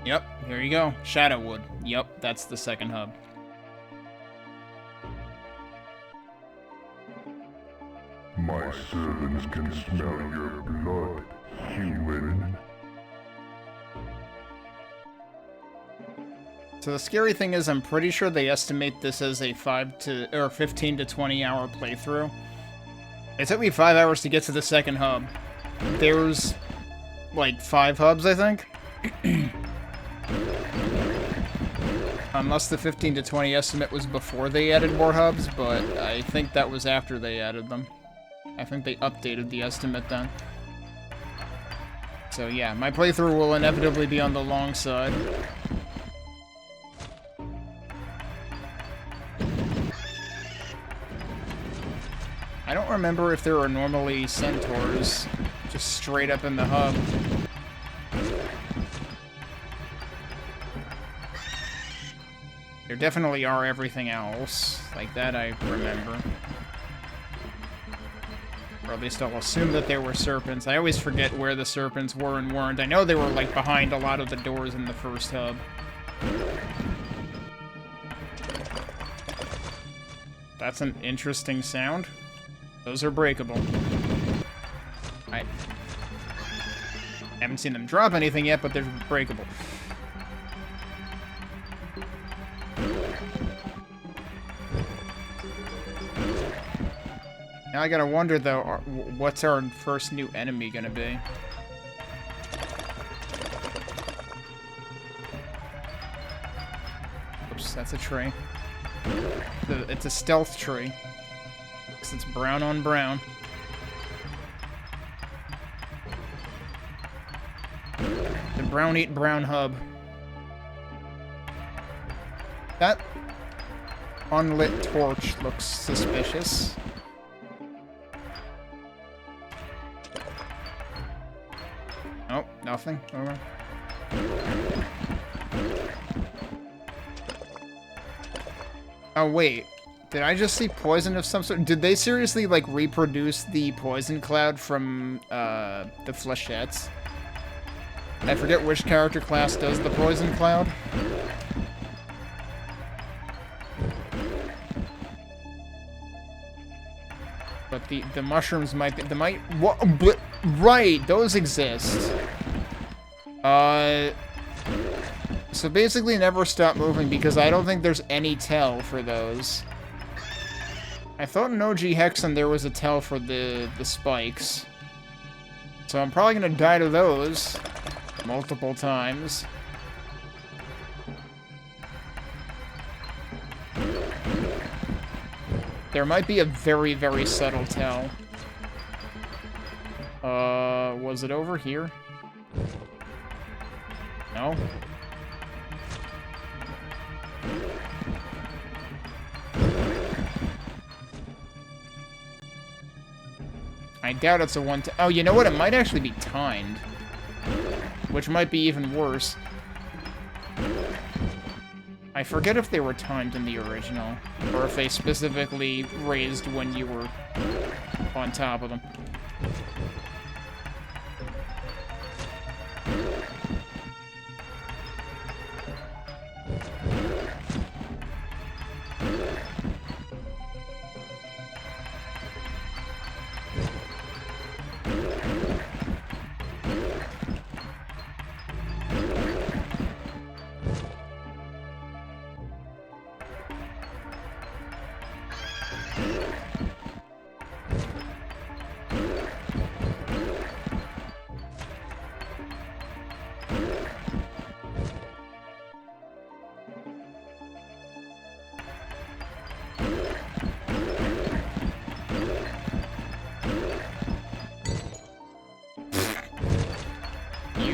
Yep, here you go. Shadowwood. Yep, that's the second hub. My servants can smell your blood, human. So the scary thing is, I'm pretty sure they estimate this as a 15 to 20 hour playthrough. It took me 5 hours to get to the second hub. There's like 5 hubs, I think. Unless the 15 to 20 estimate was before they added more hubs, but I think that was after they added them. I think they updated the estimate then. So yeah, my playthrough will inevitably be on the long side. I don't remember if there are normally centaurs just straight up in the hub. There definitely are everything else. Like that I remember. Or at least I'll assume that there were serpents. I always forget where the serpents were and weren't. I know they were like behind a lot of the doors in the first hub. That's an interesting sound. Those are breakable. I haven't seen them drop anything yet, but they're breakable. Now I gotta wonder, though, what's our first new enemy gonna be? Oops, that's a tree. It's a stealth tree. Because it's brown on brown. The brown eat brown hub. That unlit torch looks suspicious. Oh, nothing. Over. Oh, wait. Did I just see poison of some sort? Did they seriously, like, reproduce the poison cloud from, the Flechettes? I forget which character class does the poison cloud. But the mushrooms might be... What? Right, those exist. So basically never stop moving, because I don't think there's any tell for those. I thought in OG Hexen there was a tell for the spikes. So I'm probably gonna die to those multiple times. There might be a very, very subtle tell. Was it over here? No? I doubt it's a one to— oh, you know what? It might actually be timed. Which might be even worse. I forget if they were timed in the original, or if they specifically raised when you were on top of them.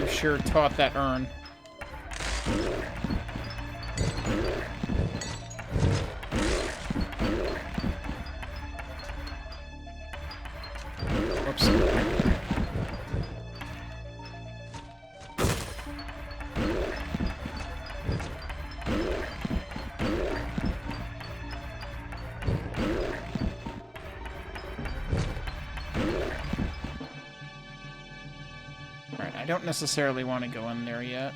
Sure taught that urn. Whoops. I don't necessarily want to go in there yet.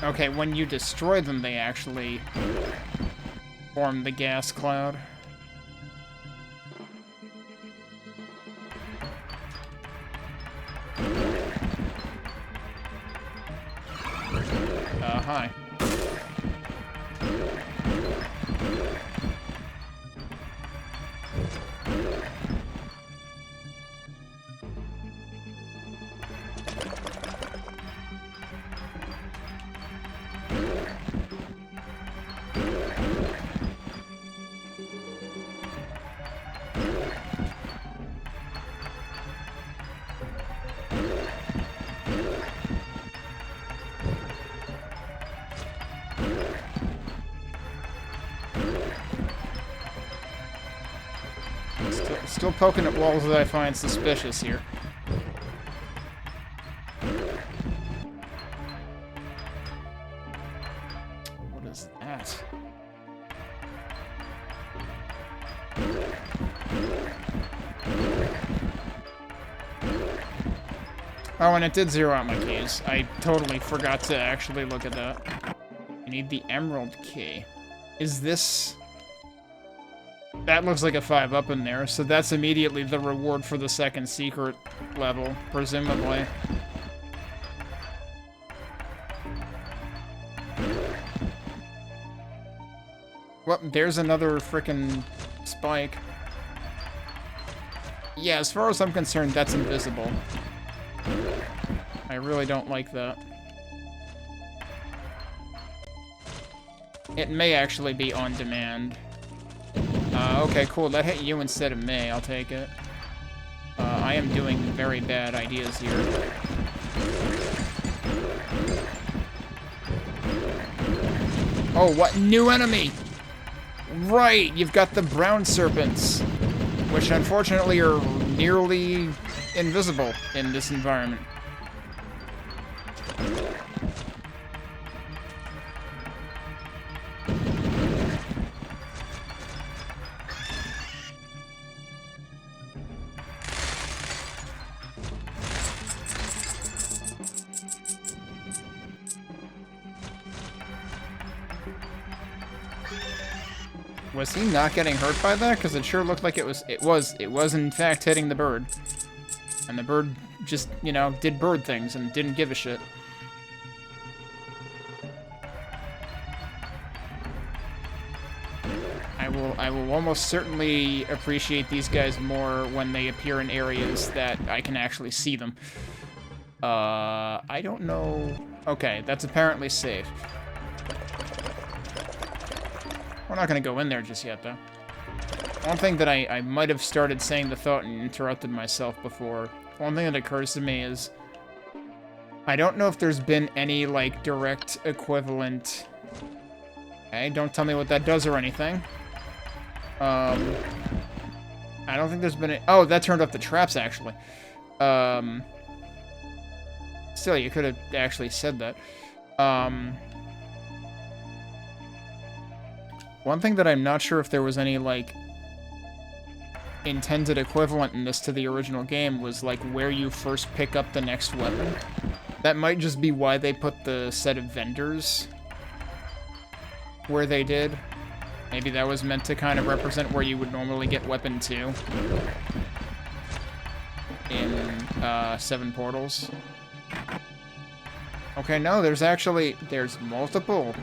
Okay, when you destroy them, they actually form the gas cloud. Hi. Still poking at walls that I find suspicious here. What is that? Oh, and it did zero out my keys. I totally forgot to actually look at that. I need the emerald key. Is this... That looks like a 5 up in there, so that's immediately the reward for the second secret level, presumably. Well, there's another frickin' spike. Yeah, as far as I'm concerned, that's invisible. I really don't like that. It may actually be on demand. Okay, cool. That hit you instead of me. I'll take it. I am doing very bad ideas here. Oh, what? New enemy! Right! You've got the brown serpents, which unfortunately are nearly invisible in this environment. Was he not getting hurt by that? Because it sure looked like it was in fact hitting the bird. And the bird just, you know, did bird things and didn't give a shit. I will almost certainly appreciate these guys more when they appear in areas that I can actually see them. I don't know... Okay, that's apparently safe. We're not going to go in there just yet, though. One thing that I might have started saying the thought and interrupted myself before. One thing that occurs to me is... I don't know if there's been any, like, direct equivalent... Okay, don't tell me what that does or anything. I don't think there's been a... Oh, that turned off the traps, actually. Still, you could have actually said that. One thing that I'm not sure if there was any, like, intended equivalent in this to the original game was, like, where you first pick up the next weapon. That might just be why they put the set of vendors where they did. Maybe that was meant to kind of represent where you would normally get weapon 2 in 7 Portals. Okay, no, there's multiple.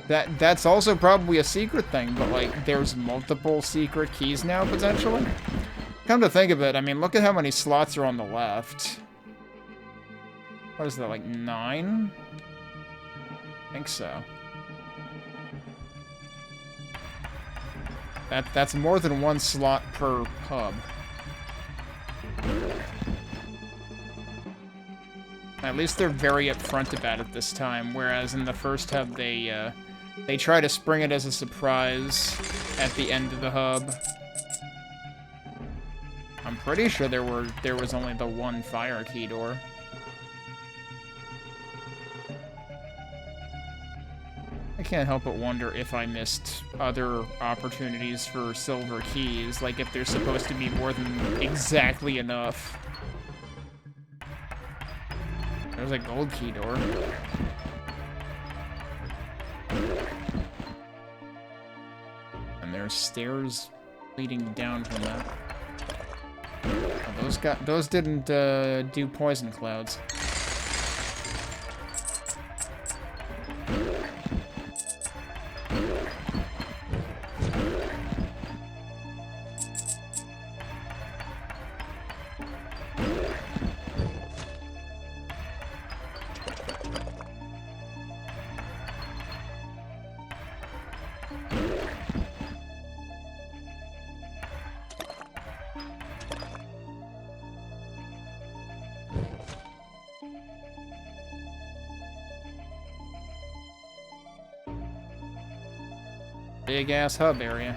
That's also probably a secret thing, but, like, there's multiple secret keys now, potentially? Come to think of it, I mean, look at how many slots are on the left. What is that, like, 9? I think so. That's more than 1 slot per hub. At least they're very upfront about it this time, whereas in the first hub they try to spring it as a surprise at the end of the hub. I'm pretty sure there was only the 1 fire key door. I can't help but wonder if I missed other opportunities for silver keys, like if there's supposed to be more than exactly enough. There's a gold key door. And there's stairs leading down from that. Oh, those didn't do poison clouds. Big ass hub area.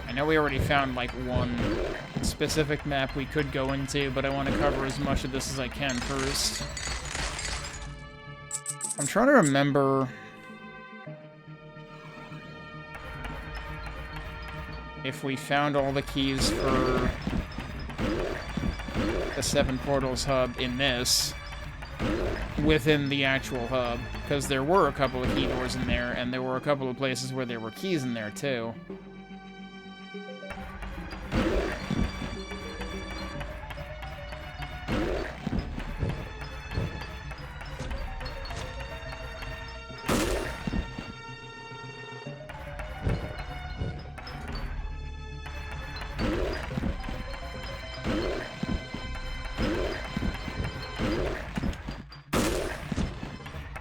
I know we already found like one specific map we could go into, but I want to cover as much of this as I can first. I'm trying to remember if we found all the keys for the 7 Portals hub in this within the actual hub, because there were a couple of key doors in there, and there were a couple of places where there were keys in there too.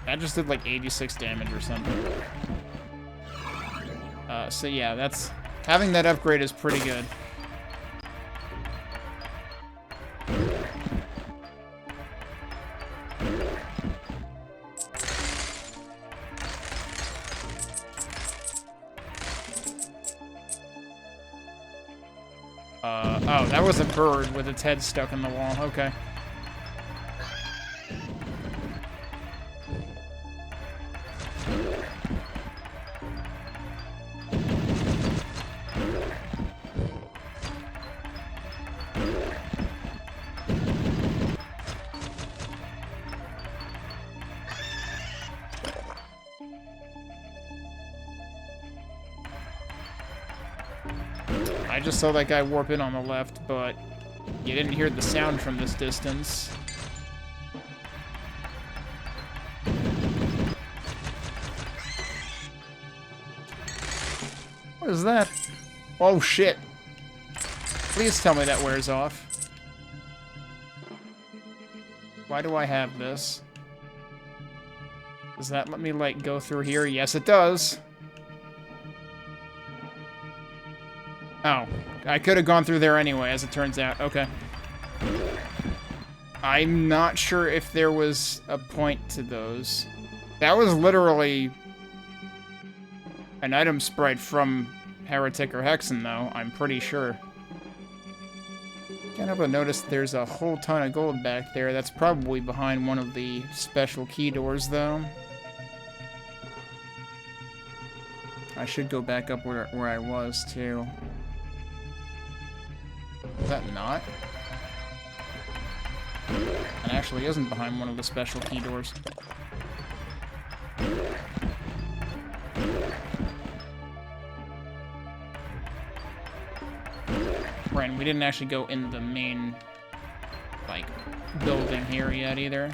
That just did like 86 damage or something. So yeah, that's... having that upgrade is pretty good. Oh, that was a bird with its head stuck in the wall. Okay. I just saw that guy warp in on the left, but you didn't hear the sound from this distance. What is that? Oh shit. Please tell me that wears off. Why do I have this? Does that let me, like, go through here? Yes, it does. Oh, I could have gone through there anyway, as it turns out. Okay. I'm not sure if there was a point to those. That was literally an item sprite from Heretic or Hexen, though, I'm pretty sure. Can't help but notice there's a whole ton of gold back there. That's probably behind one of the special key doors, though. I should go back up where I was, too. Is that not? It actually isn't behind one of the special key doors. Right, and we didn't actually go in the main, like, building here yet, either.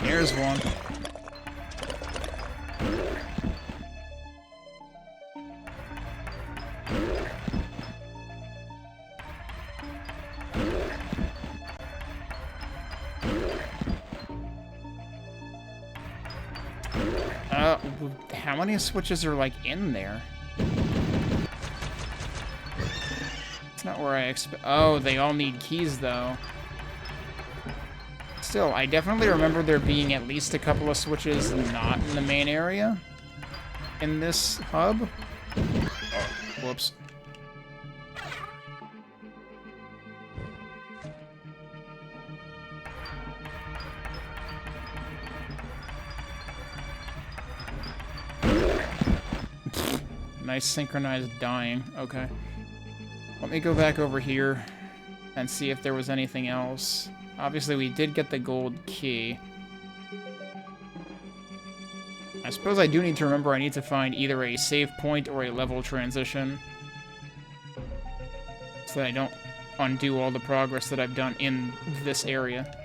There's one. How many switches are, like, in there? That's not where I expect. Oh, they all need keys, though. Still, I definitely remember there being at least a couple of switches not in the main area in this hub. Oh, whoops. Nice synchronized dying. Okay. Let me go back over here and see if there was anything else. Obviously, we did get the gold key. I suppose I do need to remember I need to find either a save point or a level transition, so that I don't undo all the progress that I've done in this area.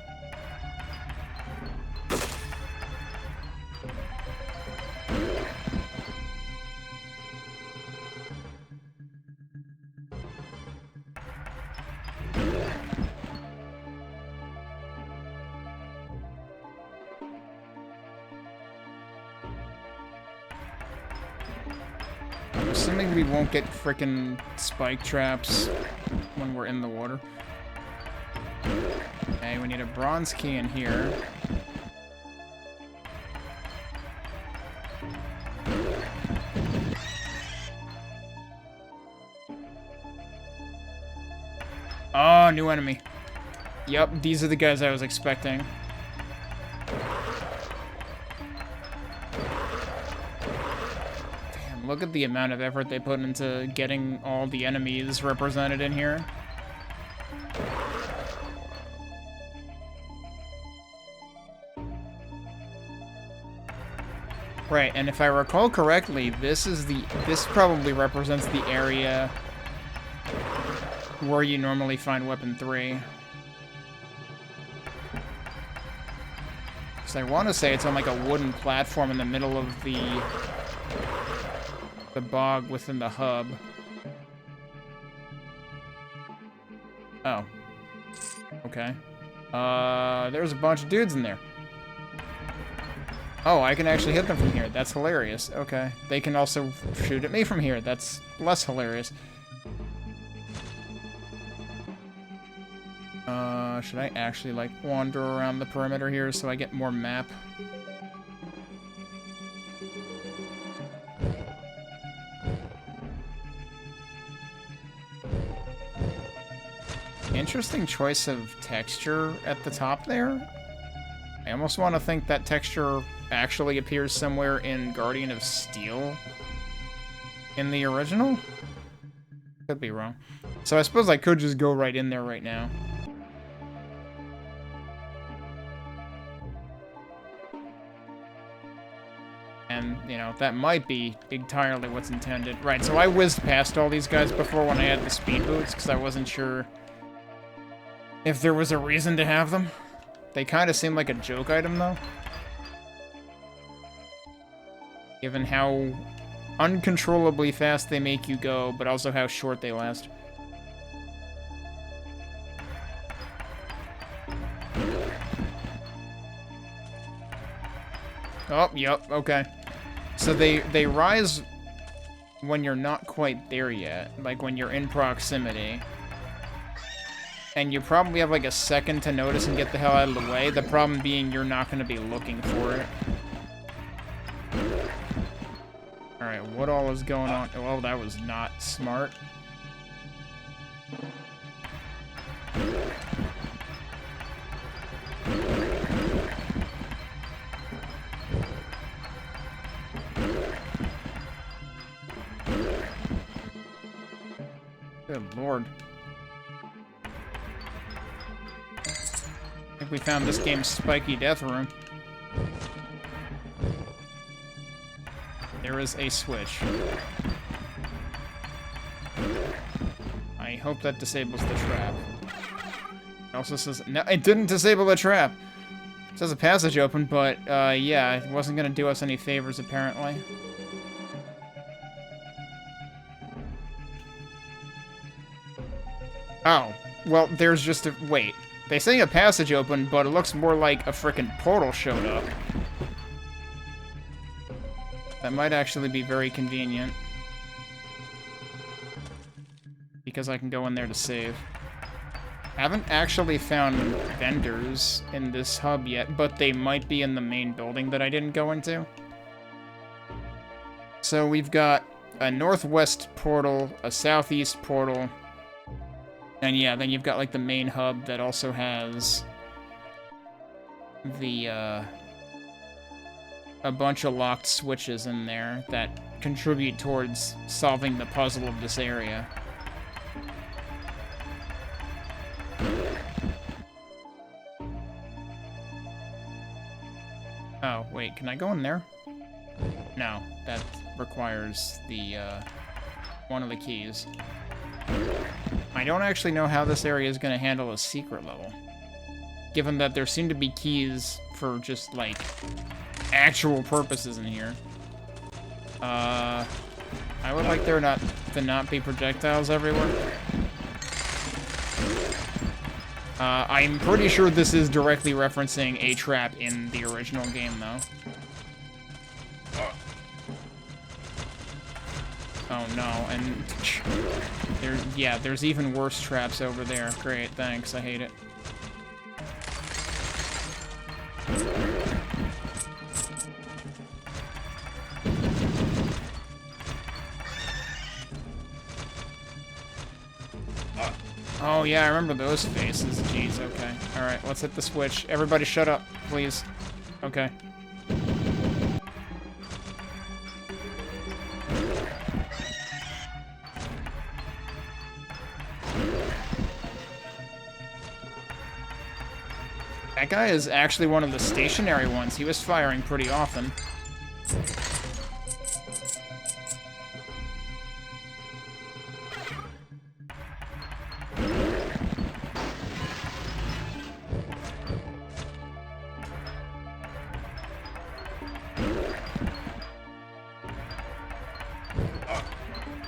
Assuming we won't get frickin' spike traps when we're in the water. Okay, we need a bronze key in here. Oh, new enemy. Yep, these are the guys I was expecting. Look at the amount of effort they put into getting all the enemies represented in here. Right, and if I recall correctly, this probably represents the area where you normally find Weapon 3. Because I want to say it's on like a wooden platform in the middle of the bog within the hub. Oh. Okay. There's a bunch of dudes in there. Oh, I can actually hit them from here. That's hilarious. Okay. They can also shoot at me from here. That's less hilarious. Should I actually, like, wander around the perimeter here so I get more map? Interesting choice of texture at the top there. I almost want to think that texture actually appears somewhere in Guardian of Steel in the original. Could be wrong. So I suppose I could just go right in there right now. And, you know, that might be entirely what's intended. Right, so I whizzed past all these guys before when I had the speed boots, because I wasn't sure if there was a reason to have them. They kind of seem like a joke item, though. Given how uncontrollably fast they make you go, but also how short they last. Oh, yep, okay. So they rise when you're not quite there yet, like when you're in proximity. And you probably have like a second to notice and get the hell out of the way. The problem being you're not going to be looking for it. Alright, what all is going on? Well, that was not smart. Good lord. I think we found this game's spiky death room. There is a switch. I hope that disables the trap. It also says... No, it didn't disable the trap! It says a passage open, but, yeah, it wasn't gonna do us any favors, apparently. Oh. Well, there's just a... Wait. They say a passage opened, but it looks more like a frickin' portal showed up. That might actually be very convenient. because I can go in there to save. Haven't actually found vendors in this hub yet, but they might be in the main building that I didn't go into. So we've got a northwest portal, a southeast portal, and yeah, then you've got like the main hub that also has the a bunch of locked switches in there that contribute towards solving the puzzle of this area. Oh, wait, can I go in there? No, that requires the, one of the keys. I don't actually know how this area is going to handle a secret level, given that there seem to be keys for just, like, actual purposes in here. I would like there to not be projectiles everywhere. I'm pretty sure this is directly referencing a trap in the original game, though. Oh no, and there's even worse traps over there. Great, thanks, I hate it. Oh yeah, I remember those faces. Jeez, okay. Alright, let's hit the switch. Everybody shut up, please. Okay. That guy is actually one of the stationary ones. He was firing pretty often.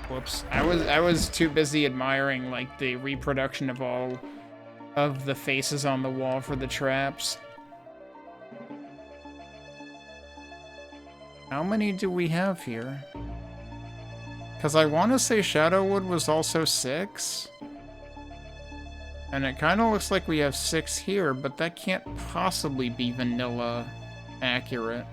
Whoops. I was too busy admiring, like, the reproduction of all of the faces on the wall for the traps. How many do we have here? Because I want to say Shadowwood was also 6. And it kind of looks like we have 6 here, but that can't possibly be vanilla accurate.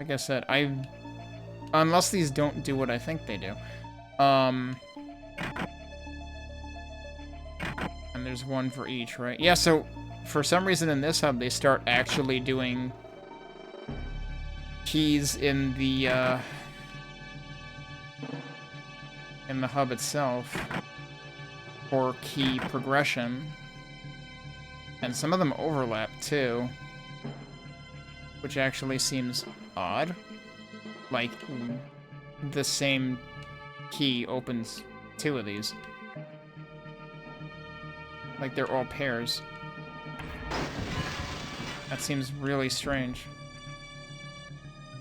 Like I said, unless these don't do what I think they do. And there's one for each, right? Yeah, so for some reason in this hub, they start actually doing keys in the hub itself for key progression. And some of them overlap, too. Which actually seems odd. Like, the same key opens 2 of these. Like they're all pairs. That seems really strange.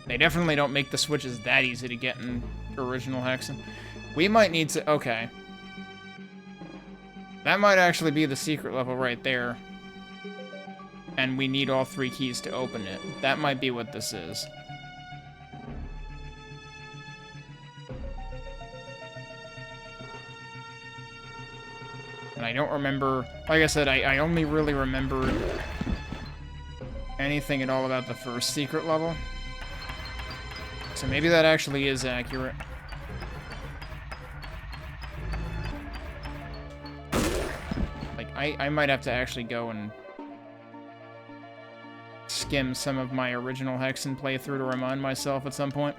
They definitely don't make the switches that easy to get in original Hexen. We might need to... Okay. That might actually be the secret level right there. And we need all 3 keys to open it. That might be what this is. And I don't remember... Like I said, I only really remembered anything at all about the first secret level. So maybe that actually is accurate. Like, I might have to actually go and skim some of my original Hexen playthrough to remind myself at some point.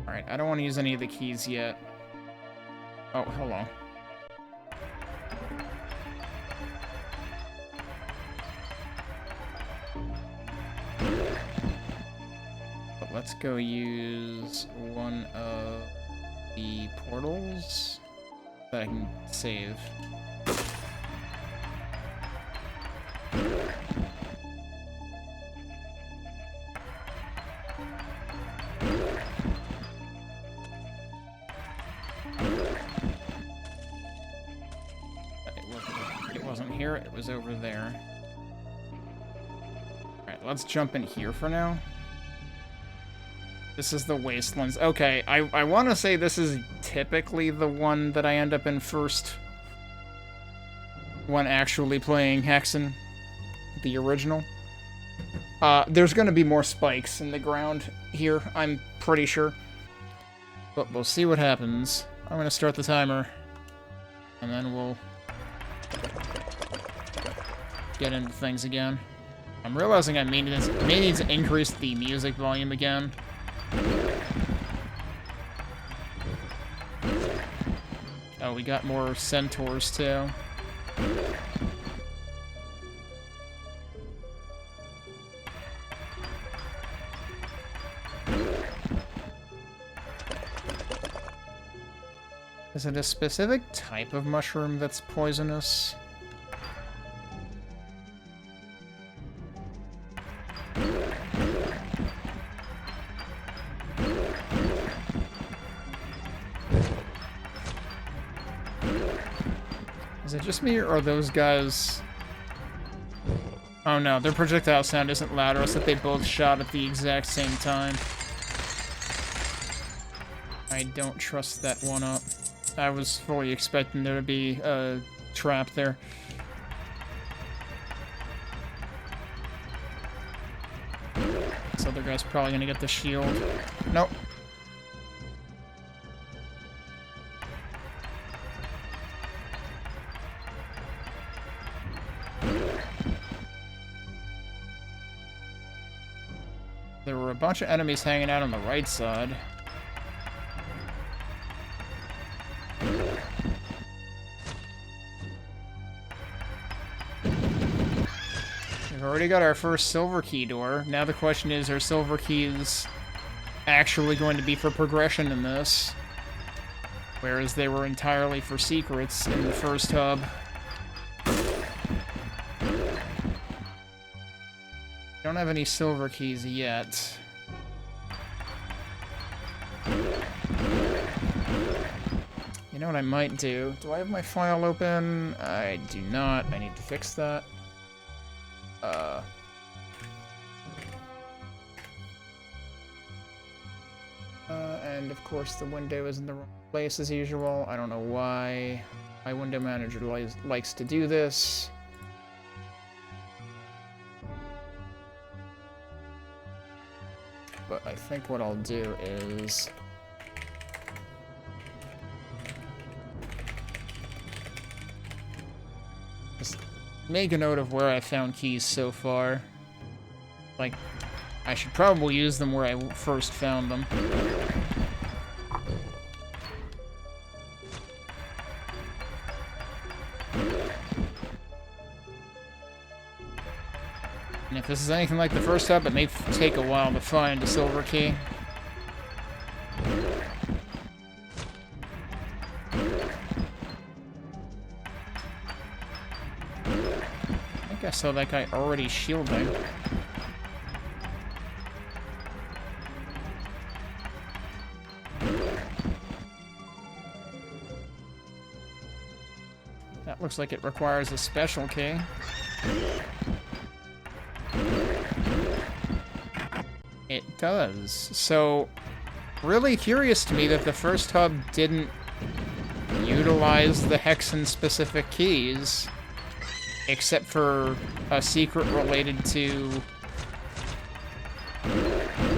Alright, I don't want to use any of the keys yet. Oh, hello. But let's go use one of the portals that I can save. It wasn't here, it was over there. Alright, let's jump in here for now. This is the Wastelands. Okay, I want to say this is typically the one that I end up in first when actually playing Hexen, the original. There's going to be more spikes in the ground here, I'm pretty sure. But we'll see what happens. I'm going to start the timer, and then we'll get into things again. I'm realizing I may need to increase the music volume again. Oh, we got more centaurs too. Is it a specific type of mushroom that's poisonous? Is it just me, or are those guys... Oh no, their projectile sound isn't loud, or else that they both shot at the exact same time. I don't trust that one up. I was fully expecting there to be a trap there. This other guy's probably gonna get the shield. Nope. There were a bunch of enemies hanging out on the right side. We've already got our first silver key door. Now the question is, are silver keys actually going to be for progression in this? Whereas they were entirely for secrets in the first hub. Don't have any silver keys yet. You know what I might do? Do I have my file open? I do not. I need to fix that. And of course the window is in the wrong place as usual. I don't know why my window manager likes to do this. But I think what I'll do is... just make a note of where I found keys so far. Like, I should probably use them where I first found them. And if this is anything like the first hub, it may take a while to find a silver key. I think I saw that guy already shielding. That looks like it requires a special key. It does. So, really curious to me that the first hub didn't utilize the Hexen-specific keys, except for a secret related to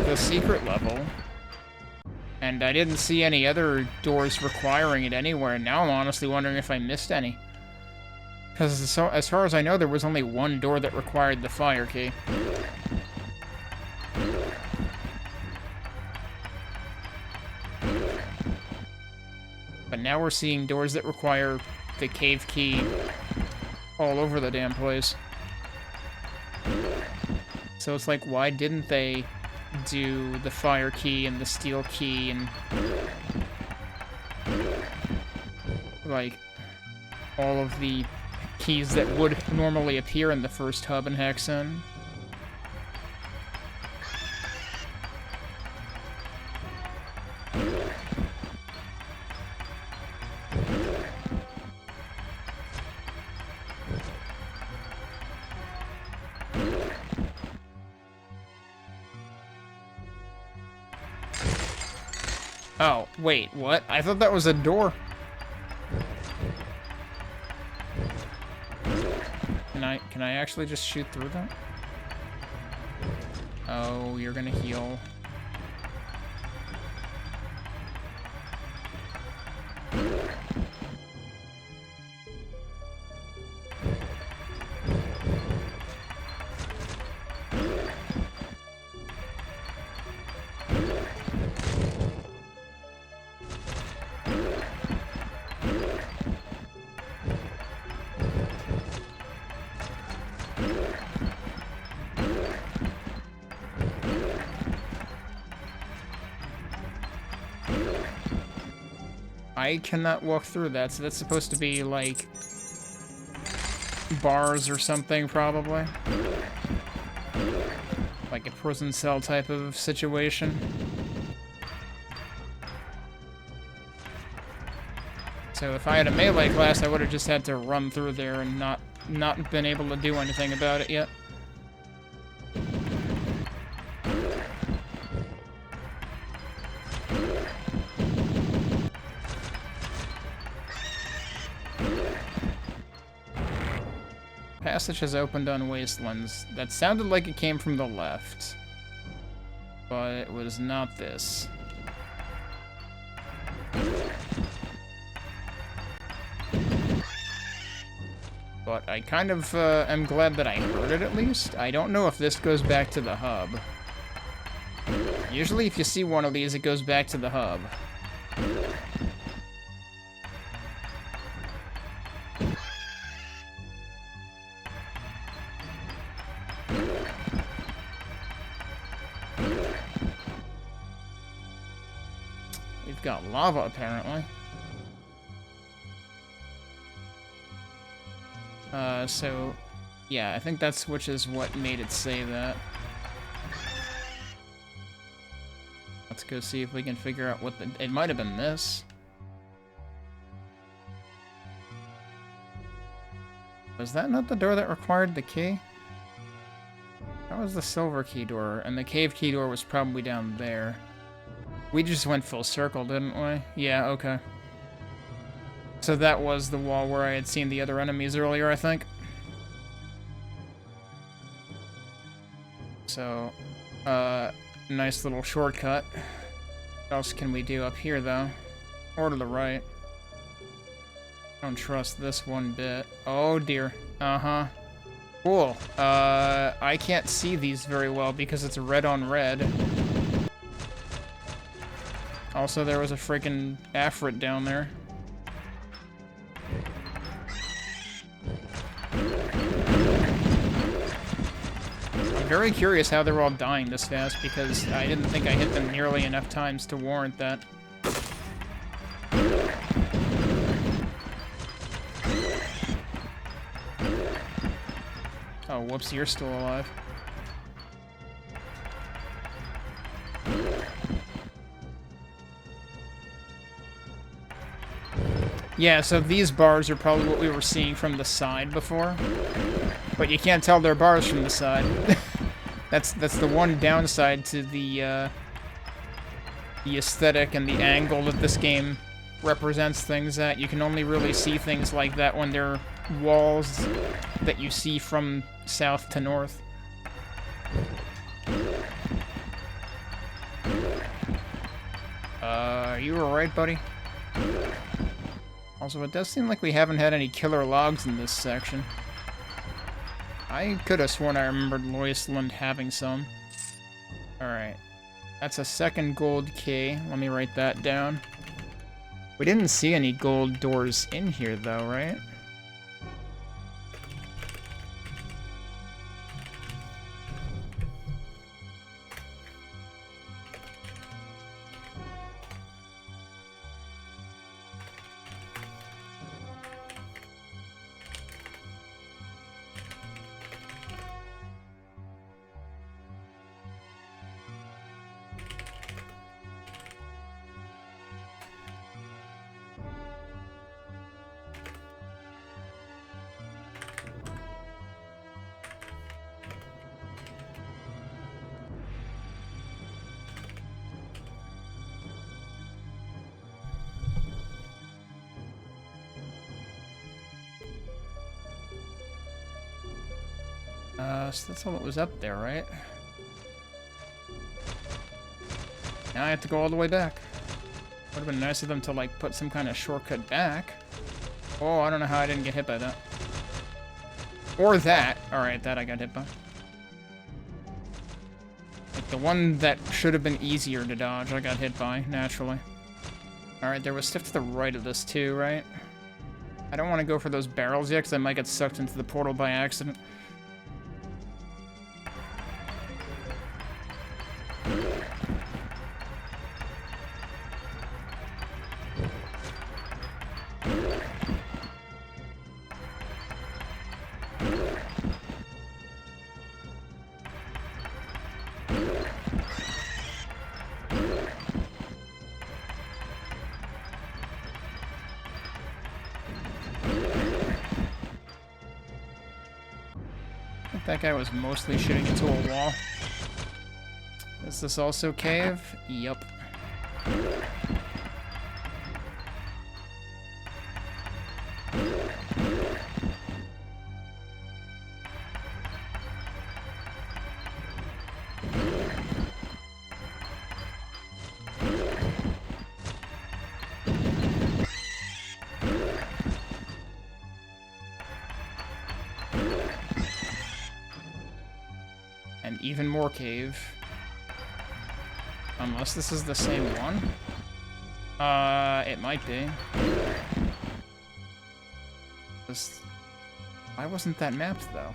the secret level. And I didn't see any other doors requiring it anywhere, and now I'm honestly wondering if I missed any. Because as far as I know, there was only one door that required the fire key. But now we're seeing doors that require the cave key all over the damn place. So it's like, why didn't they do the fire key and the steel key and... like, all of the keys that would normally appear in the first hub in Hexen? Oh, wait, what? I thought that was a door. Can I actually just shoot through that? Oh, you're gonna heal. I cannot walk through that, so that's supposed to be, like, bars or something, probably. Like a prison cell type of situation. So if I had a melee class, I would have just had to run through there and not been able to do anything about it yet. Passage has opened on Wastelands. That sounded like it came from the left. But it was not this. But I kind of am glad that I heard it at least. I don't know if this goes back to the hub. Usually if you see one of these, it goes back to the hub. We've got lava, apparently. So, yeah, I think that's which is what made it say that. Let's go see if we can figure out what the... It might have been this. Was that not the door that required the key? That was the silver key door, and the cave key door was probably down there. We just went full circle, didn't we? Yeah, okay. So that was the wall where I had seen the other enemies earlier, I think. So, nice little shortcut. What else can we do up here, though? Or to the right. I don't trust this one bit. Oh, dear. Uh-huh. Cool. I can't see these very well because it's red on red. Also, there was a freaking Afrit down there. I'm very curious how they're all dying this fast because I didn't think I hit them nearly enough times to warrant that. Oh, whoops, you're still alive. Yeah, so these bars are probably what we were seeing from the side before. But you can't tell they're bars from the side. That's the one downside to the aesthetic and the angle that this game represents things at. You can only really see things like that when they're walls that you see from south to north. Are you alright, buddy? Also, it does seem like we haven't had any killer logs in this section. I could have sworn I remembered Loisland having some. Alright. That's a second gold key. Let me write that down. We didn't see any gold doors in here, though, right? So that's all that was up there, right? Now I have to go all the way back. Would have been nice of them to, like, put some kind of shortcut back. Oh, I don't know how I didn't get hit by that. Or that. Alright, that I got hit by. Like, the one that should have been easier to dodge, I got hit by, naturally. Alright, there was stuff to the right of this, too, right? I don't want to go for those barrels yet, because I might get sucked into the portal by accident. That guy was mostly shooting into a wall. Is this also cave? Yup. And even more cave. Unless this is the same one. It might be. Why wasn't that mapped, though?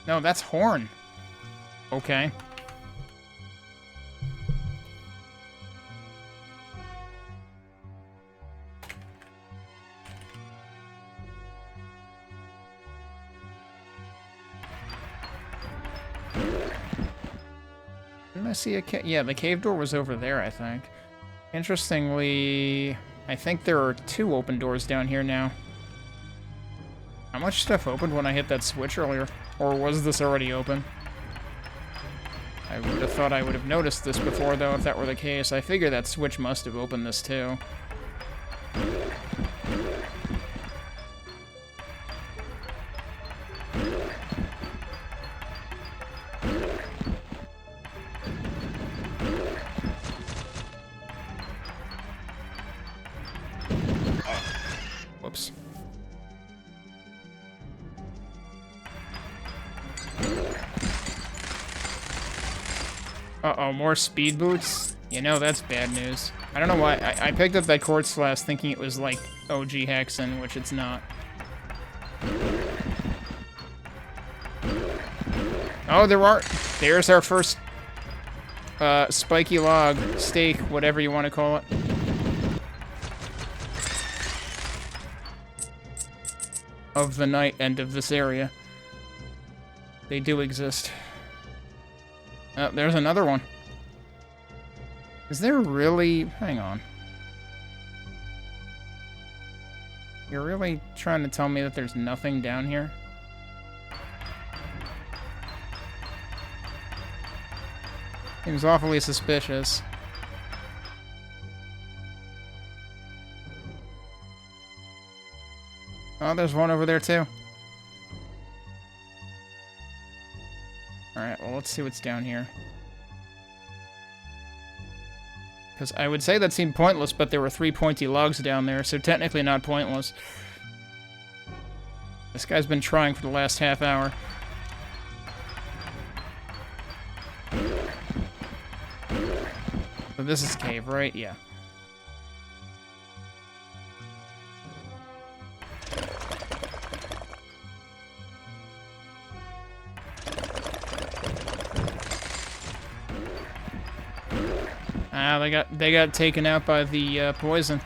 No, that's Horn. Okay. Didn't I see a cave? Yeah, the cave door was over there, I think. Interestingly, I think there are 2 open doors down here now. How much stuff opened when I hit that switch earlier? Or was this already open? I would have thought I would have noticed this before, though, if that were the case. I figure that switch must have opened this, too. Whoops. Uh-oh, more speed boots? You know, that's bad news. I don't know why. I picked up that Quartz Slash thinking it was like OG Hexen, which it's not. Oh, there's our first spiky log, steak, whatever you want to call it. Of the night and of this area. They do exist. Oh, there's another one. Is there really... Hang on. You're really trying to tell me that there's nothing down here? Seems awfully suspicious. Oh, there's one over there, too. Alright, well, let's see what's down here. Because I would say that seemed pointless, but there were 3 pointy logs down there, so technically not pointless. This guy's been trying for the last half hour. So this is cave, right? Yeah. Ah, they got taken out by the poison.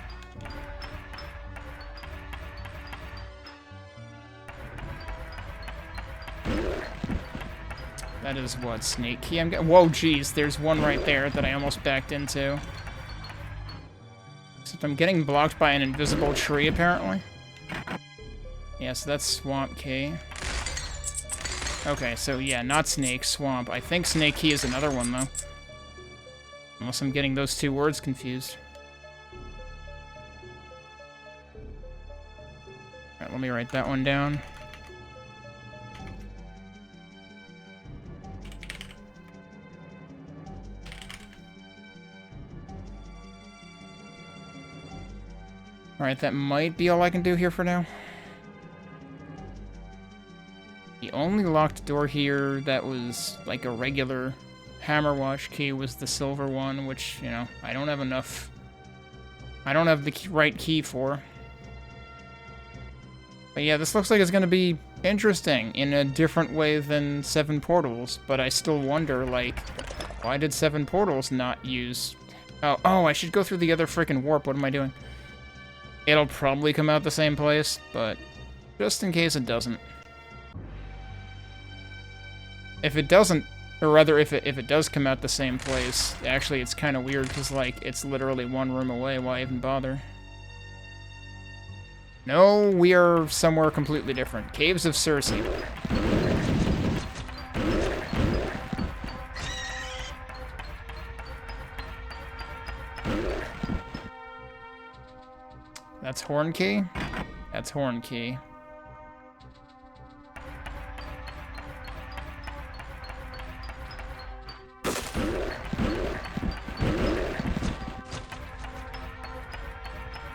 That is what, snake key? Whoa, geez, there's one right there that I almost backed into. Except I'm getting blocked by an invisible tree, apparently. Yeah, so that's swamp key. Okay, so yeah, not snake, swamp. I think snake key is another one, though. Unless I'm getting those 2 words confused. Alright, let me write that one down. Alright, that might be all I can do here for now. The only locked door here that was like a regular Hammerwatch key was the silver one, which, you know, I don't have enough. I don't have the right key for. But yeah, this looks like it's going to be interesting in a different way than 7 Portals, but I still wonder, like, why did 7 Portals not use... Oh, I should go through the other freaking warp. What am I doing? It'll probably come out the same place, but just in case it doesn't. If it doesn't, or rather, if it does come out the same place, actually it's kind of weird, because, like, it's literally 1 room away. Why even bother? No, we are somewhere completely different. Caves of Circe. That's Horn Key? That's Horn Key.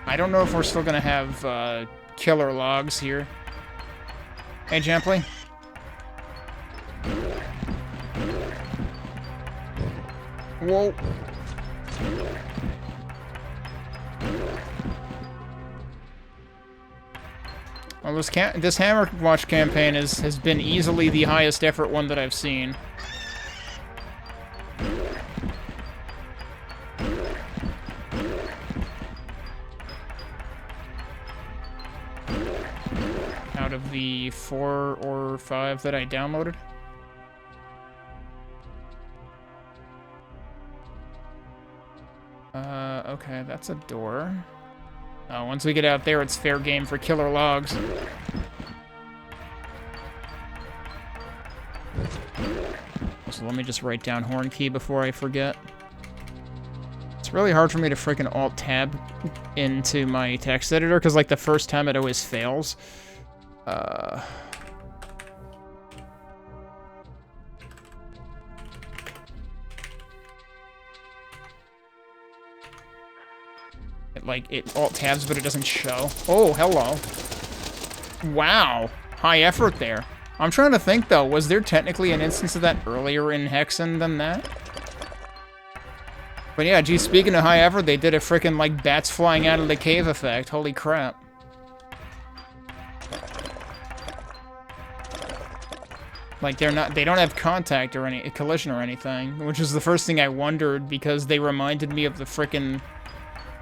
I don't know if we're still gonna have killer logs here. Hey, Jampley. Whoa. Well, this Hammerwatch campaign has been easily the highest effort one that I've seen. Out of the 4 or 5 that I downloaded. Okay, that's a door. Once we get out there, it's fair game for killer logs. So let me just write down Horn Key before I forget. It's really hard for me to freaking Alt-Tab into my text editor, because, like, the first time it always fails. It Alt-Tabs, but it doesn't show. Oh, hello. Wow. High effort there. I'm trying to think, though. Was there technically an instance of that earlier in Hexen than that? But yeah, gee, speaking of high effort, they did a frickin', like, bats flying out of the cave effect. Holy crap. Like, they don't have contact or any collision or anything, which is the first thing I wondered, because they reminded me of the frickin'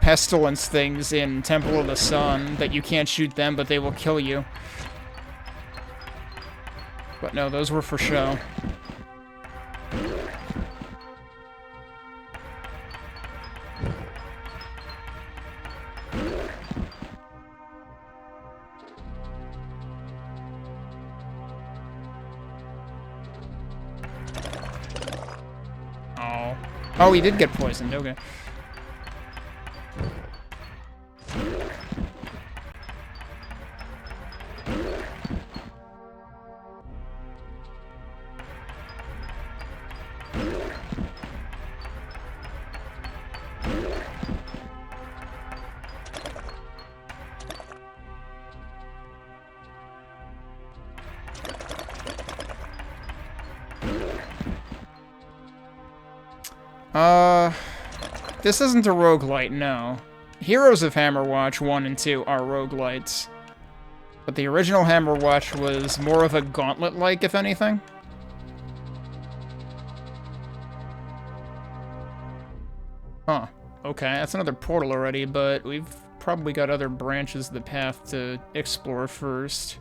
pestilence things in Temple of the Sun, that you can't shoot them, but they will kill you. But no, those were for show. Oh. Oh, he did get poisoned, okay. This isn't a roguelite, no. Heroes of Hammerwatch 1 and 2 are roguelites. But the original Hammerwatch was more of a gauntlet-like, if anything. Huh. Okay, that's another portal already, but we've probably got other branches of the path to explore first.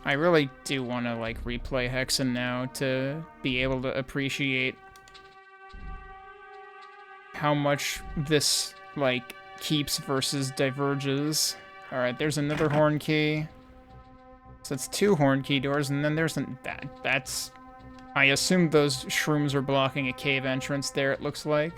I really do want to, like, replay Hexen now to be able to appreciate how much this, like, keeps versus diverges. Alright, there's another Horn Key. So that's 2 Horn Key doors, and then there's that's... I assume those shrooms are blocking a cave entrance there, it looks like.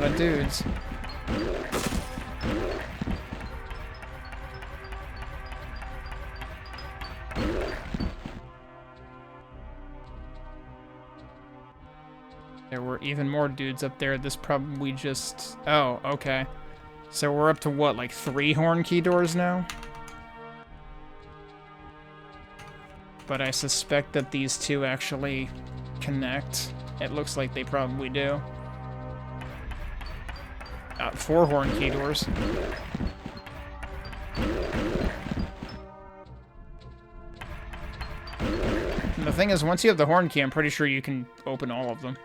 lot of dudes. There were even more dudes up there. This probably just... Oh, okay. So we're up to what, like 3 horn key doors now? But I suspect that these 2 actually connect. It looks like they probably do. 4 horn key doors. And the thing is, once you have the horn key, I'm pretty sure you can open all of them.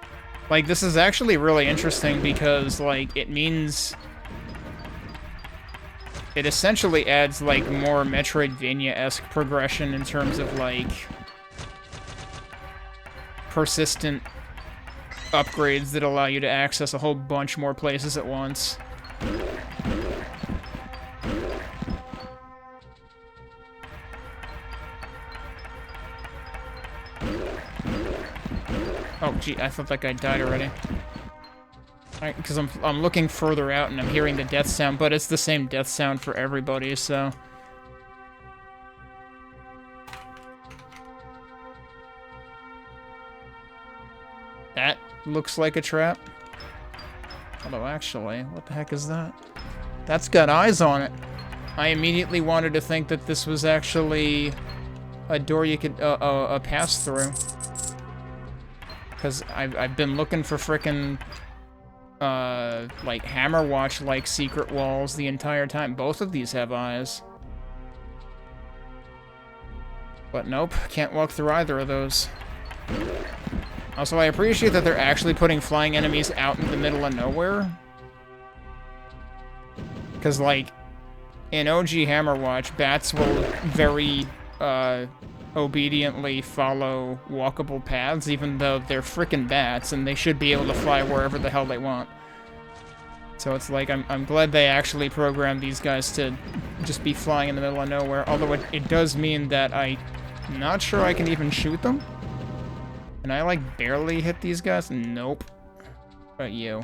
Like, this is actually really interesting because, like, it means... It essentially adds, like, more Metroidvania-esque progression in terms of, like... persistent upgrades that allow you to access a whole bunch more places at once. Oh, gee, I thought that guy died already. Because I'm looking further out and I'm hearing the death sound, but it's the same death sound for everybody, so... That looks like a trap. Although, actually, what the heck is that? That's got eyes on it. I immediately wanted to think that this was actually a door you could, a pass through. Because I've been looking for frickin', like, Hammerwatch-like secret walls the entire time. Both of these have eyes. But nope, can't walk through either of those. Also, I appreciate that they're actually putting flying enemies out in the middle of nowhere. Because, like, in OG Hammerwatch, bats will very, obediently follow walkable paths, even though they're frickin' bats, and they should be able to fly wherever the hell they want. So it's like, I'm glad they actually programmed these guys to just be flying in the middle of nowhere, although it does mean that I'm not sure I can even shoot them. Can I, like, barely hit these guys? Nope. But you.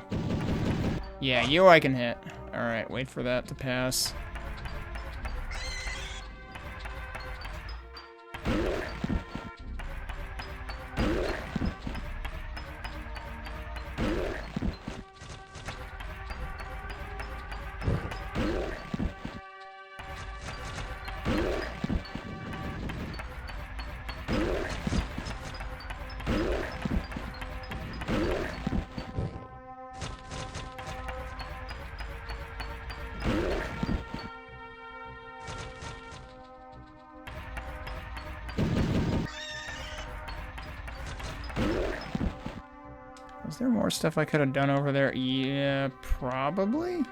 Yeah, you I can hit. Alright, wait for that to pass. Is there more stuff I could have done over there? Yeah, probably.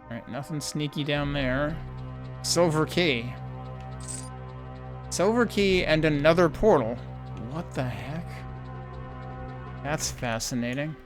Alright, nothing sneaky down there. Silver key. Silver key and another portal. What the heck? That's fascinating.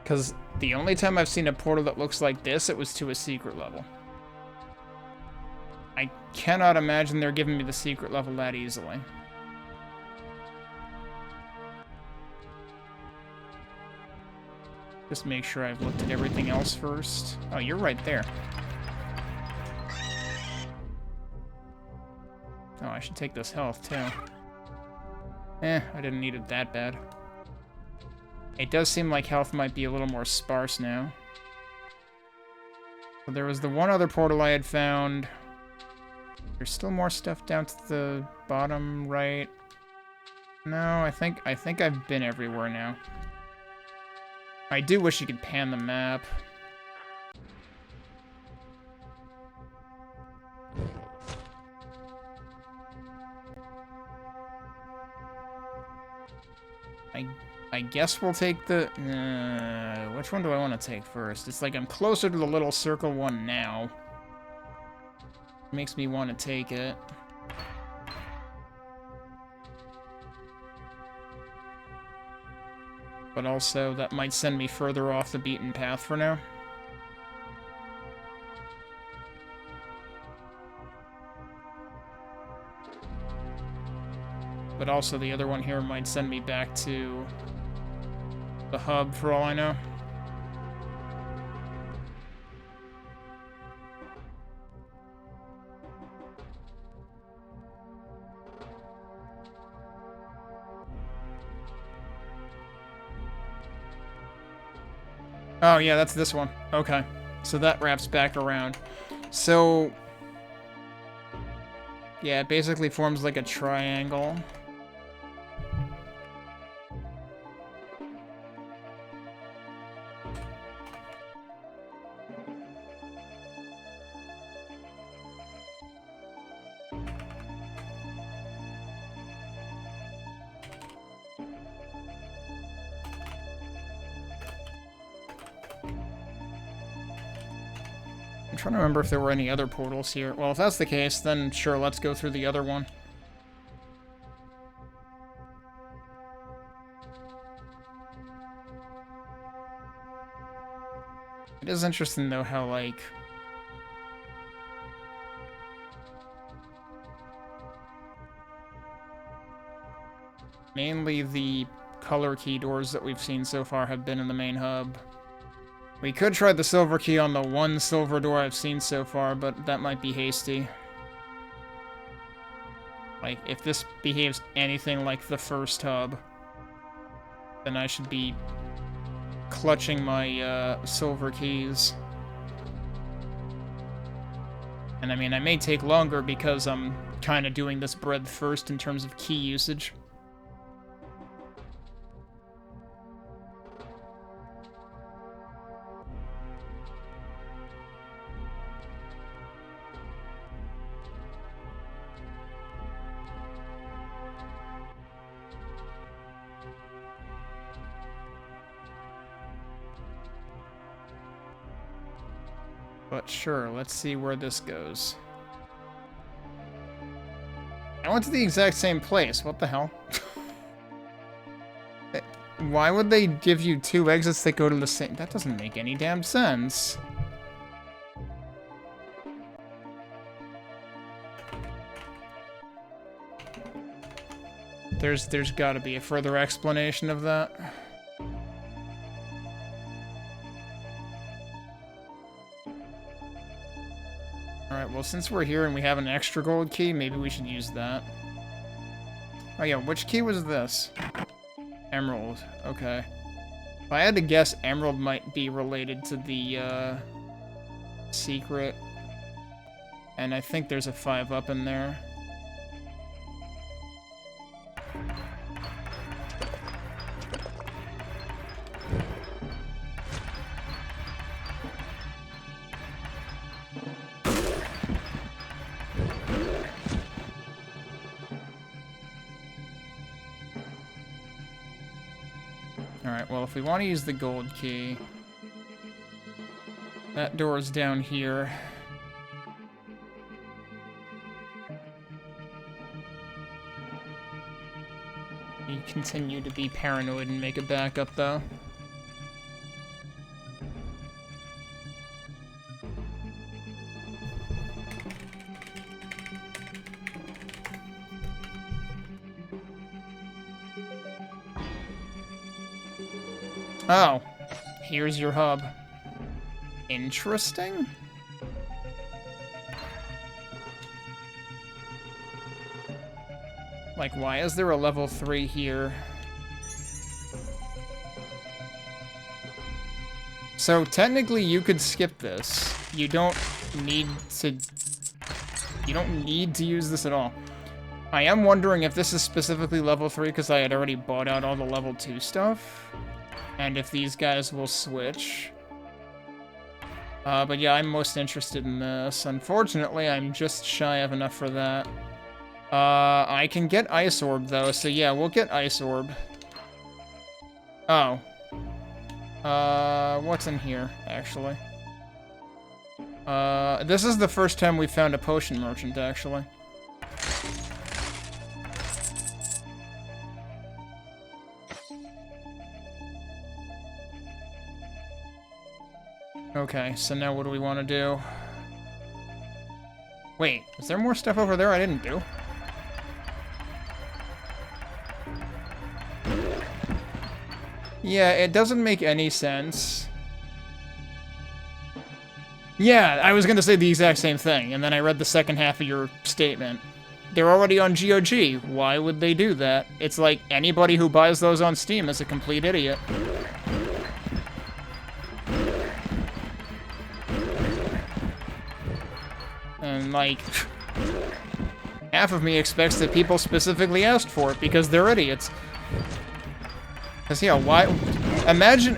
Because the only time I've seen a portal that looks like this, it was to a secret level. I cannot imagine they're giving me the secret level that easily. Just make sure I've looked at everything else first. Oh, you're right there. Oh, I should take this health, too. I didn't need it that bad. It does seem like health might be a little more sparse now. So there was the one other portal I had found. There's still more stuff down to the bottom right. No, I think I've been everywhere now. I do wish you could pan the map. I I guess we'll take the... which one do I want to take first? It's like I'm closer to the little circle one now. Makes me want to take it. But also, that might send me further off the beaten path for now. But also, the other one here might send me back to the hub, for all I know. Oh, yeah, that's this one. Okay. So that wraps back around. So... yeah, it basically forms like a triangle. I'm trying to remember if there were any other portals here. Well, if that's the case, then sure, let's go through the other one. It is interesting, though, how, like... mainly the color key doors that we've seen so far have been in the main hub. We could try the silver key on the one silver door I've seen so far, but that might be hasty. Like, if this behaves anything like the first hub, then I should be clutching my silver keys. And I mean, I may take longer because I'm kind of doing this breadth first in terms of key usage. But sure, let's see where this goes. I went to the exact same place. What the hell? Why would they give you two exits that go to the same... that doesn't make any damn sense. There's gotta be a further explanation of that. Alright, well, since we're here and we have an extra gold key, maybe we should use that. Oh yeah, which key was this? Emerald. Okay. If I had to guess, Emerald might be related to the, secret. And I think there's a 5-up in there. Alright, well, if we want to use the gold key... that door is down here. You continue to be paranoid and make a backup, though. Oh, here's your hub. Interesting. Like, why is there a level 3 here? So, technically, you could skip this. You don't need to use this at all. I am wondering if this is specifically level 3 because I had already bought out all the level 2 stuff. And if these guys will switch. But yeah, I'm most interested in this. Unfortunately, I'm just shy of enough for that. I can get Ice Orb, though, so yeah, we'll get Ice Orb. Oh. What's in here, actually? This is the first time we found a potion merchant, actually. Okay, so now what do we want to do? Wait, is there more stuff over there I didn't do? Yeah, it doesn't make any sense. Yeah, I was gonna say the exact same thing, and then I read the second half of your statement. They're already on GOG. Why would they do that? It's like anybody who buys those on Steam is a complete idiot. And, like, half of me expects that people specifically asked for it because they're idiots. Because, yeah, why... Imagine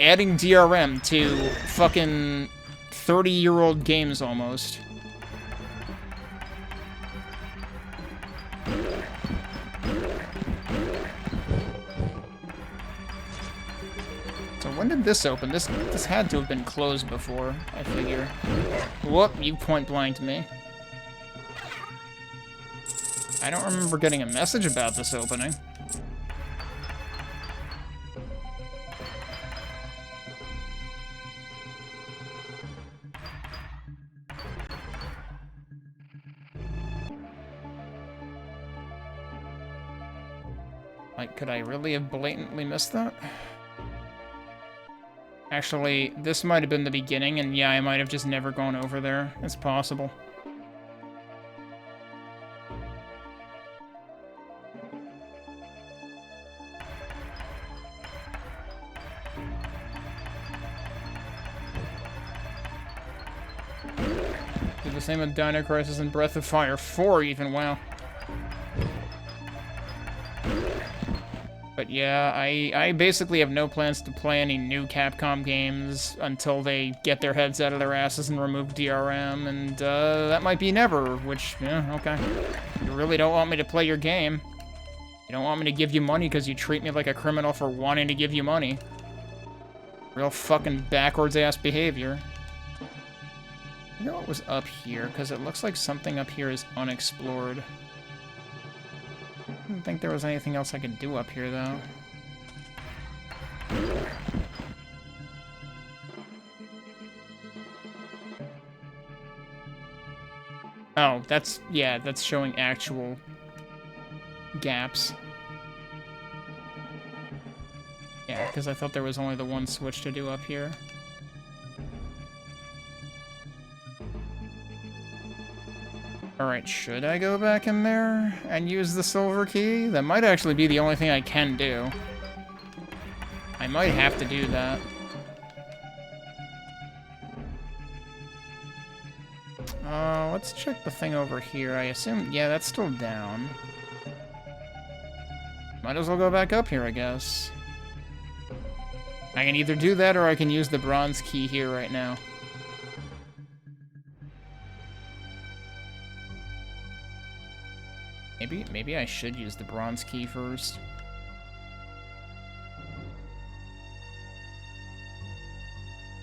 adding DRM to fucking 30-year-old games, almost. So when did this open? This had to have been closed before, I figure. Whoop, you point-blanked me. I don't remember getting a message about this opening. Like, could I really have blatantly missed that? Actually, this might have been the beginning, and yeah, I might have just never gone over there. It's possible. Do the same with Dino Crisis and Breath of Fire 4 even, wow. But yeah, I basically have no plans to play any new Capcom games until they get their heads out of their asses and remove DRM, and that might be never, which, yeah, okay. You really don't want me to play your game. You don't want me to give you money because you treat me like a criminal for wanting to give you money. Real fucking backwards-ass behavior. You know what was up here? Because it looks like something up here is unexplored. I didn't think there was anything else I could do up here, though. Oh, that's, yeah, that's showing actual gaps. Yeah, because I thought there was only the one switch to do up here. Alright, should I go back in there and use the silver key? That might actually be the only thing I can do. I might have to do that. Let's check the thing over here. I assume, yeah, that's still down. Might as well go back up here, I guess. I can either do that or I can use the bronze key here right now. Maybe I should use the bronze key first.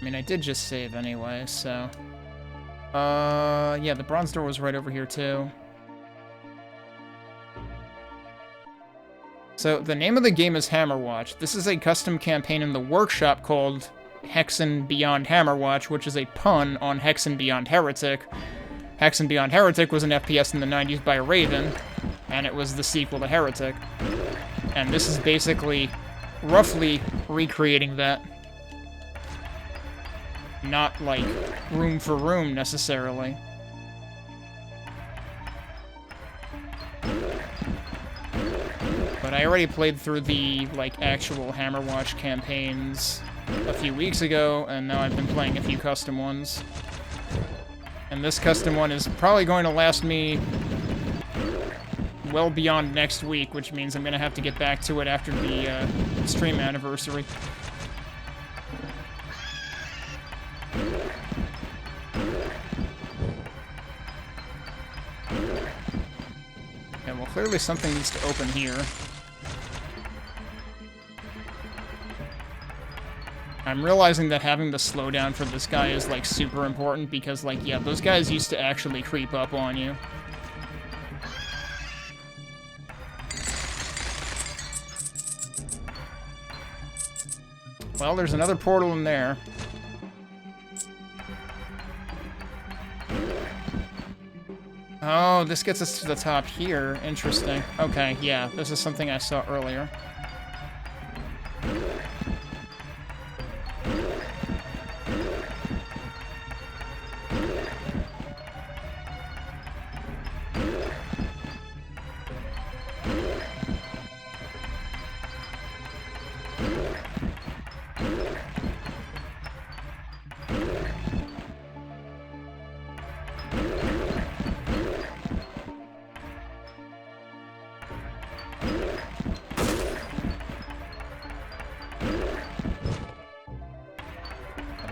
I mean, I did just save anyway, so... yeah, the bronze door was right over here, too. So, the name of the game is Hammerwatch. This is a custom campaign in the workshop called Hexen Beyond Hammerwatch, which is a pun on Hexen Beyond Heretic. Hexen Beyond Heretic was an FPS in the 90s by Raven, and it was the sequel to Heretic. And this is basically roughly recreating that. Not, like, room for room, necessarily. But I already played through the, like, actual Hammerwatch campaigns a few weeks ago, and now I've been playing a few custom ones. And this custom one is probably going to last me well beyond next week, which means I'm going to have to get back to it after the stream anniversary. Yeah, well, clearly something needs to open here. I'm realizing that having the slowdown for this guy is, like, super important because, like, yeah, those guys used to actually creep up on you. Well, there's another portal in there. Oh, this gets us to the top here. Interesting. Okay, yeah, this is something I saw earlier.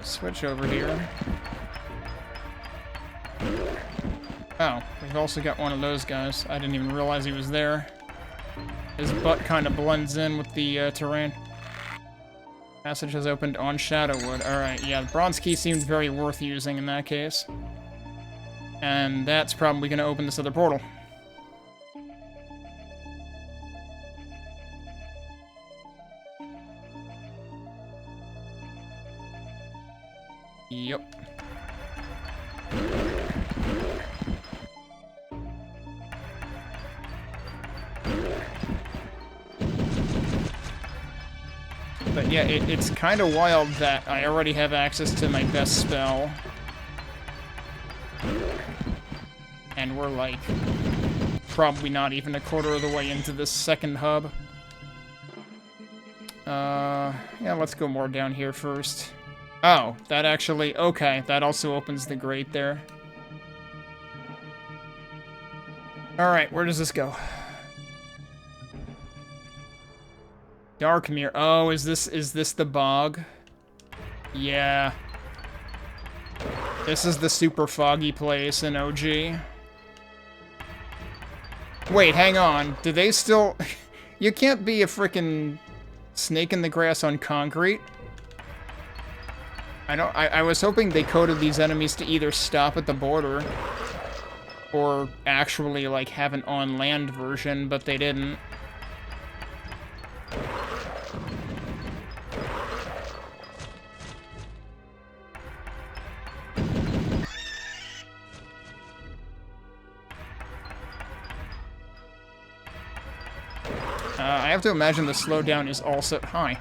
Switch over here. Oh, we've also got one of those guys. I didn't even realize he was there. His butt kind of blends in with the terrain. Passage has opened on Shadowwood. Alright, yeah, the bronze key seemed very worth using in that case. And that's probably going to open this other portal. Yep. But yeah, it's kind of wild that I already have access to my best spell. And we're like, probably not even a quarter of the way into this second hub. Yeah, let's go more down here first. Oh, that actually, okay, that also opens the grate there. Alright, where does this go? Darkmere. Oh, is this the bog? Yeah. This is the super foggy place in OG. Wait, hang on. Do they still... You can't be a frickin' snake in the grass on concrete. I was hoping they coded these enemies to either stop at the border or actually, like, have an on-land version, but they didn't. I have to imagine the slowdown is also... Hi.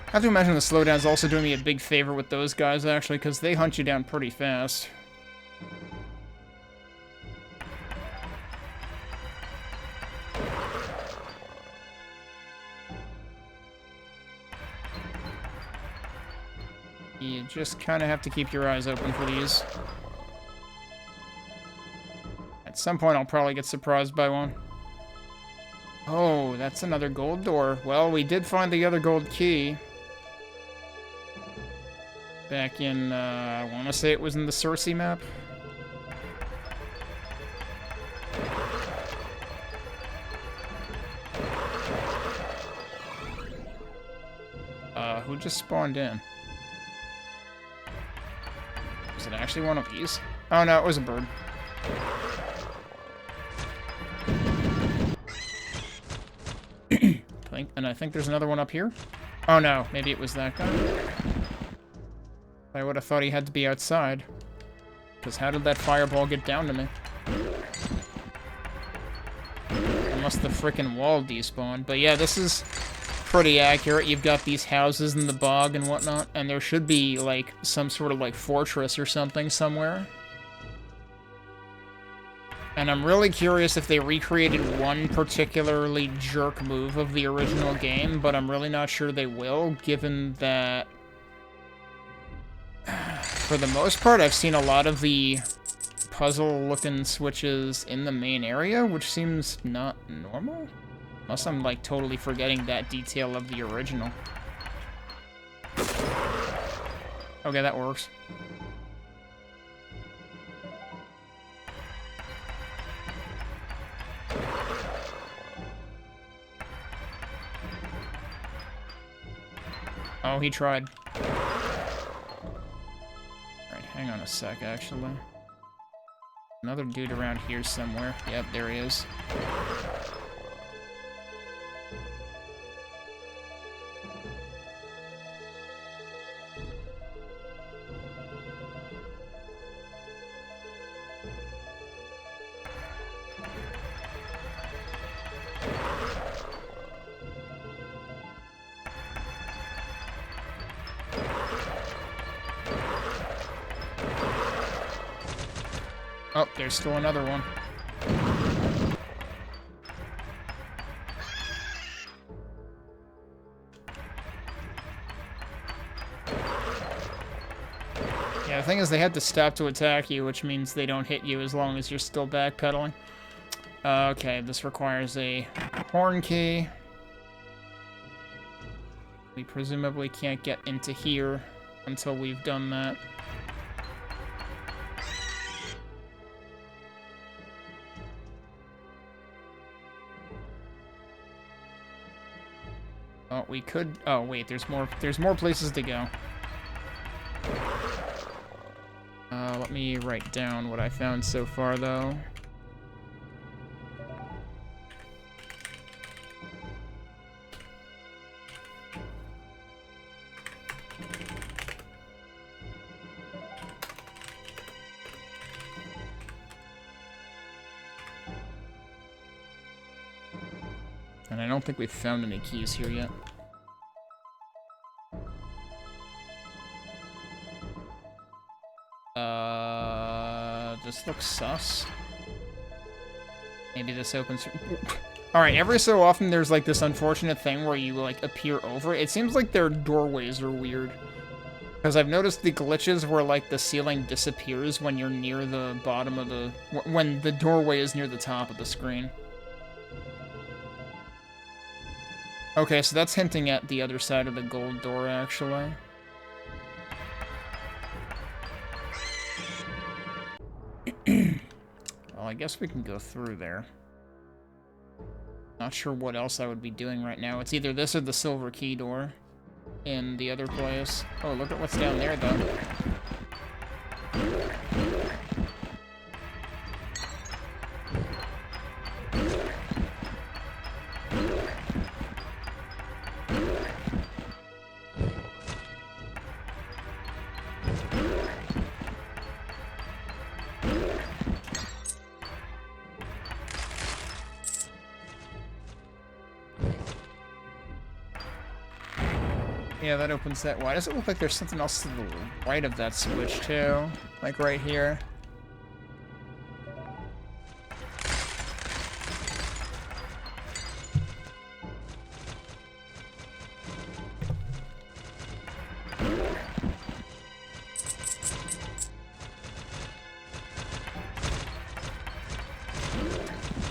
I have to imagine the slowdown is also doing me a big favor with those guys, actually, because they hunt you down pretty fast. You just kind of have to keep your eyes open for these. At some point, I'll probably get surprised by one. Oh, that's another gold door. Well, we did find the other gold key. Back in, I want to say it was in the Cersei map. Who just spawned in? Was it actually one of these? Oh no, it was a bird. And I think there's another one up here. Oh no, maybe it was that guy. I would have thought he had to be outside. Because how did that fireball get down to me? Unless the frickin' wall despawned. But yeah, this is pretty accurate. You've got these houses in the bog and whatnot, and there should be, like, some sort of, like, fortress or something somewhere. And I'm really curious if they recreated one particularly jerk move of the original game, but I'm really not sure they will, given that... For the most part, I've seen a lot of the puzzle-looking switches in the main area, which seems not normal? Unless I'm, like, totally forgetting that detail of the original. Okay, that works. Oh, he tried. sec, actually. Another dude around here somewhere. Yep, there he is. Oh, there's still another one. Yeah, the thing is they had to stop to attack you, which means they don't hit you as long as you're still backpedaling. Okay, this requires a horn key. We presumably can't get into here until we've done that. Oh, we could... Oh, wait, there's more places to go. Let me write down what I found so far, though. And I don't think we've found any keys here yet. This looks sus. Maybe this opens... Alright, every so often there's like this unfortunate thing where you like appear over it. It seems like their doorways are weird. Because I've noticed the glitches where like the ceiling disappears when you're near the bottom of the... when the doorway is near the top of the screen. Okay, so that's hinting at the other side of the gold door, actually. Well, I guess we can go through there. Not sure what else I would be doing right now. It's either this or the silver key door in the other place. Oh, look at what's down there, though. Yeah, that opens that. Why does it look like there's something else to the right of that switch, too? Like right here.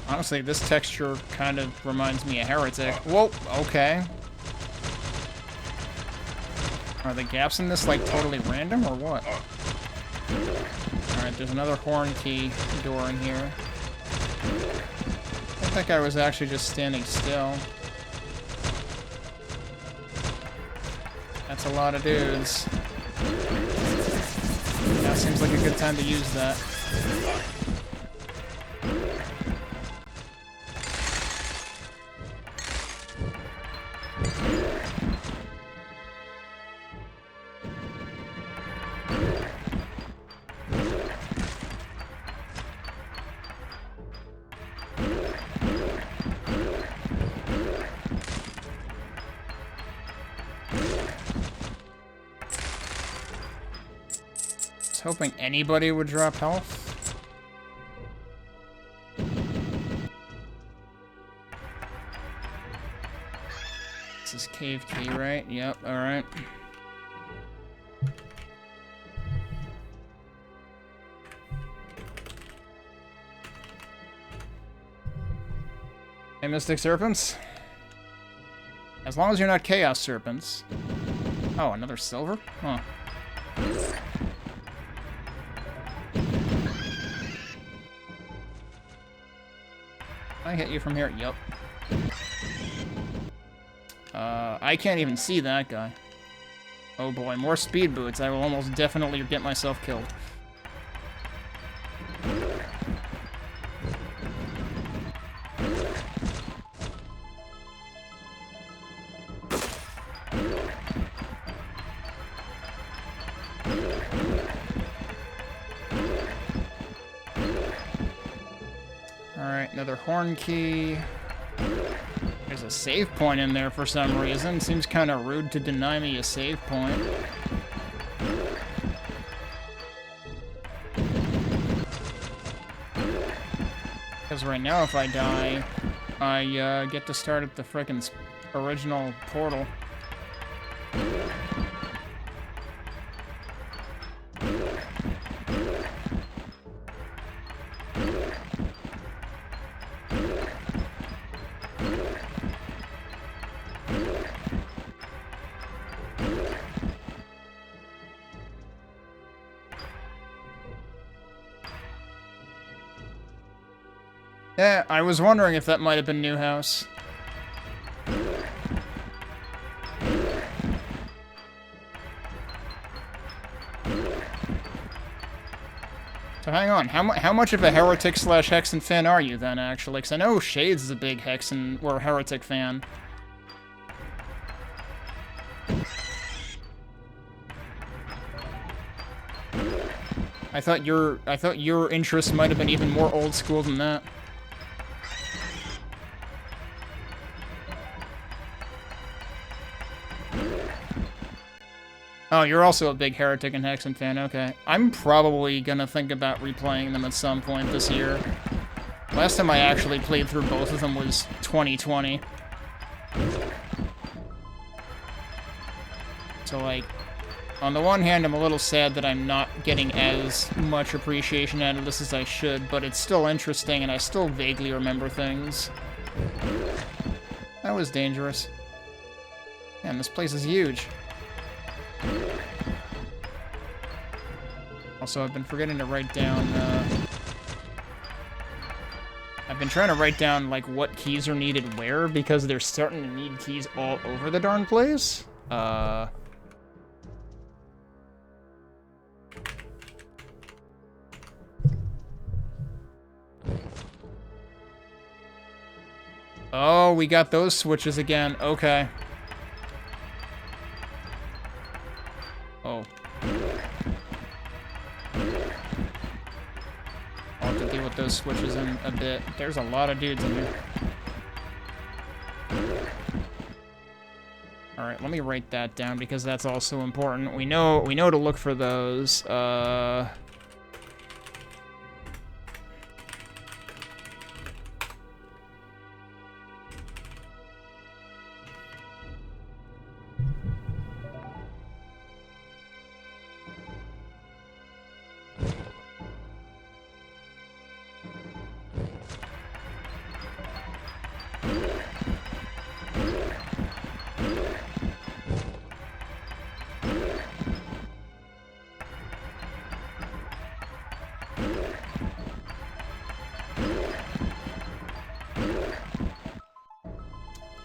Honestly, this texture kind of reminds me of Heretic. Whoa, okay. Are the gaps in this, like, totally random, or what? Alright, there's another horn key door in here. I think I was actually just standing still. That's a lot of dudes. That seems like a good time to use that. Hoping anybody would drop health. This is cave key, right? Yep, alright. Hey, Mystic Serpents? As long as you're not Chaos Serpents. Oh, another silver? Huh. I hit you from here. Yup. I can't even see that guy. Oh boy, more speed boots. I will almost definitely get myself killed. Alright, another horn key. There's a save point in there for some reason. Seems kind of rude to deny me a save point. Because right now, if I die, I get to start at the frickin' original portal. Yeah, I was wondering if that might have been Newhouse. So hang on, how much of a Heretic / Hexen fan are you then, actually? Because I know Shades is a big Hexen or Heretic fan. I thought your interests might have been even more old school than that. Oh, you're also a big Heretic and Hexen fan, okay. I'm probably gonna think about replaying them at some point this year. Last time I actually played through both of them was 2020. So, like, on the one hand, I'm a little sad that I'm not getting as much appreciation out of this as I should, but it's still interesting, and I still vaguely remember things. That was dangerous. Man, this place is huge. Also, I've been forgetting to write down, I've been trying to write down, like, what keys are needed where, because they're starting to need keys all over the darn place. Oh, we got those switches again. Okay. Oh. I'll have to deal with those switches in a bit. There's a lot of dudes in here. Alright, let me write that down because that's also important. We know to look for those.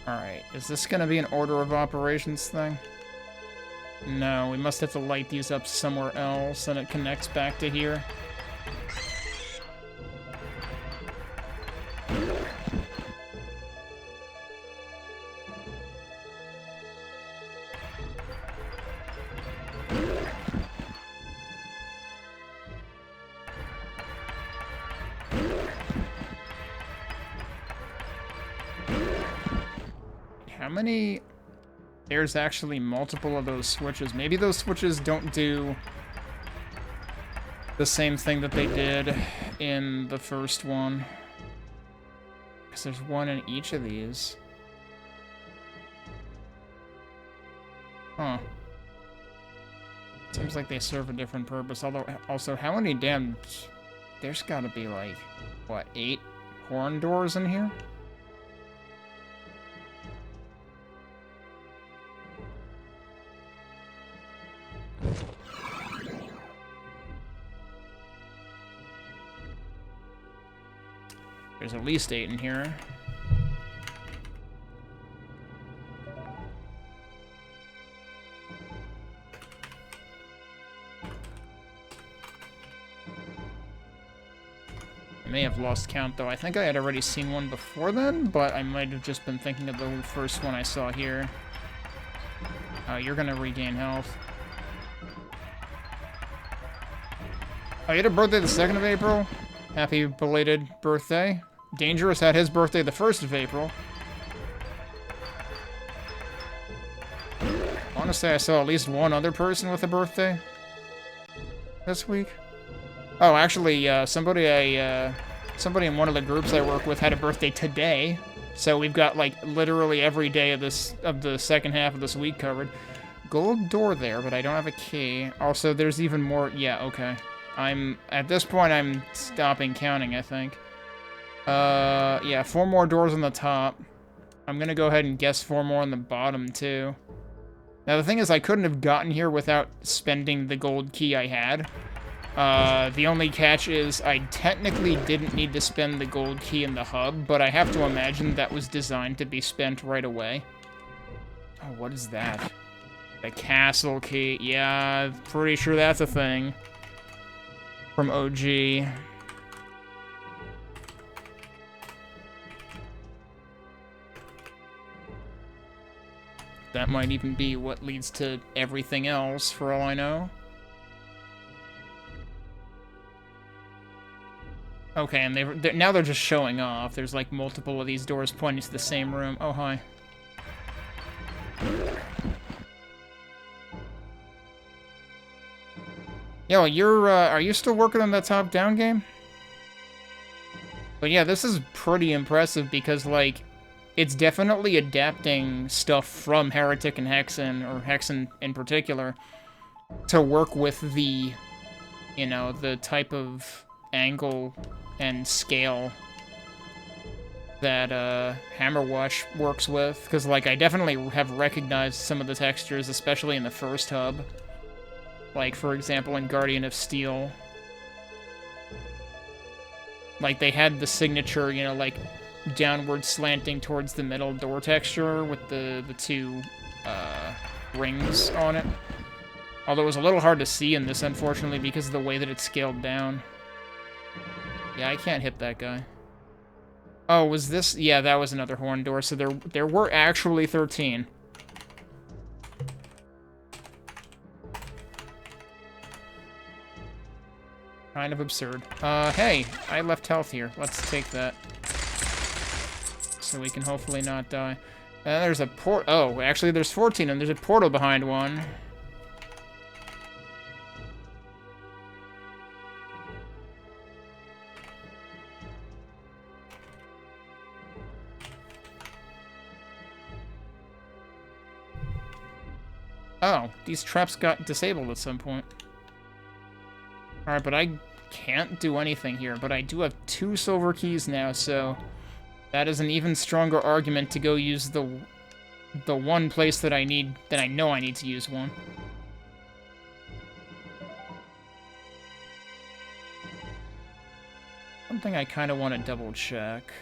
Alright, is this gonna be an order of operations thing? No, we must have to light these up somewhere else, and it connects back to here. How many... There's actually multiple of those switches. Maybe those switches don't do the same thing that they did in the first one. Because there's one in each of these. Huh. Seems like they serve a different purpose. Although, also, how many damn... There's gotta be, like, what, 8 horn doors in here? There's at least 8 in here. I may have lost count, though. I think I had already seen one before then, but I might have just been thinking of the first one I saw here. Oh, you're gonna regain health. Oh, you had a birthday the 2nd of April? Happy belated birthday. Dangerous had his birthday the 1st of April. I want to say I saw at least one other person with a birthday this week. Oh, actually, somebody in one of the groups I work with had a birthday today. So we've got, like, literally every day of the second half of this week covered. Gold door there, but I don't have a key. Also, there's even more. Yeah, okay. At this point, I'm stopping counting, I think. Yeah, 4 more doors on the top. I'm gonna go ahead and guess 4 more on the bottom, too. Now, the thing is, I couldn't have gotten here without spending the gold key I had. The only catch is I technically didn't need to spend the gold key in the hub, but I have to imagine that was designed to be spent right away. Oh, what is that? The castle key. Yeah, pretty sure that's a thing. From OG. That might even be what leads to everything else, for all I know. Okay, and now they're just showing off. There's like multiple of these doors pointing to the same room. Oh, hi. Yo, are you still working on that top-down game? But yeah, this is pretty impressive because, like, it's definitely adapting stuff from Heretic and Hexen, or Hexen in particular, to work with the, you know, the type of angle and scale that Hammerwatch works with. Because, like, I definitely have recognized some of the textures, especially in the first hub. Like, for example, in Guardian of Steel. Like, they had the signature, you know, like, downward slanting towards the middle door texture with the 2 rings on it. Although it was a little hard to see in this, unfortunately, because of the way that it's scaled down. Yeah, I can't hit that guy. Oh, was this? Yeah, that was another horn door, so there were actually 13. Kind of absurd. Hey, I left health here. Let's take that. So we can hopefully not die. There's a oh, actually there's 14, and there's a portal behind one. Oh, these traps got disabled at some point. Alright, but I can't do anything here, but I do have 2 silver keys now, so that is an even stronger argument to go use the one place that I know I need to use one. Something I kind of want to double check.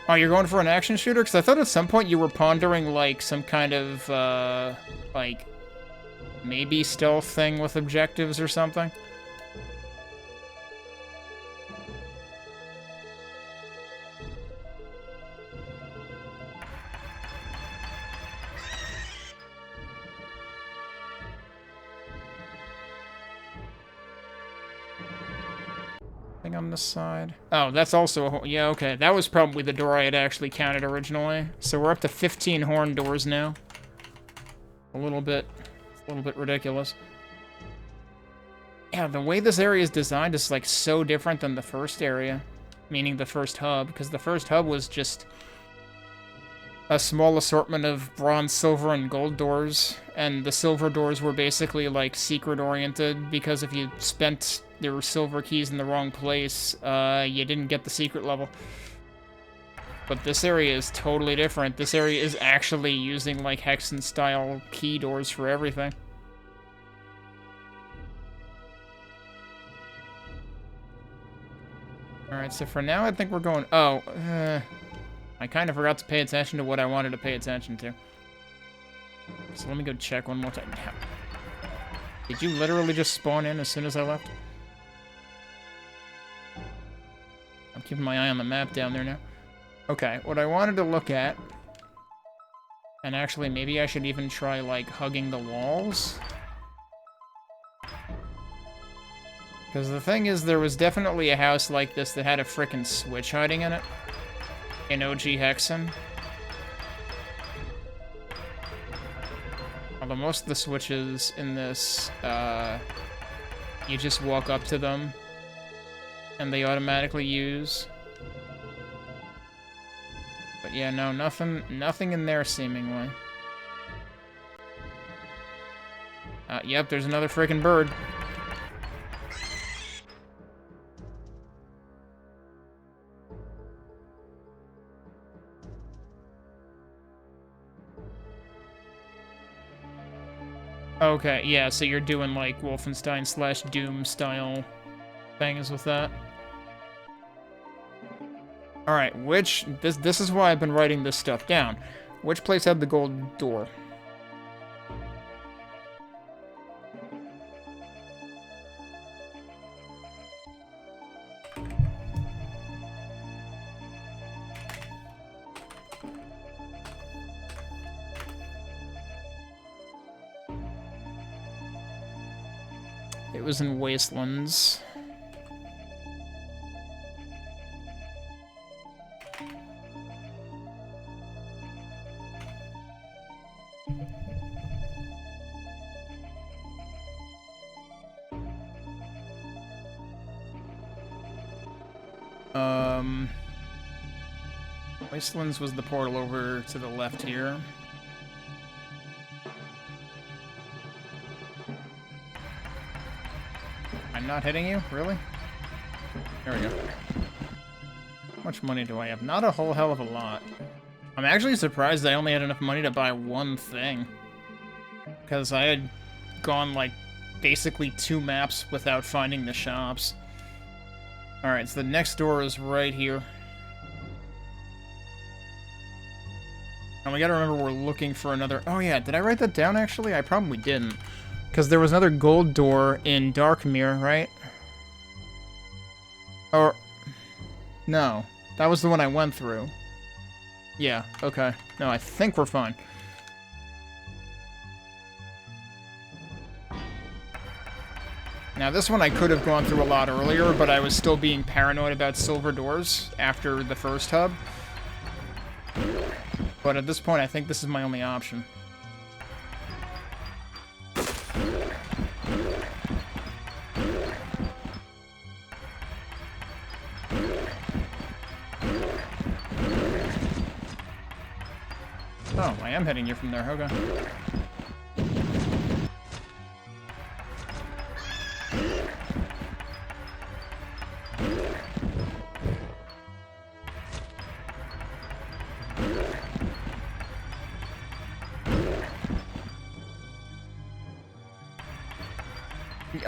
Oh, you're going for an action shooter? Because I thought at some point you were pondering, like, some kind of, like, maybe stealth thing with objectives or something. On this side. Oh, that's also a yeah, okay. That was probably the door I had actually counted originally. So we're up to 15 horn doors now. A little bit ridiculous. Yeah, the way this area is designed is like so different than the first area, meaning the first hub, because the first hub was just a small assortment of bronze, silver, and gold doors, and the silver doors were basically like secret-oriented, because if you spent your silver keys in the wrong place, you didn't get the secret level. But this area is totally different. This area is actually using like Hexen-style key doors for everything. Alright, so for now I think we're going... Oh, I kind of forgot to pay attention to what I wanted to pay attention to. So let me go check one more time. Did you literally just spawn in as soon as I left? I'm keeping my eye on the map down there now. Okay, what I wanted to look at, and actually maybe I should even try, like, hugging the walls. Because the thing is, there was definitely a house like this that had a frickin' switch hiding in it. In OG Hexen. Although most of the switches in this, you just walk up to them, and they automatically use. But yeah, no, nothing in there, seemingly. Yep, there's another frickin' bird. Okay, yeah, so you're doing, like, Wolfenstein / Doom style things with that. Alright, this is why I've been writing this stuff down. Which place had the gold door? It was in Wastelands. Wastelands was the portal over to the left here. I'm not hitting you? Really? There we go. How much money do I have? Not a whole hell of a lot. I'm actually surprised I only had enough money to buy one thing. Because I had gone, like, basically 2 maps without finding the shops. Alright, so the next door is right here. And we gotta remember we're looking for another... Oh yeah, did I write that down, actually? I probably didn't. Because there was another gold door in Darkmere, right? Or... No. That was the one I went through. Yeah, okay. No, I think we're fine. Now, this one I could have gone through a lot earlier, but I was still being paranoid about silver doors after the first hub. But at this point, I think this is my only option. Oh, I am hitting you from there, okay.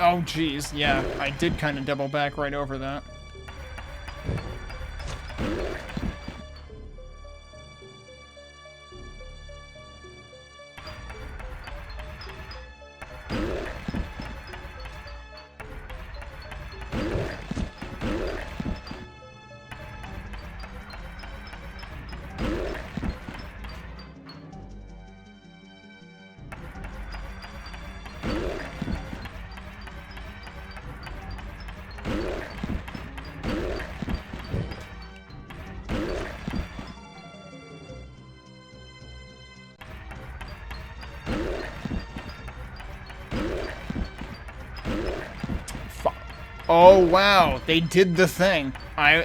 Oh, geez, yeah, I did kind of double back right over that. Oh, wow, they did the thing.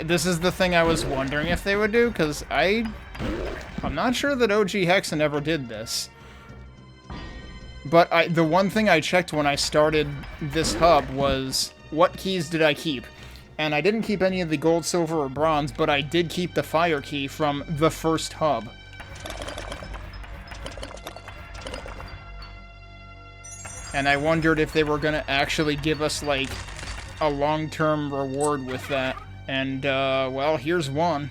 This is the thing I was wondering if they would do, because I'm not sure that OG Hexen ever did this. But the one thing I checked when I started this hub was, what keys did I keep? And I didn't keep any of the gold, silver, or bronze, but I did keep the fire key from the first hub. And I wondered if they were gonna actually give us, like, a long-term reward with that. And, well, here's one.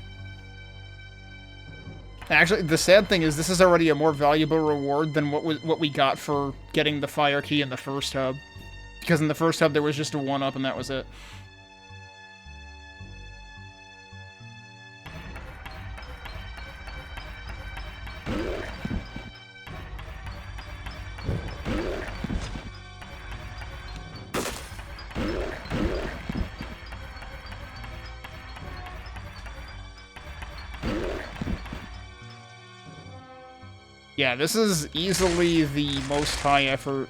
Actually, the sad thing is this is already a more valuable reward than what we got for getting the fire key in the first hub. Because in the first hub there was just a 1-up and that was it. Yeah, this is easily the most high effort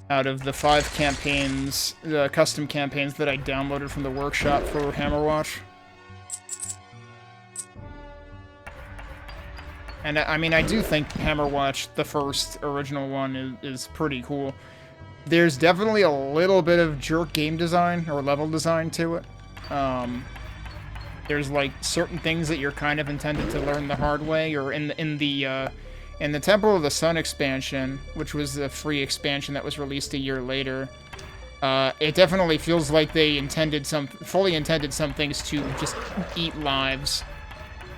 out of the 5 campaigns, the custom campaigns that I downloaded from the workshop for Hammerwatch. And I mean, I do think Hammerwatch, the first original one, is pretty cool. There's definitely a little bit of jerk game design or level design to it. There's like certain things that you're kind of intended to learn the hard way, or in the Temple of the Sun expansion, which was the free expansion that was released a year later. It definitely feels like they fully intended some things to just eat lives.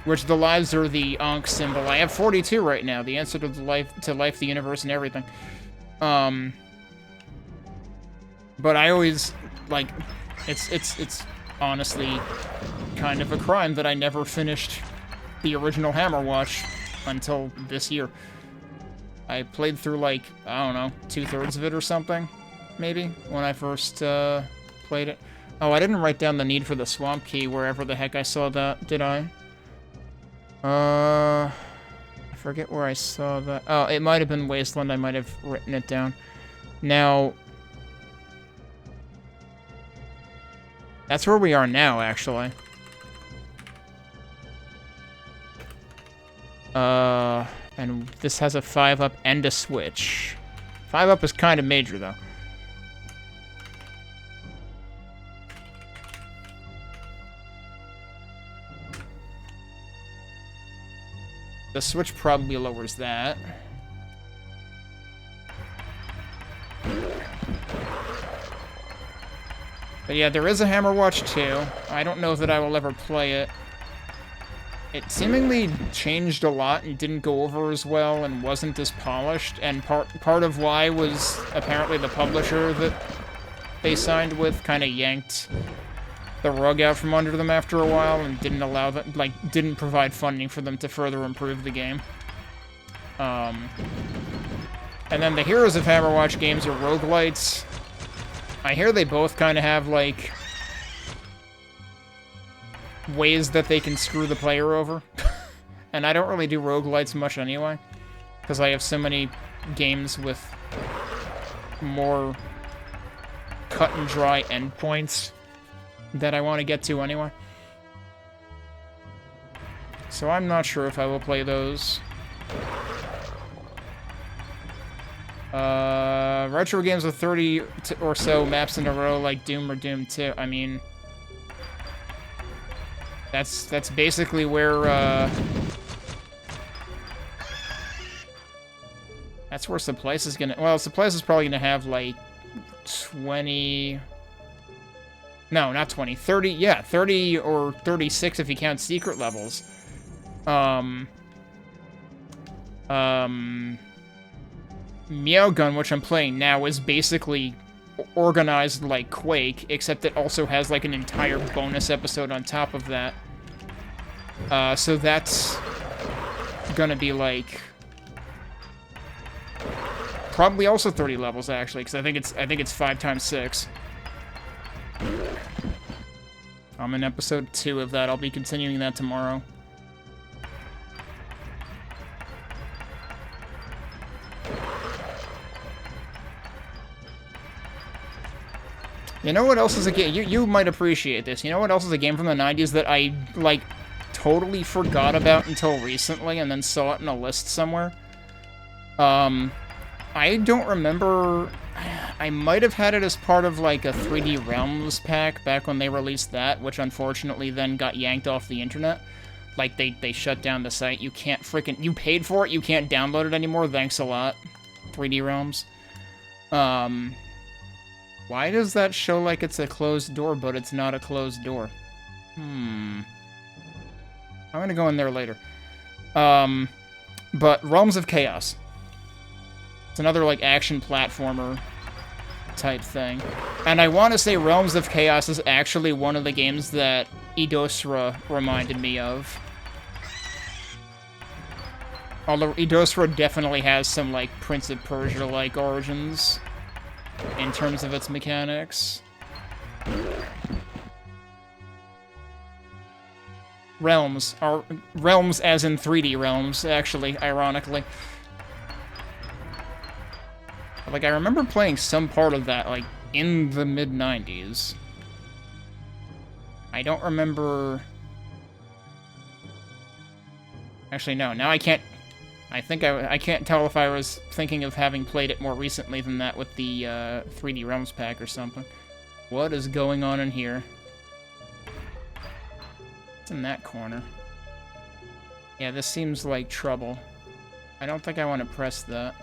Which the lives are the Ankh symbol. I have 42 right now, the answer to life, the universe, and everything. But I always, like, it's honestly kind of a crime that I never finished the original Hammerwatch until this year. I played through, like, I don't know, 2/3 of it or something, maybe, when I first played it. Oh, I didn't write down the need for the swamp key wherever the heck I saw that, did I? I forget where I saw that. Oh, it might have been Wasteland. I might have written it down. Now, that's where we are now, actually. And this has a 5-up and a switch. 5-up is kind of major, though. The switch probably lowers that. But yeah, there is a Hammerwatch 2. I don't know that I will ever play it. It seemingly changed a lot and didn't go over as well and wasn't as polished, and part of why was apparently the publisher that they signed with kind of yanked the rug out from under them after a while and didn't allow them, like, didn't provide funding for them to further improve the game. And then the Heroes of Hammerwatch games are roguelites. I hear they both kind of have, like, ways that they can screw the player over. And I don't really do roguelites much anyway, because I have so many games with more cut-and-dry endpoints that I want to get to anyway. So I'm not sure if I will play those. Retro games with 30 or so maps in a row, like Doom or Doom 2. I mean, that's basically where that's where Supplice is gonna. Well, Supplice is probably gonna have like 20. No, not 20. 30, yeah, 30 or 36 if you count secret levels. Meow Gun, which I'm playing now, is basically organized like Quake, except it also has like an entire bonus episode on top of that. So that's gonna be like probably also 30 levels actually, because I think it's 5 times 6. I'm in episode 2 of that. I'll be continuing that tomorrow. You know what else is a game? You might appreciate this. You know what else is a game from the 90s that I, like, totally forgot about until recently and then saw it in a list somewhere? I don't remember. I might have had it as part of, like, a 3D Realms pack back when they released that, which unfortunately then got yanked off the internet. Like, they shut down the site. You can't freaking... You paid for it, you can't download it anymore. Thanks a lot, 3D Realms. Why does that show like it's a closed door, but it's not a closed door? I'm gonna go in there later. But Realms of Chaos. It's another, like, action platformer type thing. And I want to say Realms of Chaos is actually one of the games that Idosra reminded me of. Although Idosra definitely has some, like, Prince of Persia-like origins in terms of its mechanics. realms. Or realms as in 3D realms, actually, ironically. Like, I remember playing some part of that, like, in the mid-90s. I don't remember... Actually, no. Now I can't... I think I can't tell if I was thinking of having played it more recently than that with the 3D Realms pack or something. What is going on in here? What's in that corner? Yeah, this seems like trouble. I don't think I want to press that.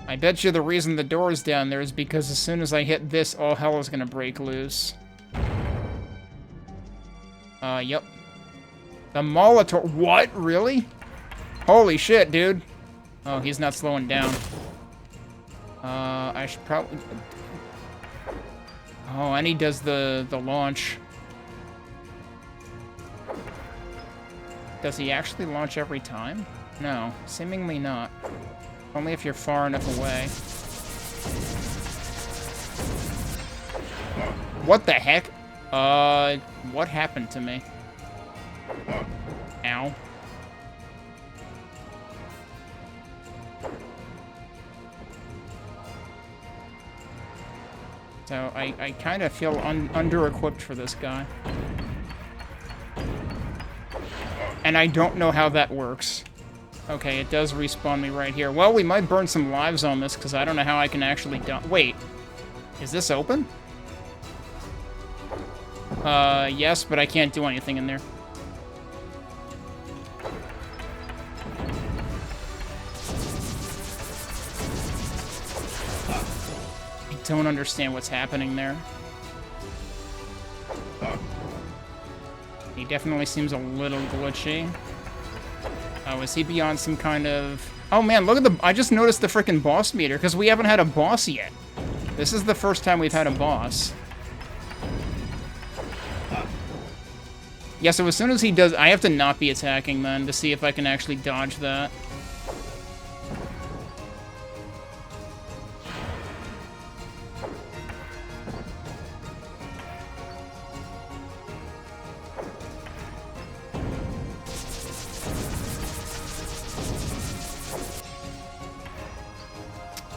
I bet you the reason the door is down there is because as soon as I hit this, all hell is gonna break loose. Yep. The Molotov... What? Really? Holy shit, dude. Oh, he's not slowing down. I should probably... Oh, and he does the launch. Does he actually launch every time? No, seemingly not. Only if you're far enough away. What the heck? What happened to me? Ow. So I kind of feel under-equipped for this guy. And I don't know how that works. Okay, it does respawn me right here. Well, we might burn some lives on this, because I don't know how I can actually wait. Is this open? Yes, but I can't do anything in there. I don't understand what's happening there. He definitely seems a little glitchy. Oh, is he beyond some kind of... Oh man, look at the... I just noticed the frickin' boss meter, because we haven't had a boss yet. This is the first time we've had a boss. Yeah, so as soon as he does... I have to not be attacking, then, to see if I can actually dodge that.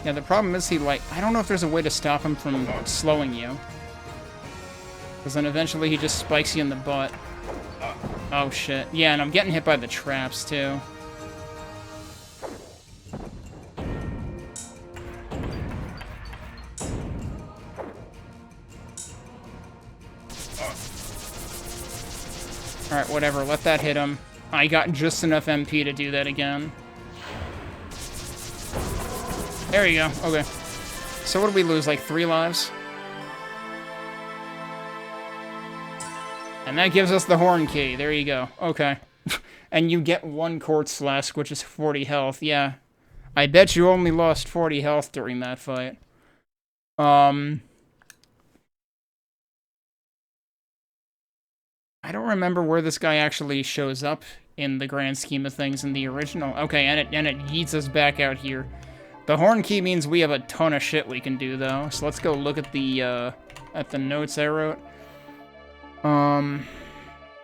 Yeah, the problem is he, like... I don't know if there's a way to stop him from slowing you. Because then eventually he just spikes you in the butt. Oh, shit. Yeah, and I'm getting hit by the traps, too. Alright, whatever. Let that hit him. I got just enough MP to do that again. There you go. Okay. So what did we lose? Like 3 lives? And that gives us the horn key. There you go. Okay. And you get 1 quartz flask, which is 40 health. Yeah. I bet you only lost 40 health during that fight. I don't remember where this guy actually shows up in the grand scheme of things in the original. Okay, and it yeets us back out here. The horn key means we have a ton of shit we can do, though. So let's go look at the notes I wrote.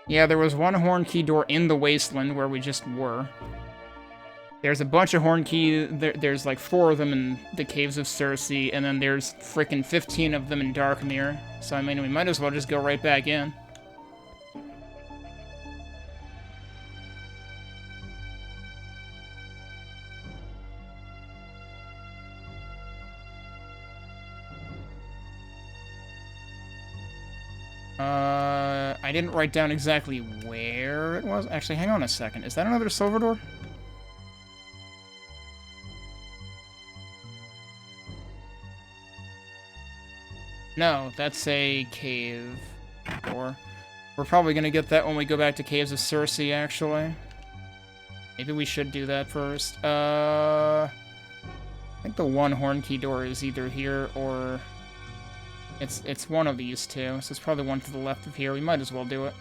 Yeah, there was 1 horn key door in the wasteland where we just were. There's a bunch of horn key. There's like 4 of them in the Caves of Circe, and then there's frickin' 15 of them in Darkmere. So I mean, we might as well just go right back in. I didn't write down exactly where it was. Actually, hang on a second. Is that another silver door? No, that's a cave door. We're probably gonna get that when we go back to Caves of Circe, actually. Maybe we should do that first. I think the 1 horn key door is either here or... It's one of these 2, so it's probably one to the left of here. We might as well do it.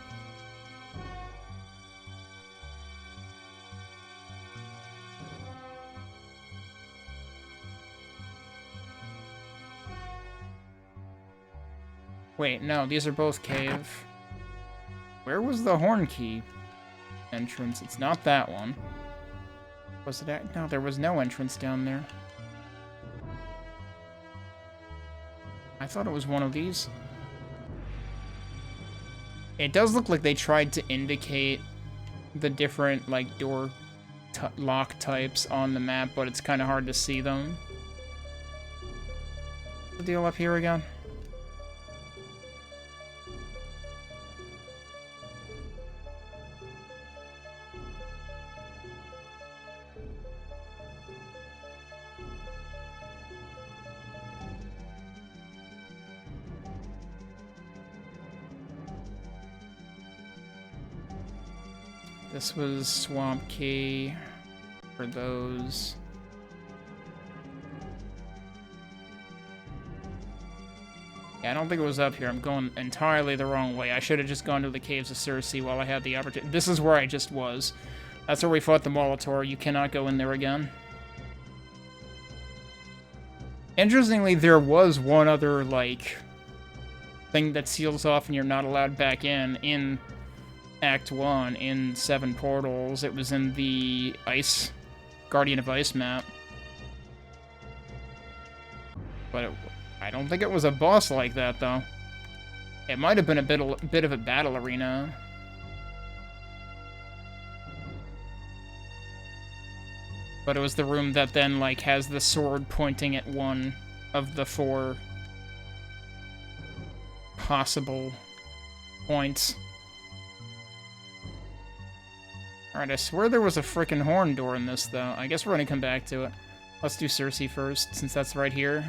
Wait, no, these are both cave. Where was the horn key entrance? It's not that one. Was it at? No, there was no entrance down there. I thought it was one of these. It does look like they tried to indicate the different, like, door lock types on the map, but it's kind of hard to see them. What's the deal up here again? This was Swamp Key for those. Yeah, I don't think it was up here. I'm going entirely the wrong way. I should have just gone to the Caves of Circe while I had the opportunity. This is where I just was. That's where we fought the Molitor. You cannot go in there again. Interestingly, there was one other, like, thing that seals off and you're not allowed back in Act 1 in 7 Portals. It was in the Ice, Guardian of Ice map. But I don't think it was a boss like that, though. It might have been a bit of a battle arena. But it was the room that then, like, has the sword pointing at one of the 4 possible points. Alright, I swear there was a frickin' horn door in this, though. I guess we're gonna come back to it. Let's do Circe first, since that's right here.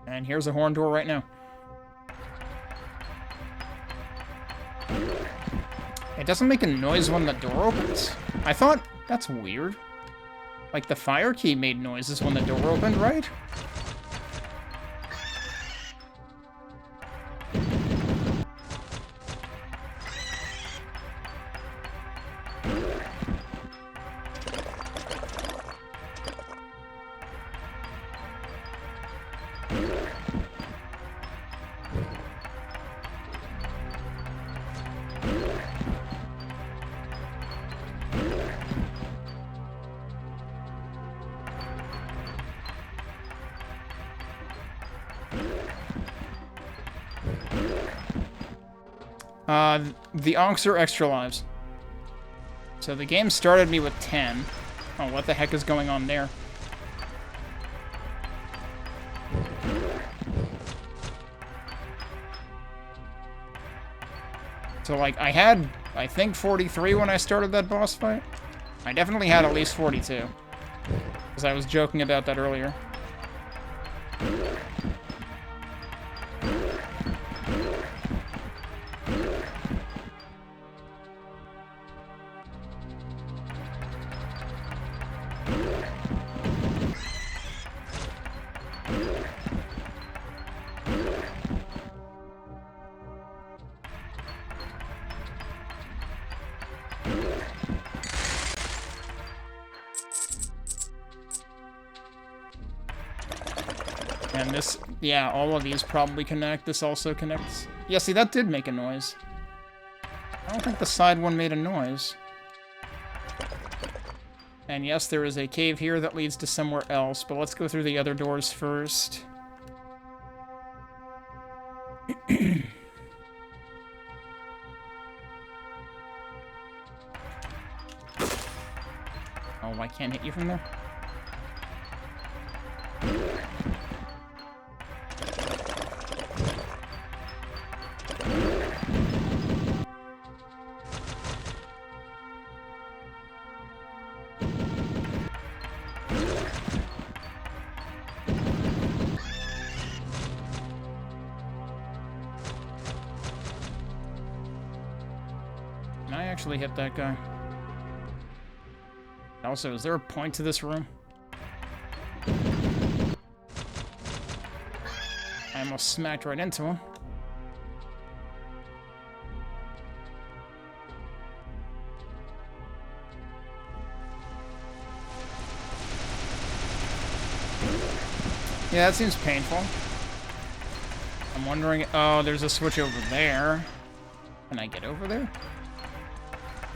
And here's a horn door right now. It doesn't make a noise when the door opens? I thought... That's weird. Like, the fire key made noises when the door opened, right? The Onks are extra lives. So the game started me with 10. Oh, what the heck is going on there? So, like, I had, I think, 43 when I started that boss fight. I definitely had at least 42. Because I was joking about that earlier. And this, yeah, all of these probably connect. This also connects. Yeah, see, that did make a noise. I don't think the side one made a noise. And yes, there is a cave here that leads to somewhere else, but let's go through the other doors first. Oh, I can't hit you from there? Actually hit that guy. Also, is there a point to this room? I almost smacked right into him. Yeah, that seems painful. I'm wondering... Oh, there's a switch over there. Can I get over there?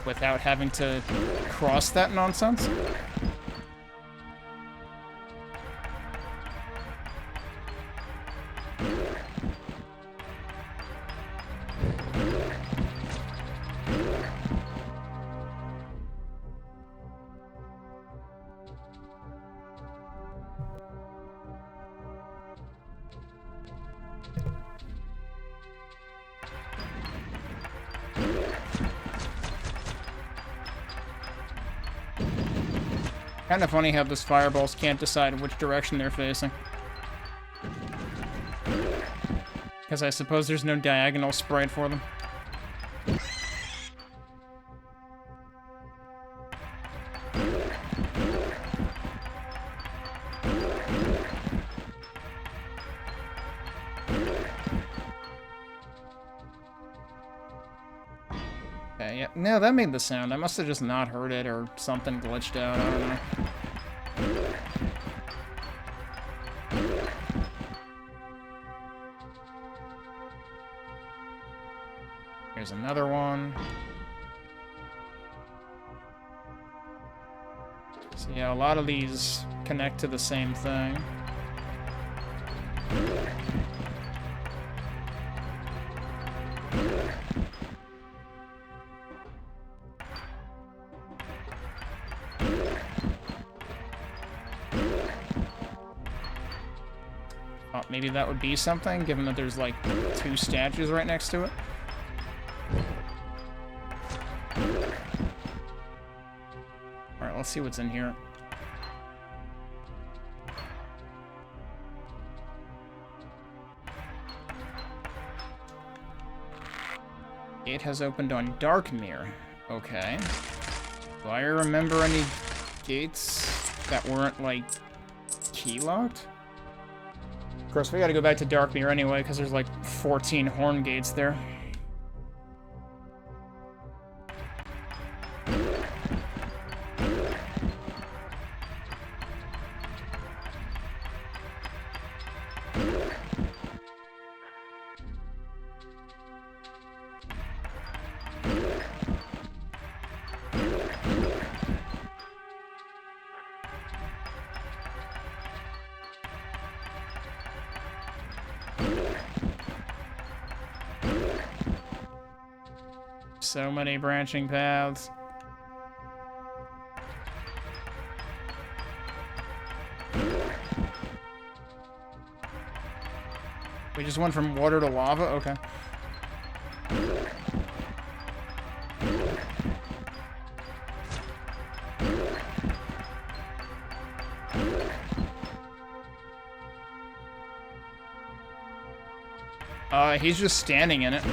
Without having to cross that nonsense? Kind of funny how those fireballs can't decide which direction they're facing. Because I suppose there's no diagonal sprite for them. Okay, yeah. No, that made the sound. I must have just not heard it or something glitched out. I don't know. Here's another one. So yeah, a lot of these connect to the same thing. Oh, maybe that would be something, given that there's like 2 statues right next to it. Alright, let's see what's in here. Gate has opened on Darkmere. Okay. Do I remember any gates that weren't, like, key-locked? Of course, we gotta go back to Darkmere anyway, because there's, like, 14 horn gates there. So many branching paths. We just went from water to lava? Okay. He's just standing in it.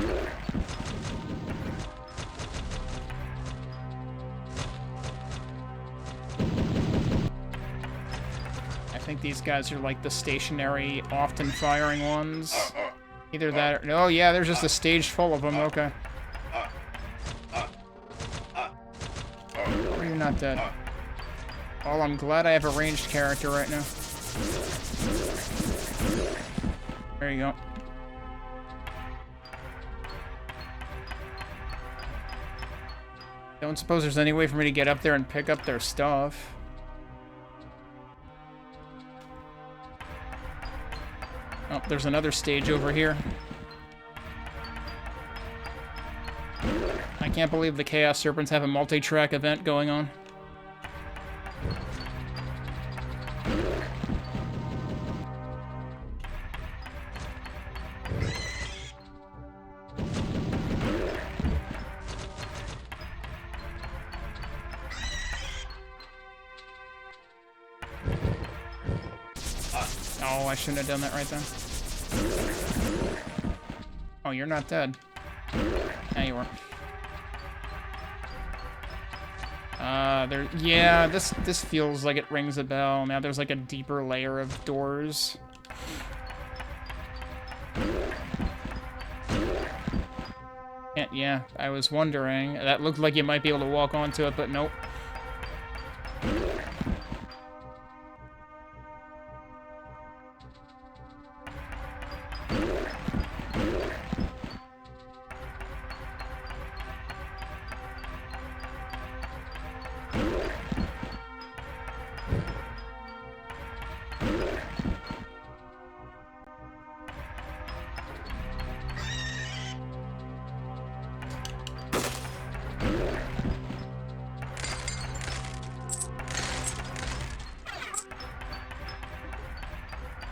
I think these guys are like the stationary, often firing ones. Either that or... Oh, yeah, there's just a stage full of them. Okay. Oh, you're not dead. Oh, I'm glad I have a ranged character right now. There you go. Don't suppose there's any way for me to get up there and pick up their stuff. Oh, there's another stage over here. I can't believe the Chaos Serpents have a multi-track event going on. Oh, I shouldn't have done that right then. Oh, you're not dead. Yeah, you are. Yeah, this feels like it rings a bell. Now there's like a deeper layer of doors. Yeah, I was wondering. That looked like you might be able to walk onto it, but nope.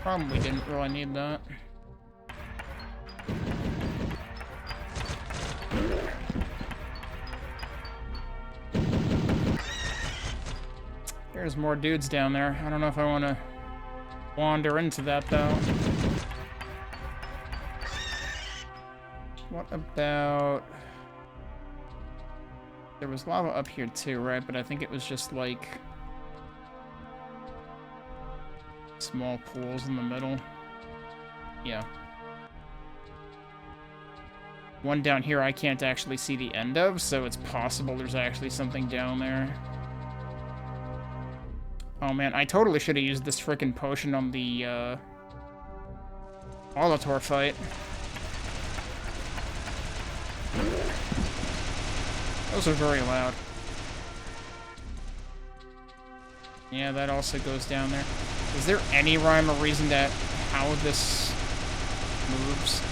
Probably didn't really need that. There's more dudes down there. I don't know if I want to wander into that, though. What about... There was lava up here too, right? But I think it was just like... small pools in the middle. Yeah. One down here I can't actually see the end of, so it's possible there's actually something down there. Oh man, I totally should have used this frickin' potion on the, Molitor fight. Those are very loud. Yeah, that also goes down there. Is there any rhyme or reason to how this moves?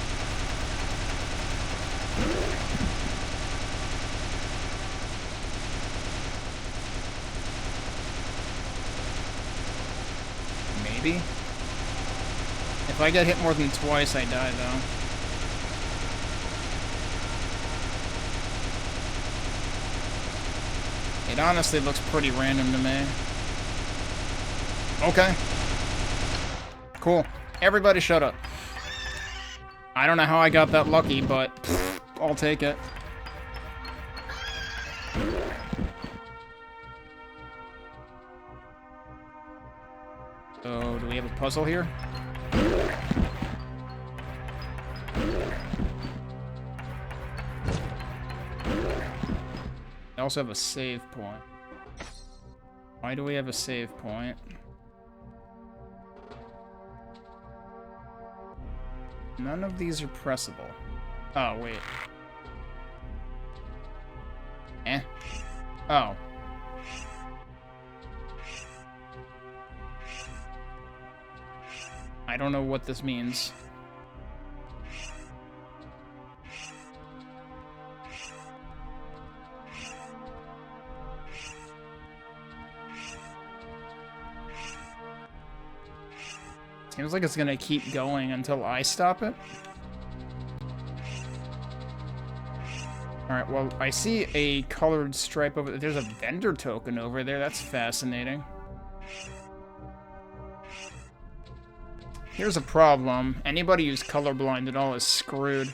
Maybe? If I get hit more than twice, I die, though. It honestly looks pretty random to me. Okay. Cool. Everybody shut up. I don't know how I got that lucky, but pff, I'll take it. So, do we have a puzzle here? I also have a save point. Why do we have a save point? None of these are pressable. Oh, wait. Eh? Oh. I don't know what this means. Seems like it's gonna keep going until I stop it. Alright, well, I see a colored stripe over there. There's a vendor token over there. That's fascinating. Here's a problem. Anybody who's colorblind at all is screwed.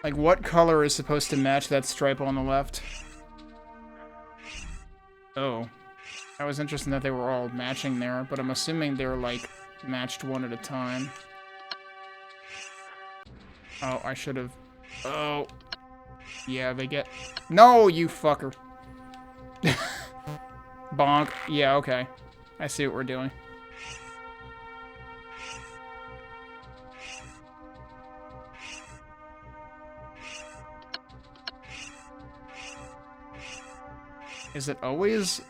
Like, what color is supposed to match that stripe on the left? Oh. I was interested that they were all matching there, but I'm assuming they're, like, matched one at a time. Oh, I should have... Oh. Yeah, they get... No, you fucker. Bonk. Yeah, okay. I see what we're doing. Is it always...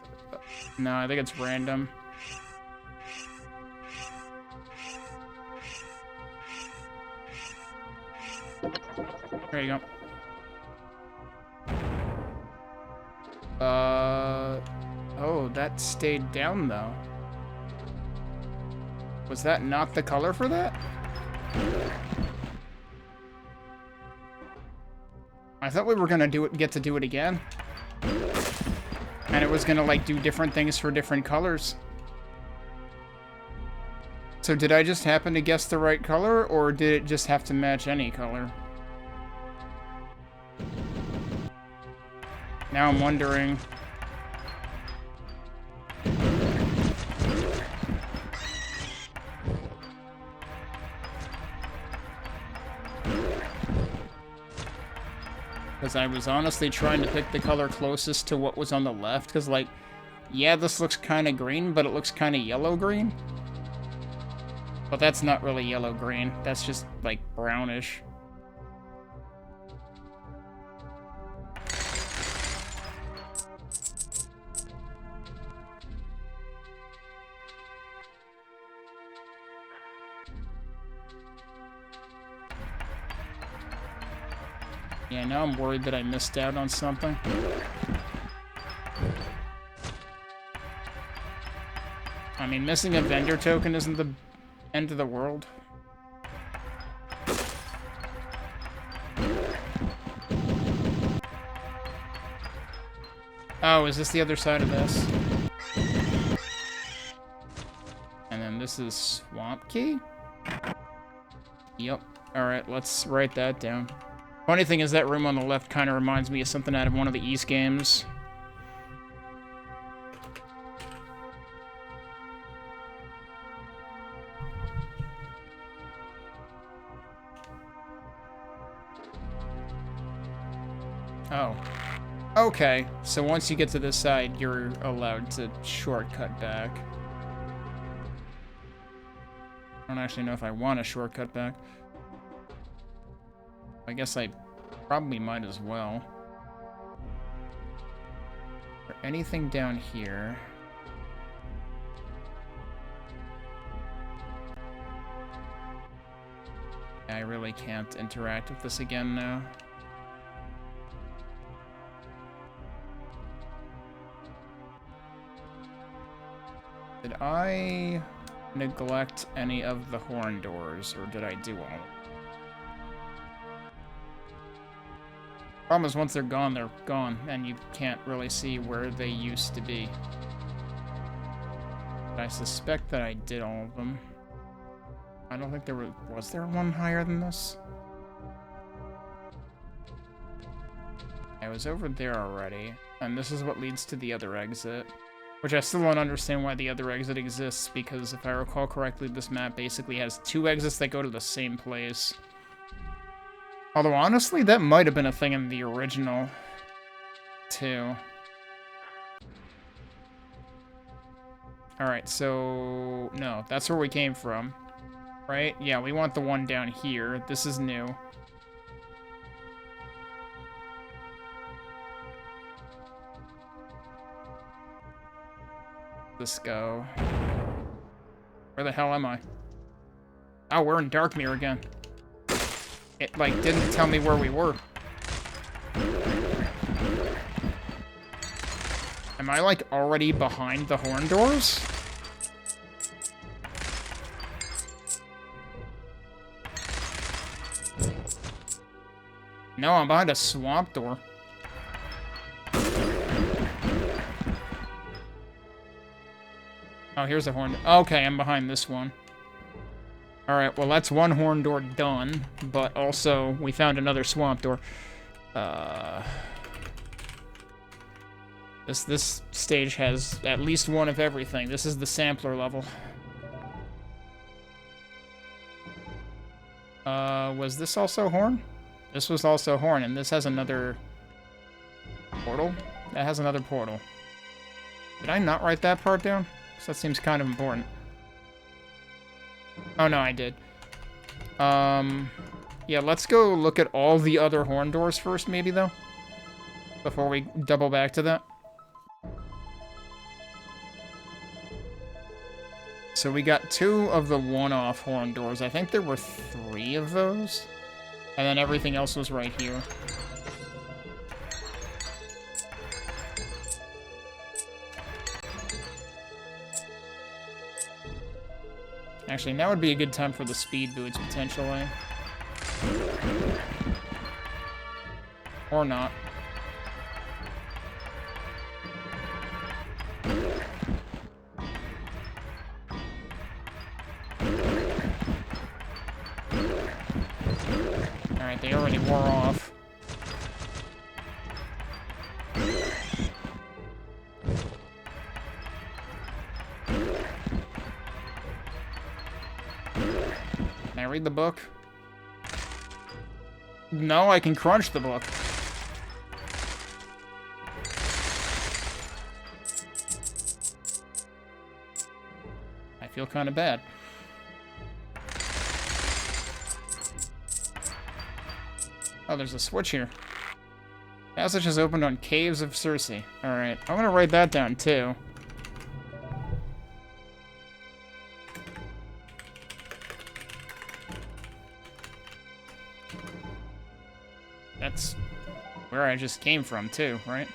No, I think it's random. There you go. Oh, that stayed down, though. Was that not the color for that? I thought we were gonna get to do it again. And it was gonna, like, do different things for different colors. So did I just happen to guess the right color, or did it just have to match any color? Now I'm wondering. Because I was honestly trying to pick the color closest to what was on the left, because, like, yeah, this looks kind of green, but it looks kind of yellow-green. But that's not really yellow-green. That's just, like, brownish. Yeah, now I'm worried that I missed out on something. I mean, missing a vendor token isn't the end of the world. Oh, is this the other side of this? And then this is Swamp Key? Yep. Alright, let's write that down. Funny thing is that room on the left kind of reminds me of something out of one of the East games. Oh. Okay, so once you get to this side, you're allowed to shortcut back. I don't actually know if I want a shortcut back. I guess I probably might as well. Is there anything down here? I really can't interact with this again now. Did I neglect any of the horn doors, or did I do all? Problem is, once they're gone, and you can't really see where they used to be. But I suspect that I did all of them. I don't think there was there one higher than this? I was over there already, and this is what leads to the other exit. Which I still don't understand why the other exit exists, because if I recall correctly, this map basically has 2 exits that go to the same place. Although, honestly, that might have been a thing in the original, too. Alright, so... no, that's where we came from. Right? Yeah, we want the one down here. This is new. Let's go. Where the hell am I? Oh, we're in Darkmere again. It, like, didn't tell me where we were. Am I, like, already behind the horn doors? No, I'm behind a swamp door. Oh, here's a horn. Okay, I'm behind this one. Alright, well, that's one horn door done, but also we found another swamp door. This stage has at least one of everything. This is the sampler level. Was this also horn? This was also horn, and this has another portal? That has another portal. Did I not write that part down? Because that seems kind of important. Oh, no, I did. Yeah, let's go look at all the other horn doors first, maybe, though? Before we double back to that. So we got 2 of the one-off horn doors. I think there were 3 of those. And then everything else was right here. Actually, now would be a good time for the speed boots, potentially. Or not. Alright, they already wore off. Can I read the book? No, I can crunch the book. I feel kind of bad. Oh, there's a switch here. Passage is opened on Caves of Circe. Alright, I'm gonna write that down, too. That's where I just came from, too, right?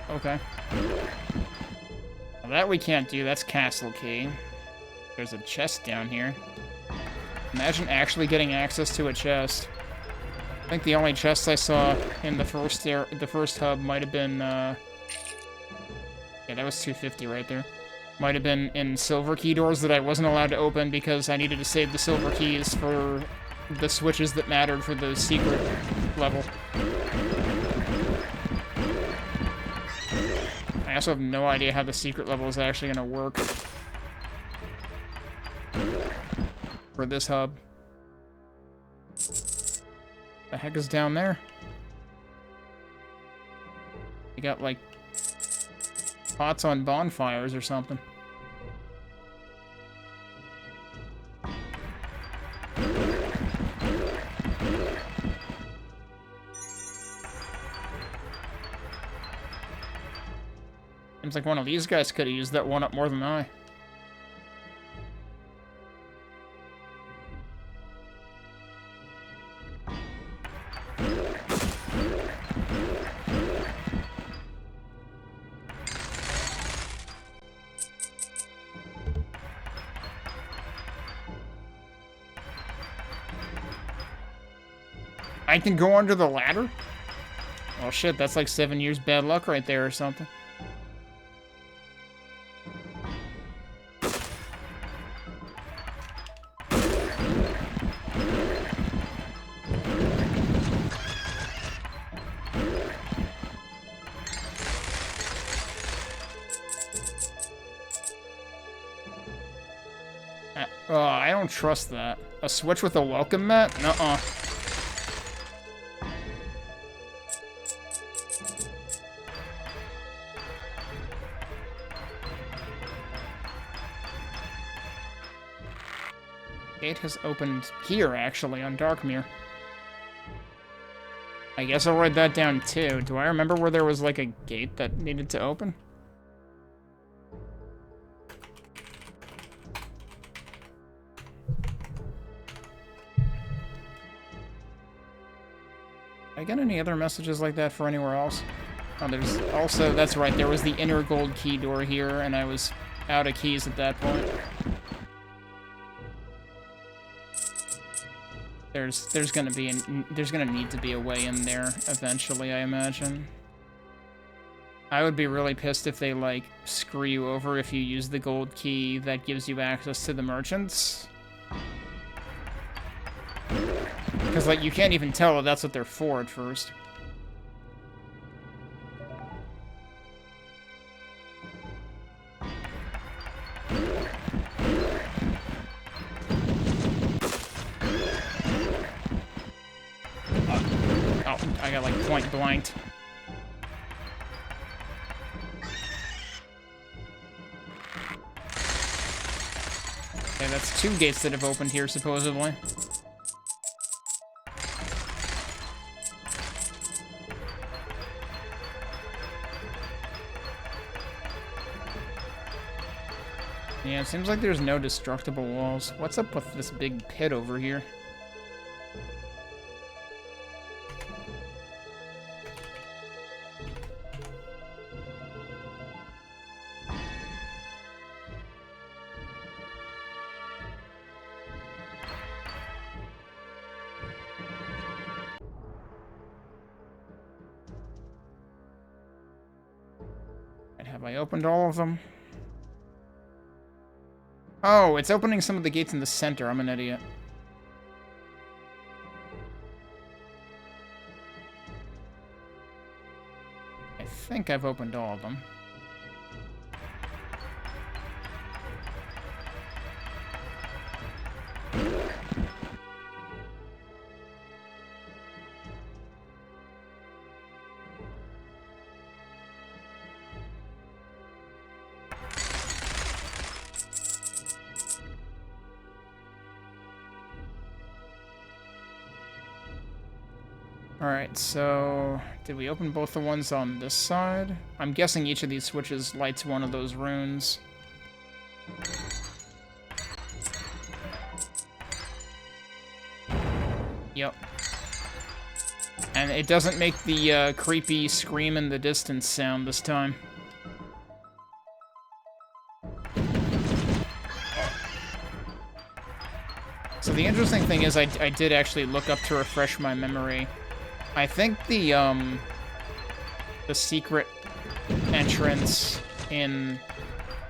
Okay. Well, that we can't do. That's castle key. There's a chest down here. Imagine actually getting access to a chest. I think the only chest I saw in the first hub might have been, yeah, that was 250 right there. Might have been in silver key doors that I wasn't allowed to open because I needed to save the silver keys for the switches that mattered for the secret level. I also have no idea how the secret level is actually going to work for this hub. The heck is down there? You got, like, pots on bonfires or something. Seems like one of these guys could have used that one up more than I. I can go under the ladder? Oh shit, that's like 7 years bad luck right there or something. Oh, I don't trust that. A switch with a welcome mat? Nuh-uh. Gate has opened here, actually, on Darkmere. I guess I'll write that down, too. Do I remember where there was, like, a gate that needed to open? Did I get any other messages like that for anywhere else? Oh, there's also... That's right, there was the inner gold key door here, and I was out of keys at that point. There's gonna need to be a way in there eventually, I imagine. I would be really pissed if they, like, screw you over if you use the gold key that gives you access to the merchants. Because, like, you can't even tell that that's what they're for at first. I got, like, point blanked. Okay, that's 2 gates that have opened here, supposedly. Yeah, it seems like there's no destructible walls. What's up with this big pit over here? Have I opened all of them? Oh, it's opening some of the gates in the center. I'm an idiot. I think I've opened all of them. Alright, so did we open both the ones on this side? I'm guessing each of these switches lights one of those runes. Yep. And it doesn't make the creepy scream in the distance sound this time. So the interesting thing is I did actually look up to refresh my memory. I think the secret entrance in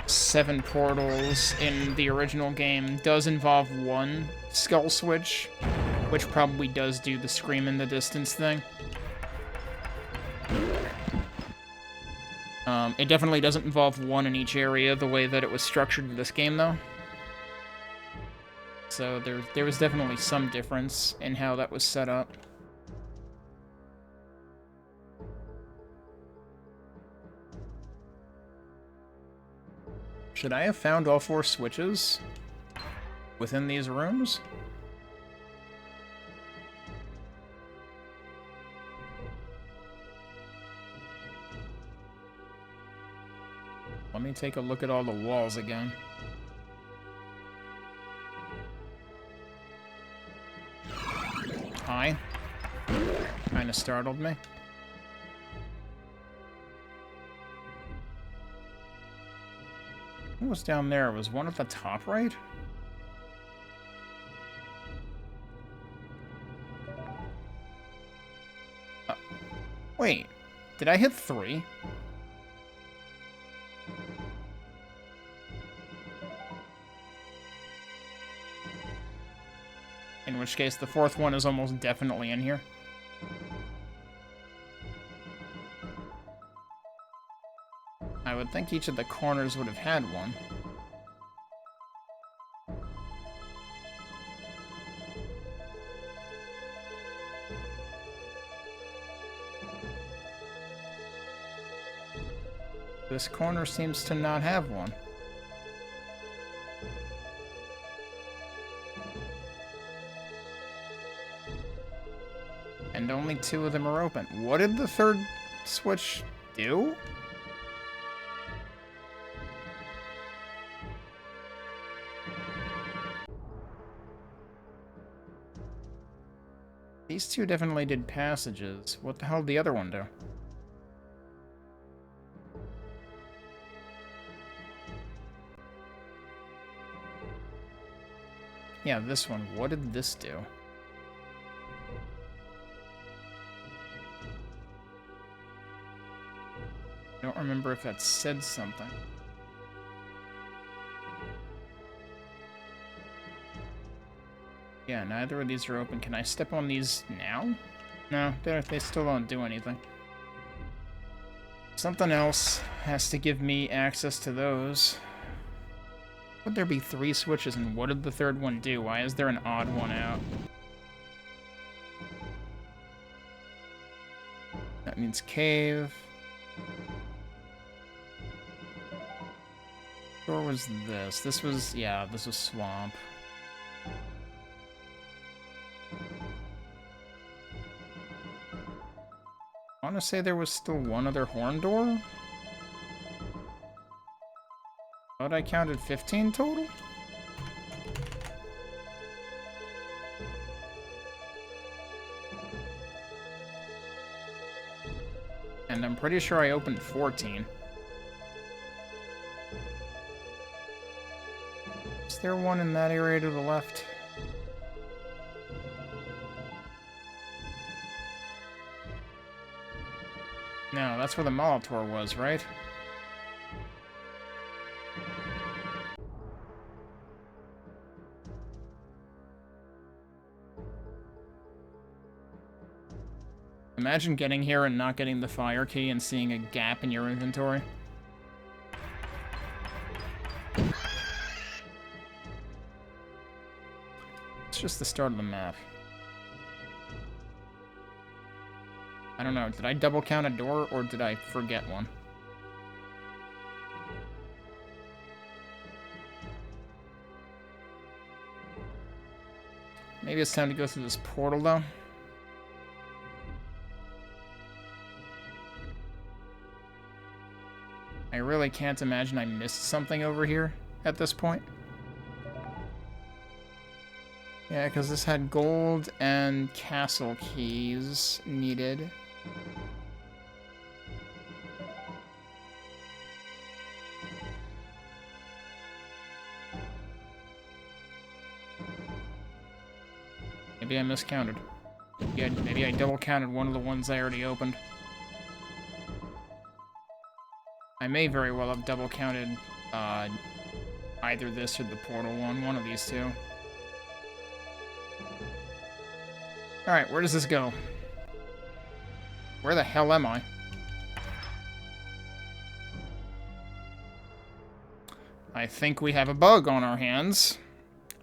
7 portals in the original game does involve one skull switch, which probably does do the scream in the distance thing. It definitely doesn't involve one in each area the way that it was structured in this game, though. So there was definitely some difference in how that was set up. Should I have found all 4 switches within these rooms? Let me take a look at all the walls again. Hi. Kinda startled me. What was down there? Was one at the top right? Wait. Did I hit 3? In which case, the 4th one is almost definitely in here. I would think each of the corners would have had one. This corner seems to not have one. And only 2 of them are open. What did the 3rd switch do? These 2 definitely did passages. What the hell did the other one do? Yeah, this one. What did this do? I don't remember if that said something. Yeah, neither of these are open. Can I step on these now? No, they still don't do anything. Something else has to give me access to those. Would there be 3 switches, and what did the 3rd one do? Why is there an odd one out? That means cave. Or was this? This was, yeah, this was swamp. I want to say there was still one other horn door. But I counted 15 total? And I'm pretty sure I opened 14. Is there one in that area to the left? No, that's where the Molitor was, right? Imagine getting here and not getting the fire key and seeing a gap in your inventory. It's just the start of the map. I don't know, did I double count a door or did I forget one? Maybe it's time to go through this portal though. I really can't imagine I missed something over here at this point. Yeah, because this had gold and castle keys needed. Maybe I miscounted. Maybe I double counted one of the ones I already opened. I may very well have double counted either this or the portal one of these two. Alright, where does this go? Where the hell am I? I think we have a bug on our hands.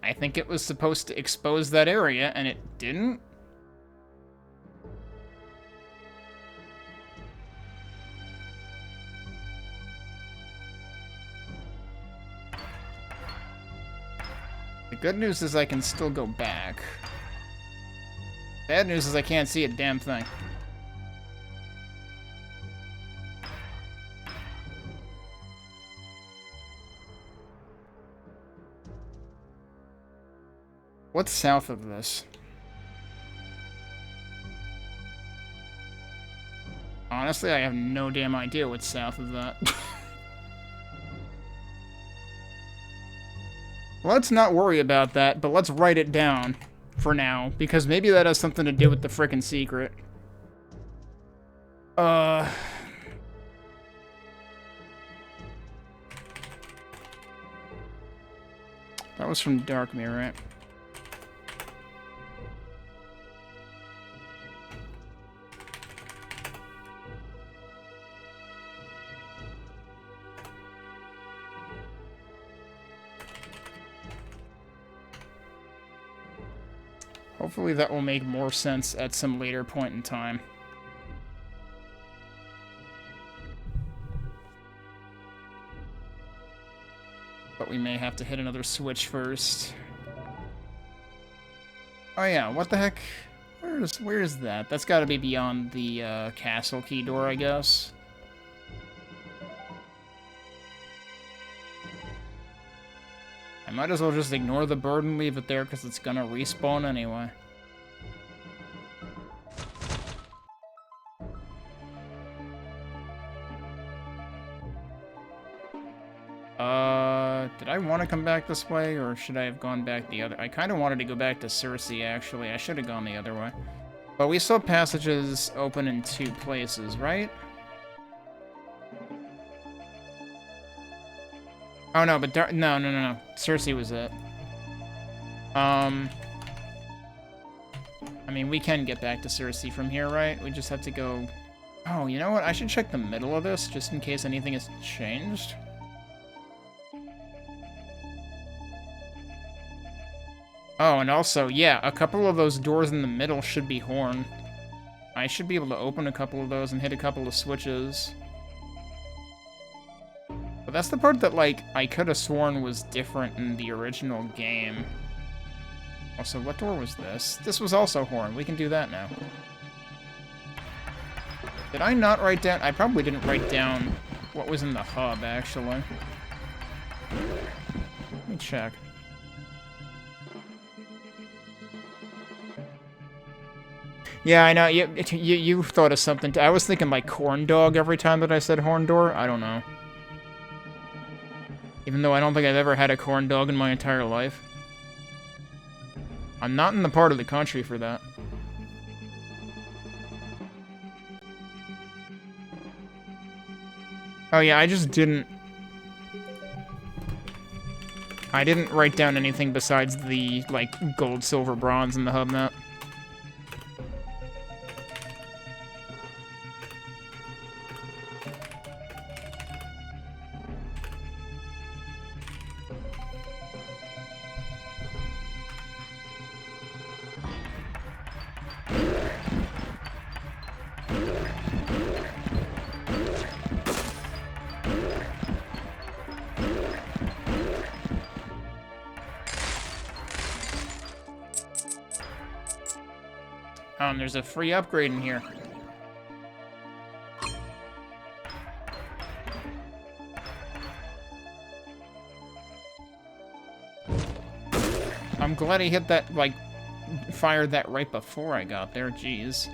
I think it was supposed to expose that area, and it didn't. The good news is I can still go back. Bad news is I can't see a damn thing. What's south of this? Honestly, I have no damn idea what's south of that. Let's not worry about that, but let's write it down for now, because maybe that has something to do with the frickin' secret. That was from Darkmere, right? Hopefully that will make more sense at some later point in time. But we may have to hit another switch first. Oh yeah, what the heck? Where is that? That's gotta be beyond the castle key door, I guess. I might as well just ignore the bird and leave it there, because it's gonna respawn anyway. Did I want to come back this way, or should I have gone back the other? I kind of wanted to go back to Circe, actually. I should have gone the other way. But we saw passages open in two places, right? Oh, no, but no. Circe was it. I mean, we can get back to Circe from here, right? We just have to go... Oh, you know what? I should check the middle of this, just in case anything has changed. Oh, and also, yeah, a couple of those doors in the middle should be horn. I should be able to open a couple of those and hit a couple of switches. But that's the part that, like, I could have sworn was different in the original game. Also, what door was this? This was also horn. We can do that now. Did I not write down? I probably didn't write down what was in the hub, actually. Let me check. Yeah, I know. You thought of something. I was thinking like corn dog every time that I said horn door. I don't know. Even though I don't think I've ever had a corn dog in my entire life. I'm not in the part of the country for that. Oh yeah, I just didn't... I didn't write down anything besides the, like, gold, silver, bronze in the hub map. There's a free upgrade in here. glad he hit that, like, fired that right before I got there. Jeez.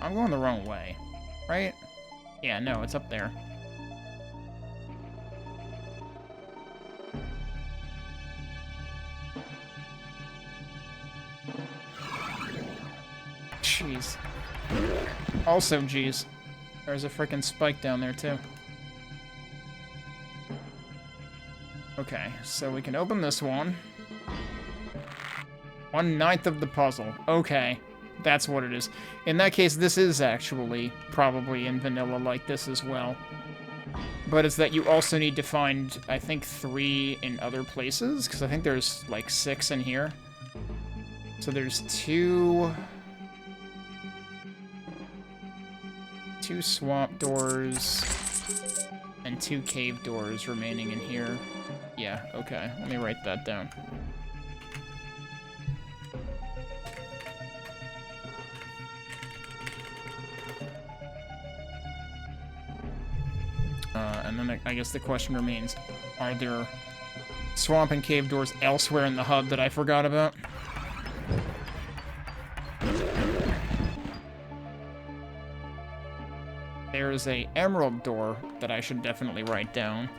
I'm going the wrong way, right? Yeah, no, it's up there. Jeez. Also, jeez. There's a frickin' spike down there, too. Okay, so we can open this one. 1/9 of the puzzle. Okay. That's what it is. In that case, this is actually probably in vanilla like this as well. But it's that you also need to find, I think, 3 in other places, because I think there's, like, 6 in here. So there's 2 swamp doors and 2 cave doors remaining in here. Yeah, okay. Let me write that down. And then I guess the question remains, are there swamp and cave doors elsewhere in the hub that I forgot about? There's a emerald door that I should definitely write down.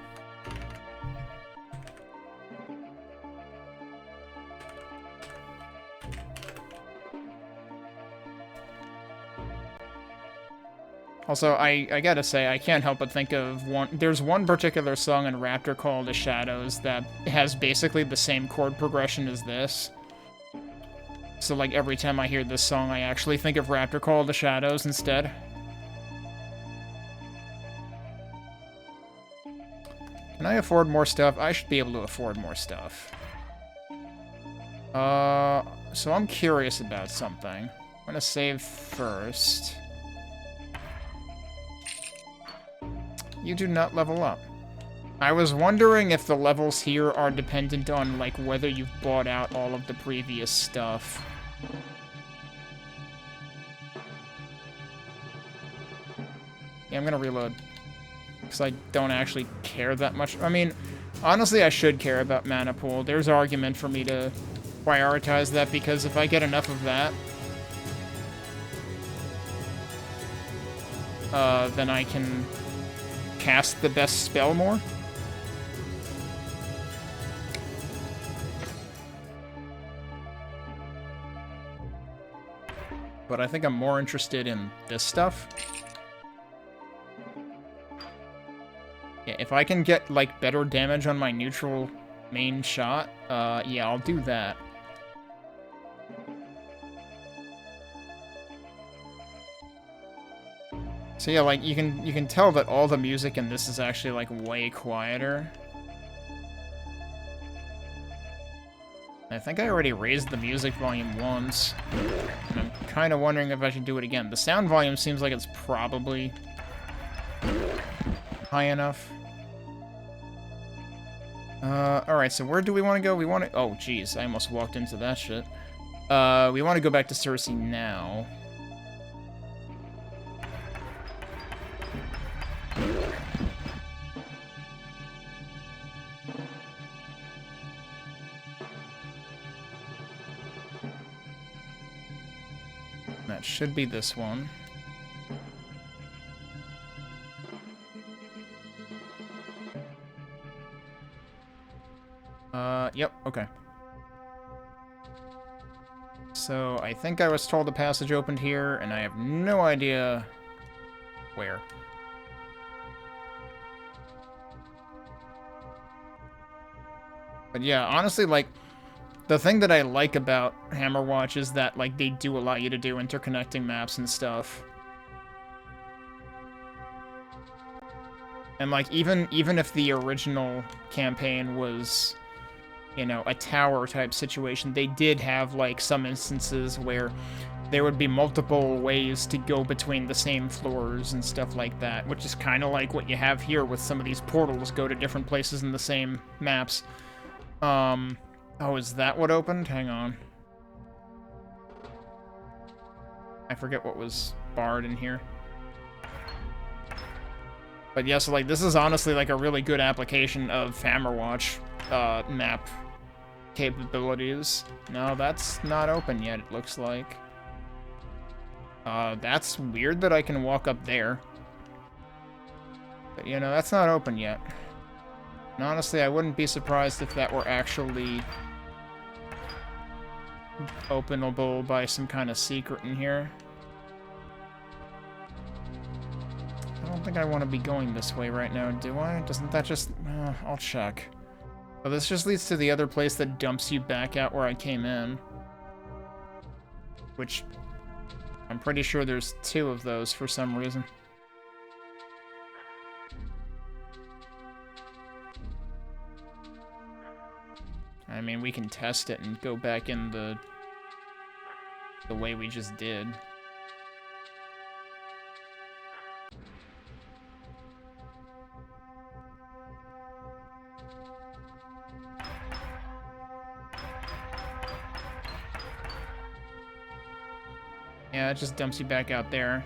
Also, I gotta say, I can't help but think of one... There's one particular song in Raptor called The Shadows that has basically the same chord progression as this. So, like, every time I hear this song, I actually think of Raptor Call the Shadows instead. Can I afford more stuff? I should be able to afford more stuff. So I'm curious about something. I'm gonna save first. You do not level up. I was wondering if the levels here are dependent on, like, whether you've bought out all of the previous stuff. Yeah, I'm gonna reload. Because I don't actually care that much. I mean, honestly, I should care about mana pool. There's argument for me to prioritize that, because if I get enough of that, then I can cast the best spell more. But I think I'm more interested in this stuff. Yeah, if I can get, like, better damage on my neutral main shot, yeah, I'll do that. So yeah, like, you can tell that all the music in this is actually, like, way quieter. I think I already raised the music volume once. And I'm kind of wondering if I should do it again. The sound volume seems like it's probably high enough. Alright, so where do we want to go? We want to... Oh, jeez, I almost walked into that shit. We want to go back to Circe now. That should be this one. Yep, okay. So, I think I was told the passage opened here, and I have no idea where. But yeah, honestly, like, the thing that I like about Hammerwatch is that, like, they do allow you to do interconnecting maps and stuff. And, like, even if the original campaign was, you know, a tower-type situation, they did have, like, some instances where there would be multiple ways to go between the same floors and stuff like that, which is kind of like what you have here with some of these portals go to different places in the same maps. Oh, is that what opened? Hang on. I forget what was barred in here. But yeah, so, like, this is honestly, like, a really good application of Hammerwatch, map capabilities. No, that's not open yet, it looks like. That's weird that I can walk up there. But, you know, that's not open yet. And honestly, I wouldn't be surprised if that were actually openable by some kind of secret in here. I don't think I want to be going this way right now, do I? Doesn't that just... I'll check. Oh, this just leads to the other place that dumps you back out where I came in. Which... I'm pretty sure there's 2 of those for some reason. I mean, we can test it and go back in the way we just did. Yeah, it just dumps you back out there.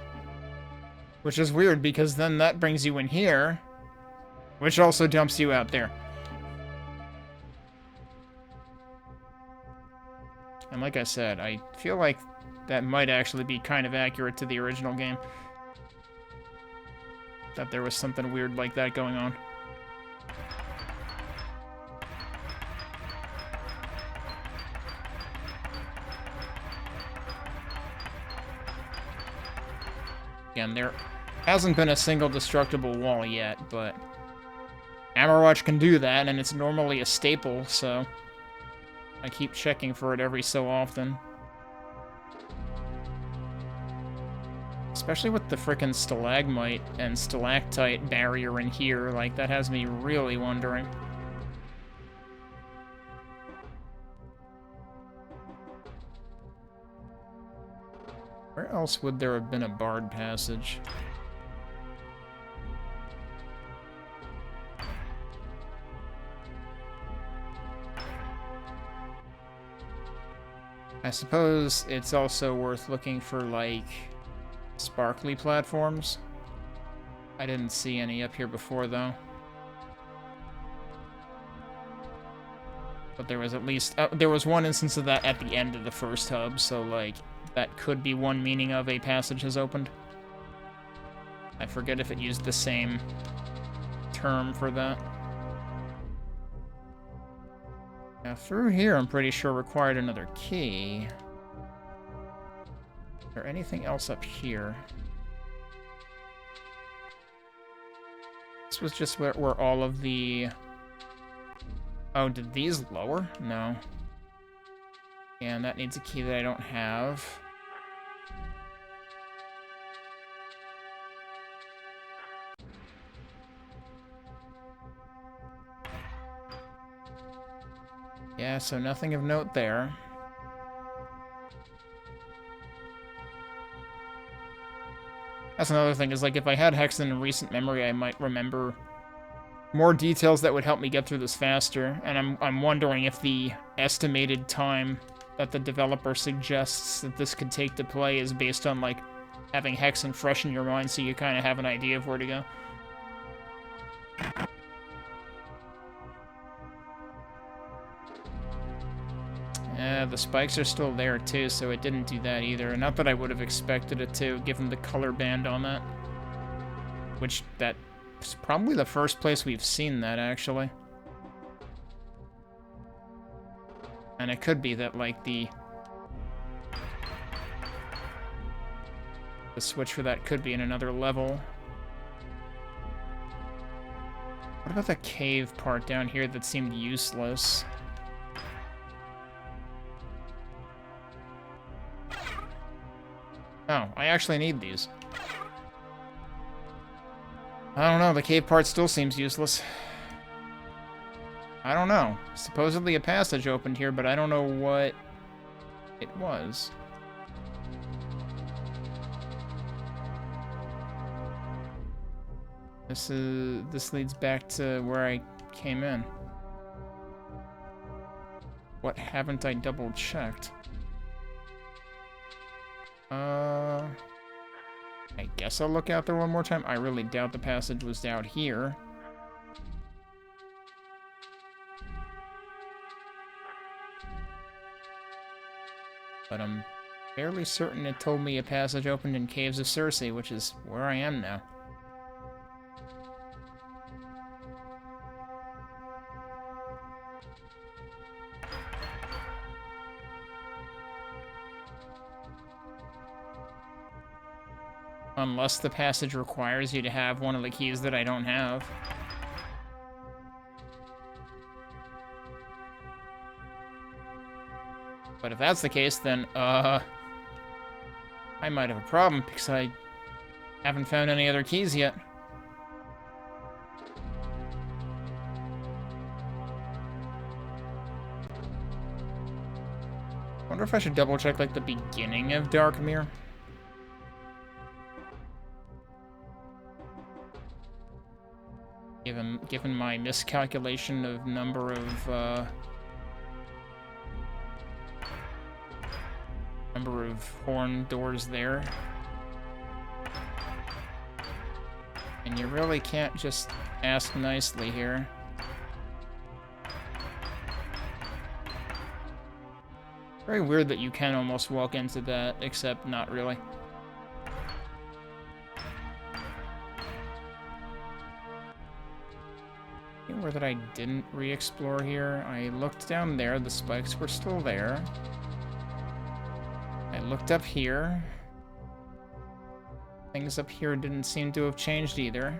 Which is weird, because then that brings you in here, which also dumps you out there. And like I said, I feel like that might actually be kind of accurate to the original game. That there was something weird like that going on. Again, there hasn't been a single destructible wall yet, but Hammerwatch can do that, and it's normally a staple, so I keep checking for it every so often. Especially with the frickin' stalagmite and stalactite barrier in here, like, that has me really wondering. Where else would there have been a barred passage? I suppose it's also worth looking for, like, sparkly platforms. I didn't see any up here before, though. But there was at least... there was one instance of that at the end of the first hub, so, like, that could be one meaning of a passage has opened. I forget if it used the same term for that. Now, through here, I'm pretty sure required another key. Is there anything else up here? This was just where all of the... Oh, did these lower? No. And that needs a key that I don't have. Yeah, so nothing of note there. That's another thing, is like if I had Hexen in recent memory, I might remember more details that would help me get through this faster. And I'm wondering if the estimated time that the developer suggests that this could take to play is based on, like, having Hexen fresh in your mind so you kind of have an idea of where to go. Yeah, the spikes are still there too, so it didn't do that either. Not that I would have expected it to, given the color band on that. Which, that's probably the first place we've seen that, actually. And it could be that, like, the switch for that could be in another level. What about the cave part down here that seemed useless? Oh, I actually need these. I don't know, the cave part still seems useless. I don't know. Supposedly a passage opened here, but I don't know what it was. This leads back to where I came in. What haven't I double-checked? I guess I'll look out there one more time. I really doubt the passage was out here. But I'm fairly certain it told me a passage opened in Caves of Circe, which is where I am now. Unless the passage requires you to have one of the keys that I don't have. But if that's the case, then, I might have a problem, because I haven't found any other keys yet. Wonder if I should double-check, like, the beginning of Darkmere. Given my miscalculation of number of horn doors there. And you really can't just ask nicely here. Very weird that you can almost walk into that, except not really. Where that I didn't re-explore here. I looked down there, the spikes were still there. I looked up here. Things up here didn't seem to have changed either.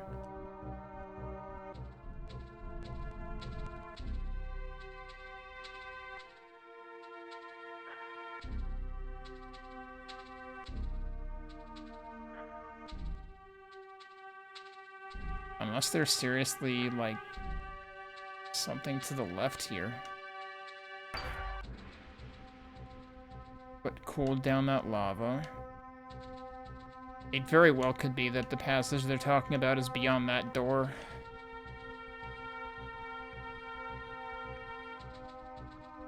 Unless there's seriously, like, something to the left here. What cooled down that lava? It very well could be that the passage they're talking about is beyond that door.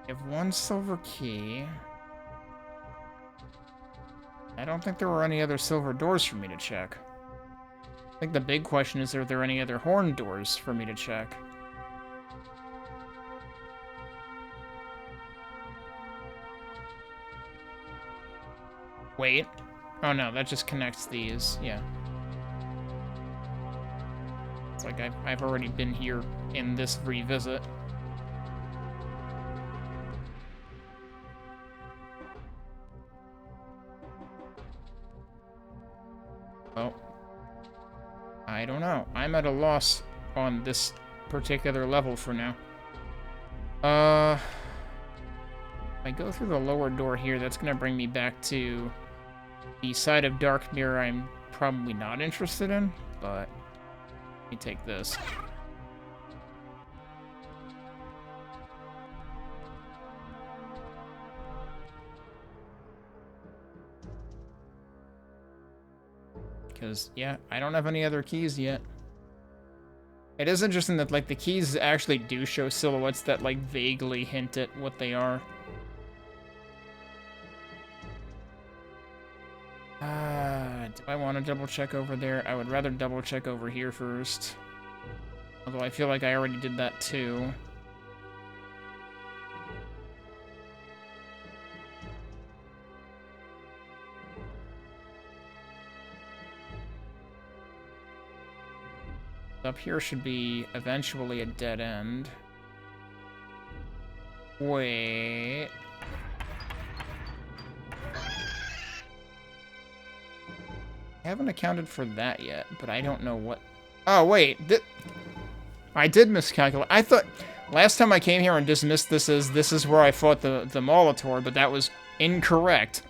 You have one silver key. I don't think there were any other silver doors for me to check. I think the big question is, are there any other horn doors for me to check? Wait. Oh no, that just connects these. Yeah. It's like I've already been here in this revisit. Well, I don't know. I'm at a loss on this particular level for now. If I go through the lower door here, that's gonna bring me back to the side of Darkmere I'm probably not interested in, but let me take this. Because, yeah, I don't have any other keys yet. It is interesting that, like, the keys actually do show silhouettes that, like, vaguely hint at what they are. Do I want to double check over there? I would rather double check over here first. Although I feel like I already did that too. Up here should be eventually a dead end. Wait. I haven't accounted for that yet, but I don't know what... Oh, wait. I did miscalculate. I thought... Last time I came here and dismissed this as this is where I fought the Molitor, but that was incorrect.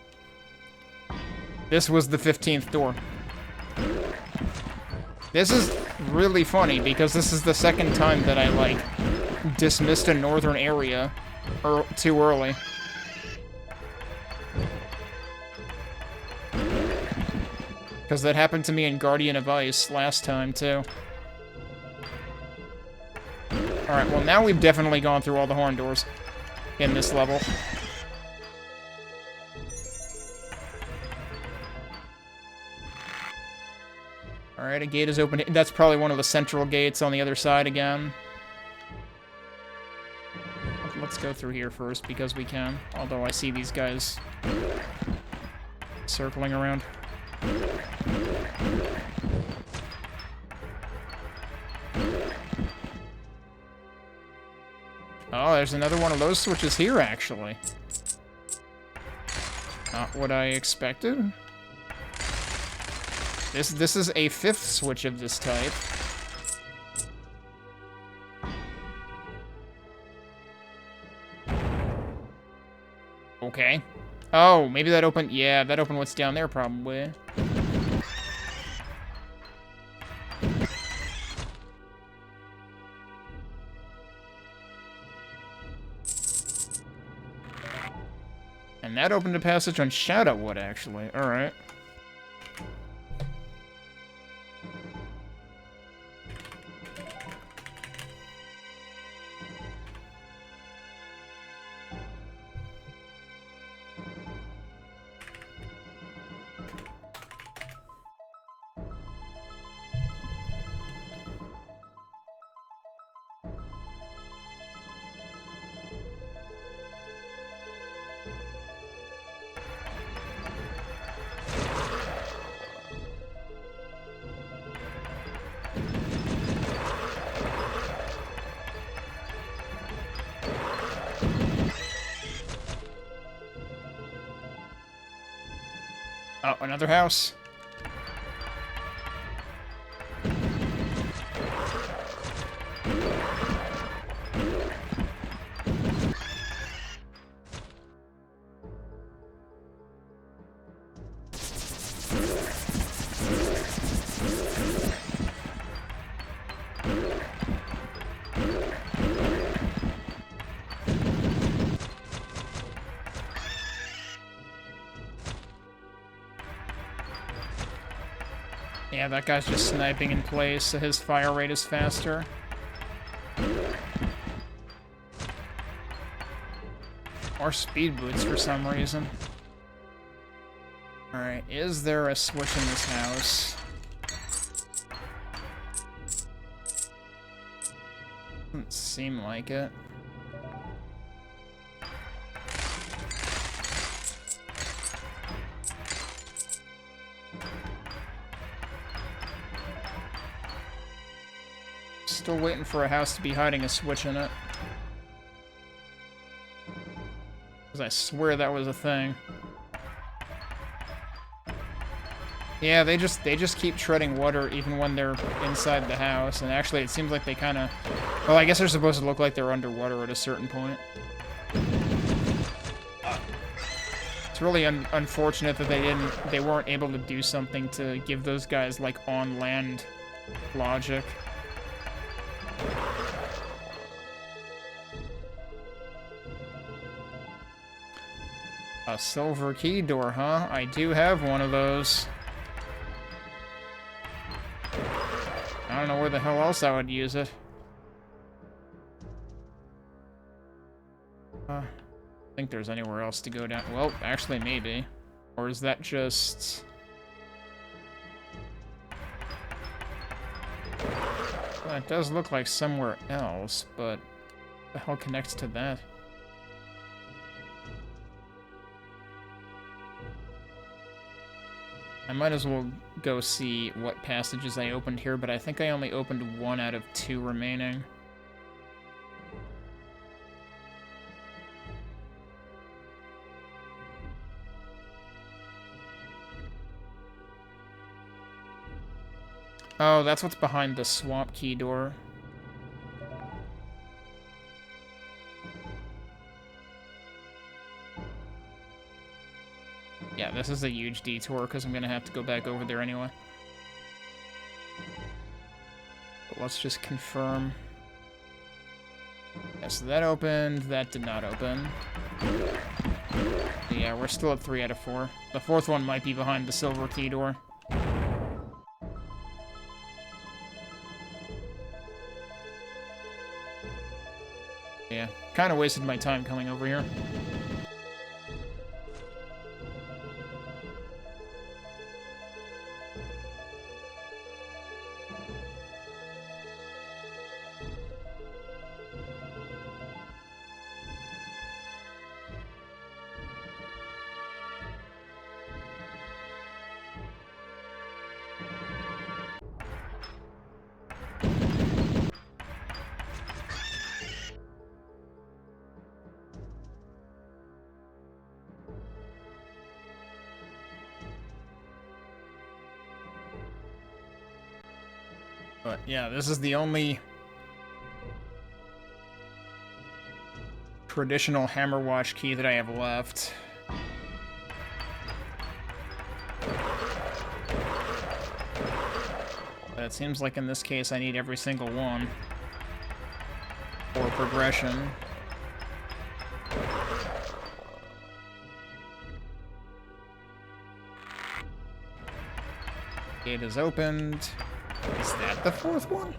This was the 15th door. This is really funny, because this is the second time that I, like, dismissed a northern area too early. Because that happened to me in Guardian of Ice last time, too. Alright, well, now we've definitely gone through all the horn doors. in this level. Alright, a gate is open. That's probably one of the central gates on the other side again. Let's go through here first, because we can. Although I see these guys circling around. Oh, there's another one of those switches here, actually. Not what I expected. This is a 5th switch of this type. Okay. Oh, maybe that opened... Yeah, that opened what's down there, probably. And that opened a passage on Shadowwood, actually. Alright. Oh, another house. Yeah, that guy's just sniping in place, so his fire rate is faster. Or speed boots for some reason. Alright, is there a switch in this house? Doesn't seem like it. Still waiting for a house to be hiding a switch in it. Because I swear that was a thing. Yeah, they just keep treading water even when they're inside the house. And actually, it seems like they kind of... Well, I guess they're supposed to look like they're underwater at a certain point. It's really unfortunate that they weren't able to do something to give those guys, like, on-land logic. A silver key door, huh? I do have one of those. I don't know where the hell else I would use it. I think there's anywhere else to go down. Well, actually, maybe. Or is that just... Well, it does look like somewhere else, but the hell connects to that? I might as well go see what passages I opened here, but I think I only opened 1 out of 2 remaining. Oh, that's what's behind the swamp key door. Yeah, this is a huge detour, because I'm gonna have to go back over there anyway. But let's just confirm. Yeah, so that opened, that did not open. Yeah, we're still at 3 out of 4. The 4th one might be behind the silver key door. Yeah, kind of wasted my time coming over here. But yeah, this is the only traditional Hammerwatch key that I have left. But it seems like in this case I need every single one for progression. Gate is opened. Is that the fourth one?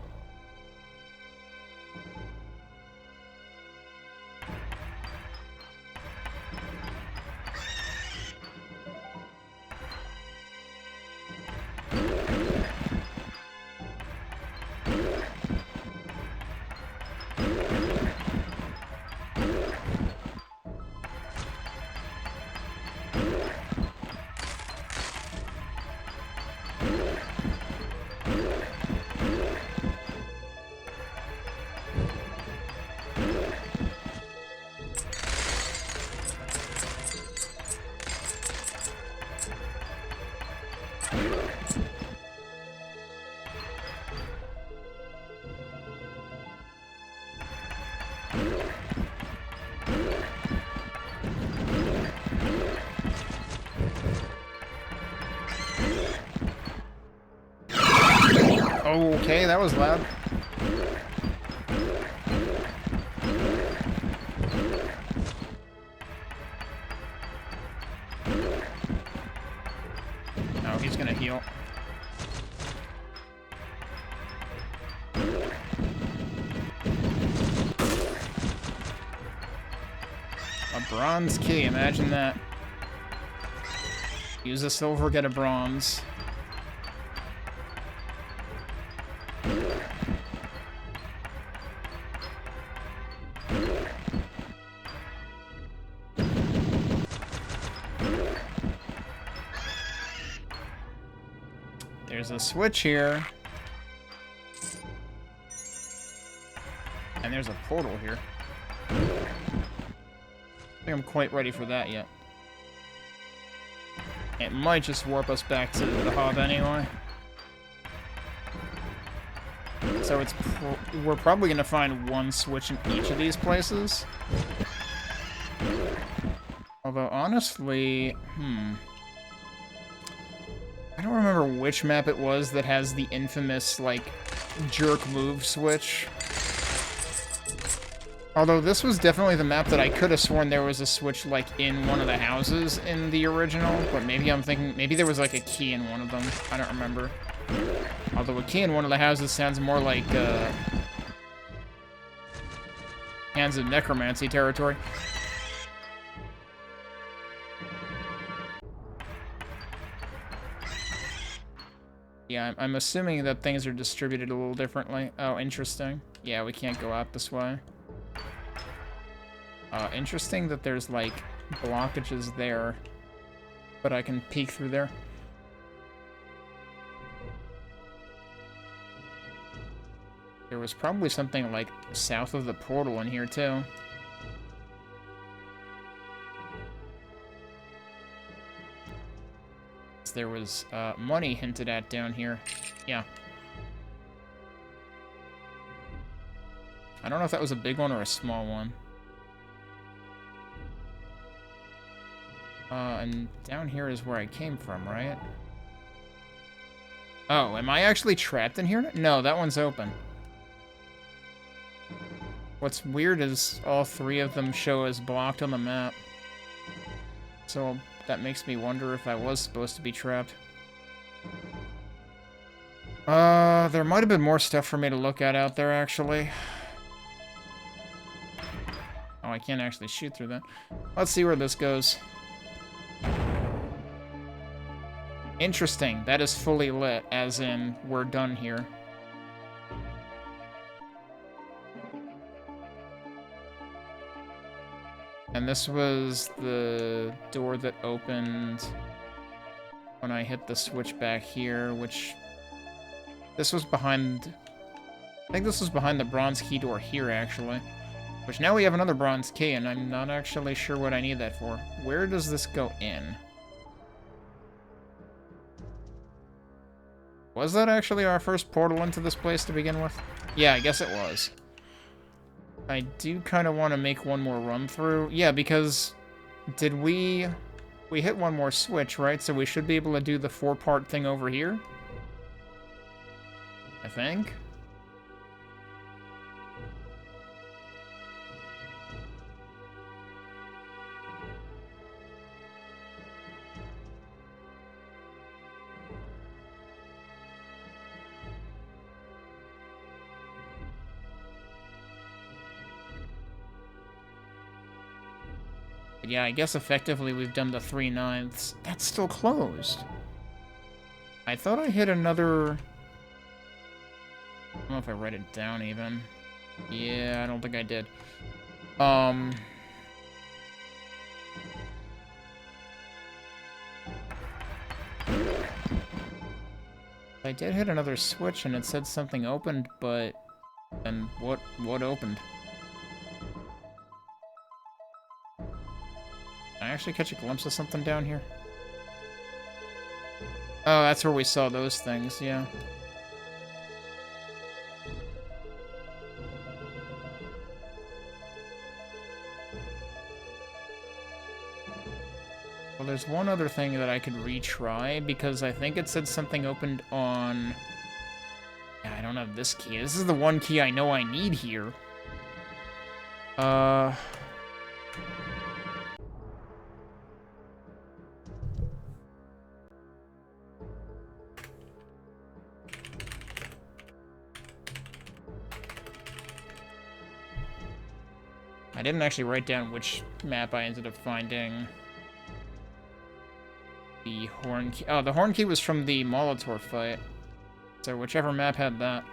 Okay, that was loud. Oh, he's gonna heal. A bronze key, imagine that. Use a silver, get a bronze. There's a switch here. And there's a portal here. I think I'm quite ready for that yet. It might just warp us back to the hub anyway. So it's we're probably going to find one switch in each of these places. Although, honestly, I don't remember which map it was that has the infamous, like, jerk move switch. Although this was definitely the map that I could have sworn there was a switch, like, in one of the houses in the original. But maybe I'm thinking, maybe there was, like, a key in one of them. I don't remember. Although a key in one of the houses sounds more like, Hands of Necromancy territory. Yeah, I'm assuming that things are distributed a little differently. Oh, interesting. Yeah, we can't go out this way. Interesting that there's, like, blockages there, but I can peek through there. There was probably something, like, south of the portal in here, too. There was money hinted at down here. Yeah. I don't know if that was a big one or a small one. And down here is where I came from, right? Oh, am I actually trapped in here? No, that one's open. What's weird is all three of them show as blocked on the map. So that makes me wonder if I was supposed to be trapped. There might have been more stuff for me to look at out there, actually. Oh, I can't actually shoot through that. Let's see where this goes. Interesting. That is fully lit, as in, we're done here. And this was the door that opened when I hit the switch back here, which... This was behind... I think this was behind the bronze key door here, actually. Which now we have another bronze key, and I'm not actually sure what I need that for. Where does this go in? Was that actually our first portal into this place to begin with? Yeah, I guess it was. I do kind of want to make one more run through. Yeah, because did we hit one more switch, right? So we should be able to do the 4-part thing over here. I think. But yeah, I guess effectively we've done the 3/9. That's still closed. I thought I hit another... I don't know if I write it down even. Yeah, I don't think I did. I did hit another switch and it said something opened, but... And what opened? Can I actually catch a glimpse of something down here? Oh, that's where we saw those things, yeah. Well, there's one other thing that I could retry, because I think it said something opened on... Yeah, I don't have this key. This is the one key I know I need here. I didn't actually write down which map I ended up finding. The horn key. Oh, the horn key was from the Molitor fight. So whichever map had that.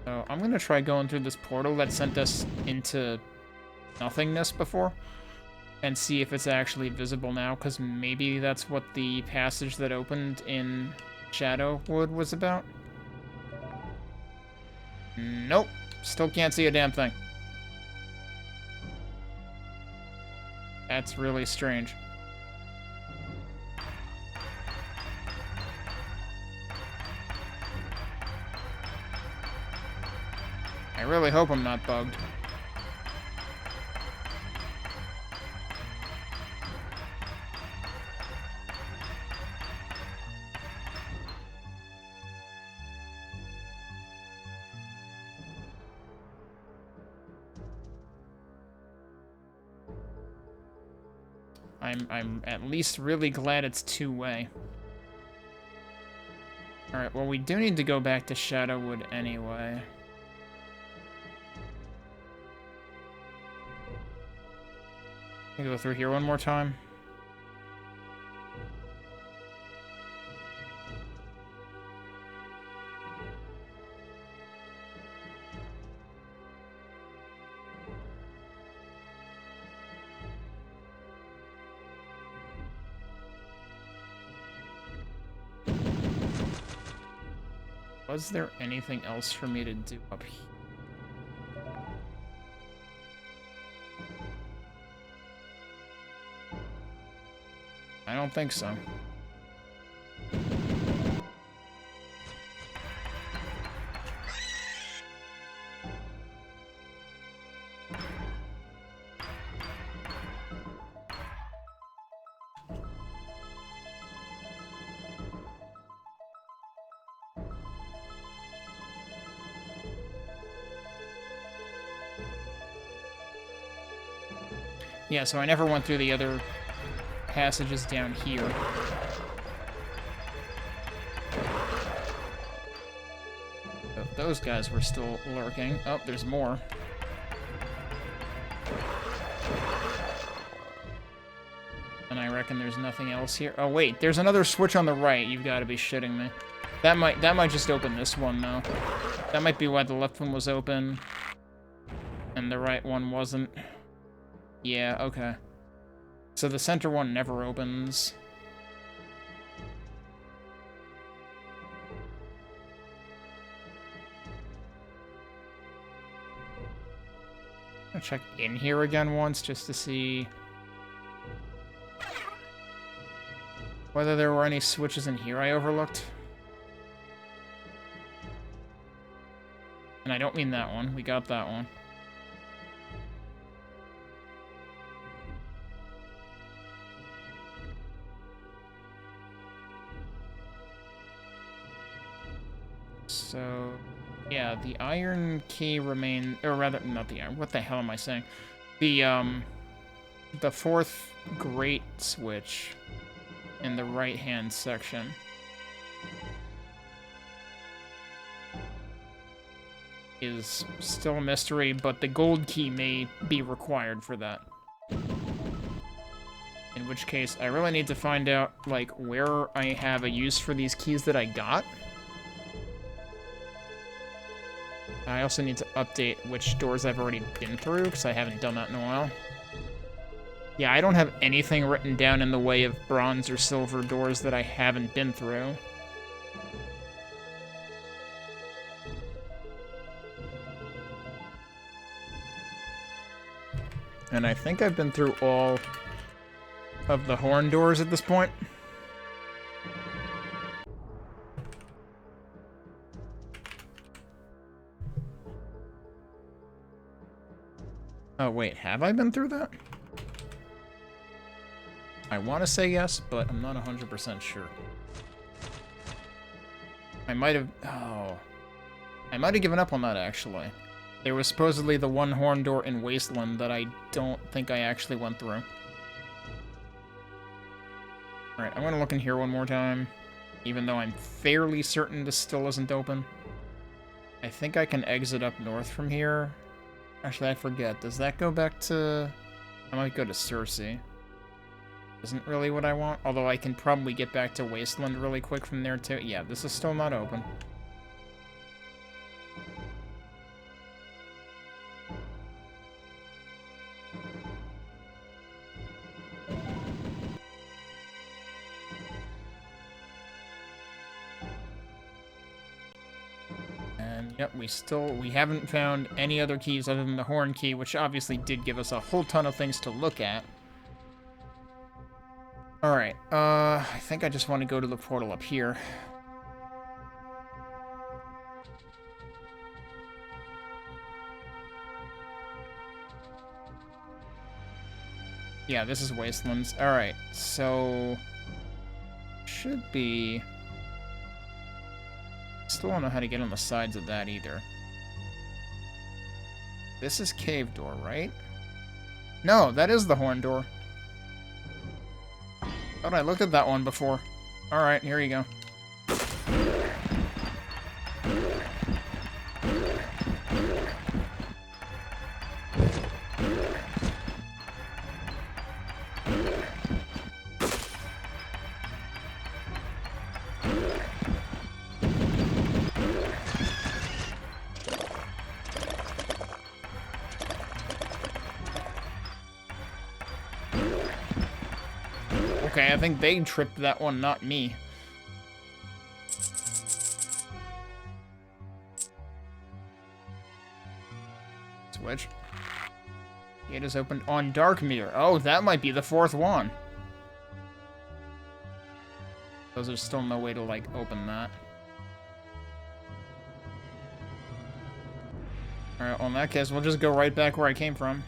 So I'm gonna try going through this portal that sent us into nothingness before. And see if it's actually visible now, because maybe that's what the passage that opened in Shadowwood was about. Nope. Still can't see a damn thing. That's really strange. I really hope I'm not bugged. I'm at least really glad it's two-way. Alright, well, we do need to go back to Shadowwood anyway. Can we go through here one more time? Was there anything else for me to do up here? I don't think so. Yeah, so I never went through the other passages down here. If those guys were still lurking. Oh, there's more. And I reckon there's nothing else here. Oh wait, there's another switch on the right. You've got to be shitting me. That might just open this one though. That might be why the left one was open and the right one wasn't. Yeah, okay. So the center one never opens. I'll check in here again once just to see whether there were any switches in here I overlooked. And I don't mean that one. We got that one. So, yeah, the iron key remain, or rather, not the iron. What the hell am I saying? The fourth grate switch in the right-hand section is still a mystery, but the gold key may be required for that. In which case, I really need to find out, like, where I have a use for these keys that I got. I also need to update which doors I've already been through, because I haven't done that in a while. Yeah, I don't have anything written down in the way of bronze or silver doors that I haven't been through. And I think I've been through all of the horn doors at this point. Oh, wait, have I been through that? I want to say yes, but I'm not 100% sure. I might have... Oh. I might have given up on that, actually. There was supposedly the one horn door in Wasteland that I don't think I actually went through. Alright, I'm gonna look in here one more time, even though I'm fairly certain this still isn't open. I think I can exit up north from here. Actually, I forget. Does that go back to... I might go to Cersei. Isn't really what I want, although I can probably get back to Wasteland really quick from there, too. Yeah, this is still not open. And, yep, we haven't found any other keys other than the horn key, which obviously did give us a whole ton of things to look at. Alright, I think I just want to go to the portal up here. Yeah, this is Wastelands. Alright, so... should be... Still don't know how to get on the sides of that either. This is cave door, right? No, that is the horn door. Oh, I looked at that one before. Alright, here you go. Okay, I think they tripped that one, not me. Switch. Gate is opened on Dark Mirror. Oh, that might be the fourth one. There's still no way to, like, open that. Alright, well, in that case, we'll just go right back where I came from.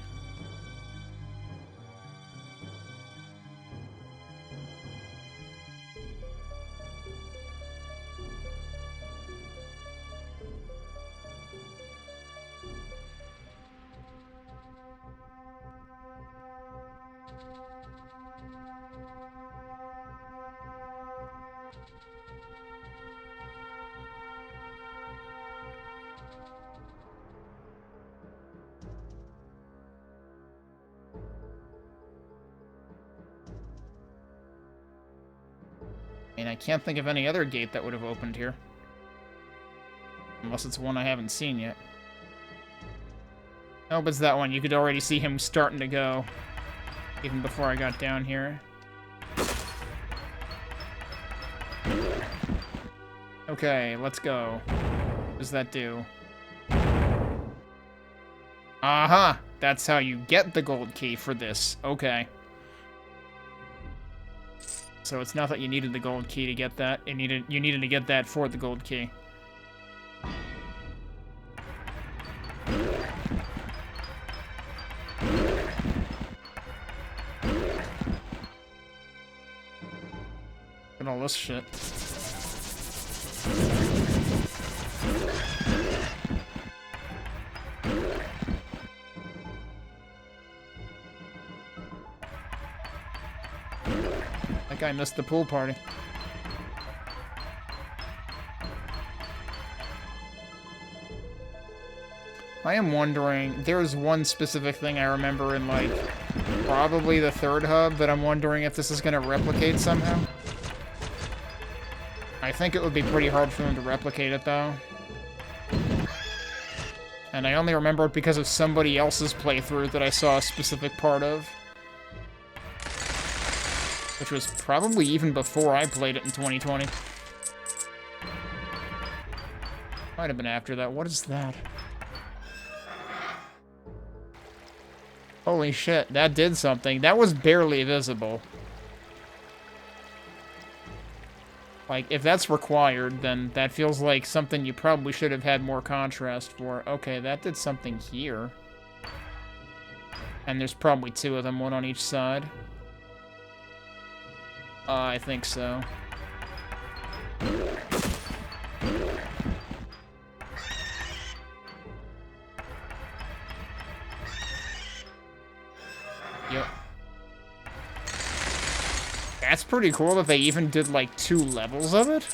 And I can't think of any other gate that would have opened here. Unless it's one I haven't seen yet. Nope, it's that one. You could already see him starting to go. Even before I got down here. Okay, let's go. What does that do? Aha! That's how you get the gold key for this. Okay. So it's not that you needed the gold key to get that. You needed to get that for the gold key. Look at all this shit. That guy missed the pool party. I am wondering, there's one specific thing I remember in, like, probably the third hub that I'm wondering if this is going to replicate somehow. I think it would be pretty hard for them to replicate it, though. And I only remember it because of somebody else's playthrough that I saw a specific part of. Which was probably even before I played it in 2020. Might have been after that. What is that? Holy shit, that did something. That was barely visible. Like, if that's required, then that feels like something you probably should have had more contrast for. Okay, that did something here. And there's probably two of them, one on each side. I think so. Yep. That's pretty cool that they even did, like, 2 levels of it.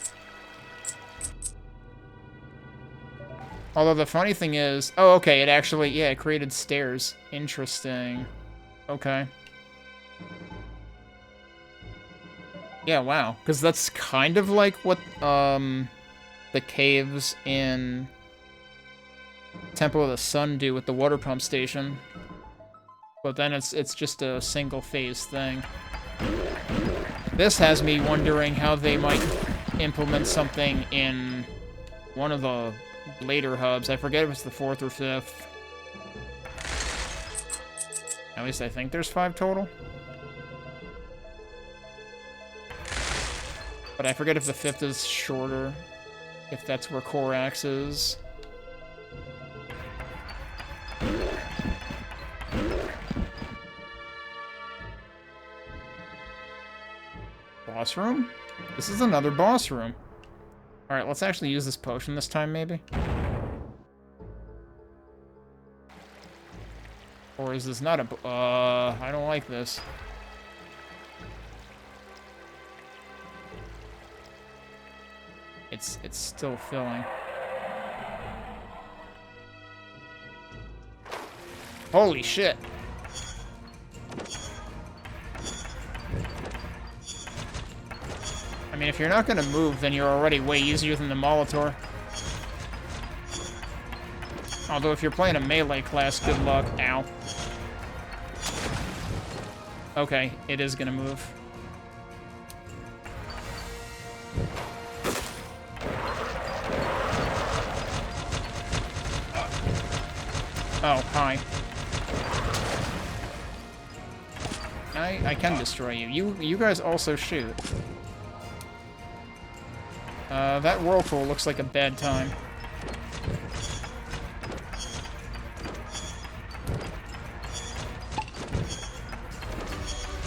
Although the funny thing is... Oh, okay, it actually... Yeah, it created stairs. Interesting. Okay. Yeah, wow. Because that's kind of like what, the caves in Temple of the Sun do with the water pump station. But then it's just a single-phase thing. This has me wondering how they might implement something in one of the later hubs. I forget if it's the 4th or 5th. At least I think there's 5 total. But I forget if the 5th is shorter. If that's where Korax is. Boss room? This is another boss room. Alright, let's actually use this potion this time, maybe. Or is this not a... I don't like this. It's still filling. Holy shit. I mean, if you're not gonna move, then you're already way easier than the Molitor. Although if you're playing a melee class, good luck. Ow. Okay, it is gonna move. Oh, hi. I can destroy you. You guys also shoot. That whirlpool looks like a bad time.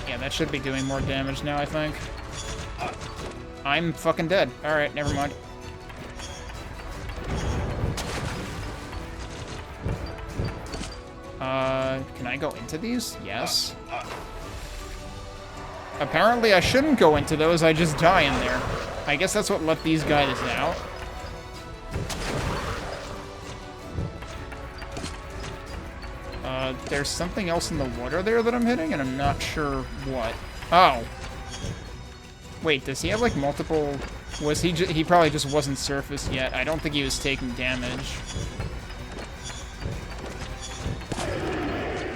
Yeah, that should be doing more damage now, I think. I'm fucking dead. Alright, never mind. Can I go into these? Yes. Apparently I shouldn't go into those, I just die in there. I guess that's what let these guys out. There's something else in the water there that I'm hitting, and I'm not sure what. Oh. Wait, does he have, like, multiple... Was he he probably just wasn't surfaced yet. I don't think he was taking damage.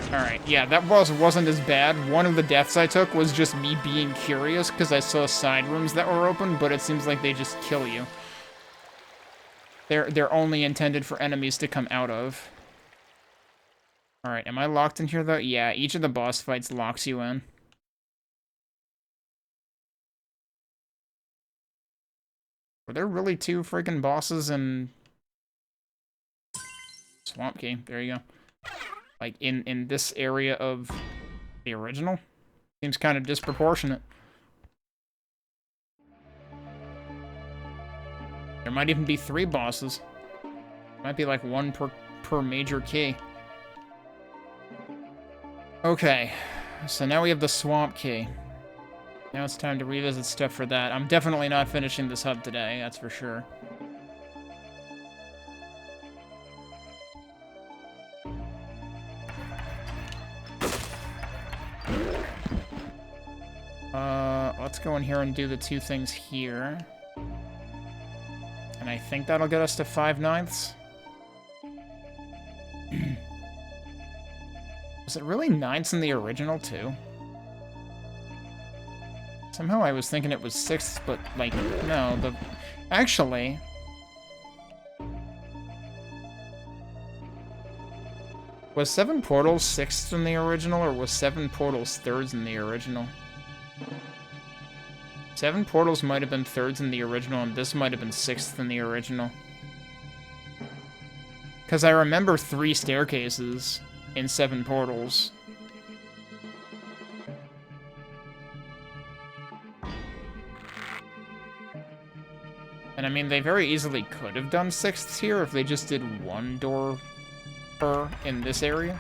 Alright, yeah, that boss wasn't as bad. One of the deaths I took was just me being curious because I saw side rooms that were open, but it seems like they just kill you. They're only intended for enemies to come out of. Alright, am I locked in here, though? Yeah, each of the boss fights locks you in. Were there really two freaking bosses in... Swamp Key? There you go. Like, in this area of the original? Seems kind of disproportionate. There might even be 3 bosses. Might be like 1 per major key. Okay, so now we have the Swamp Key. Now it's time to revisit stuff for that. I'm definitely not finishing this hub today, that's for sure. Let's go in here and do the 2 things here. And I think that'll get us to 5/9. Was it really 9ths in the original, too? Somehow I was thinking it was 6ths, but, like, no, the... Actually... Was 7 portals 6ths in the original, or was 7 portals 3rds in the original? 7 portals might have been 3rds in the original, and this might have been 6th in the original. Because I remember 3 staircases in 7 portals. And I mean, they very easily could have done 6ths here if they just did 1 door per in this area.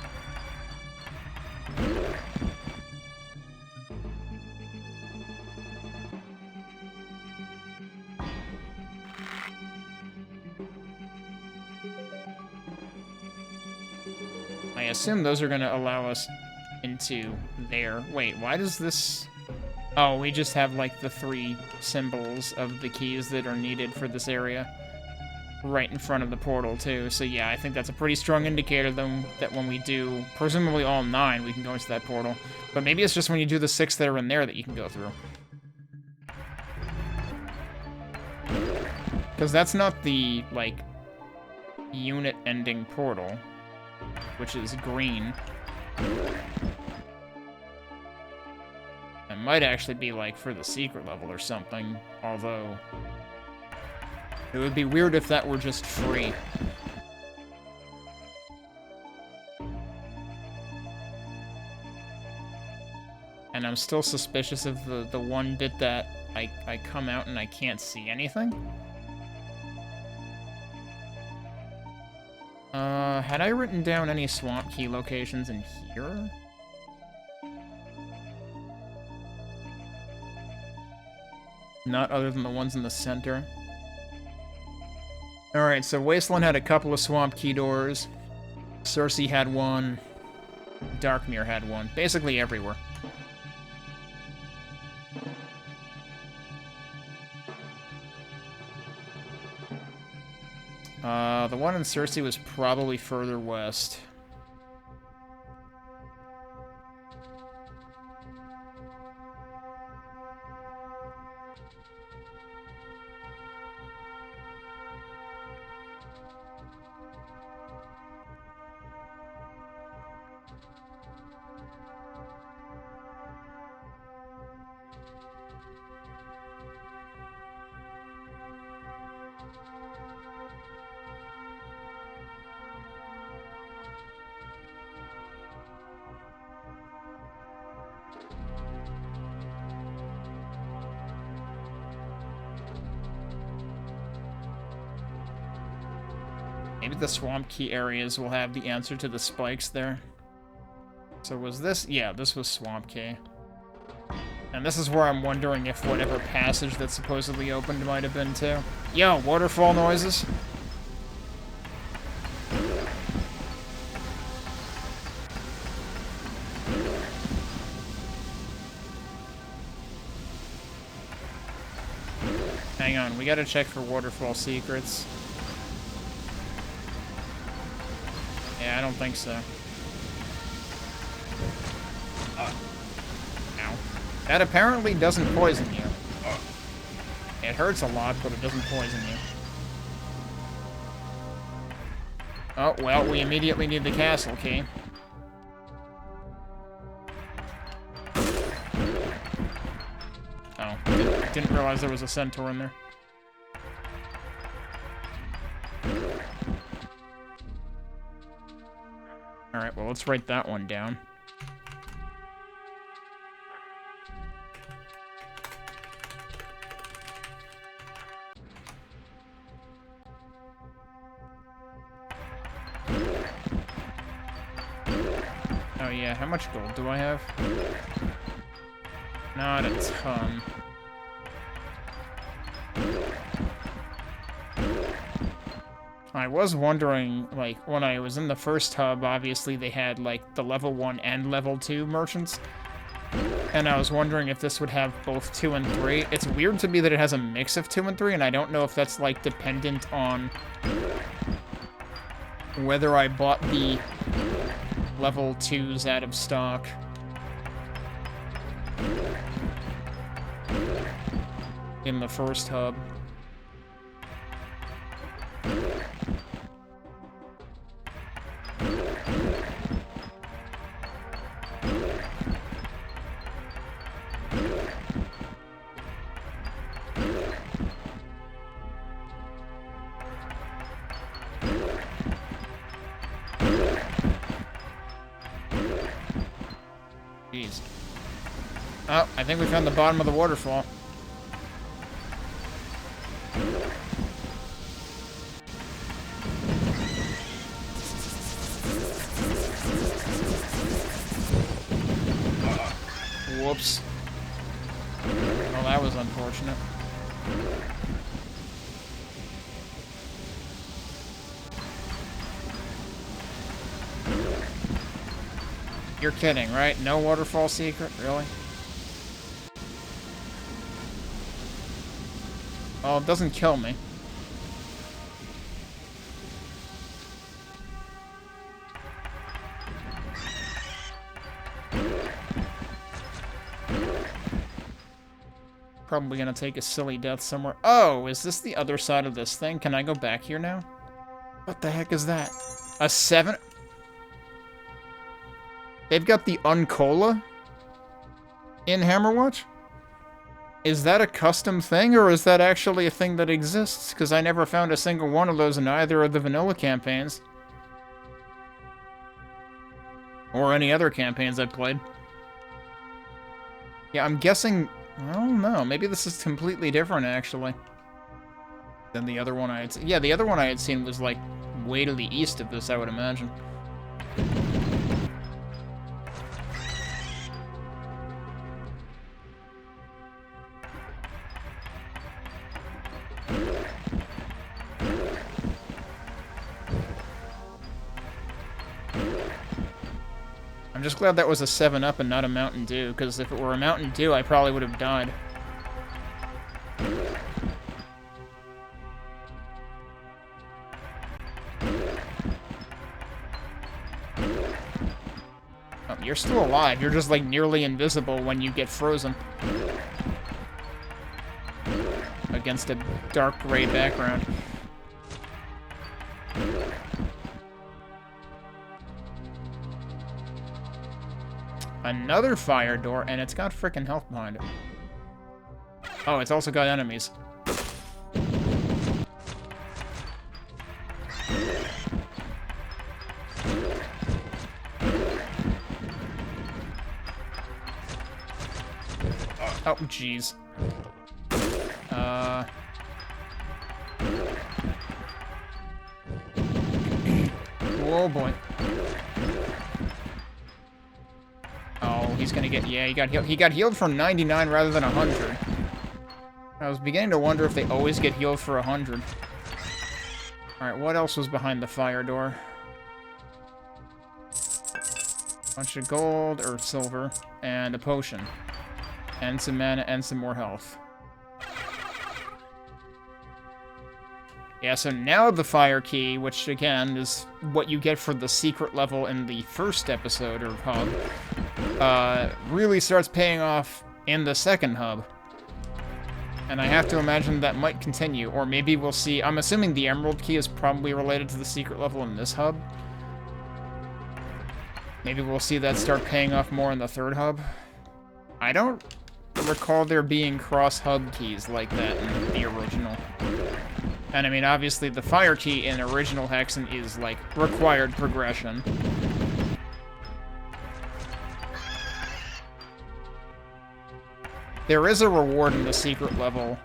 I assume those are going to allow us into there. Wait, why does this... Oh, we just have, like, the 3 symbols of the keys that are needed for this area right in front of the portal, too. So, yeah, I think that's a pretty strong indicator that when we do, presumably all 9, we can go into that portal. But maybe it's just when you do the 6 that are in there that you can go through. Because that's not the, like, unit-ending portal, which is green. It might actually be, like, for the secret level or something, although... It would be weird if that were just free. And I'm still suspicious of the one bit that I come out and I can't see anything. Had I written down any Swamp Key locations in here? Not other than the ones in the center. Alright, so Wasteland had a couple of Swamp Key doors. Cersei had one. Darkmere had one. Basically everywhere. The one in Cersei was probably further west. Maybe the Swamp Key areas will have the answer to the spikes there. So was this? Yeah, this was Swamp Key. And this is where I'm wondering if whatever passage that supposedly opened might have been too. Yo, waterfall noises. Hang on, we gotta check for waterfall secrets. Yeah, I don't think so. Ow. That apparently doesn't poison you. It hurts a lot, but it doesn't poison you. Oh, well, we immediately need the castle key. Oh, didn't realize there was a centaur in there. Alright, well, let's write that one down. Oh yeah, how much gold do I have? Not a ton. I was wondering, like, when I was in the first hub, obviously they had, like, the level 1 and level 2 merchants. And I was wondering if this would have both 2 and 3. It's weird to me that it has a mix of 2 and 3, and I don't know if that's, like, dependent on whether I bought the level 2s out of stock. In the first hub. Jeez. Oh, I think we found the bottom of the waterfall. Whoops. Well, that was unfortunate. You're kidding, right? No waterfall secret? Really? Well, it doesn't kill me. Probably gonna take a silly death somewhere. Oh, is this the other side of this thing? Can I go back here now? What the heck is that? A 7? They've got the Uncola in Hammerwatch? Is that a custom thing, or is that actually a thing that exists? Because I never found a single one of those in either of the vanilla campaigns. Or any other campaigns I've played. Yeah, I'm guessing... I don't know. Maybe this is completely different, actually. Than the other one I had seen. Yeah, the other one I had seen was, like, way to the east of this, I would imagine. I'm just glad that was a 7-Up and not a Mountain Dew, because if it were a Mountain Dew, I probably would have died. Oh, you're still alive. You're just, like, nearly invisible when you get frozen. Against a dark gray background. Another fire door, and it's got frickin' health behind it. Oh, it's also got enemies. Oh, jeez. Oh, boy. Oh, he's gonna get... Yeah, he got healed. He got healed for 99 rather than 100. I was beginning to wonder if they always get healed for 100. Alright, what else was behind the fire door? Bunch of gold, or silver, and a potion. And some mana, and some more health. Yeah, so now the fire key, which again is what you get for the secret level in the first episode or hub, really starts paying off in the second hub. And I have to imagine that might continue, or maybe we'll see. I'm assuming the emerald key is probably related to the secret level in this hub. Maybe we'll see that start paying off more in the third hub. I don't recall there being cross-hub keys like that in the original. And I mean, obviously, the fire key in original Hexen is, like, required progression. There is a reward in the secret level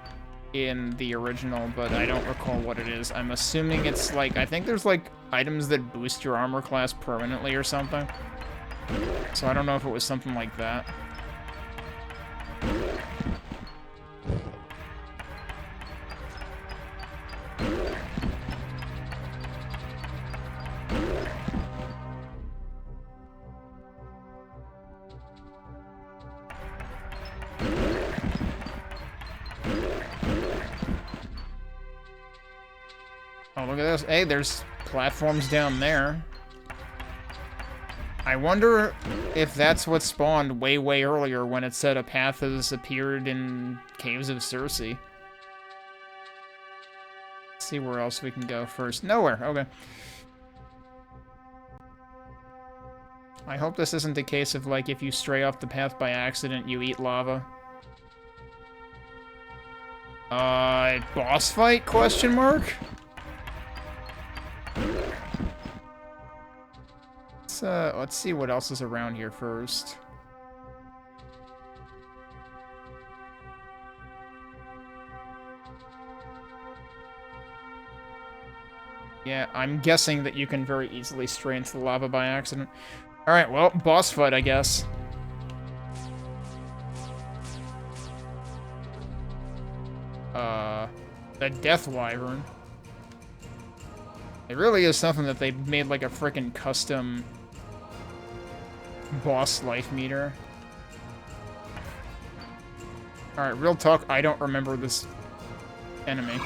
in the original, but I don't recall what it is. I'm assuming it's, like, I think there's, like, items that boost your armor class permanently or something. So I don't know if it was something like that. Oh, look at this. Hey, there's platforms down there. I wonder if that's what spawned way, way earlier when it said a path has appeared in Caves of Circe. Let's see where else we can go first. Nowhere. Okay. I hope this isn't the case of, like, if you stray off the path by accident, you eat lava. Boss fight? Question mark? Let's see what else is around here first. Yeah, I'm guessing that you can very easily stray into the lava by accident. Alright, well, boss fight, I guess. The Death Wyvern. It really is something that they made like a frickin' custom boss life meter. Alright, real talk, I don't remember this enemy.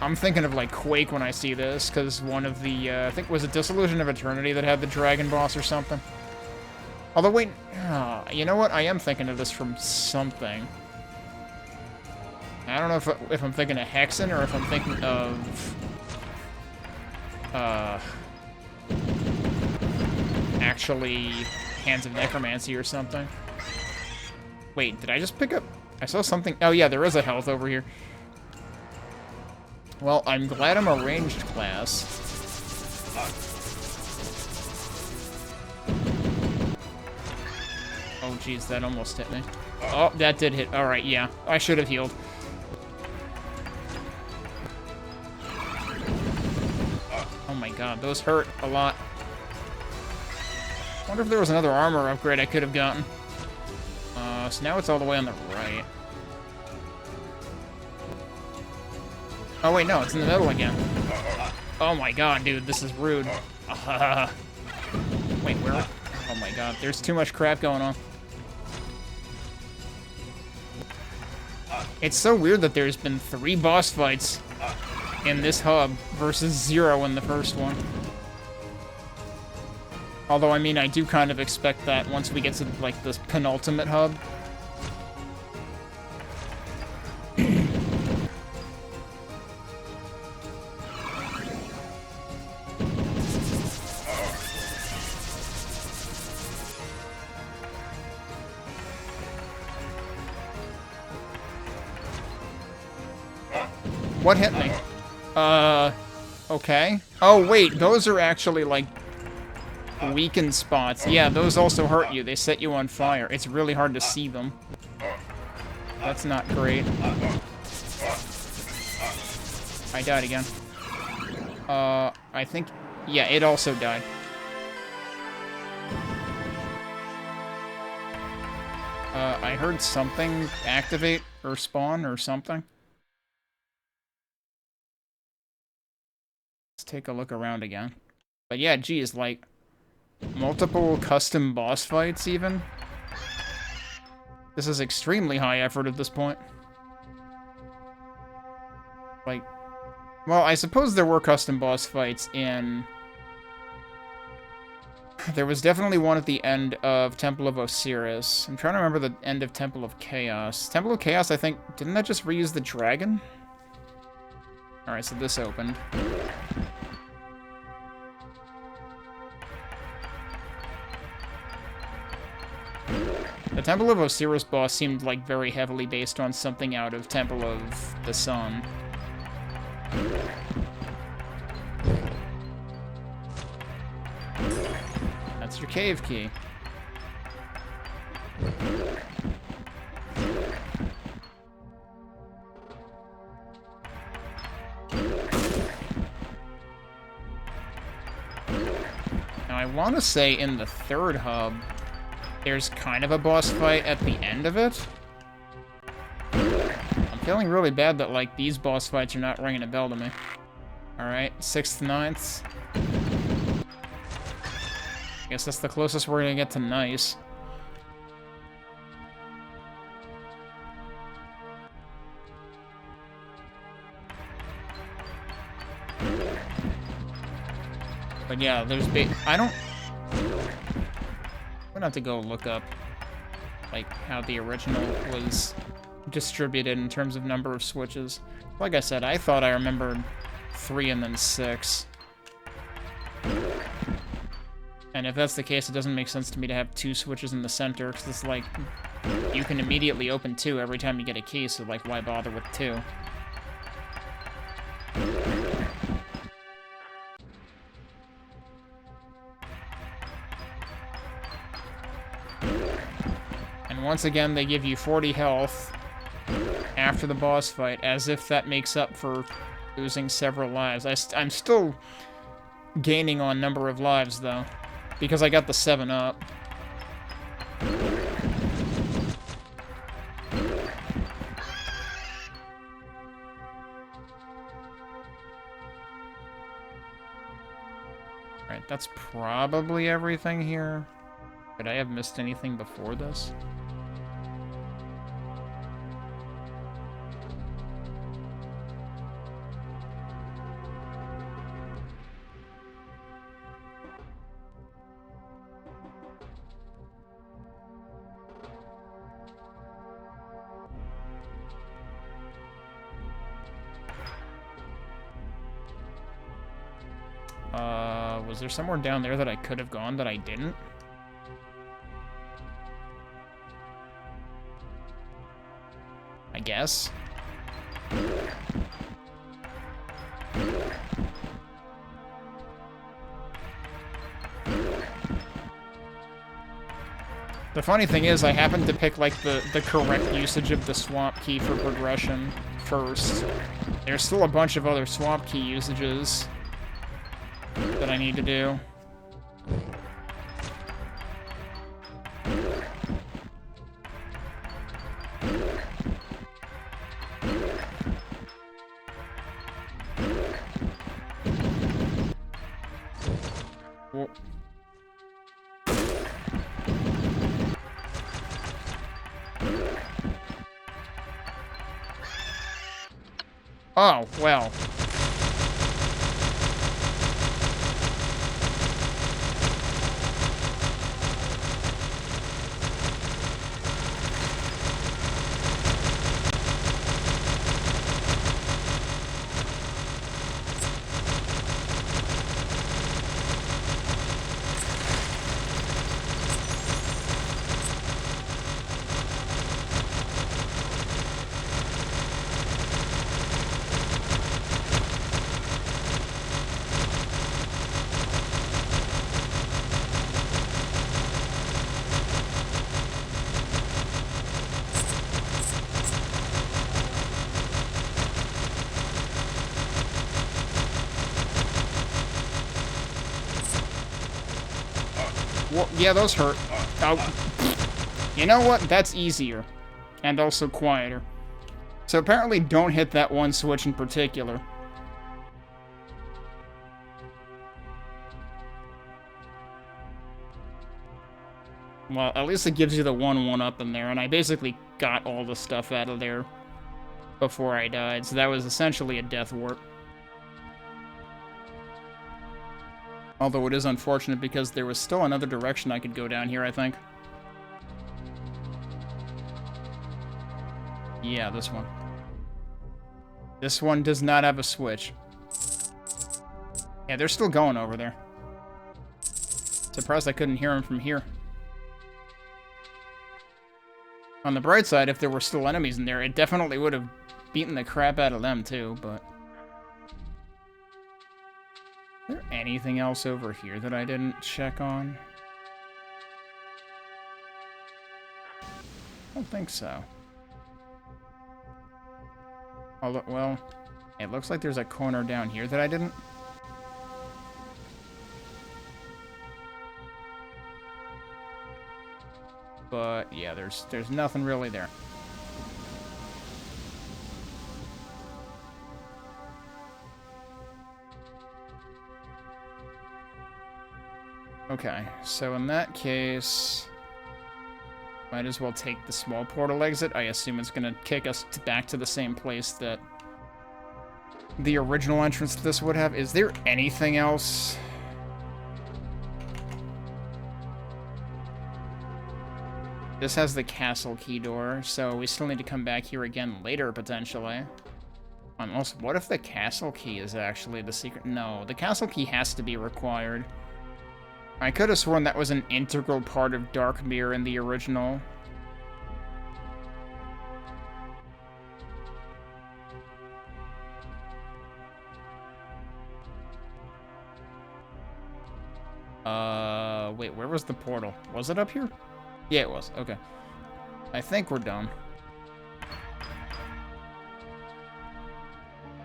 I'm thinking of like Quake when I see this, because one of the, I think was it Disillusion of Eternity that had the dragon boss or something? Although wait, you know what? I am thinking of this from something. I don't know if I'm thinking of Hexen or if I'm thinking of... actually Hands of Necromancy or something. Wait, did I just pick up... I saw something... Oh yeah, there is a health over here. Well, I'm glad I'm a ranged class. Oh jeez, that almost hit me. Oh, that did hit. Alright, yeah. I should have healed. Oh my god, those hurt a lot. Wonder if there was another armor upgrade I could have gotten. So now it's all the way on the right. Oh wait, no, it's in the middle again. Oh my god, dude, this is rude. Wait, where? Oh my god, there's too much crap going on. It's so weird that there's been 3 boss fights in this hub versus 0 in the first one. Although, I mean, I do kind of expect that once we get to, like, this penultimate hub. What hit me? Okay. Oh, wait, those are actually, like, weakened spots. Yeah, those also hurt you. They set you on fire. It's really hard to see them. That's not great. I died again. I think... Yeah, it also died. I heard something activate or spawn or something. Let's take a look around again. But yeah, geez, like, multiple custom boss fights, even? This is extremely high effort at this point. Like, Well, I suppose there were custom boss fights in... There was definitely one at the end of Temple of Osiris. I'm trying to remember the end of Temple of Chaos. Temple of Chaos, I think... Didn't that just reuse the dragon? Alright, so this opened. The Temple of Osiris boss seemed like very heavily based on something out of Temple of the Sun. That's your cave key. Now I want to say in the third hub, there's kind of a boss fight at the end of it. I'm feeling really bad that, like, these boss fights are not ringing a bell to me. Alright, 6th, 9th. I guess that's the closest we're gonna get to nice. But yeah, there's I don't... I'm gonna have to go look up, like, how the original was distributed in terms of number of switches. Like I said, I thought I remembered 3 and then 6. And if that's the case, it doesn't make sense to me to have 2 switches in the center, because it's like, you can immediately open 2 every time you get a key, so, like, why bother with 2? And once again, they give you 40 health after the boss fight, as if that makes up for losing several lives. I'm still gaining on number of lives, though, because I got the 7-up. Alright, that's probably everything here. Could I have missed anything before this? Was there somewhere down there that I could have gone that I didn't? I guess. The funny thing is, I happened to pick, like, the correct usage of the swamp key for progression first. There's still a bunch of other swamp key usages that I need to do. Whoa. Oh, well. Well, yeah, those hurt. Oh. You know what? That's easier. And also quieter. So apparently don't hit that one switch in particular. Well, at least it gives you the 1-1-up in there, and I basically got all the stuff out of there before I died, so that was essentially a death warp. Although it is unfortunate because there was still another direction I could go down here, I think. Yeah, this one. This one does not have a switch. Yeah, they're still going over there. Surprised I couldn't hear them from here. On the bright side, if there were still enemies in there, it definitely would have beaten the crap out of them too, but... Is there anything else over here that I didn't check on? I don't think so. Although, well, it looks like there's a corner down here that I didn't. But yeah, there's nothing really there. Okay, so in that case, might as well take the small portal exit. I assume it's gonna kick us back to the same place that the original entrance to this would have. Is there anything else? This has the castle key door, so we still need to come back here again later, potentially. Also, what if the castle key is actually the secret? No, the castle key has to be required. I could have sworn that was an integral part of Dark Mirror in the original. Wait, where was the portal? Was it up here? Yeah, it was. Okay. I think we're done.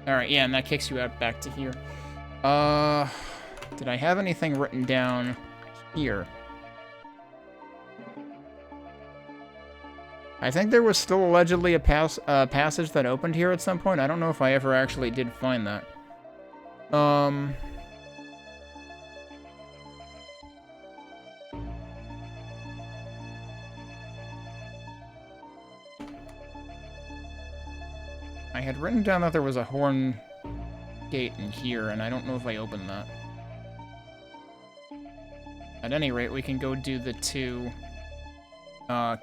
Alright, yeah, and that kicks you out back to here. Did I have anything written down here? I think there was still allegedly a passage that opened here at some point. I don't know if I ever actually did find that. I had written down that there was a horn gate in here, and I don't know if I opened that. At any rate, we can go do the two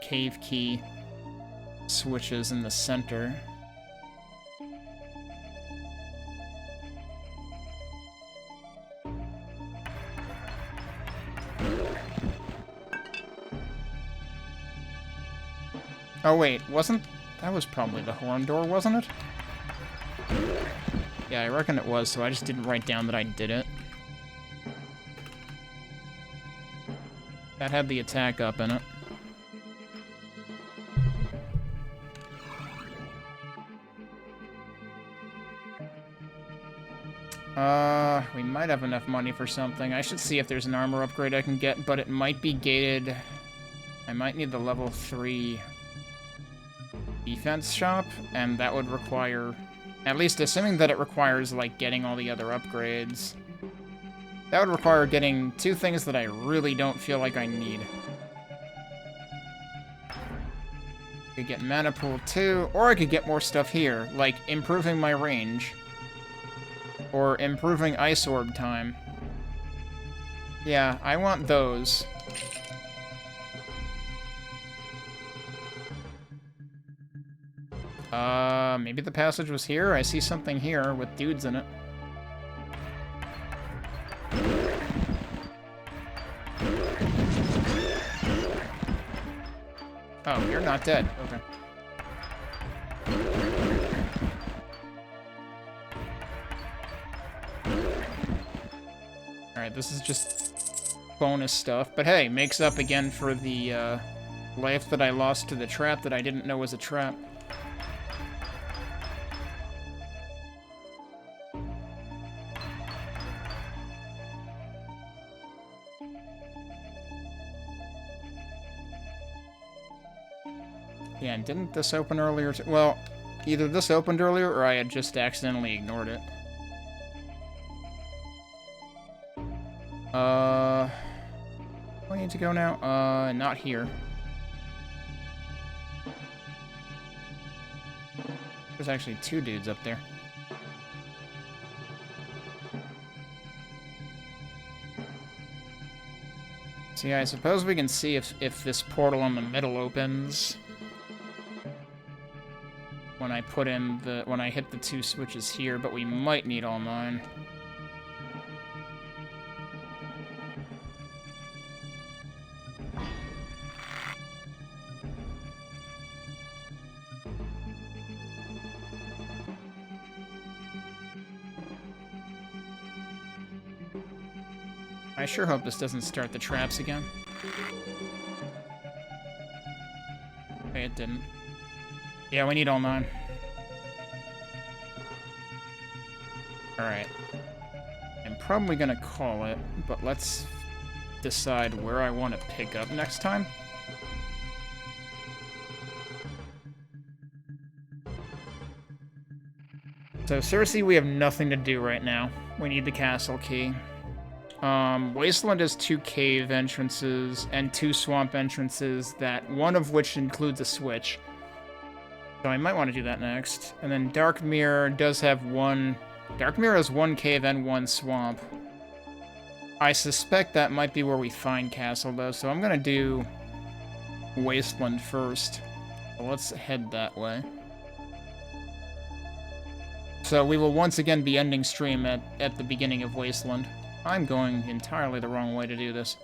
cave key switches in the center. Oh wait, wasn't... That was probably the horn door, wasn't it? Yeah, I reckon it was, so I just didn't write down that I did it. That had the attack up in it. We might have enough money for something. I should see if there's an armor upgrade I can get, but it might be gated. I might need the level 3 defense shop, and that would require, at least assuming that it requires, like, getting all the other upgrades, that would require getting 2 things that I really don't feel like I need. I could get Mana Pool 2, or I could get more stuff here, like improving my range, or improving Ice Orb time. Yeah, I want those. Maybe the passage was here? I see something here with dudes in it. Oh, you're not dead. Okay. Alright, this is just bonus stuff. But hey, makes up again for the life that I lost to the trap that I didn't know was a trap. Yeah, and didn't this open earlier? Well, either this opened earlier or I had just accidentally ignored it. Do I need to go now? Not here. There's actually 2 dudes up there. So yeah, I suppose we can see if this portal in the middle opens when I put in the when I hit the 2 switches here, but we might need all 9. I sure hope this doesn't start the traps again. Okay, it didn't. Yeah, we need all 9. Alright. I'm probably gonna call it, but let's decide where I want to pick up next time. So seriously, we have nothing to do right now. We need the castle key. Wasteland has 2 cave entrances and 2 swamp entrances, that one of which includes a switch. So I might want to do that next. And then Dark Mirror does have 1... Dark Mirror has 1 cave and 1 swamp. I suspect that might be where we find Castle, though, so I'm gonna do Wasteland first. So let's head that way. So we will once again be ending stream at the beginning of Wasteland. I'm going entirely the wrong way to do this.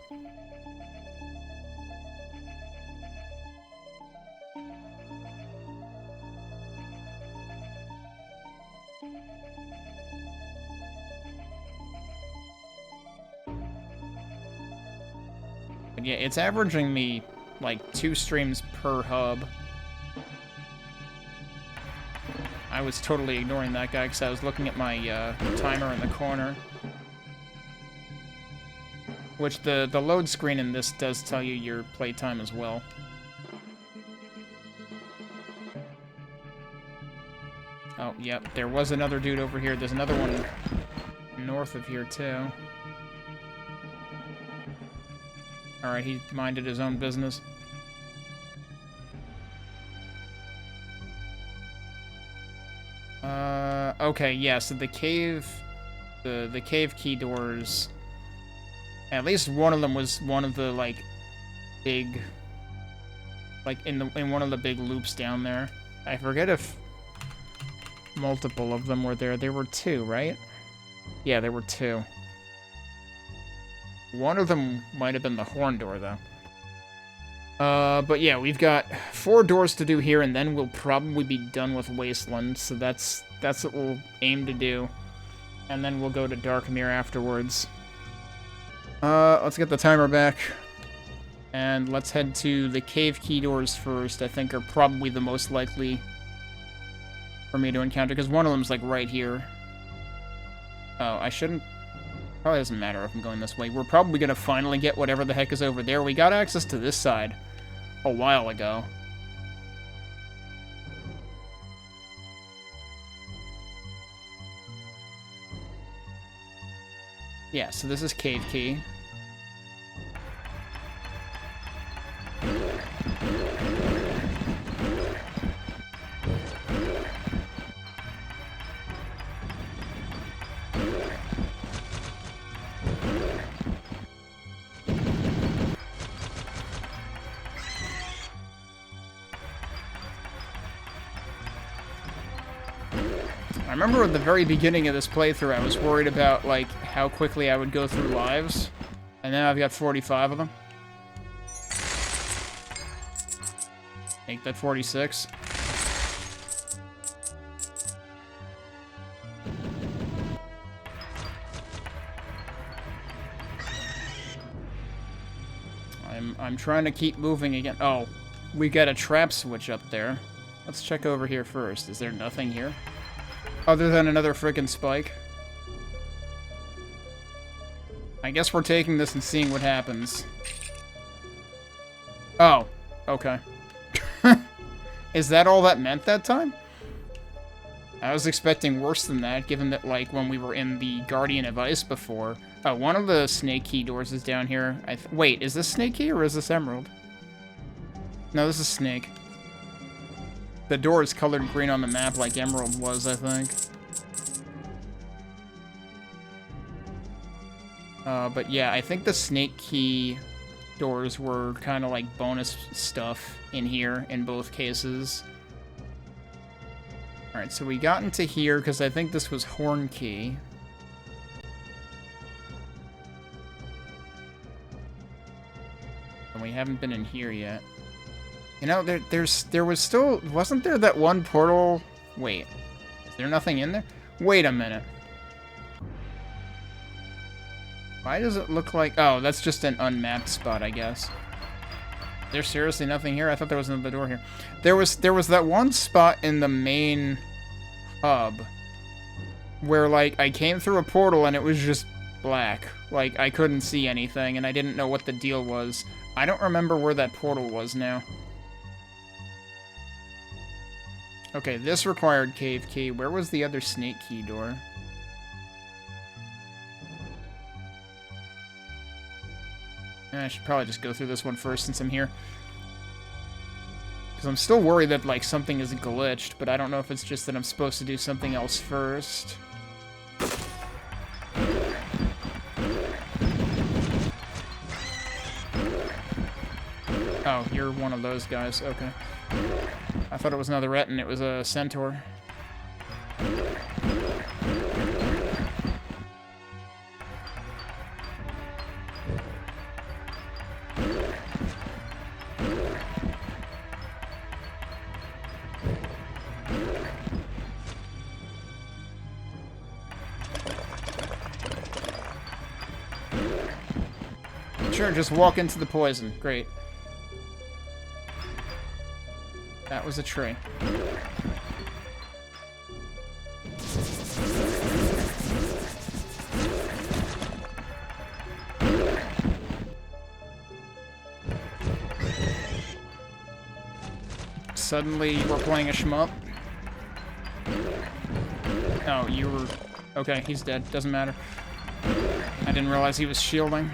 But yeah, it's averaging me like 2 streams per hub. I was totally ignoring that guy because I was looking at my timer in the corner. Which the load screen in this does tell you your playtime as well. Oh, yep, there was another dude over here. There's another one north of here, too. Alright, he minded his own business. Okay, yeah, so the cave key doors, at least one of them was one of the, like, big, like, in one of the big loops down there. I forget if multiple of them were there. There were 2, right? Yeah, there were 2. One of them might have been the horn door, though. But yeah, we've got 4 doors to do here, and then we'll probably be done with Wasteland, so that's what we'll aim to do. And then we'll go to Dark Mirror afterwards. Let's get the timer back. And let's head to the cave key doors first. I think are probably the most likely for me to encounter, because one of them's, like, right here. Oh, I shouldn't... Probably doesn't matter if I'm going this way. We're probably gonna finally get whatever the heck is over there. We got access to this side a while ago. Yeah, so this is cave key. I remember at the very beginning of this playthrough, I was worried about, like, how quickly I would go through lives. And now I've got 45 of them. Make that 46. I'm trying to keep moving again. Oh, we got a trap switch up there. Let's check over here first. Is there nothing here? Other than another frickin' spike. I guess we're taking this and seeing what happens. Oh, okay. Is that all that meant that time? I was expecting worse than that, given that, like, when we were in the Guardian of Ice before... Oh, one of the snake key doors is down here. Wait, is this snake key or is this emerald? No, this is snake. The door is colored green on the map like emerald was, I think. But yeah, I think the snake key doors were kind of like bonus stuff in here in both cases. Alright, so we got into here because I think this was Horn Key. And we haven't been in here yet. You know, there was still... Wasn't there that one portal... Wait. Is there nothing in there? Wait a minute. Why does it look like... Oh, that's just an unmapped spot, I guess. There's seriously nothing here? I thought there was another door here. There was that one spot in the main hub where, like, I came through a portal and it was just black. Like, I couldn't see anything and I didn't know what the deal was. I don't remember where that portal was now. Okay, this required cave key. Where was the other snake key door? I should probably just go through this one first since I'm here. Because I'm still worried that, like, something is glitched, but I don't know if it's just that I'm supposed to do something else first. Oh, you're one of those guys. Okay. I thought it was another Retin. It was a centaur. Sure, just walk into the poison. Great. That was a tree. Suddenly, we're playing a shmup. Oh, you were... Okay, he's dead. Doesn't matter. I didn't realize he was shielding.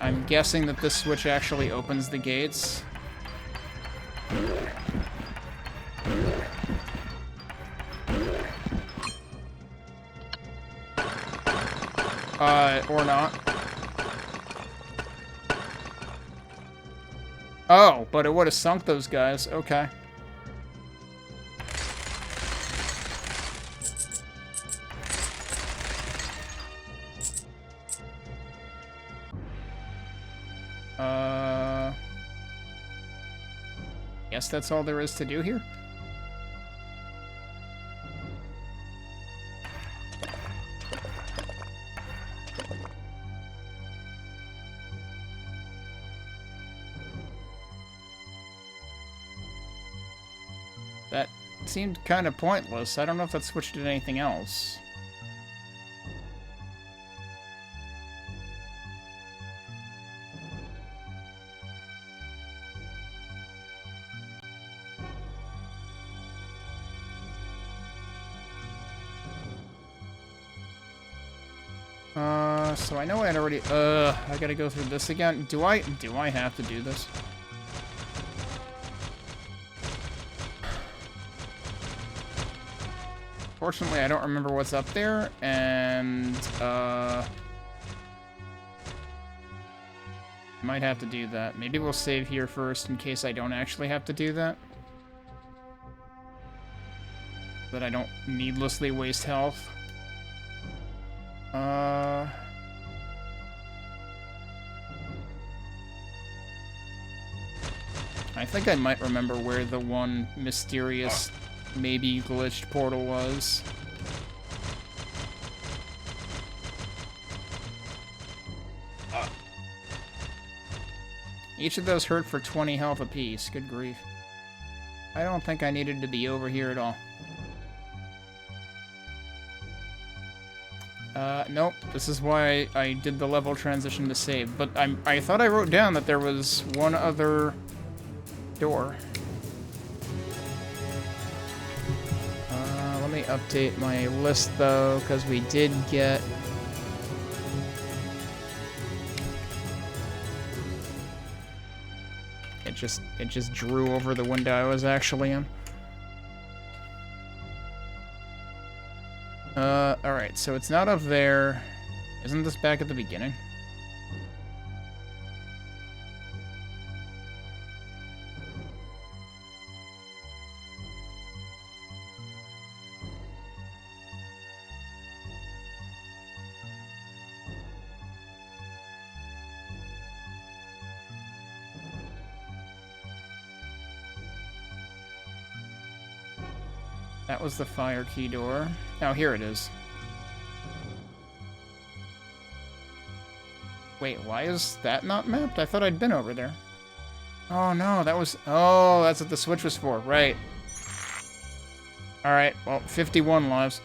I'm guessing that this switch actually opens the gates. Or not. Oh, but it would have sunk those guys. Okay. Guess that's all there is to do here. That seemed kind of pointless. I don't know if that switch did anything else. So I know I had already... I gotta go through this again. Do I have to do this? Fortunately, I don't remember what's up there, and, might have to do that. Maybe we'll save here first in case I don't actually have to do that. That I don't needlessly waste health. I think I might remember where the one mysterious, maybe glitched portal was. Each of those hurt for 20 health apiece. Good grief. I don't think I needed to be over here at all. Nope. This is why I did the level transition to save. But I thought I wrote down that there was one other door. Let me update my list though, because we did get... It just drew over the window I was actually in. Alright, so it's not up there. Isn't this back at the beginning? That was the fire key door. Oh, here it is. Wait, why is that not mapped? I thought I'd been over there. Oh, no, that was... Oh, that's what the switch was for. Right. Alright, well, 51 lives.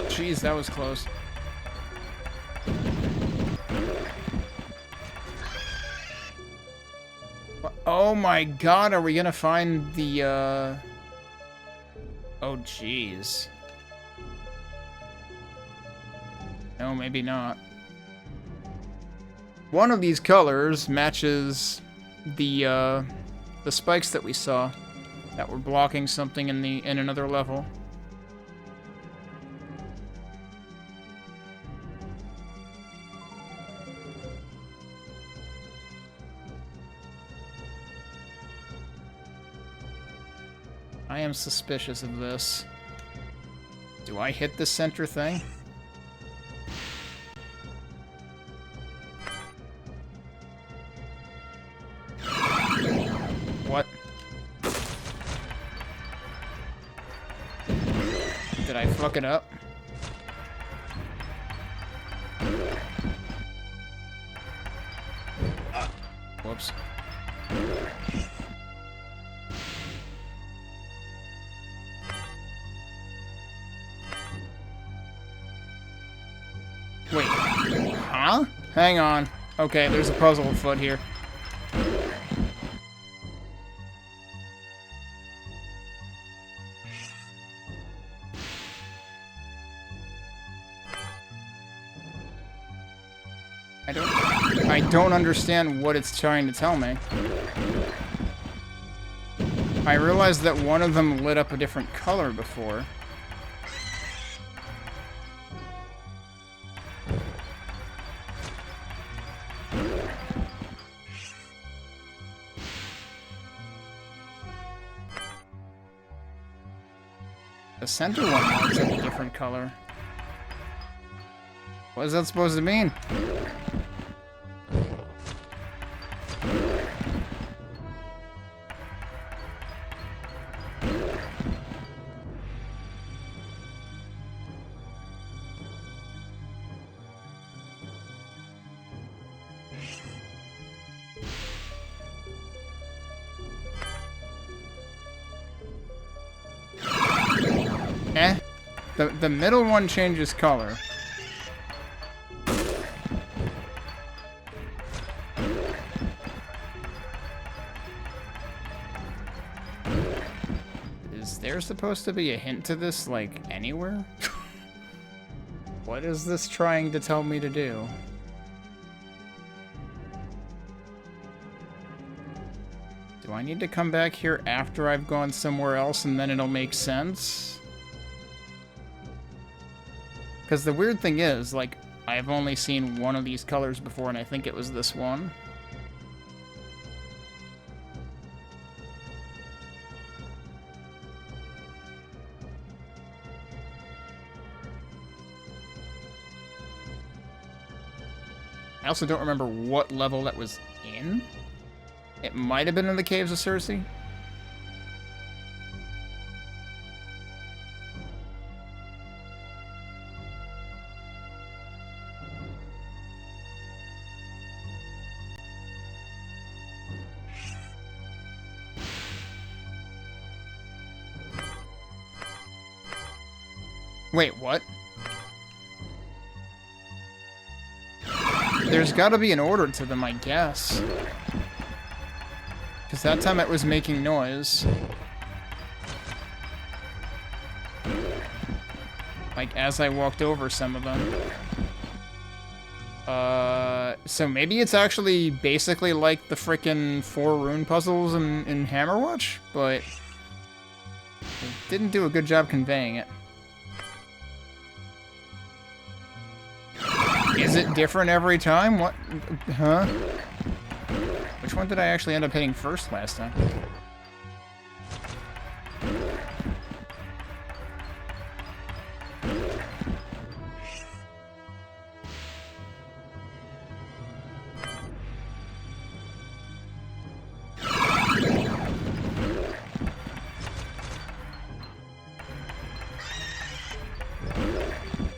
Jeez, that was close. Oh my god, are we gonna find the, Oh, jeez. No, maybe not. One of these colors matches the spikes that we saw that were blocking something in another level. I am suspicious of this. Do I hit the center thing? What? Did I fuck it up? Whoops. Wait, huh? Hang on. Okay, there's a puzzle afoot here. I don't understand what it's trying to tell me. I realized that one of them lit up a different color before. The center one lights up a different color. What is that supposed to mean? The middle one changes color. Is there supposed to be a hint to this, like, anywhere? What is this trying to tell me to do? Do I need to come back here after I've gone somewhere else and then it'll make sense? Because the weird thing is, like, I've only seen one of these colors before, and I think it was this one. I also don't remember what level that was in. It might have been in the Caves of Circe. Wait, what? There's got to be an order to them, I guess. Because that time it was making noise. Like, as I walked over some of them. So maybe it's actually basically like the frickin' 4 rune puzzles in Hammerwatch, but it didn't do a good job conveying it. Is it different every time? What? Huh? Which one did I actually end up hitting first last time?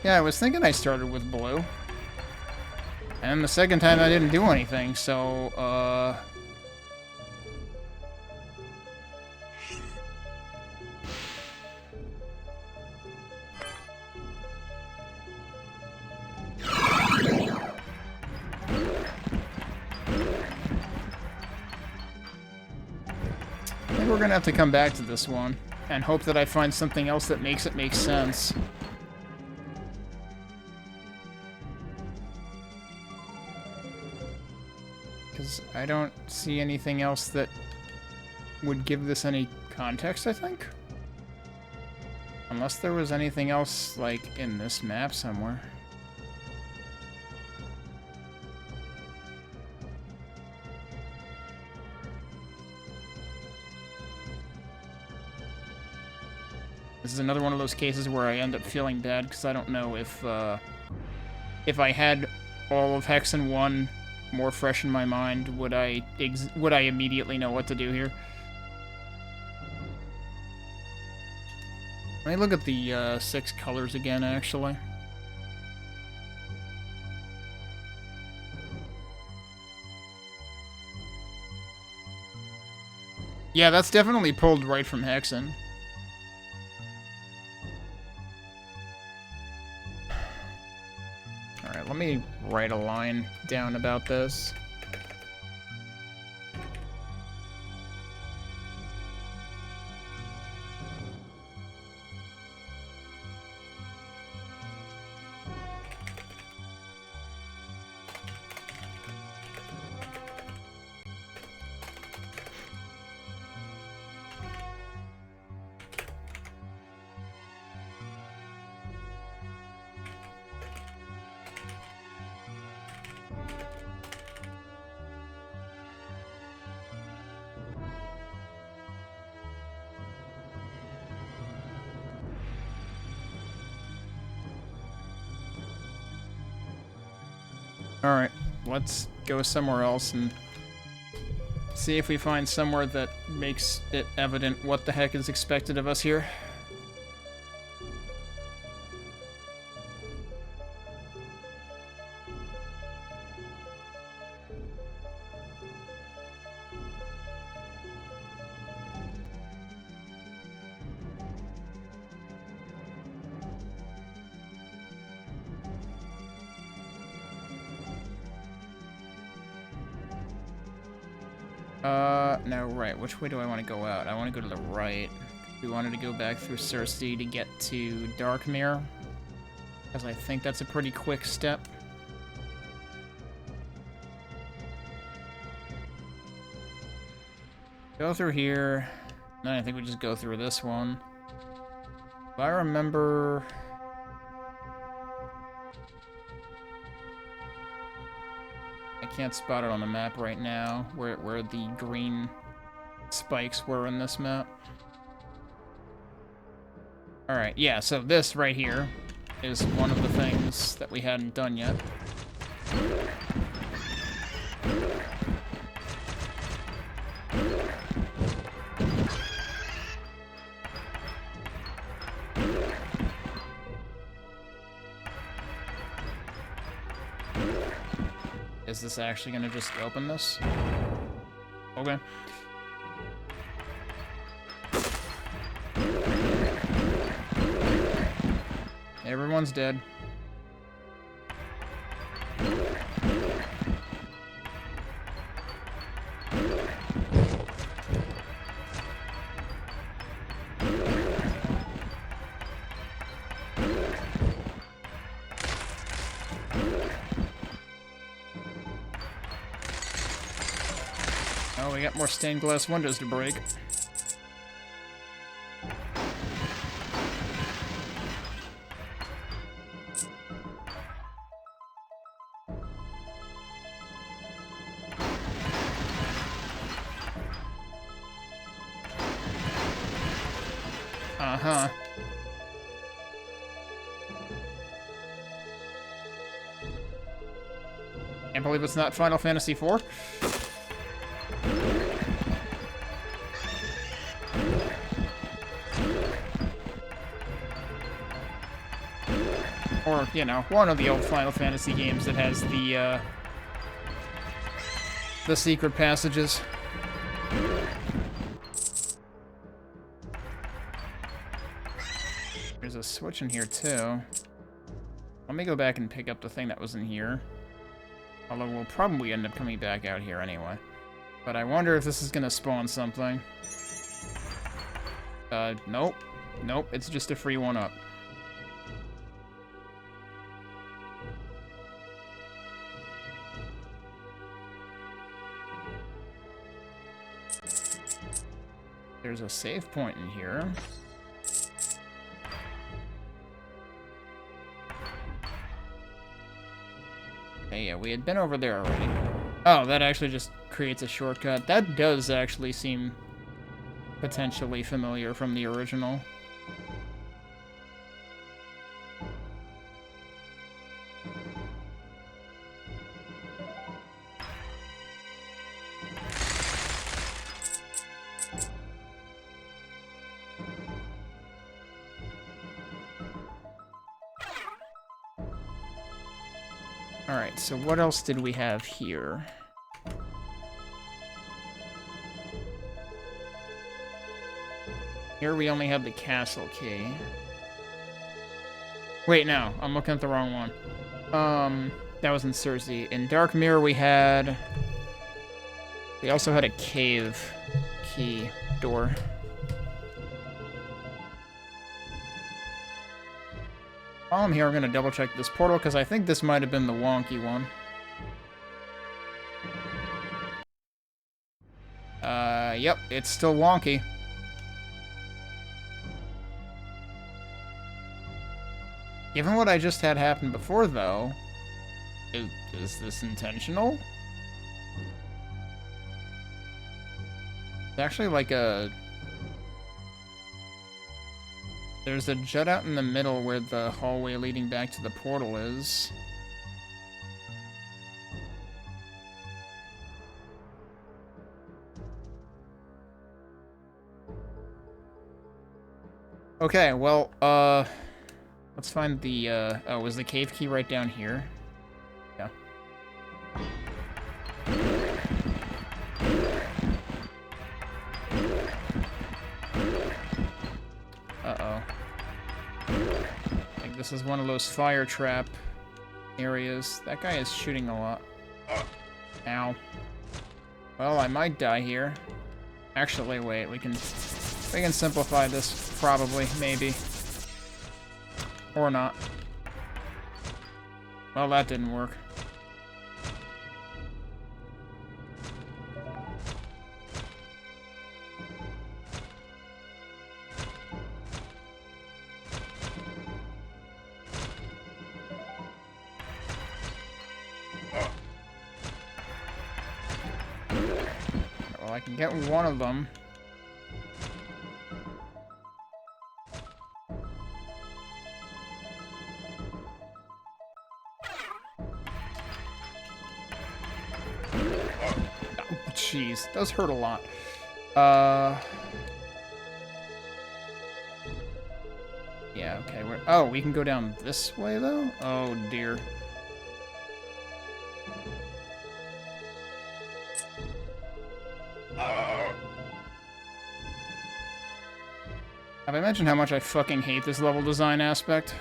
Yeah, I was thinking I started with blue. And the second time I didn't do anything, so, I think we're gonna have to come back to this one and hope that I find something else that makes it make sense. Because I don't see anything else that would give this any context, I think. Unless there was anything else, like, in this map somewhere. This is another one of those cases where I end up feeling bad because I don't know if I had all of Hexen 1 more fresh in my mind, would I immediately know what to do here? Let me look at the 6 colors again, actually. Yeah, that's definitely pulled right from Hexen. Alright, let me write a line down about this. Alright, let's go somewhere else and see if we find somewhere that makes it evident what the heck is expected of us here. No, right. Which way do I want to go out? I want to go to the right. We wanted to go back through Cersei to get to Darkmere, because I think that's a pretty quick step. Go through here. No, I think we just go through this one. If I remember... I can't spot it on the map right now, where the green spikes were in this map. Alright, yeah, so this right here is one of the things that we hadn't done yet. Is this actually gonna just open this? Okay. Everyone's dead. we got more stained glass windows to break. Uh-huh. Can't believe it's not Final Fantasy IV. Or, you know, one of the old Final Fantasy games that has the secret passages. There's a switch in here, too. Let me go back and pick up the thing that was in here. Although we'll probably end up coming back out here anyway. But I wonder if this is gonna spawn something. Nope. Nope, it's just a free one-up. There's a save point in here. Hey, yeah, we had been over there already. Oh, that actually just creates a shortcut. That does actually seem potentially familiar from the original. Alright, so what else did we have here? Here we only have the castle key. Wait, no, I'm looking at the wrong one. That was in Cersei. In Dark Mirror we also had a cave key door. While I'm here, I'm going to double check this portal, because I think this might have been the wonky one. Yep, it's still wonky. Given what I just had happen before, though, is this intentional? It's actually like a... There's a jut out in the middle where the hallway leading back to the portal is. Okay, well, let's find the, oh, was the cave key right down here? Yeah. Uh-oh. I think this is one of those fire trap areas. That guy is shooting a lot. Ow. Well, I might die here. Actually, wait, we can simplify this, probably, maybe. Or not. Well, that didn't work. Well, I can get one of them. Jeez, does hurt a lot. Yeah, okay. Oh, we can go down this way, though? Oh, dear. Have I mentioned how much I fucking hate this level design aspect?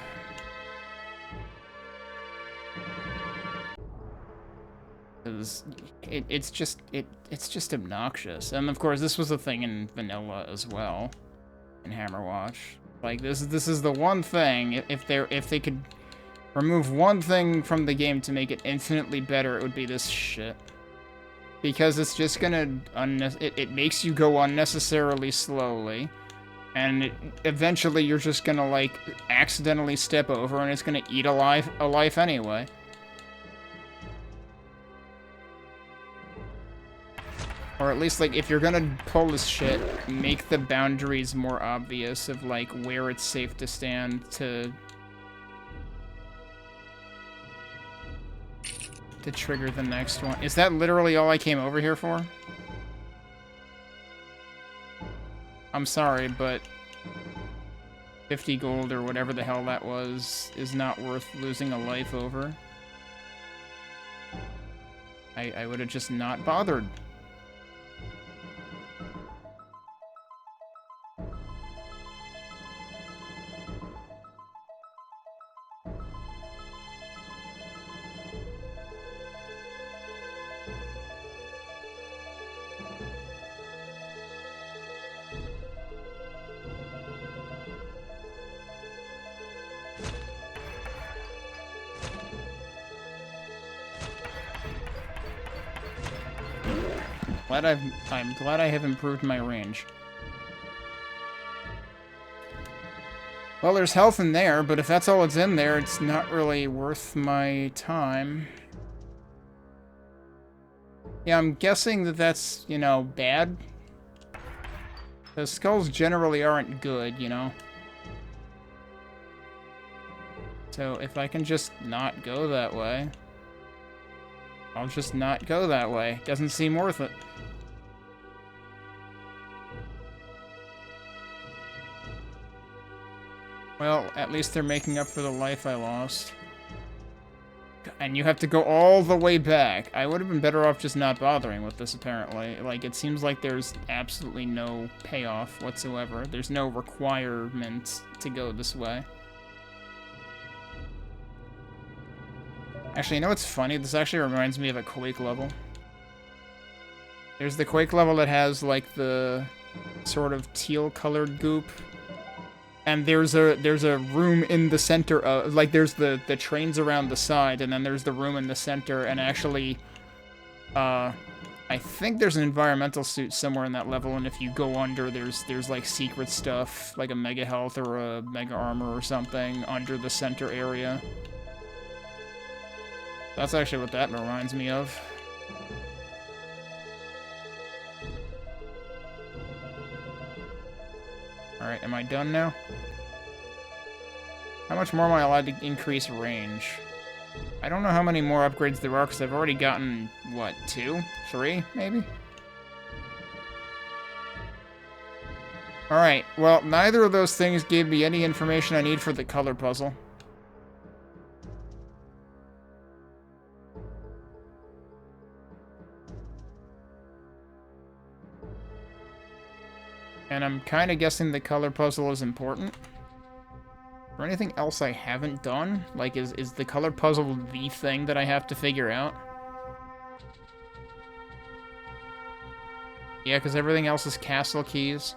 It's just obnoxious. And of course, this was a thing in vanilla as well, in Hammerwatch. Like this is the one thing. If they could remove one thing from the game to make it infinitely better, it would be this shit. Because it's just gonna... it makes you go unnecessarily slowly. And eventually you're just gonna, like, accidentally step over and it's gonna eat a life anyway. Or at least, like, if you're gonna pull this shit, make the boundaries more obvious of, like, where it's safe to stand to trigger the next one. Is that literally all I came over here for? I'm sorry, but 50 gold or whatever the hell that was is not worth losing a life over. I would have just not bothered. I'm glad I have improved my range. Well, there's health in there, but if that's all that's in there, it's not really worth my time. Yeah, I'm guessing that that's, you know, bad. The skulls generally aren't good, you know? So if I can just not go that way, I'll just not go that way. Doesn't seem worth it. Well, at least they're making up for the life I lost. And you have to go all the way back. I would have been better off just not bothering with this, apparently. Like, it seems like there's absolutely no payoff whatsoever. There's no requirement to go this way. Actually, you know what's funny? This actually reminds me of a Quake level. There's the Quake level that has, like, the sort of teal-colored goop. And there's a room in the center of, like, there's the trains around the side, and then there's the room in the center, and actually, I think there's an environmental suit somewhere in that level, and if you go under, there's like secret stuff, like a mega health or a mega armor or something under the center area. That's actually what that reminds me of. Alright, am I done now? How much more am I allowed to increase range? I don't know how many more upgrades there are, because I've already gotten, what, 2? 3, maybe? Alright, well, neither of those things gave me any information I need for the color puzzle. And I'm kind of guessing the color puzzle is important. Is there anything else I haven't done? Like, is the color puzzle the thing that I have to figure out? Yeah, because everything else is castle keys.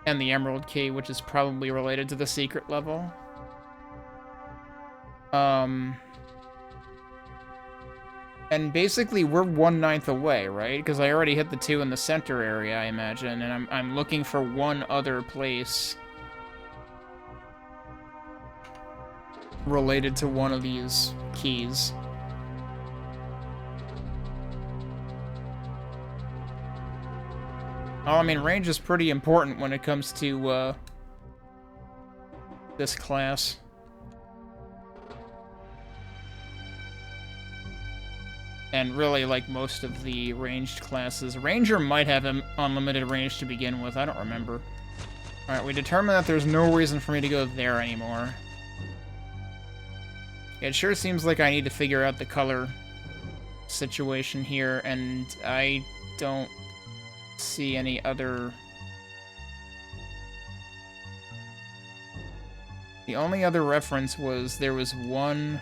And the emerald key, which is probably related to the secret level. And basically, we're 1/9 away, right? Because I already hit the 2 in the center area, I imagine, and I'm looking for one other place related to one of these keys. Oh, I mean, range is pretty important when it comes to, this class. And really, like most of the ranged classes. Ranger might have unlimited range to begin with, I don't remember. Alright, we determined that there's no reason for me to go there anymore. It sure seems like I need to figure out the color situation here, and I don't see any other... The only other reference was there was one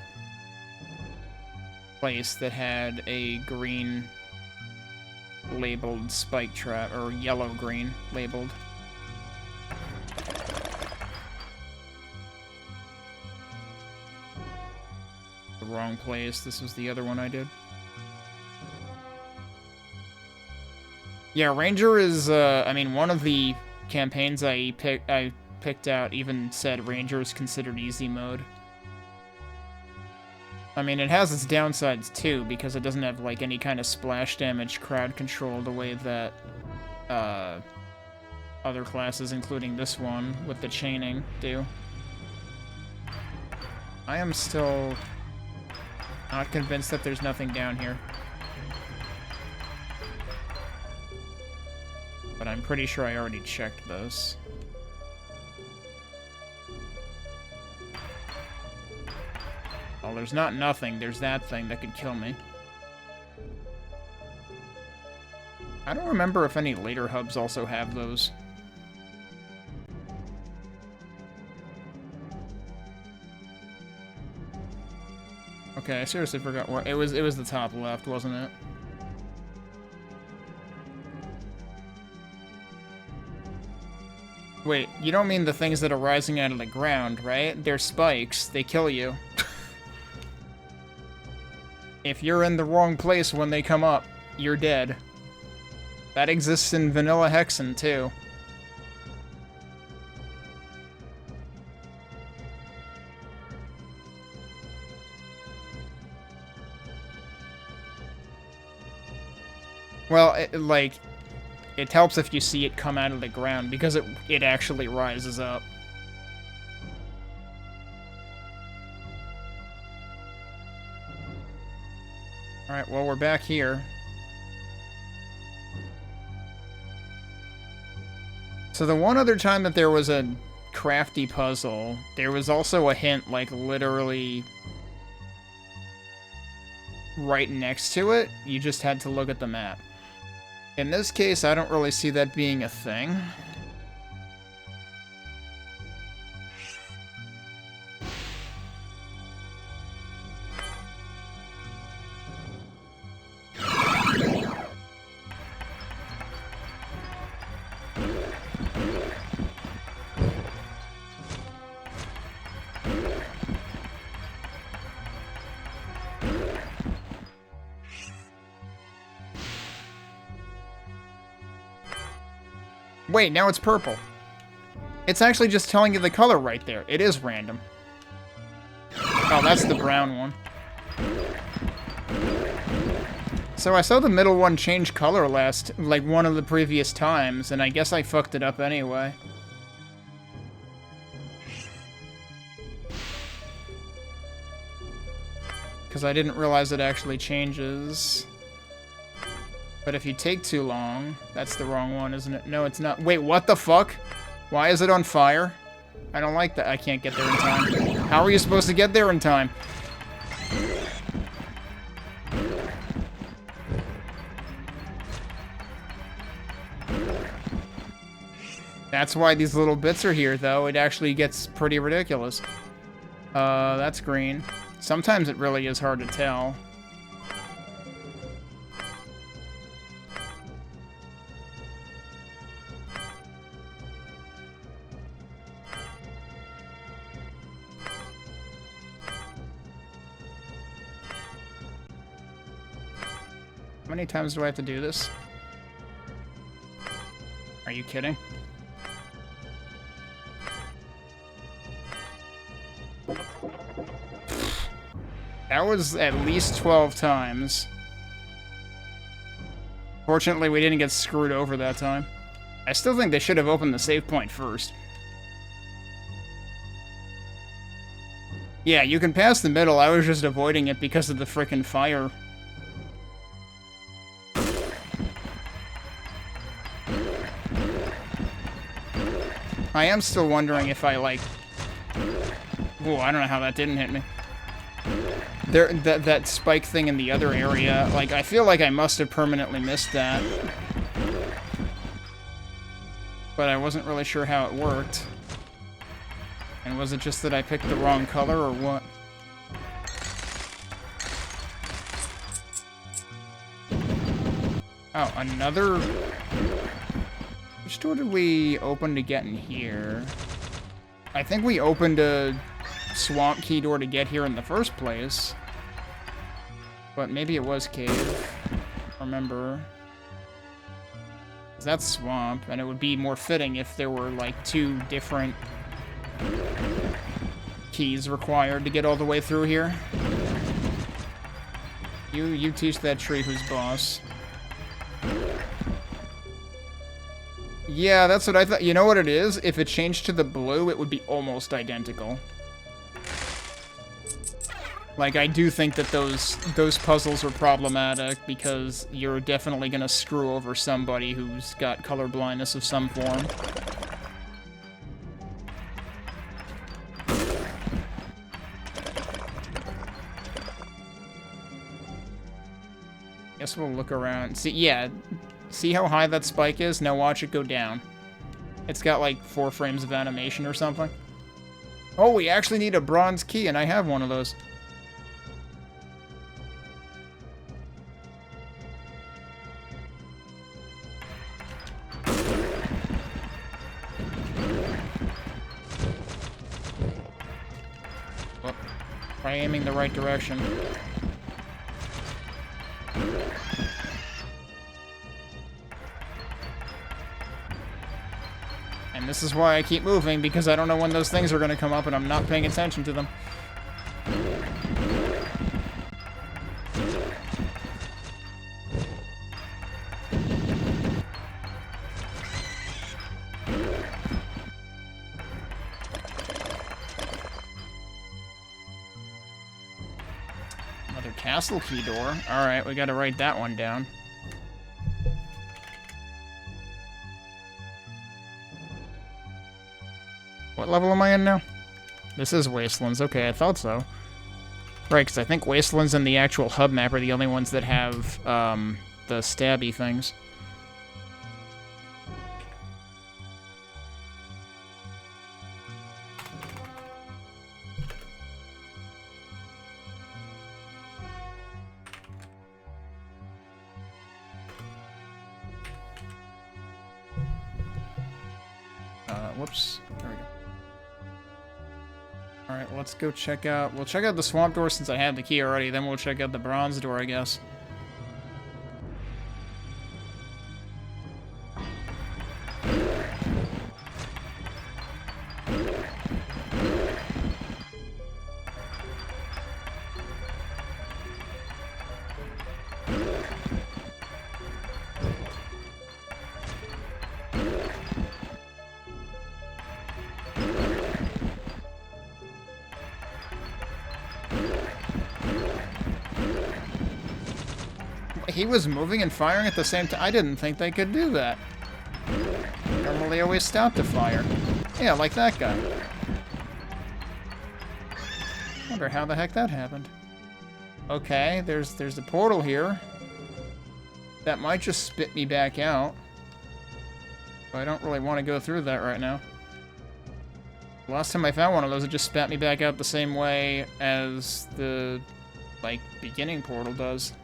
place that had a green labeled spike trap, or yellow-green labeled. The wrong place. This was the other one I did. Yeah, Ranger is, I mean, one of the campaigns I picked out even said Ranger is considered easy mode. I mean, it has its downsides too, because it doesn't have, like, any kind of splash damage crowd control the way that, other classes, including this one, with the chaining, do. I am still not convinced that there's nothing down here. But I'm pretty sure I already checked those. Well, there's not nothing. There's that thing that could kill me. I don't remember if any later hubs also have those. Okay, I seriously forgot what it was the top left, wasn't it? Wait, you don't mean the things that are rising out of the ground, right? They're spikes. They kill you. If you're in the wrong place when they come up, you're dead. That exists in vanilla Hexen, too. Well, it helps if you see it come out of the ground, because it actually rises up. Alright, well, we're back here. So the one other time that there was a crafty puzzle, there was also a hint, like, literally right next to it. You just had to look at the map. In this case, I don't really see that being a thing. Wait, now it's purple. It's actually just telling you the color right there. It is random. Oh, that's the brown one. So I saw the middle one change color like one of the previous times, and I guess I fucked it up anyway. Because I didn't realize it actually changes. But if you take too long, that's the wrong one, isn't it? No, it's not. Wait, what the fuck? Why is it on fire? I don't like that. I can't get there in time. How are you supposed to get there in time? That's why these little bits are here, though. It actually gets pretty ridiculous. That's green. Sometimes it really is hard to tell. How many times do I have to do this? Are you kidding? That was at least 12 times. Fortunately, we didn't get screwed over that time. I still think they should have opened the save point first. Yeah, you can pass the middle. I was just avoiding it because of the frickin' fire. I am still wondering if I, like... Whoa, I don't know how that didn't hit me. That spike thing in the other area, like, I feel like I must have permanently missed that. But I wasn't really sure how it worked. And was it just that I picked the wrong color, or what? Oh, another... Which door did we open to get in here? I think we opened a swamp key door to get here in the first place. But maybe it was cave. Remember. That's swamp, and it would be more fitting if there were, like, 2 different keys required to get all the way through here. You teach that tree who's boss. Yeah, that's what I thought. You know what it is? If it changed to the blue, it would be almost identical. Like, I do think that those puzzles are problematic because you're definitely gonna screw over somebody who's got color blindness of some form. Guess we'll look around. See, yeah, see how high that spike is? Now watch it go down. It's got like 4 frames of animation or something. Oh, we actually need a bronze key, and I have one of those. Try aiming the right direction. And this is why I keep moving, because I don't know when those things are going to come up, and I'm not paying attention to them. Castle key door. Alright, we gotta write that one down. What level am I in now? This is Wastelands. Okay, I thought so. Right, because I think Wastelands and the actual hub map are the only ones that have, the stabby things. Whoops. There we go. Alright, let's go check out... We'll check out the swamp door since I have the key already, then we'll check out the bronze door, I guess. He was moving and firing at the same time. I didn't think they could do that. Normally always stop to fire. Yeah, like that guy. Wonder how the heck that happened. Okay, there's the portal here. That might just spit me back out. But I don't really want to go through that right now. Last time I found one of those, it just spat me back out the same way as the, like, beginning portal does.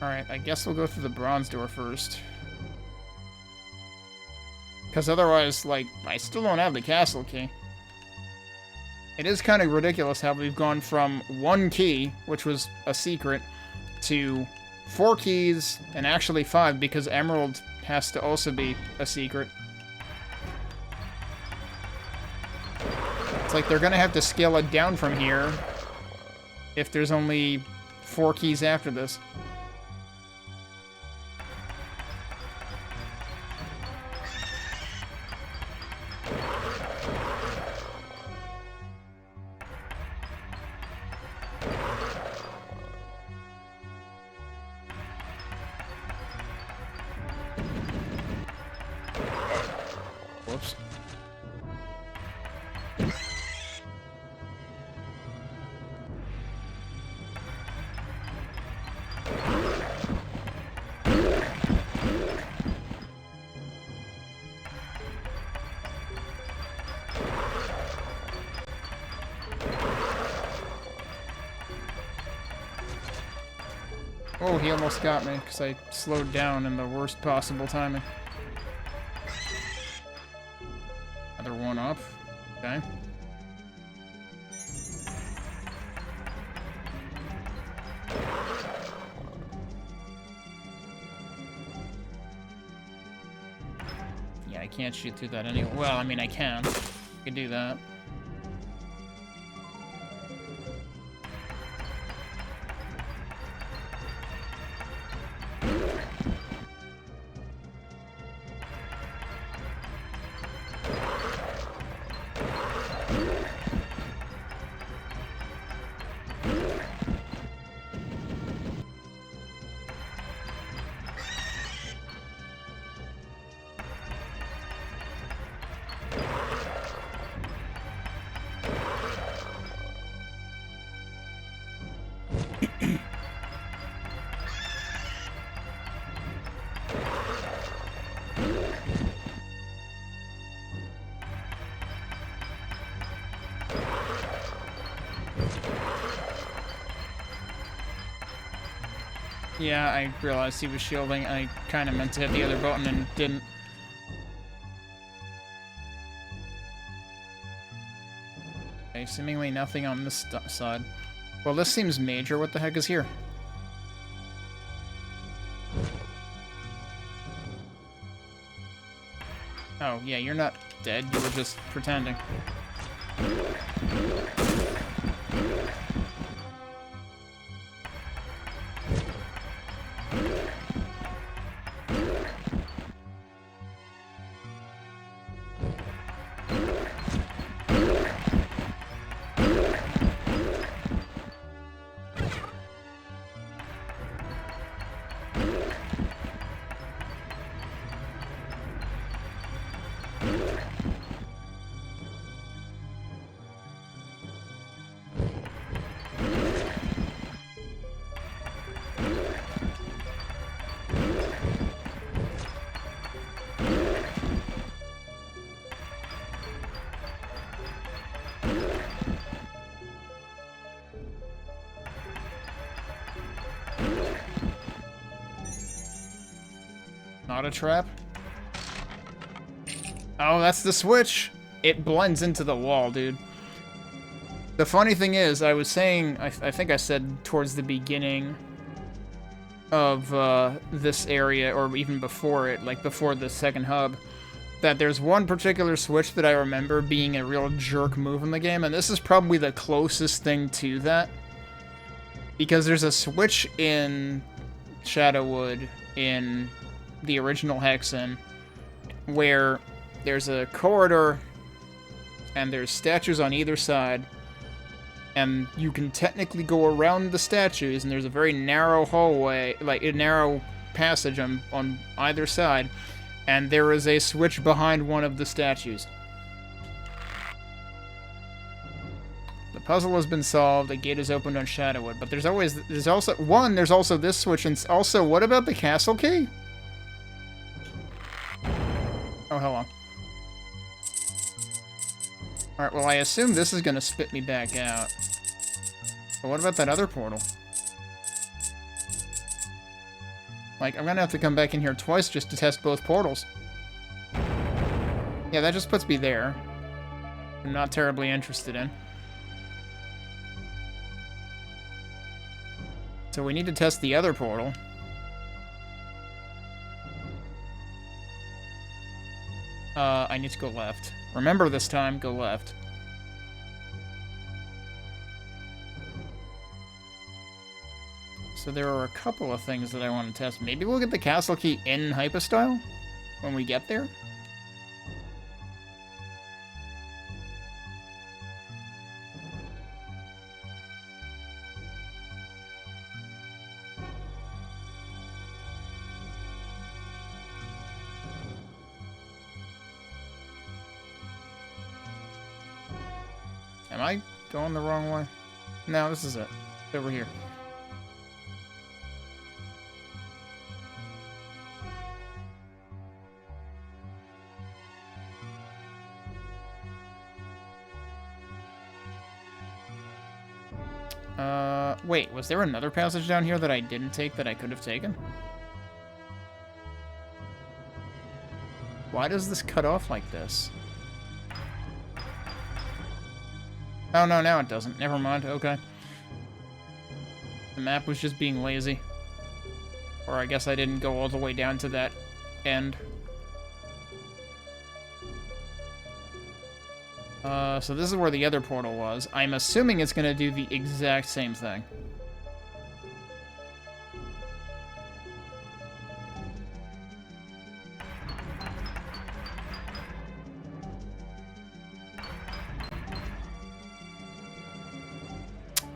Alright, I guess we'll go through the bronze door first. Because otherwise, like, I still don't have the castle key. It is kind of ridiculous how we've gone from 1 key, which was a secret, to 4 keys, and actually 5, because Emerald has to also be a secret. It's like they're gonna have to scale it down from here if there's only 4 keys after this. Whoops. Oh, he almost got me because I slowed down in the worst possible timing. Another one up. Okay. Yeah, I can't shoot through that anyway. Well, I mean, I can. I can do that. Yeah, I realized he was shielding. I kind of meant to hit the other button and didn't. Okay, seemingly nothing on this side. Well, this seems major. What the heck is here? Oh, yeah, you're not dead. You were just pretending. Not a trap? Oh, that's the switch! It blends into the wall, dude. The funny thing is, I was saying, I think I said towards the beginning of this area, or even before it, like before the second hub, that there's one particular switch that I remember being a real jerk move in the game, and this is probably the closest thing to that. Because there's a switch in Shadowwood, in the original Hexen, where there's a corridor, and there's statues on either side, and you can technically go around the statues, and there's a very narrow hallway, like a narrow passage on either side, and there is a switch behind one of the statues. The puzzle has been solved, a gate is opened on Shadowwood, but there's also this switch, and also, what about the castle key? Oh, hello. Alright, well, I assume this is gonna spit me back out. But what about that other portal? Like, I'm gonna have to come back in here twice just to test both portals. Yeah, that just puts me there. I'm not terribly interested in. So we need to test the other portal. I need to go left. Remember this time, go left. So there are a couple of things that I want to test. Maybe we'll get the castle key in hypostyle when we get there. Am I going the wrong way? No, this is it. It's over here. Wait, was there another passage down here that I didn't take that I could have taken? Why does this cut off like this? Oh, no, now it doesn't. Never mind. Okay. The map was just being lazy. Or I guess I didn't go all the way down to that end. So this is where the other portal was. I'm assuming it's gonna do the exact same thing.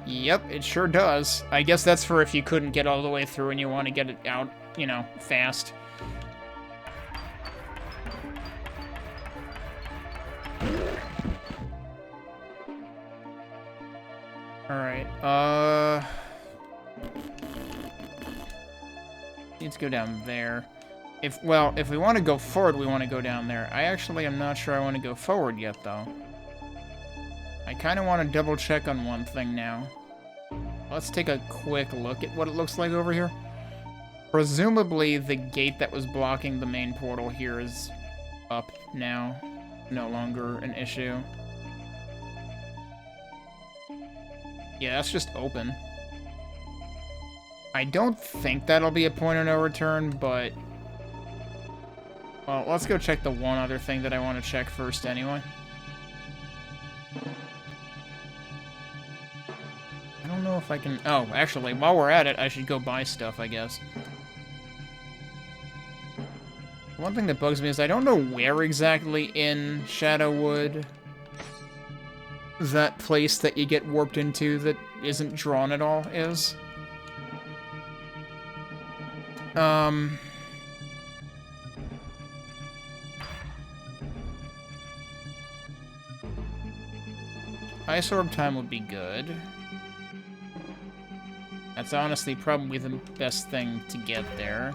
Yep, it sure does. I guess that's for if you couldn't get all the way through and you want to get it out, you know, fast. Alright, need to go down there. If we want to go forward, we want to go down there. I actually am not sure I want to go forward yet, though. I kind of want to double check on one thing now. Let's take a quick look at what it looks like over here. Presumably, the gate that was blocking the main portal here is up now. No longer an issue. Yeah, that's just open. I don't think that'll be a point of no return, but... Well, let's go check the one other thing that I want to check first anyway. I don't know if I can... Oh, actually, while we're at it, I should go buy stuff, I guess. One thing that bugs me is I don't know where exactly in Shadowwood that place that you get warped into that isn't drawn at all is. Ice Orb time would be good. That's honestly probably the best thing to get there.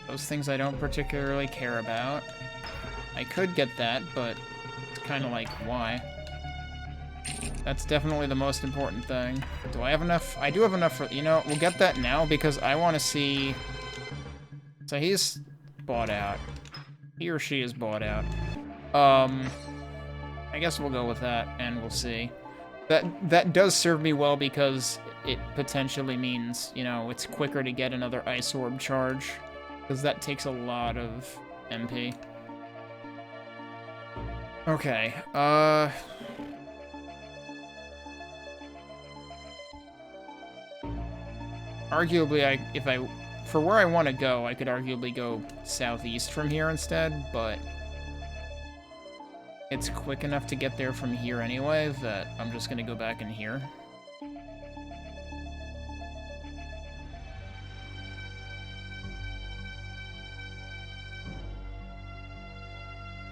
Those things I don't particularly care about. I could get that, but it's kind of like, why? That's definitely the most important thing. Do I have enough? I do have enough for, you know, we'll get that now because I want to see... So he's bought out. He or she is bought out. I guess we'll go with that, and we'll see. That does serve me well because it potentially means, you know, it's quicker to get another Ice Orb charge. Because that takes a lot of MP. Okay, arguably, for where I want to go, I could arguably go southeast from here instead, but it's quick enough to get there from here anyway that I'm just gonna go back in here.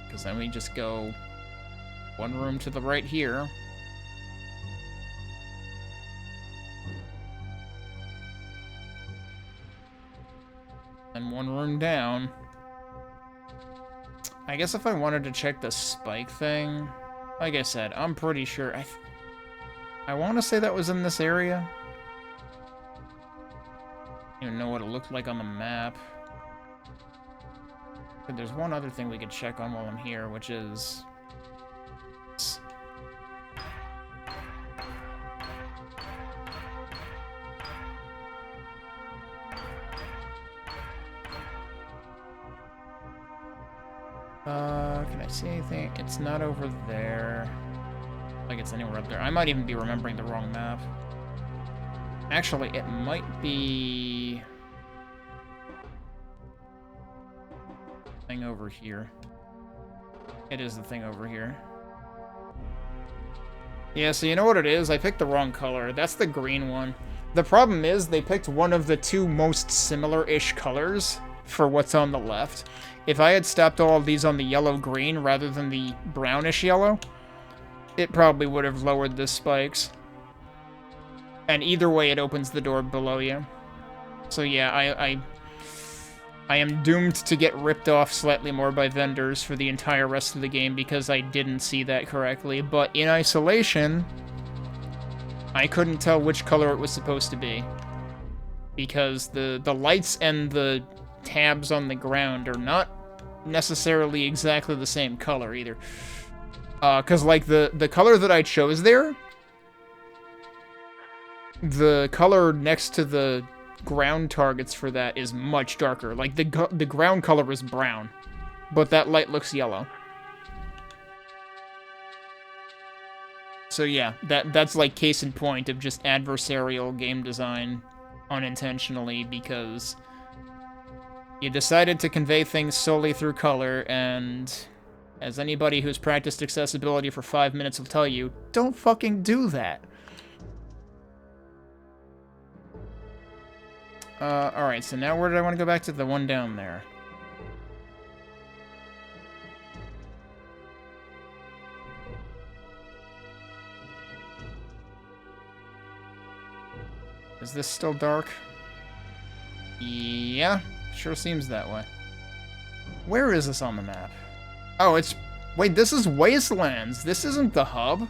Because then we just go one room to the right here. And one room down. I guess if I wanted to check the spike thing, like I said, I'm pretty sure. I want to say that was in this area. I don't even know what it looked like on the map. There's one other thing we could check on while I'm here, which is... Can I see anything? It's not over there. Like it's anywhere up there. I might even be remembering the wrong map. Actually, it might be... thing over here. It is the thing over here. Yeah, so you know what it is? I picked the wrong color. That's the green one. The problem is they picked one of the two most similar-ish colors for what's on the left. If I had stopped all of these on the yellow-green rather than the brownish yellow, it probably would have lowered the spikes. And either way, it opens the door below you. So yeah, I am doomed to get ripped off slightly more by vendors for the entire rest of the game because I didn't see that correctly, but in isolation, I couldn't tell which color it was supposed to be. Because the lights and the tabs on the ground are not necessarily exactly the same color either. Because, like, the color that I chose there, the color next to the ground targets for that is much darker. Like, the ground color is brown, but that light looks yellow. So yeah, that's like case in point of just adversarial game design unintentionally, because you decided to convey things solely through color, and as anybody who's practiced accessibility for 5 minutes will tell you, don't fucking do that. Alright, so now where did I want to go back to? The one down there. Is this still dark? Yeah, sure seems that way. Where is this on the map? Oh, it's... Wait, this is Wastelands. This isn't the hub.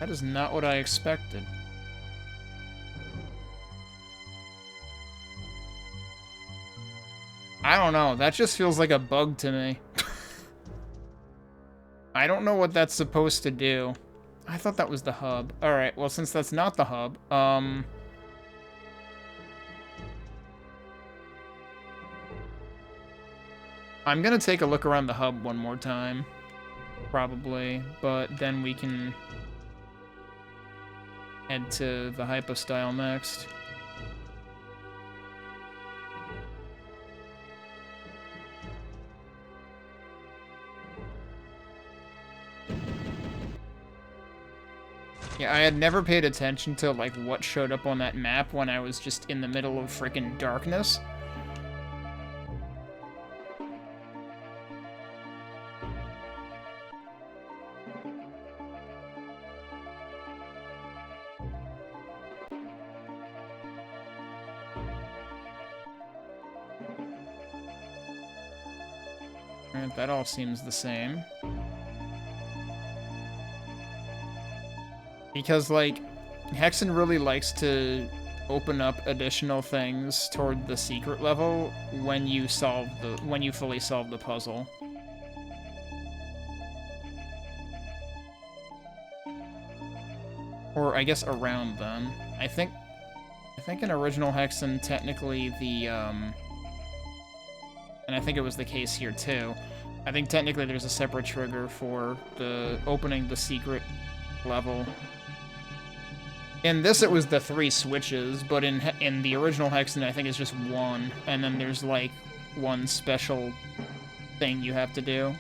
That is not what I expected. I don't know. That just feels like a bug to me. I don't know what that's supposed to do. I thought that was the hub. Alright, well, since that's not the hub, I'm gonna take a look around the hub one more time. Probably, but then we can head to the hypostyle next. Yeah, I had never paid attention to, like, what showed up on that map when I was just in the middle of freaking darkness. Alright, that all seems the same. Because, like, Hexen really likes to open up additional things toward the secret level when you fully solve the puzzle. Or, I guess, around them. I think in original Hexen, technically the, and I think it was the case here too, I think technically there's a separate trigger for opening the secret level. In this, it was the 3 switches, but in the original Hexen, I think it's just 1, and then there's, like, 1 special thing you have to do.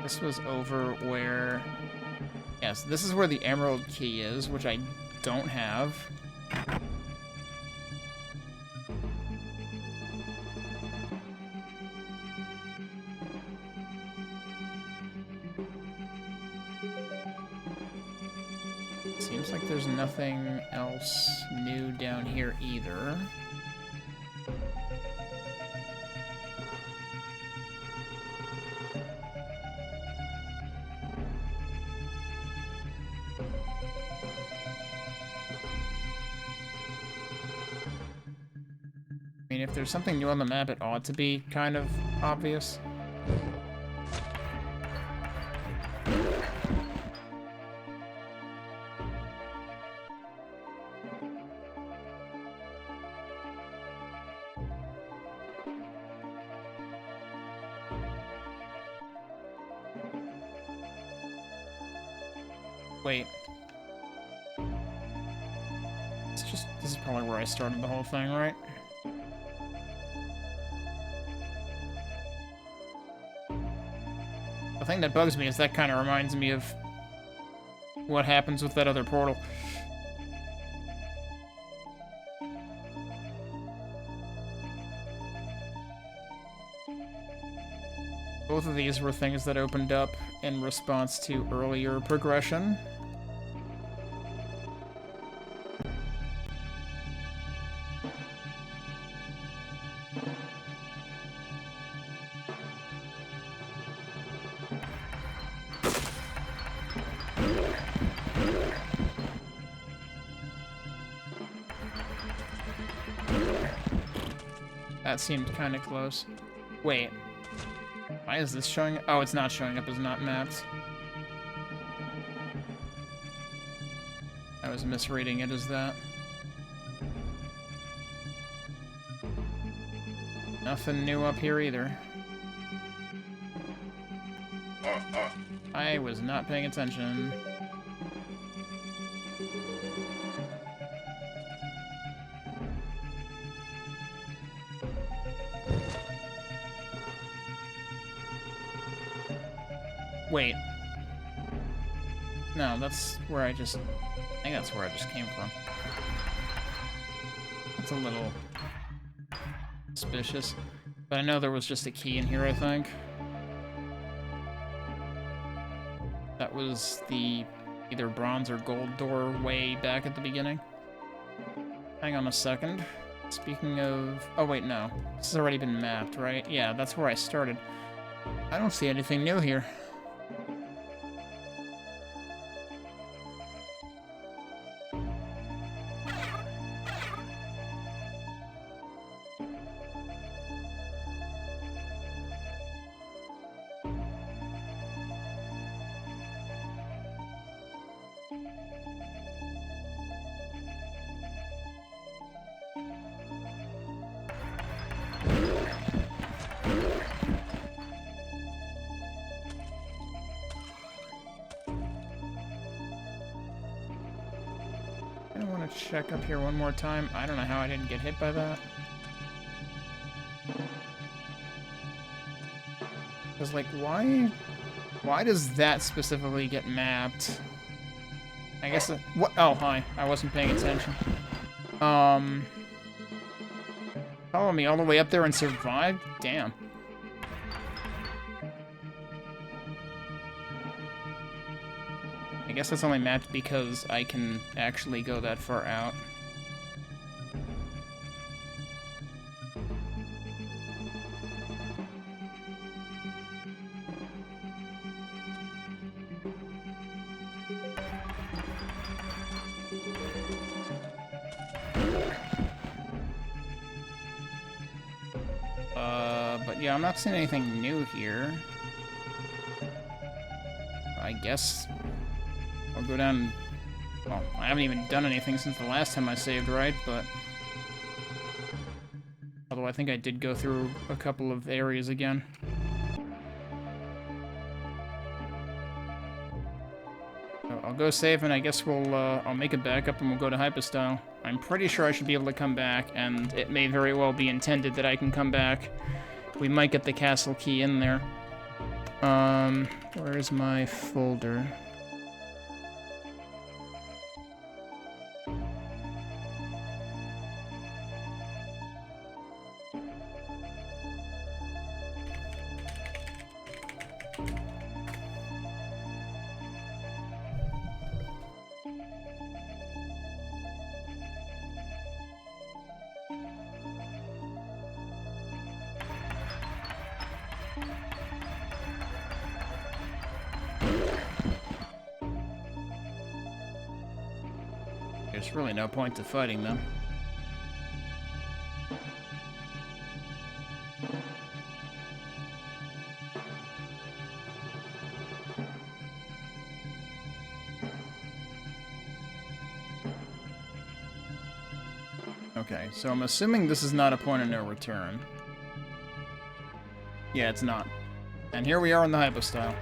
This was over where... Yes, this is where the Emerald Key is, which I don't have. Seems like there's nothing else new down here either. I mean, if there's something new on the map, it ought to be kind of obvious. Wait. This is probably where I started the whole thing, right? The thing that bugs me is that kind of reminds me of what happens with that other portal. Both of these were things that opened up in response to earlier progression. That seemed kind of close. Wait. Why is this showing? Oh, it's not showing up as not mapped. I was misreading it as that. Nothing new up here either. I was not paying attention. Wait. No, that's where I think that's where I just came from. That's a little suspicious. But I know there was just a key in here, I think. That was the either bronze or gold door way back at the beginning. Hang on a second. Speaking of... Oh, wait, no. This has already been mapped, right? Yeah, that's where I started. I don't see anything new here. Check up here one more time. I don't know how I didn't get hit by that. Because, like, why does that specifically get mapped? I guess what? Oh, hi. I wasn't paying attention. Follow me all the way up there and survive? Damn. I guess that's only mapped because I can actually go that far out. But yeah, I'm not seeing anything new here. I guess I'll go down. Well, I haven't even done anything since the last time I saved, right? But although I think I did go through a couple of areas again. So I'll go save, and I guess I'll make a backup, and we'll go to Hypostyle. I'm pretty sure I should be able to come back, and it may very well be intended that I can come back. We might get the castle key in there. Where's my folder? There's really no point to fighting them. Okay, so I'm assuming this is not a point of no return. Yeah, it's not. And here we are in the Hypostyle.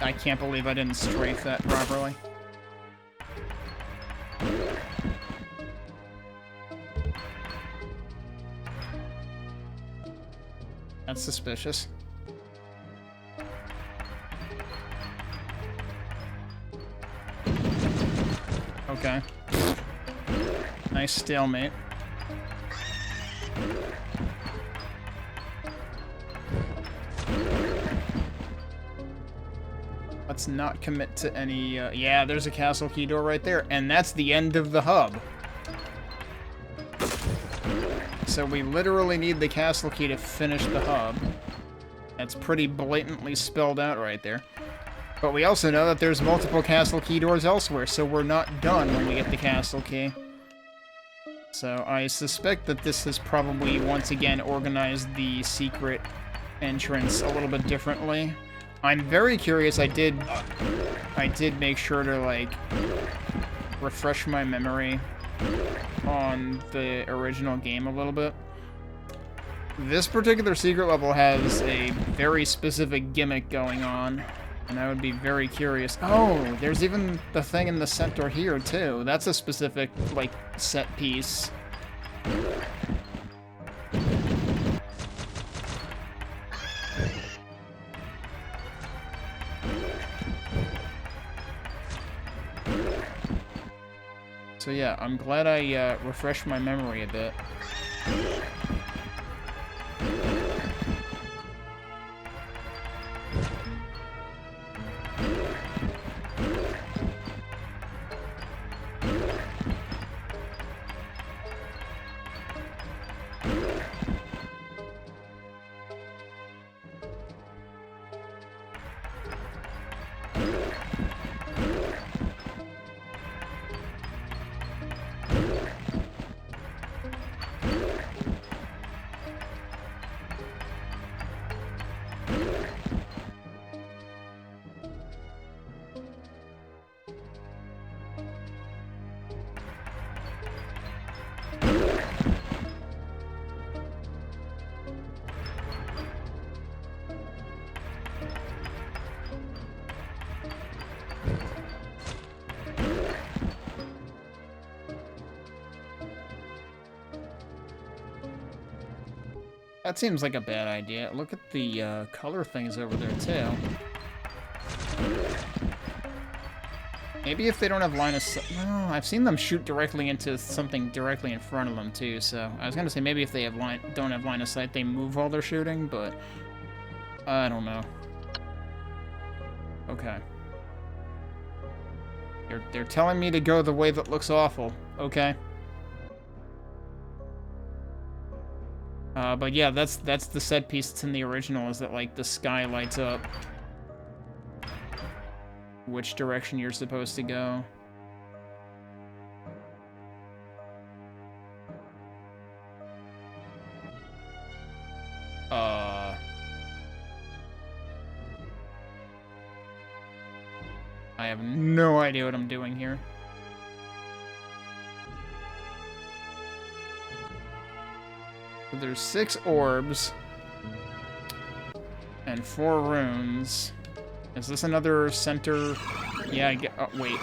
I can't believe I didn't strafe that properly. That's suspicious. Okay. Nice stalemate. Let's not commit to any, yeah, there's a castle key door right there, and that's the end of the hub. So we literally need the castle key to finish the hub. That's pretty blatantly spelled out right there. But we also know that there's multiple castle key doors elsewhere, so we're not done when we get the castle key. So I suspect that this has probably once again organized the secret entrance a little bit differently. I'm very curious. I did make sure to, like, refresh my memory on the original game a little bit. This particular secret level has a very specific gimmick going on, and I would be very curious. Oh, there's even the thing in the center here, too. That's a specific, like, set piece. So yeah, I'm glad I refreshed my memory a bit. That seems like a bad idea. Look at the color things over there, too. Maybe if they don't have line of sight... No, I've seen them shoot directly into something directly in front of them, too, so... I was gonna say maybe if they have don't have line of sight, they move while they're shooting, but... I don't know. Okay. They're telling me to go the way that looks awful. Okay. But yeah, that's the set piece that's in the original, is that, like, the sky lights up which direction you're supposed to go. I have no idea what I'm doing here. So there's 6 orbs and 4 runes. Is this another center? Yeah, I get. Oh, wait.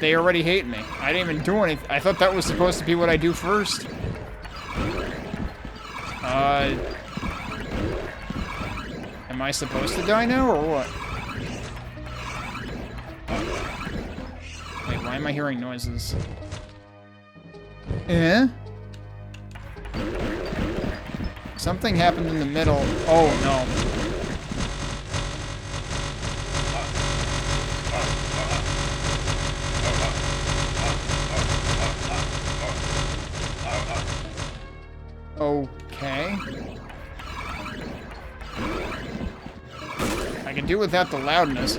They already hate me. I didn't even do anything. I thought that was supposed to be what I do first. Am I supposed to die now, or what? Wait, why am I hearing noises? Eh? Something happened in the middle. Oh, no. Okay. I can do without the loudness.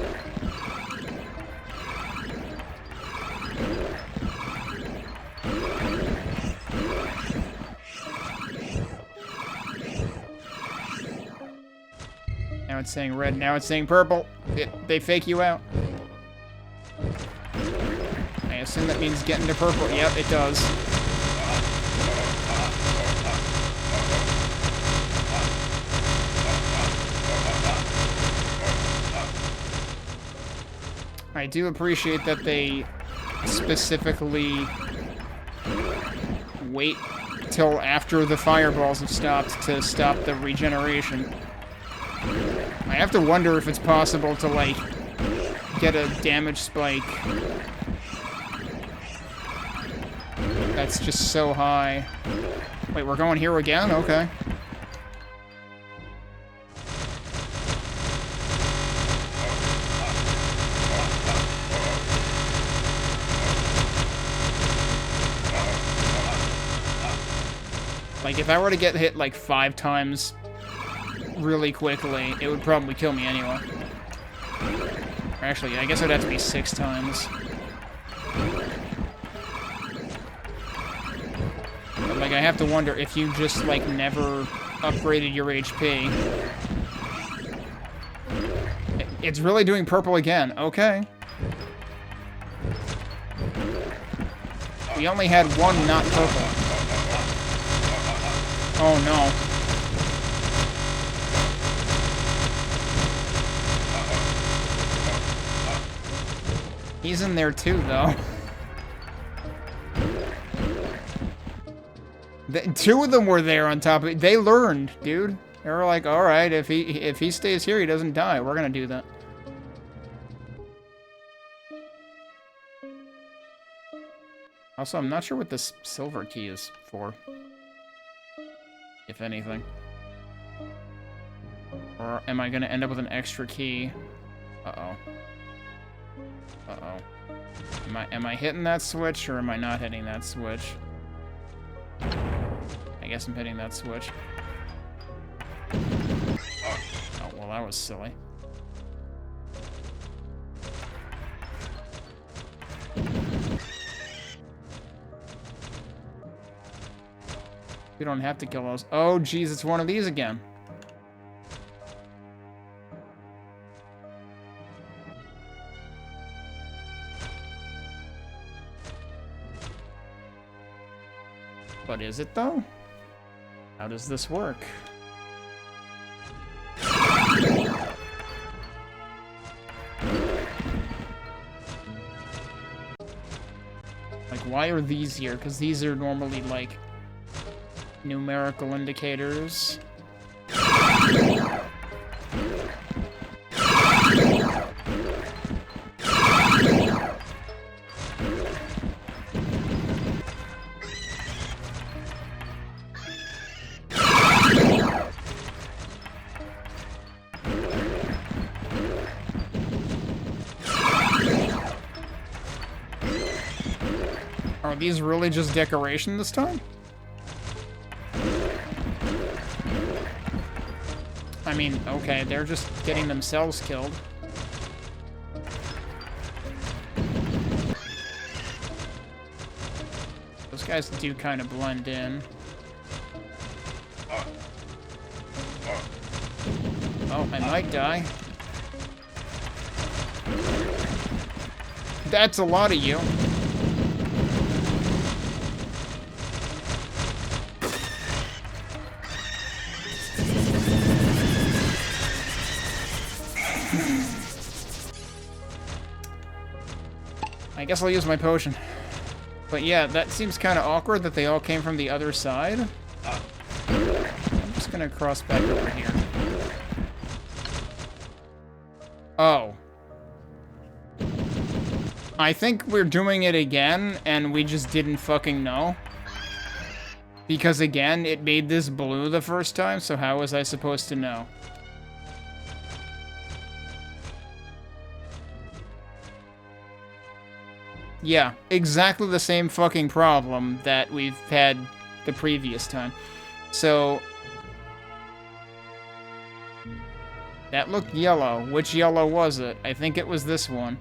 Now it's saying red, now it's saying purple. They fake you out. I assume that means getting to purple. Yep, it does. I do appreciate that they specifically wait till after the fireballs have stopped to stop the regeneration. I have to wonder if it's possible to, like, get a damage spike That's just so high. Wait, we're going here again? Okay. Like, if I were to get hit, like, 5 times really quickly, it would probably kill me anyway. Or actually, I guess it would have to be 6 times. But, like, I have to wonder if you just, like, never upgraded your HP. It's really doing purple again. Okay. We only had one not purple. Oh, no. He's in there too, though. Two of them were there on top of it. They learned, dude. They were like, all right, if he stays here, he doesn't die. We're gonna do that. Also, I'm not sure what this silver key is for. If anything. Or am I gonna end up with an extra key? Uh-oh. Uh-oh. Am I hitting that switch, or am I not hitting that switch? I guess I'm hitting that switch. Oh, well, that was silly. We don't have to kill those. Oh, geez, it's one of these again. But is it, though? How does this work? Like, why are these here? Because these are normally, like, numerical indicators. Are these really just decoration this time? I mean, okay, they're just getting themselves killed. Those guys do kind of blend in. Oh, I might die. That's a lot of you. I guess I'll use my potion. But yeah, that seems kind of awkward that they all came from the other side. I'm just gonna cross back over here. Oh. I think we're doing it again, and we just didn't fucking know. Because again, it made this blue the first time, so how was I supposed to know? Yeah, exactly the same fucking problem that we've had the previous time. So... that looked yellow. Which yellow was it? I think it was this one.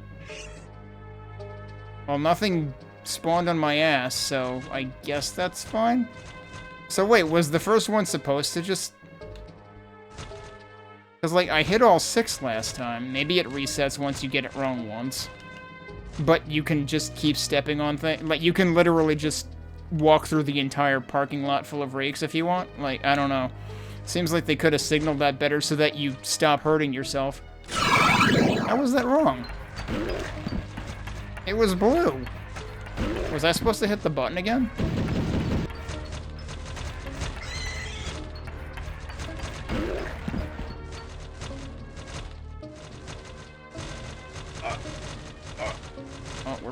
Well, nothing spawned on my ass, so I guess that's fine. So wait, was the first one supposed to just... because, like, I hit all 6 last time. Maybe it resets once you get it wrong once. But you can just keep stepping on things. Like, you can literally just walk through the entire parking lot full of rakes if you want. Like, I don't know. Seems like they could have signaled that better so that you stop hurting yourself. How was that wrong? It was blue. Was I supposed to hit the button again?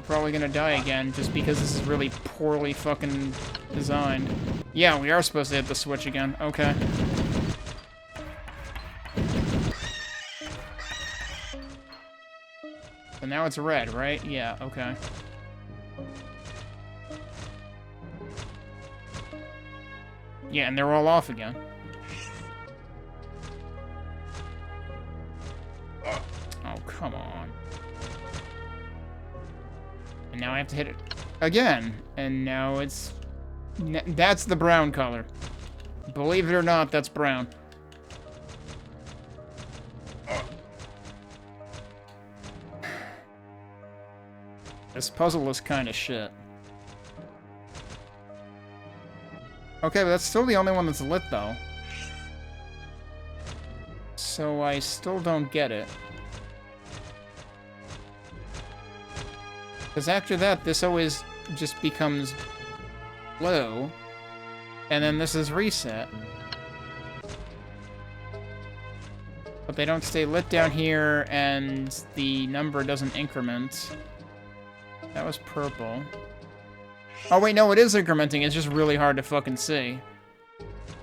we're probably gonna die again just because this is really poorly fucking designed. Yeah, we are supposed to hit the switch again. Okay. So now it's red, right? Yeah, okay. Yeah, and they're all off again. Oh, come on. And now I have to hit it again. And now it's... That's the brown color. Believe it or not, that's brown. This puzzle is kind of shit. Okay, but that's still the only one that's lit, though. So I still don't get it. Because after that, this always just becomes blue. And then this is reset. But they don't stay lit down here, and the number doesn't increment. That was purple. Oh wait, no, it is incrementing. It's just really hard to fucking see.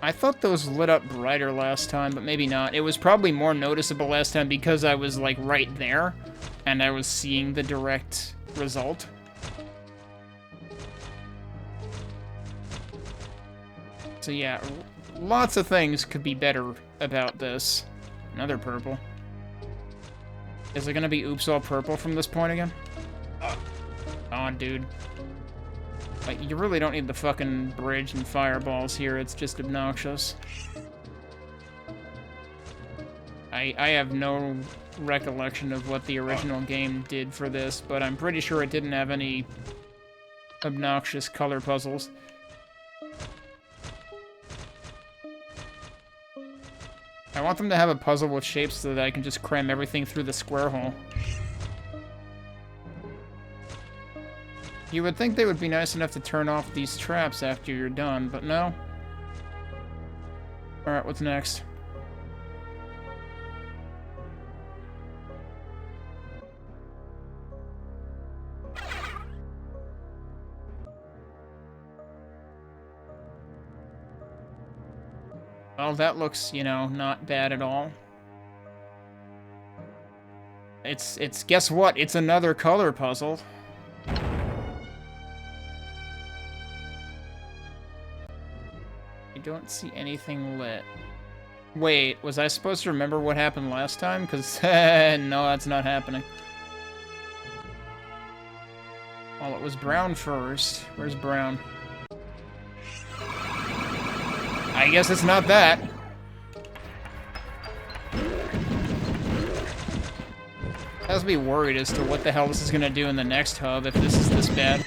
I thought those lit up brighter last time, but maybe not. It was probably more noticeable last time because I was, like, right there, and I was seeing the direct result. So yeah, lots of things could be better about this. Another purple. Is it gonna be oops all purple from this point again? Aw, dude. Like, you really don't need the fucking bridge and fireballs here, it's just obnoxious. I have no recollection of what the original game did for this, but I'm pretty sure it didn't have any obnoxious color puzzles. I want them to have a puzzle with shapes so that I can just cram everything through the square hole. You would think they would be nice enough to turn off these traps after you're done, but no. Alright, what's next? Well, that looks, you know, not bad at all. It's guess what? It's another color puzzle. I don't see anything lit. Wait, was I supposed to remember what happened last time? Because, no, that's not happening. Well, it was brown first. Where's brown? I guess it's not that. I was be worried as to what the hell this is gonna do in the next hub if this is this bad.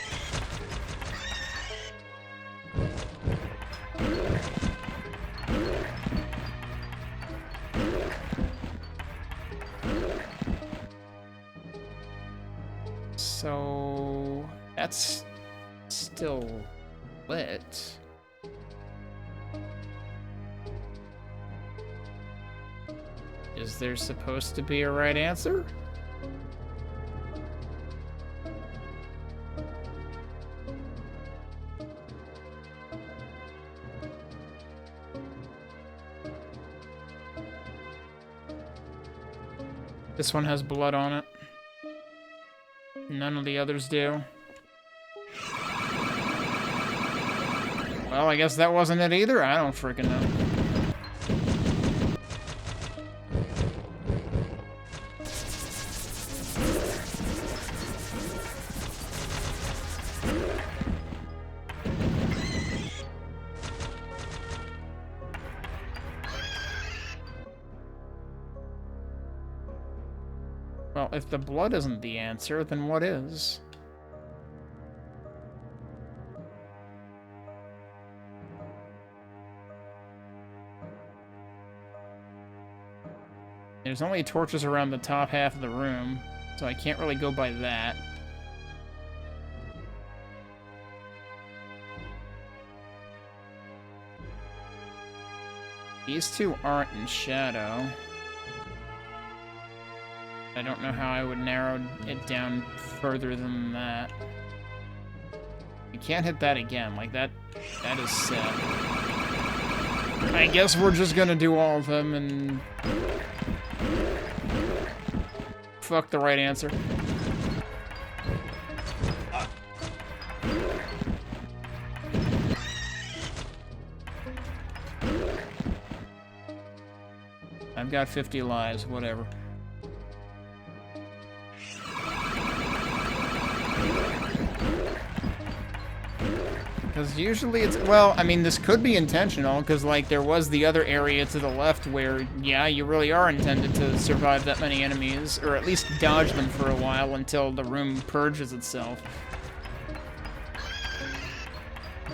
So that's still lit. Is there supposed to be a right answer? This one has blood on it. None of the others do. Well, I guess that wasn't it either. I don't freaking know. Well, if the blood isn't the answer, then what is? There's only torches around the top half of the room, so I can't really go by that. These two aren't in shadow. I don't know how I would narrow it down further than that. You can't hit that again, like that is set. I guess we're just gonna do all of them and... Fuck the right answer. I've got 50 lives, whatever. Because usually it's... Well, I mean, this could be intentional, because, like, there was the other area to the left where, yeah, you really are intended to survive that many enemies, or at least dodge them for a while until the room purges itself.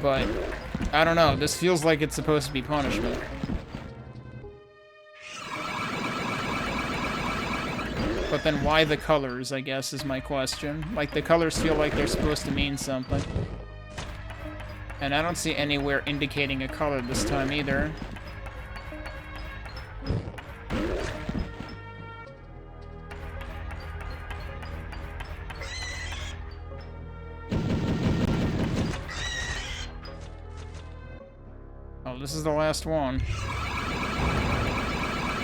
But, I don't know, this feels like it's supposed to be punishment. But then why the colors, I guess, is my question. Like, the colors feel like they're supposed to mean something. And I don't see anywhere indicating a color this time either. Oh, this is the last one.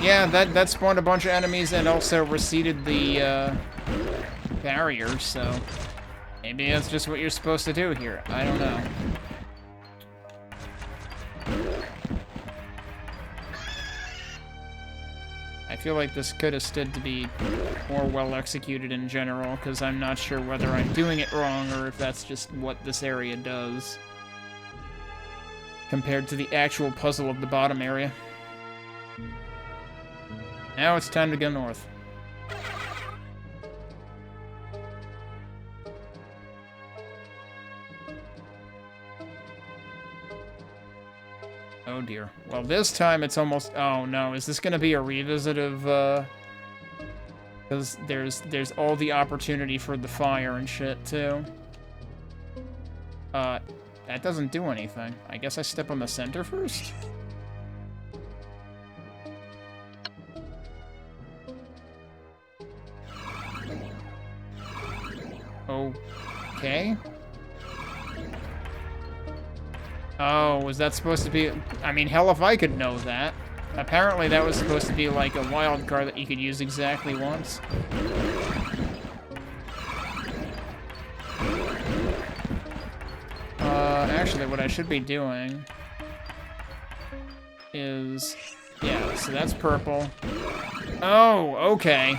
Yeah, that spawned a bunch of enemies and also receded the barrier, so maybe that's just what you're supposed to do here. I don't know. I feel like this could have stood to be more well executed in general, because I'm not sure whether I'm doing it wrong or if that's just what this area does compared to the actual puzzle of the bottom area. Now it's time to go north. Oh dear. Well, this time it's almost... Oh no, is this gonna be a revisit of, because there's all the opportunity for the fire and shit, too. That doesn't do anything. I guess I step on the center first? Okay. Oh, was that supposed to be... I mean, hell if I could know that. Apparently that was supposed to be like a wild card that you could use exactly once. Actually, what I should be doing is... Yeah, so that's purple. Oh, okay.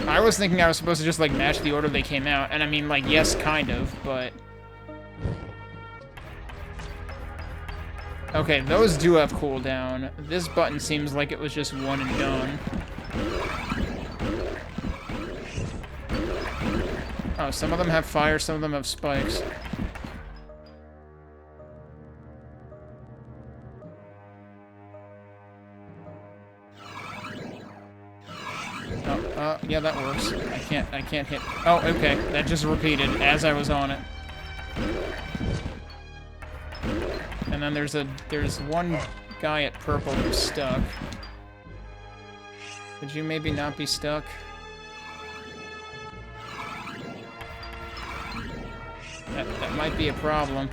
I was thinking I was supposed to just, like, match the order they came out. And I mean, like, yes, kind of, but... Okay, those do have cooldown. This button seems like it was just one and done. Oh, some of them have fire, some of them have spikes. Yeah, that works. I can't hit. Oh, okay. That just repeated as I was on it. And then there's one guy at purple who's stuck. Could you maybe not be stuck? That might be a problem.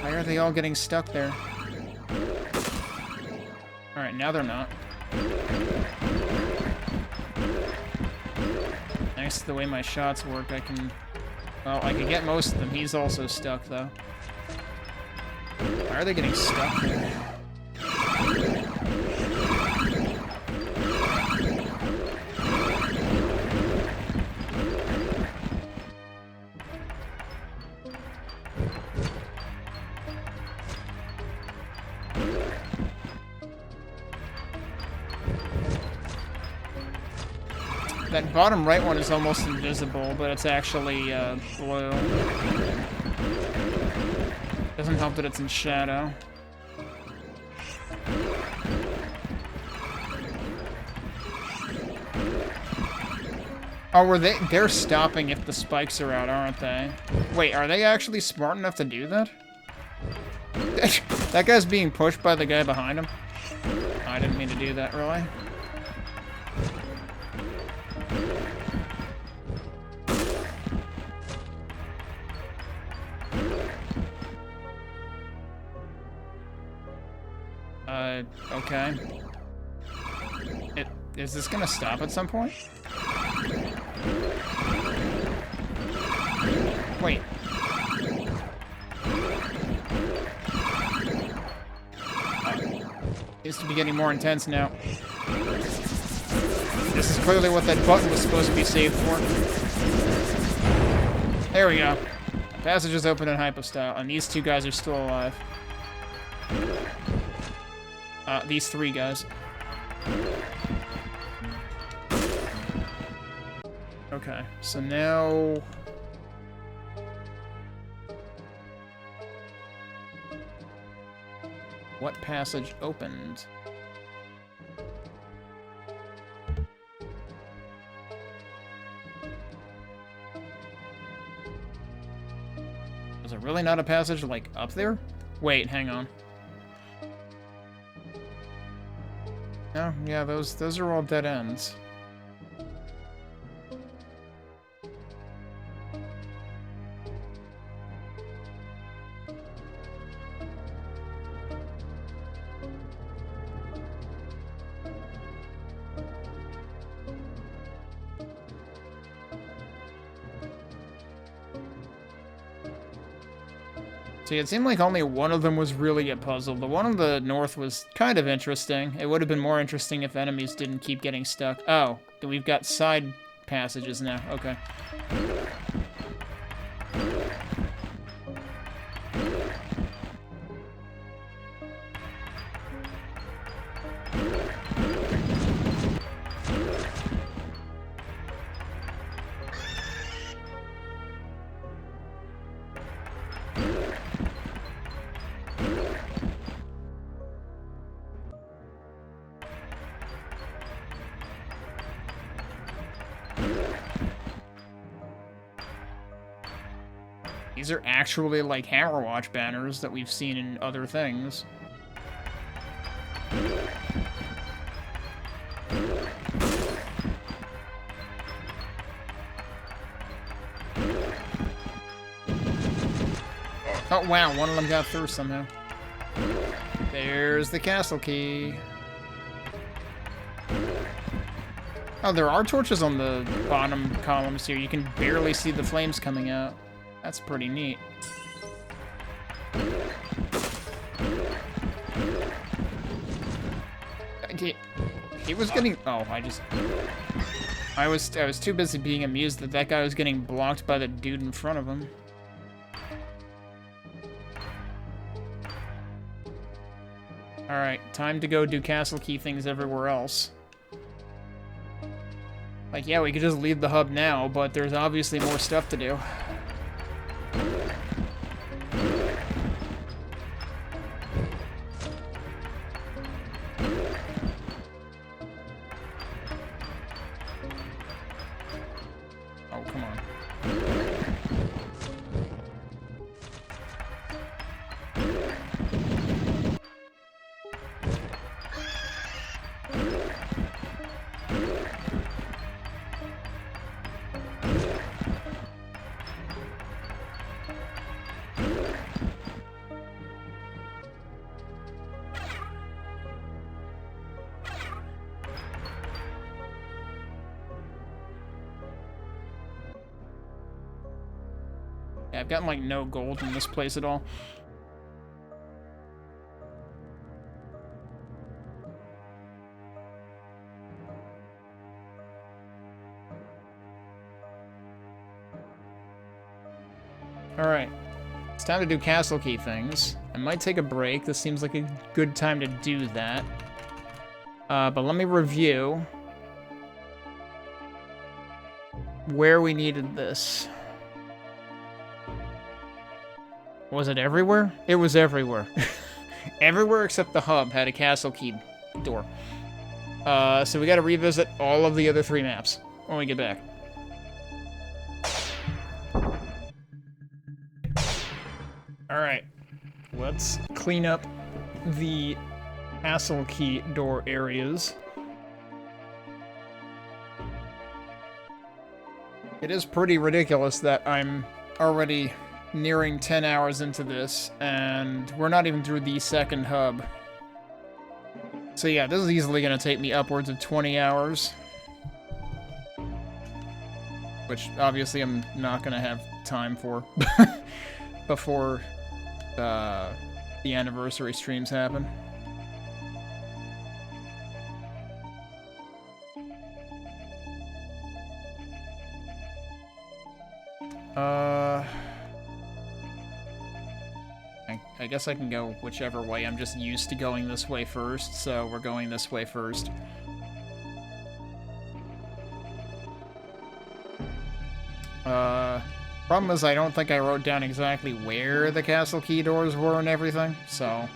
Why are they all getting stuck there? Alright, now they're not. Thanks to the way my shots work, I can... Well, I can get most of them. He's also stuck, though. Why are they getting stuck there? That bottom right one is almost invisible, but it's actually blue. Doesn't help that it's in shadow. Oh, they're stopping if the spikes are out, aren't they? Wait, are they actually smart enough to do that? That guy's being pushed by the guy behind him. I didn't mean to do that, really. Okay. Is this gonna stop at some point? Wait. Seems to be getting more intense now. This is clearly what that button was supposed to be saved for. There we go. Passage is open in hypostyle, and these two guys are still alive. These three guys. Okay, so now... What passage opened? Is it really not a passage, like, up there? Wait, hang on. No, yeah, those are all dead ends. See, it seemed like only one of them was really a puzzle. The one on the north was kind of interesting. It would have been more interesting if enemies didn't keep getting stuck. Oh, we've got side passages now. Okay. These are actually like Hammerwatch banners that we've seen in other things. Oh wow, one of them got through somehow. There's the castle key. Oh, there are torches on the bottom columns here. You can barely see the flames coming out. That's pretty neat. He was getting... Oh, I was too busy being amused that that guy was getting blocked by the dude in front of him. Alright, time to go do castle key things everywhere else. Like, yeah, we could just leave the hub now, but there's obviously more stuff to do. Oh, come on. Yeah, I've gotten, like, no gold in this place at all. Alright. It's time to do castle key things. I might take a break. This seems like a good time to do that. But let me review where we needed this. Was it everywhere? It was everywhere. Everywhere except the hub had a castle key door. So we gotta revisit all of the other 3 maps when we get back. Alright. Let's clean up the castle key door areas. It is pretty ridiculous that I'm already nearing 10 hours into this, and we're not even through the second hub. So yeah, this is easily going to take me upwards of 20 hours. Which, obviously, I'm not going to have time for before the anniversary streams happen. I guess I can go whichever way. I'm just used to going this way first, so we're going this way first. Problem is I don't think I wrote down exactly where the castle key doors were and everything, so...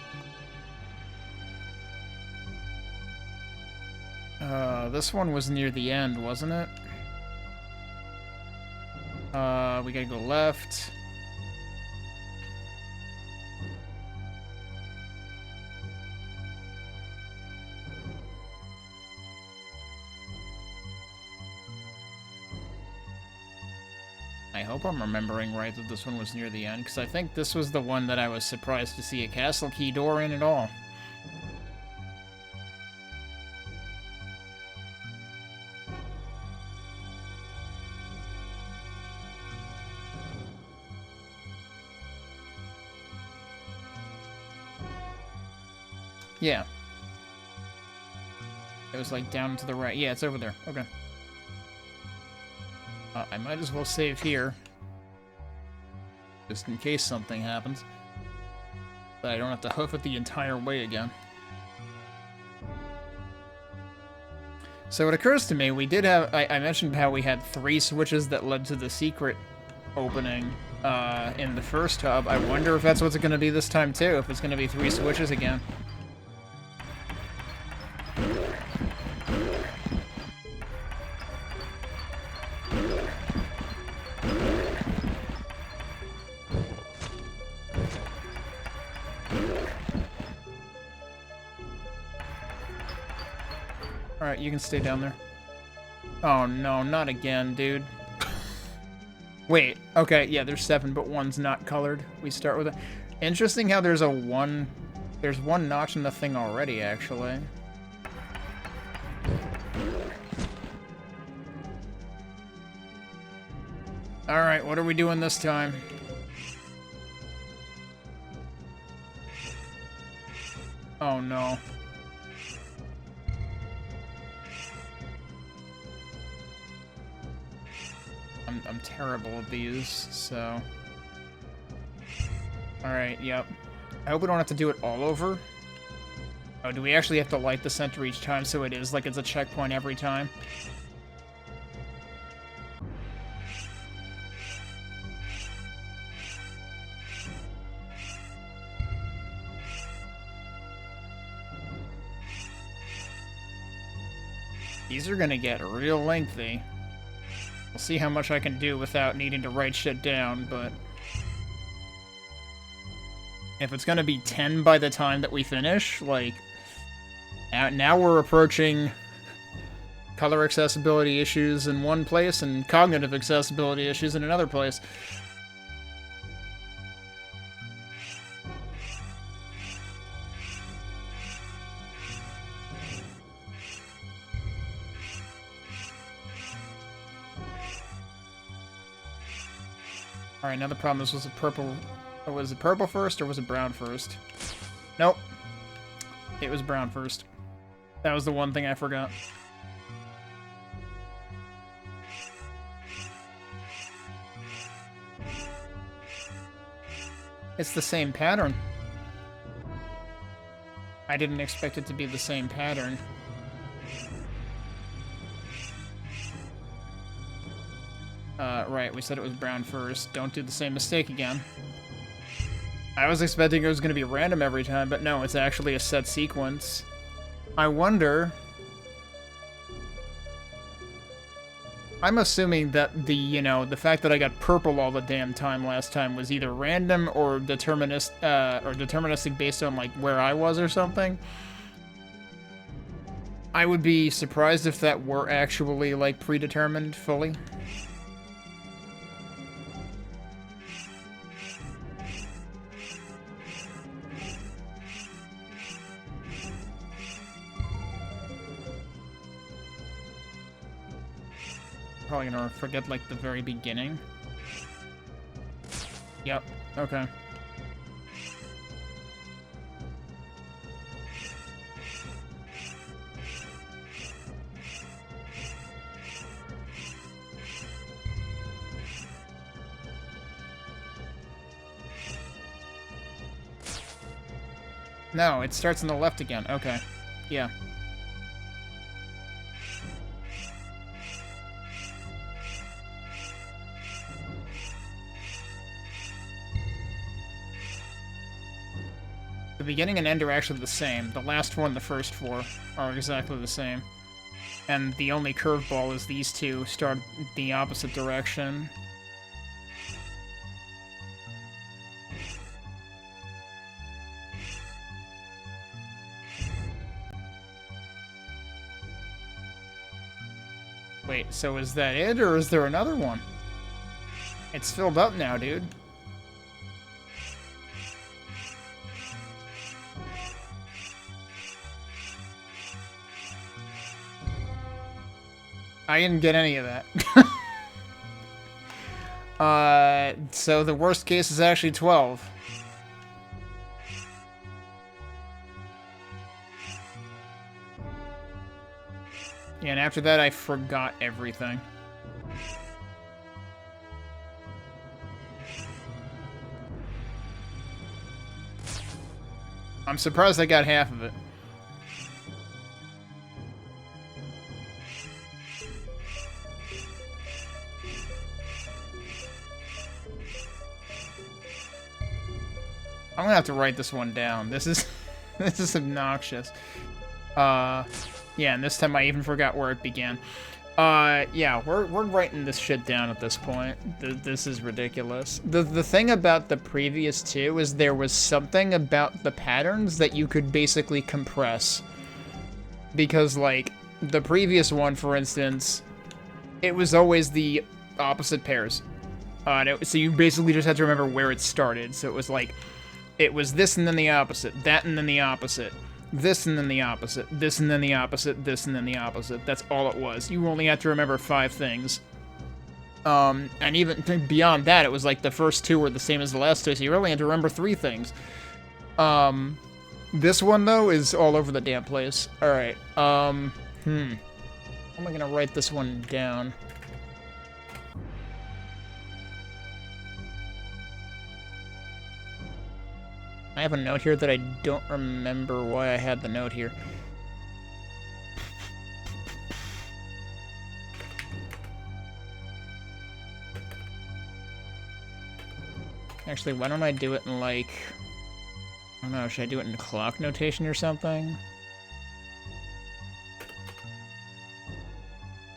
this one was near the end, wasn't it? We gotta go left. I hope I'm remembering right that this one was near the end, because I think this was the one that I was surprised to see a castle key door in at all. Yeah. It was like down to the right. Yeah, it's over there. Okay. I might as well save here. Just in case something happens. But I don't have to hoof it the entire way again. So it occurs to me, we did have... I mentioned how we had 3 switches that led to the secret opening in the first hub. I wonder if that's what's going to be this time too, if it's going to be 3 switches again. Alright, you can stay down there. Oh no, not again, dude. Wait, okay, yeah, there's 7, but 1's not colored. We start with it. Interesting how there's a 1... There's 1 notch in the thing already, actually. Alright, what are we doing this time? Oh no. I'm terrible at these, so... Alright, yep. I hope we don't have to do it all over. Oh, do we actually have to light the center each time so it is like it's a checkpoint every time? These are gonna get real lengthy. We'll see how much I can do without needing to write shit down, but... If it's gonna be 10 by the time that we finish, like... Now we're approaching color accessibility issues in one place and cognitive accessibility issues in another place. Alright, now the problem is, was it purple... Or was it purple first, or was it brown first? Nope. It was brown first. That was the one thing I forgot. It's the same pattern. I didn't expect it to be the same pattern. Right, we said it was brown first. Don't do the same mistake again. I was expecting it was going to be random every time, but no, it's actually a set sequence. I wonder... I'm assuming that the, you know, the fact that I got purple all the damn time last time was either random or deterministic based on, like, where I was or something. I would be surprised if that were actually, like, predetermined fully. Probably gonna forget, like, the very beginning. Yep, okay. No, it starts on the left again. Okay. Yeah. The beginning and end are actually the same. The last four and the first four are exactly the same. And the only curveball is these two start the opposite direction. Wait, so is that it, or is there another one? It's filled up now, dude. I didn't get any of that. So the worst case is actually 12. Yeah, and after that I forgot everything. I'm surprised I got half of it. I'm gonna have to write this one down. This is this is obnoxious. Yeah, and this time I even forgot where it began. Yeah, we're writing this shit down at this point. This is ridiculous. The thing about the previous two is there was something about the patterns that you could basically compress. Because, like, the previous one, for instance, it was always the opposite pairs. So you basically just had to remember where it started. So it was like, it was this and then the opposite, that and then the opposite, this and then the opposite, this and then the opposite, this and then the opposite. That's all it was. You only had to remember 5 things. And even beyond that, it was like the first 2 were the same as the last 2, so you really had to remember 3 things. This one, though, is all over the damn place. Alright, how am I gonna write this one down? I have a note here that I don't remember why I had the note here. Actually, why don't I do it in, like... I don't know, should I do it in clock notation or something?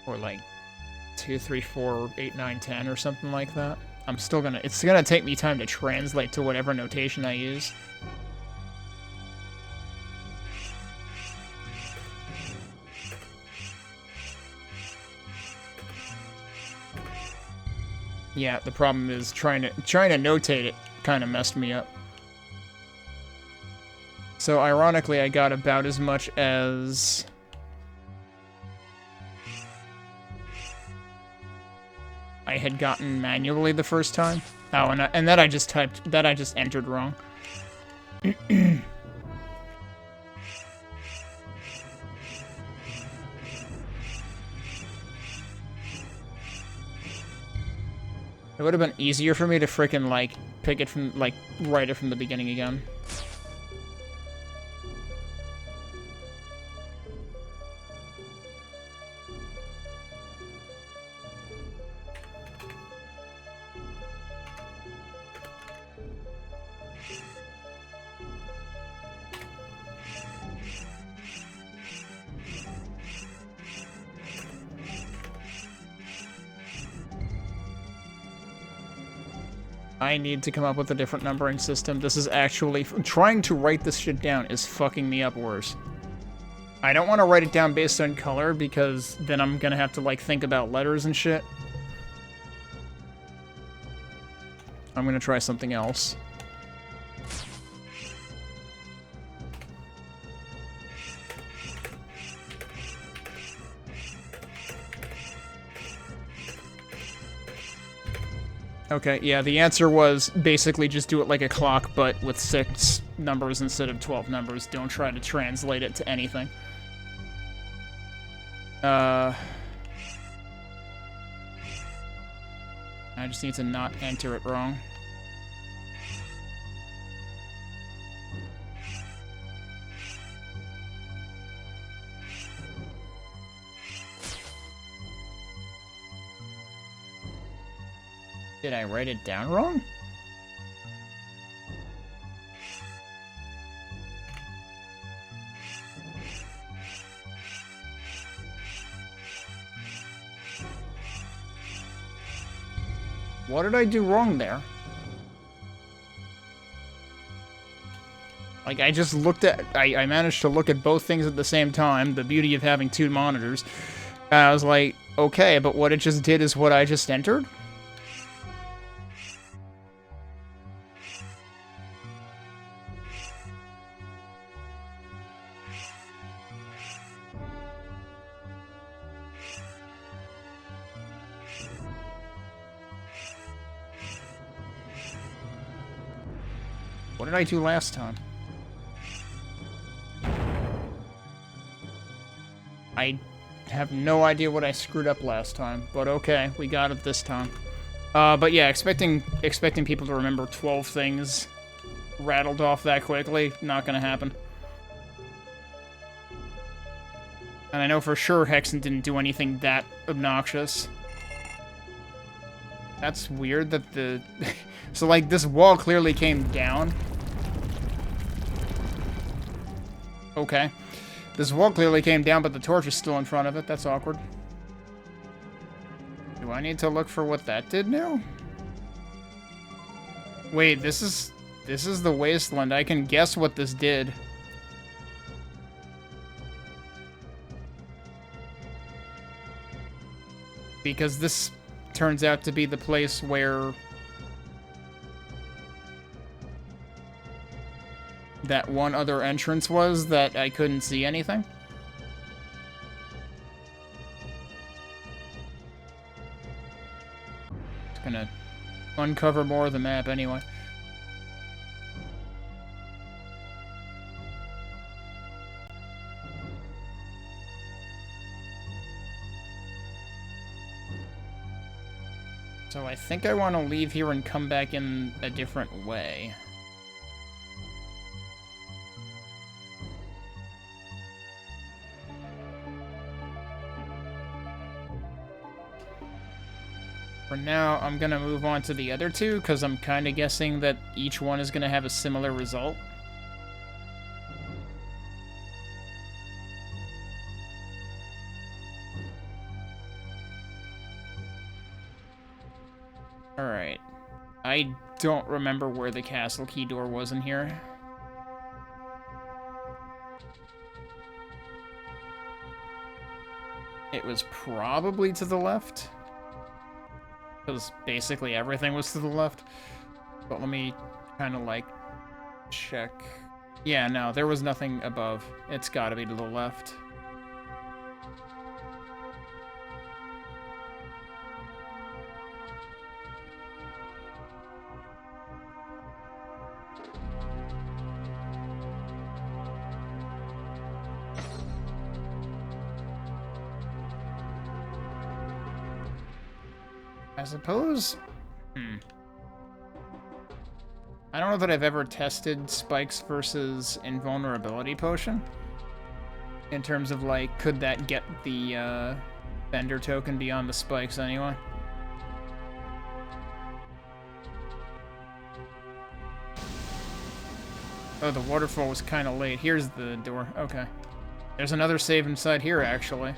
Or like 2, 3, 4, 8, 9, 10 or something like that? I'm still gonna... It's gonna take me time to translate to whatever notation I use. Yeah, the problem is trying to notate it kind of messed me up. So ironically, I got about as much as I had gotten manually the first time. Oh, and that I just entered wrong. It would have been easier for me to frickin', like, pick it from, like, write it from the beginning again. I need to come up with a different numbering system. This is actually... Trying to write this shit down is fucking me up worse. I don't want to write it down based on color because then I'm gonna have to like think about letters and shit. I'm gonna try something else. Okay, yeah, the answer was basically just do it like a clock, but with 6 numbers instead of 12 numbers. Don't try to translate it to anything. I just need to not enter it wrong. Did I write it down wrong? What did I do wrong there? Like, I just looked at... I managed to look at both things at the same time, the beauty of having 2 monitors. And I was like, okay, but what it just did is what I just entered? What did I do last time? I have no idea what I screwed up last time, but okay, we got it this time. But yeah, expecting people to remember 12 things rattled off that quickly, not gonna happen. And I know for sure Hexen didn't do anything that obnoxious. That's weird that the... So, like, this wall clearly came down. Okay. This wall clearly came down, but the torch is still in front of it. That's awkward. Do I need to look for what that did now? Wait, this is the wasteland. I can guess what this did. Because this turns out to be the place where that one other entrance was that I couldn't see anything. It's gonna uncover more of the map anyway. So I think I want to leave here and come back in a different way. For now, I'm gonna move on to the other two, because I'm kind of guessing that each one is gonna have a similar result. Alright. I don't remember where the castle key door was in here. It was probably to the left. Because basically everything was to the left. But let me kind of like check. Yeah, no, there was nothing above. It's gotta be to the left. I suppose... I don't know that I've ever tested spikes versus invulnerability potion. In terms of, like, could that get the, vendor token beyond the spikes anyway? Oh, the waterfall was kind of late. Here's the door. Okay. There's another save inside here, actually.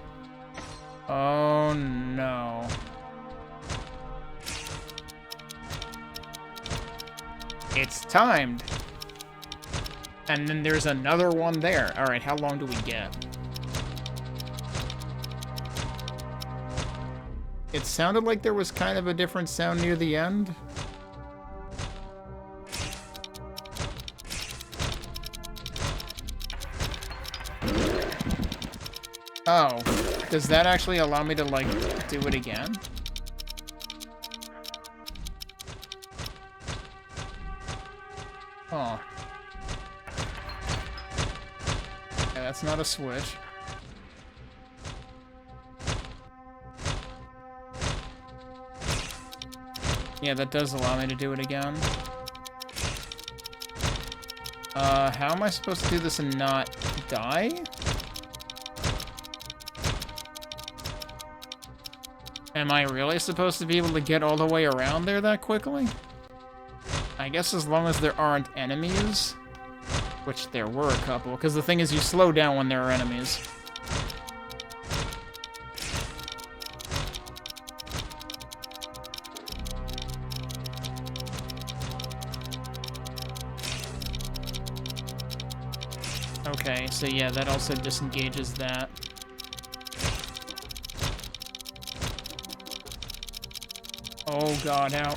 Oh, no. It's timed. And then there's another one there. Alright, how long do we get? It sounded like there was kind of a different sound near the end. Oh, does that actually allow me to, like, do it again? Oh. Yeah, that's not a switch. Yeah, that does allow me to do it again. How am I supposed to do this and not die? Am I really supposed to be able to get all the way around there that quickly? I guess as long as there aren't enemies. Which there were a couple, because the thing is you slow down when there are enemies. Okay, so yeah, that also disengages that. Oh god, how?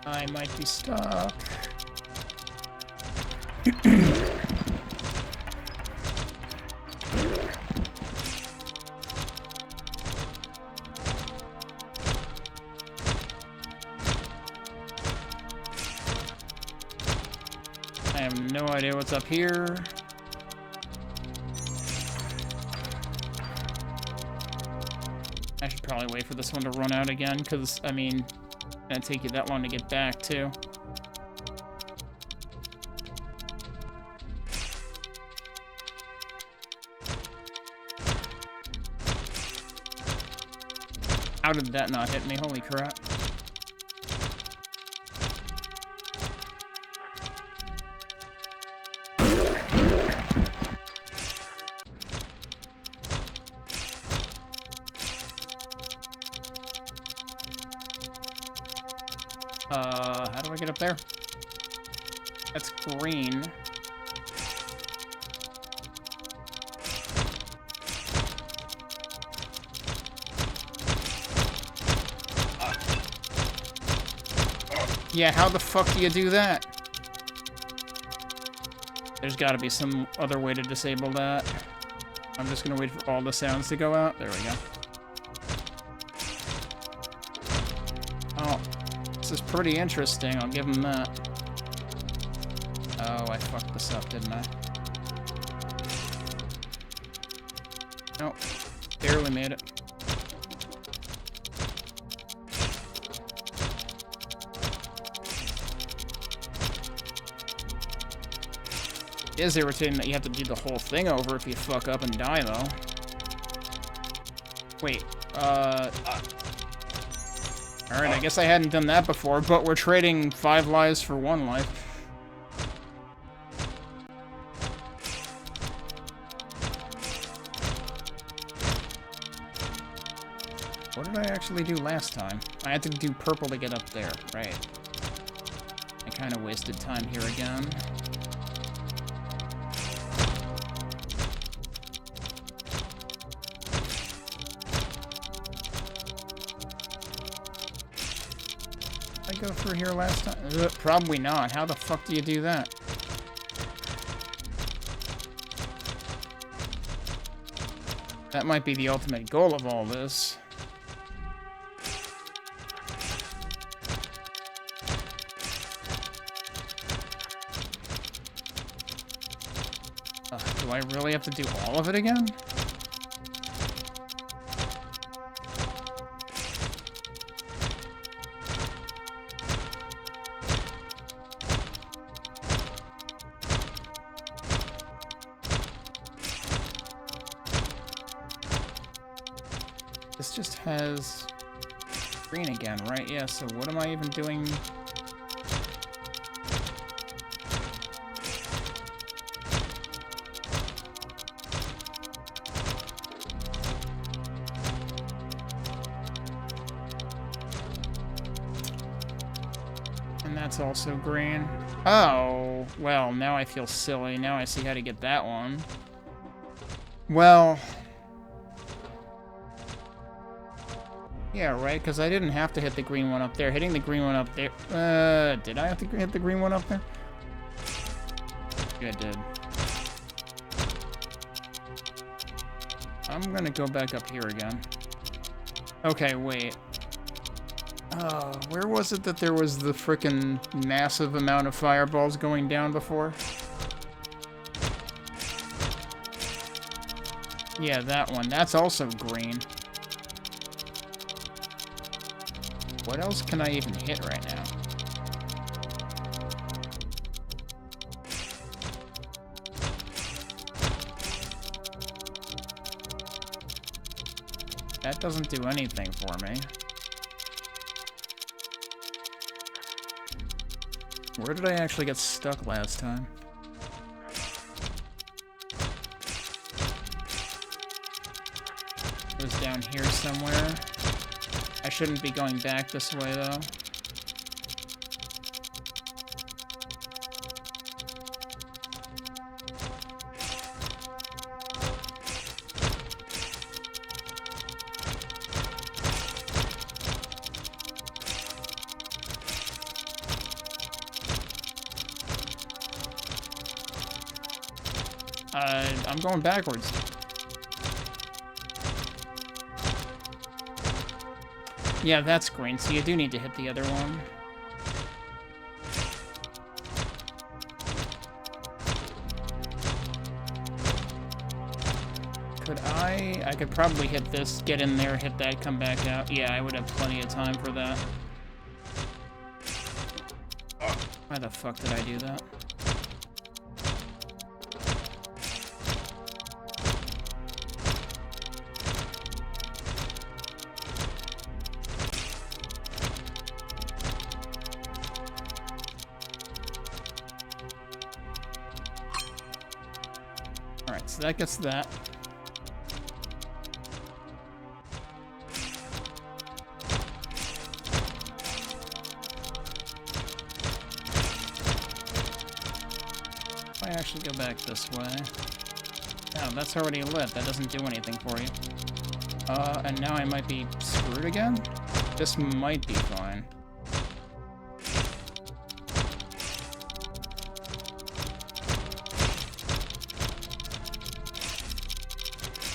I might be stuck. I have no idea what's up here. I should probably wait for this one to run out again, because, I mean, it's gonna take you that long to get back, too. How did that not hit me? Holy crap. How do I get up there? That's green. Yeah, how the fuck do you do that? There's gotta be some other way to disable that. I'm just gonna wait for all the sounds to go out. There we go. Oh, this is pretty interesting, I'll give him that. Oh, I fucked this up, didn't I? Nope, barely made it. It is irritating that you have to do the whole thing over if you fuck up and die, though. Wait, Alright, I guess I hadn't done that before, but we're trading 5 lives for 1 life. What did I actually do last time? I had to do purple to get up there, right. I kind of wasted time here again. Go through here last time? Probably not. How the fuck do you do that? That might be the ultimate goal of all this. Do I really have to do all of it again? This just has green again, right? Yeah, so what am I even doing? that's also green. Oh, well, now I feel silly. Now I see how to get that one. Well... yeah, right, because I didn't have to hit the green one up there. Hitting the green one up there... did I have to hit the green one up there? Yeah, I did. I'm gonna go back up here again. Okay, wait. Where was it that there was the frickin' massive amount of fireballs going down before? Yeah, that one. That's also green. What else can I even hit right now? That doesn't do anything for me. Where did I actually get stuck last time? It was down here somewhere. I shouldn't be going back this way, though. I'm going backwards. Yeah, that's green, so you do need to hit the other one. Could I could probably hit this, get in there, hit that, come back out. Yeah, I would have plenty of time for that. Why the fuck did I do that? Alright, so that gets that. If I actually go back this way... oh, that's already lit. That doesn't do anything for you. And now I might be screwed again? This might be fine.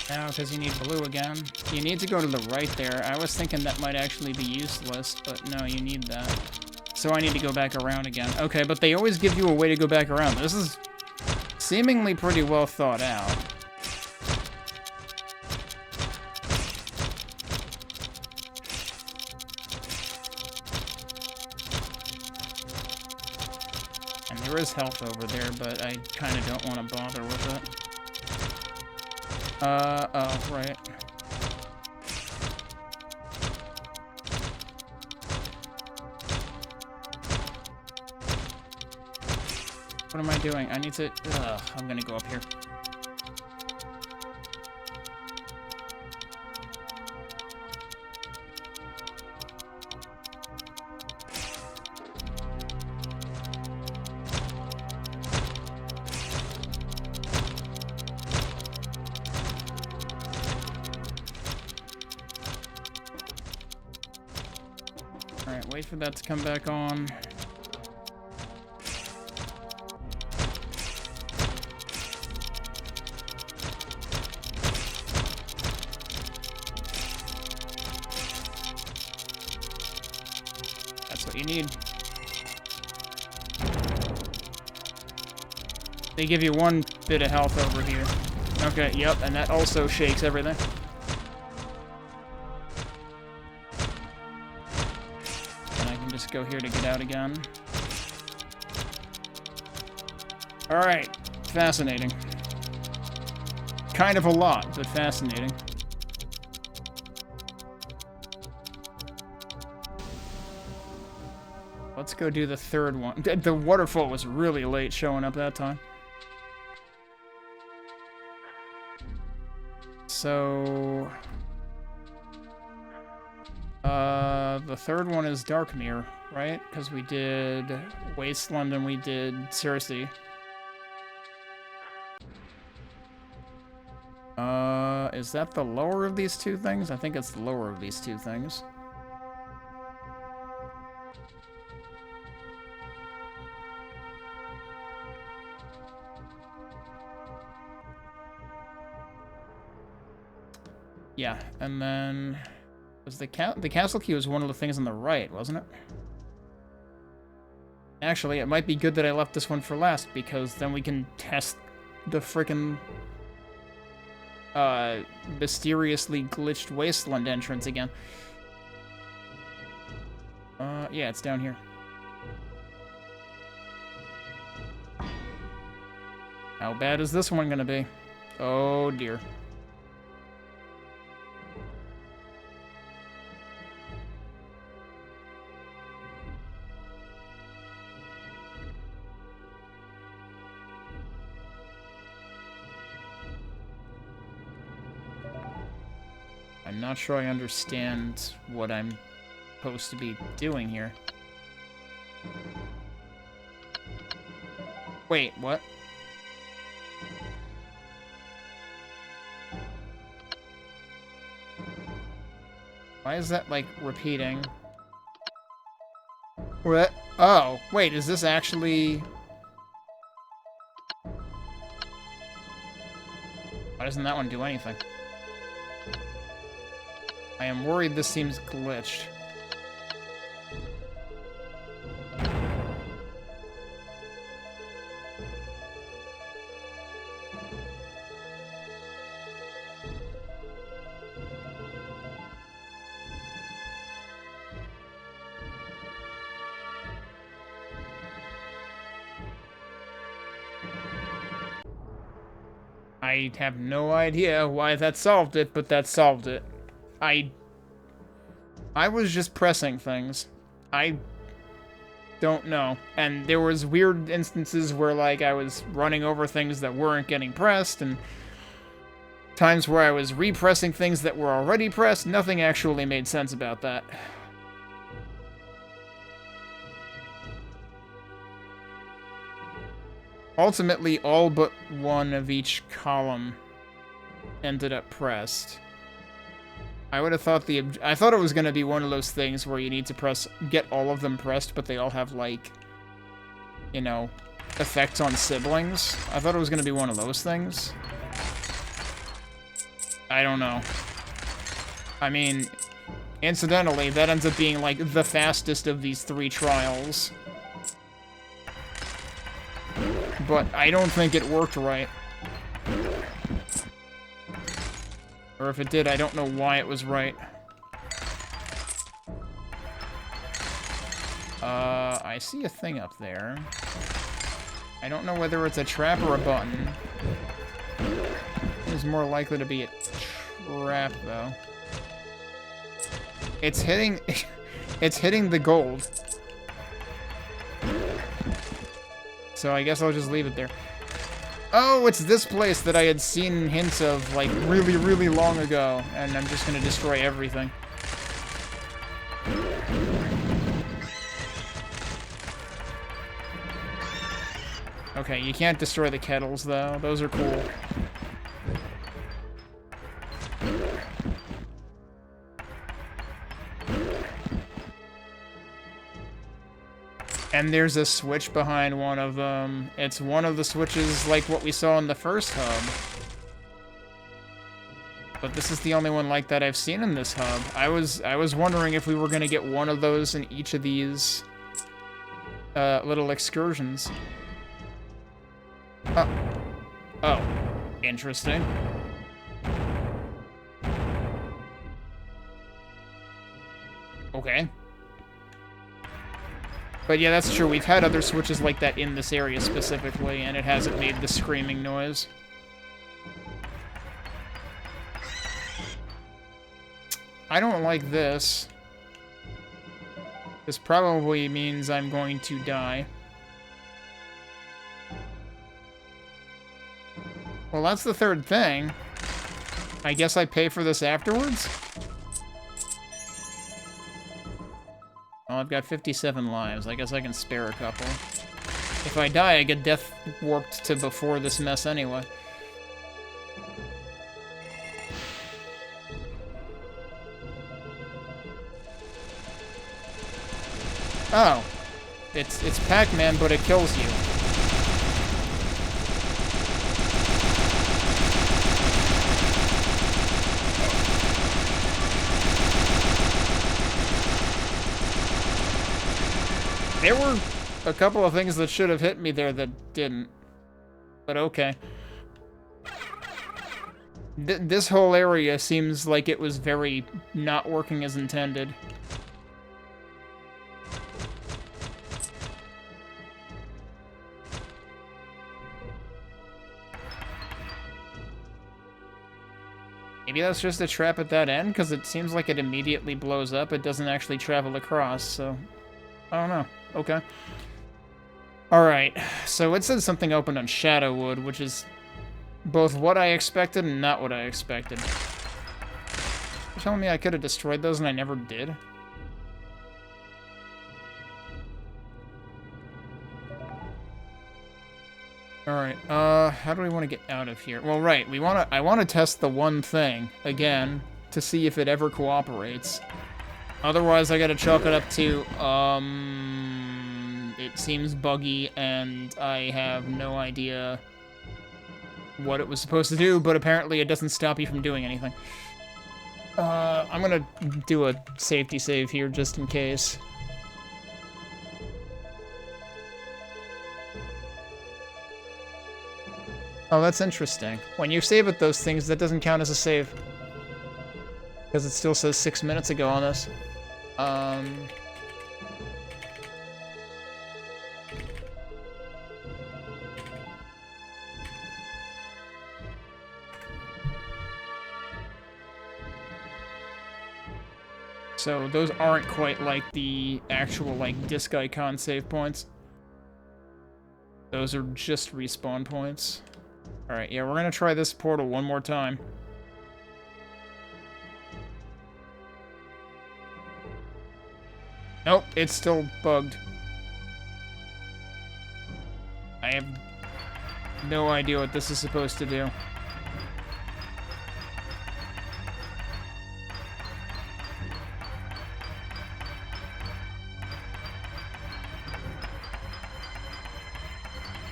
No, because you need blue again. You need to go to the right there. I was thinking that might actually be useless, but no, you need that. So I need to go back around again. Okay, but they always give you a way to go back around. This is seemingly pretty well thought out. And there is health over there, but I kind of don't want to bother with it. Oh, right. What am I doing? I need to... ugh, I'm gonna go up here. Alright, wait for that to come back on. That's what you need. They give you one bit of health over here. Okay, yep, and that also shakes everything. Just go here to get out again. Alright, fascinating. Kind of a lot, but fascinating. Let's go do the third one. The waterfall was really late showing up that time. So... The third one is Darkmere, right? Because we did Wasteland and we did Cersei. Is that the lower of these two things? I think it's the lower of these two things. Yeah, and then was the castle key was one of the things on the right, wasn't it? Actually, it might be good that I left this one for last because then we can test the frickin' mysteriously glitched wasteland entrance again. Yeah, it's down here. How bad is this one gonna be? Oh dear. I'm not sure I understand what I'm supposed to be doing here. Wait, what? Why is that, like, repeating? What? Oh, wait, is this actually... Why doesn't that one do anything? I am worried this seems glitched. I have no idea why that solved it, but that solved it. I was just pressing things. I don't know. And there was weird instances where, like, I was running over things that weren't getting pressed, and times where I was repressing things that were already pressed. Nothing actually made sense about that. Ultimately, all but one of each column ended up pressed. I would have thought I thought it was going to be one of those things where you need to get all of them pressed, but they all have, like, you know, effects on siblings. I thought it was going to be one of those things. I don't know. I mean, incidentally, that ends up being, like, the fastest of these 3 trials. But I don't think it worked right. Or if it did, I don't know why it was right. I see a thing up there. I don't know whether it's a trap or a button. It's more likely to be a trap, though. It's hitting... it's hitting the gold. So I guess I'll just leave it there. Oh, it's this place that I had seen hints of, like, really, really long ago. And I'm just gonna destroy everything. Okay, you can't destroy the kettles, though. Those are cool. And there's a switch behind one of them. It's one of the switches like what we saw in the first hub. But this is the only one like that I've seen in this hub. I was wondering if we were gonna get one of those in each of these little excursions. Oh, interesting. Okay. But yeah, that's true. We've had other switches like that in this area specifically, and it hasn't made the screaming noise. I don't like this. This probably means I'm going to die. Well, that's the third thing. I guess I pay for this afterwards? Well, I've got 57 lives. I guess I can spare a couple. If I die, I get death warped to before this mess anyway. Oh. It's Pac-Man, but it kills you. There were a couple of things that should have hit me there that didn't. But okay. This whole area seems like it was very not working as intended. Maybe that's just a trap at that end, because it seems like it immediately blows up. It doesn't actually travel across, so... I don't know. Okay. Alright, so it said something opened on Shadowwood, which is both what I expected and not what I expected. You're telling me I could have destroyed those and I never did? Alright, how do we want to get out of here? Well, right, I want to test the one thing, again, to see if it ever cooperates. Otherwise, I gotta chalk it up to, it seems buggy, and I have no idea what it was supposed to do, but apparently it doesn't stop you from doing anything. I'm gonna do a safety save here, just in case. Oh, that's interesting. When you save at those things, that doesn't count as a save. Because it still says 6 minutes ago on this. So those aren't quite like the actual, like, disc icon save points. Those are just respawn points. Alright, yeah, we're gonna try this portal one more time. Nope, it's still bugged. I have no idea what this is supposed to do.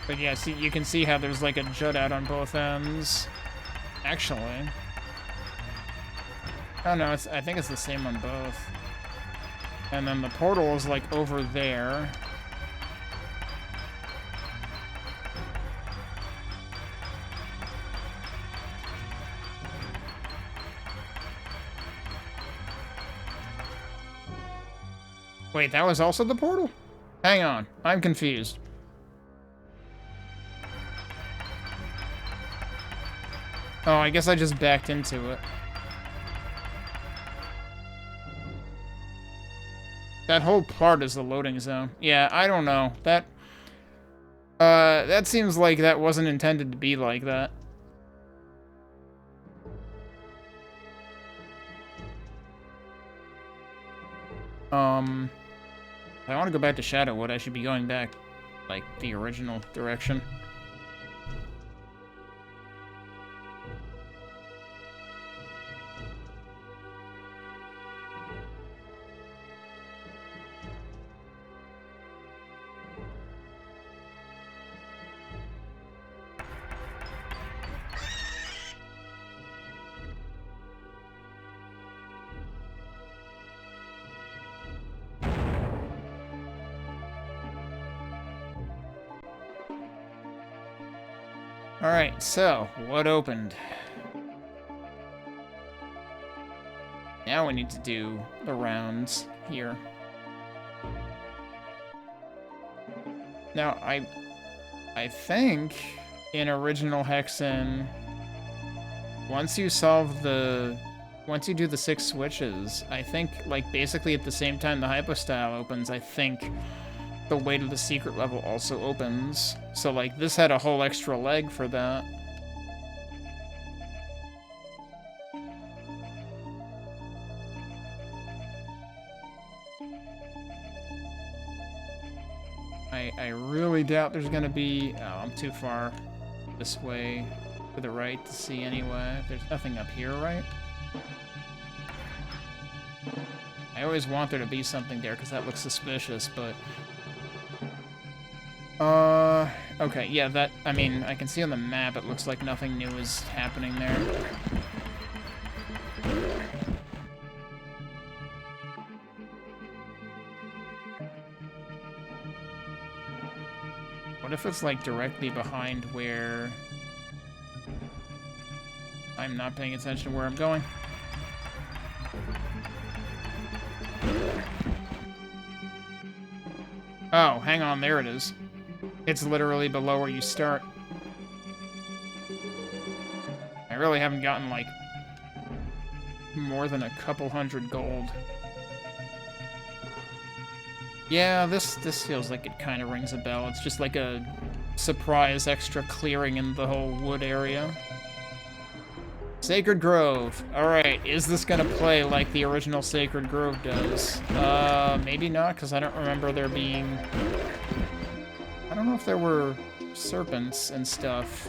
But yeah, see, you can see how there's like a jut out on both ends. Actually. Oh no, I think it's the same on both. And then the portal is like over there. Wait, that was also the portal? Hang on, I'm confused. Oh, I guess I just backed into it. That whole part is the loading zone. Yeah, I don't know. That seems like that wasn't intended to be like that. If I want to go back to Shadowwood, I should be going back, like, the original direction. Alright, so, what opened? Now we need to do the rounds here. Now, I think in original Hexen, once you do the 6 switches, I think, like, basically at the same time the hypostyle opens, I think the way to the secret level also opens. So, like, this had a whole extra leg for that. I really doubt there's gonna be... Oh, I'm too far this way to the right to see anyway. There's nothing up here, right? I always want there to be something there because that looks suspicious, but... Okay, yeah, that... I mean, I can see on the map it looks like nothing new is happening there. What if it's, like, directly behind where... I'm not paying attention to where I'm going? Oh, hang on, there it is. It's literally below where you start. I really haven't gotten, like, more than a couple hundred gold. Yeah, this feels like it kind of rings a bell. It's just like a surprise extra clearing in the whole wood area. Sacred Grove. Alright, is this gonna play like the original Sacred Grove does? Maybe not, because I don't remember there being... I don't know if there were serpents and stuff.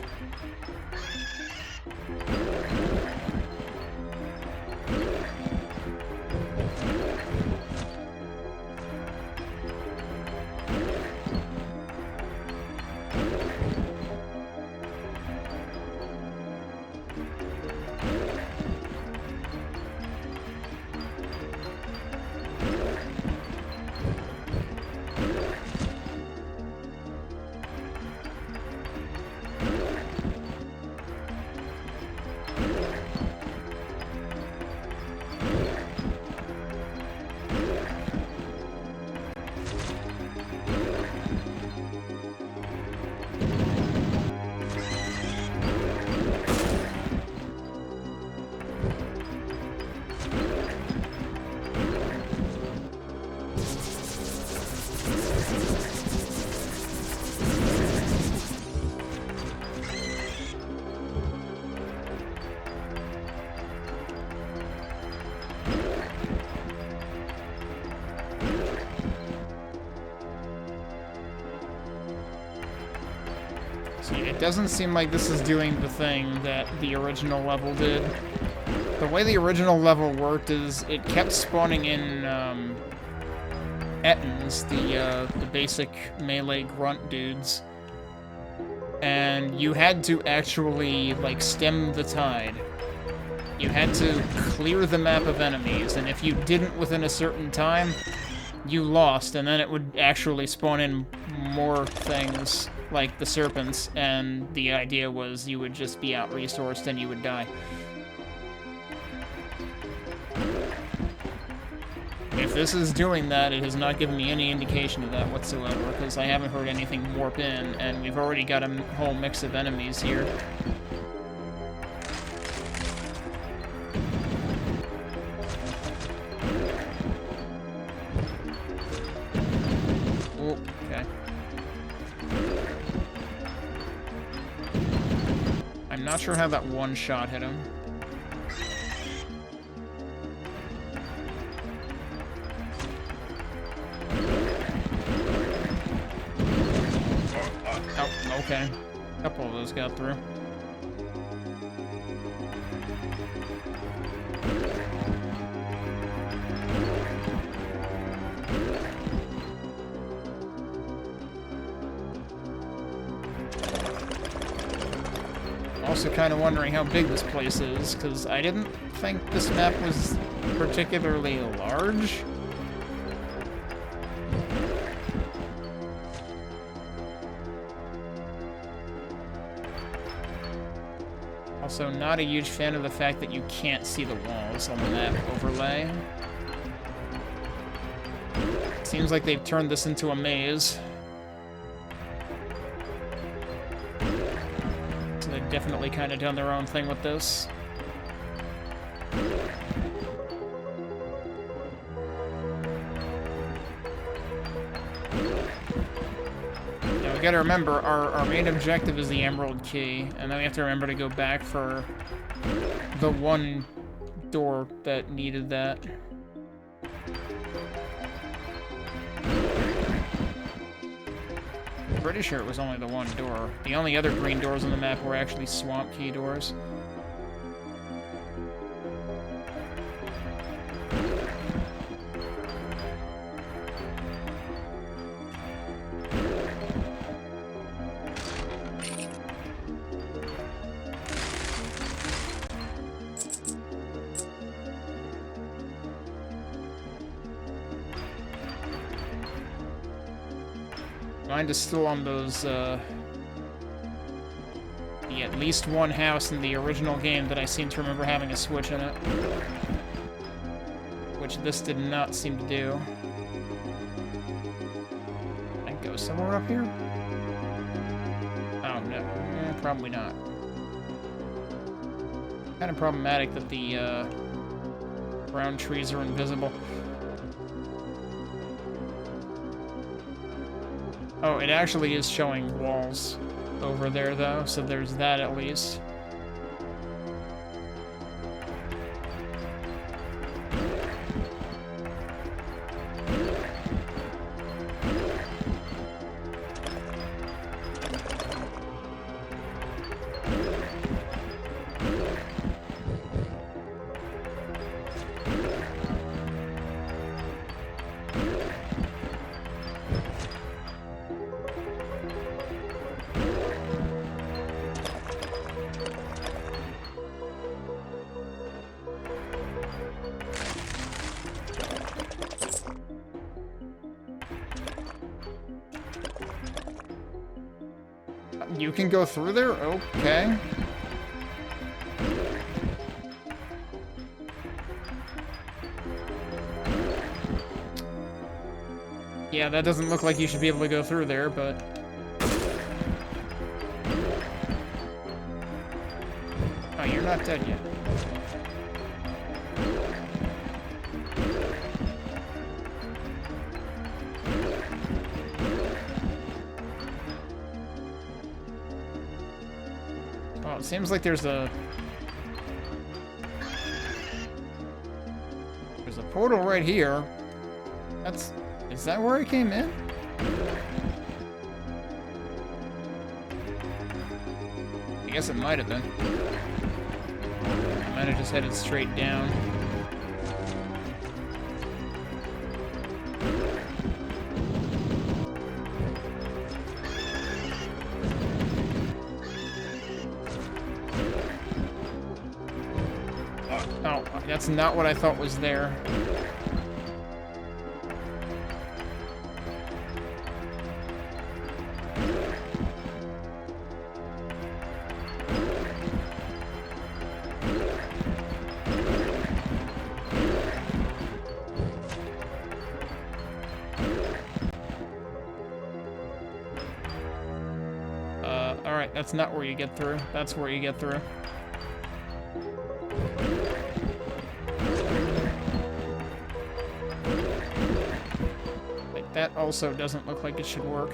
See, it doesn't seem like this is doing the thing that the original level did. The way the original level worked is it kept spawning in, Ettins, the basic melee grunt dudes. And you had to actually, like, stem the tide. You had to clear the map of enemies, and if you didn't within a certain time, you lost, and then it would actually spawn in more things, like the serpents, and the idea was you would just be out-resourced and you would die. If this is doing that, it has not given me any indication of that whatsoever, because I haven't heard anything warp in, and we've already got a whole mix of enemies here. Oh, okay. I'm not sure how that one shot hit him. Oh, okay. A couple of those got through. Also kind of wondering how big this place is, because I didn't think this map was particularly large. Also, not a huge fan of the fact that you can't see the walls on the map overlay. Seems like they've turned this into a maze. So they've definitely kind of done their own thing with this. We gotta remember, our main objective is the Emerald Key, and then we have to remember to go back for the one door that needed that. pretty sure it was only the one door. The only other green doors on the map were actually swamp key doors. Mind is still on those, the at least one house in the original game that I seem to remember having a switch in it. Which this did not seem to do. Can I go somewhere up here? Oh, no. Probably not. Kind of problematic that the, brown trees are invisible. Oh, it actually is showing walls over there, though, so there's that at least. You can go through there? Okay. Yeah, that doesn't look like you should be able to go through there, but... Oh, you're not dead yet. Well, it seems like there's a portal right here. Is that where I came in? I guess it might have been. Might have just headed straight down. Oh, that's not what I thought was there. Alright, that's not where you get through. That's where you get through. Like, that also doesn't look like it should work.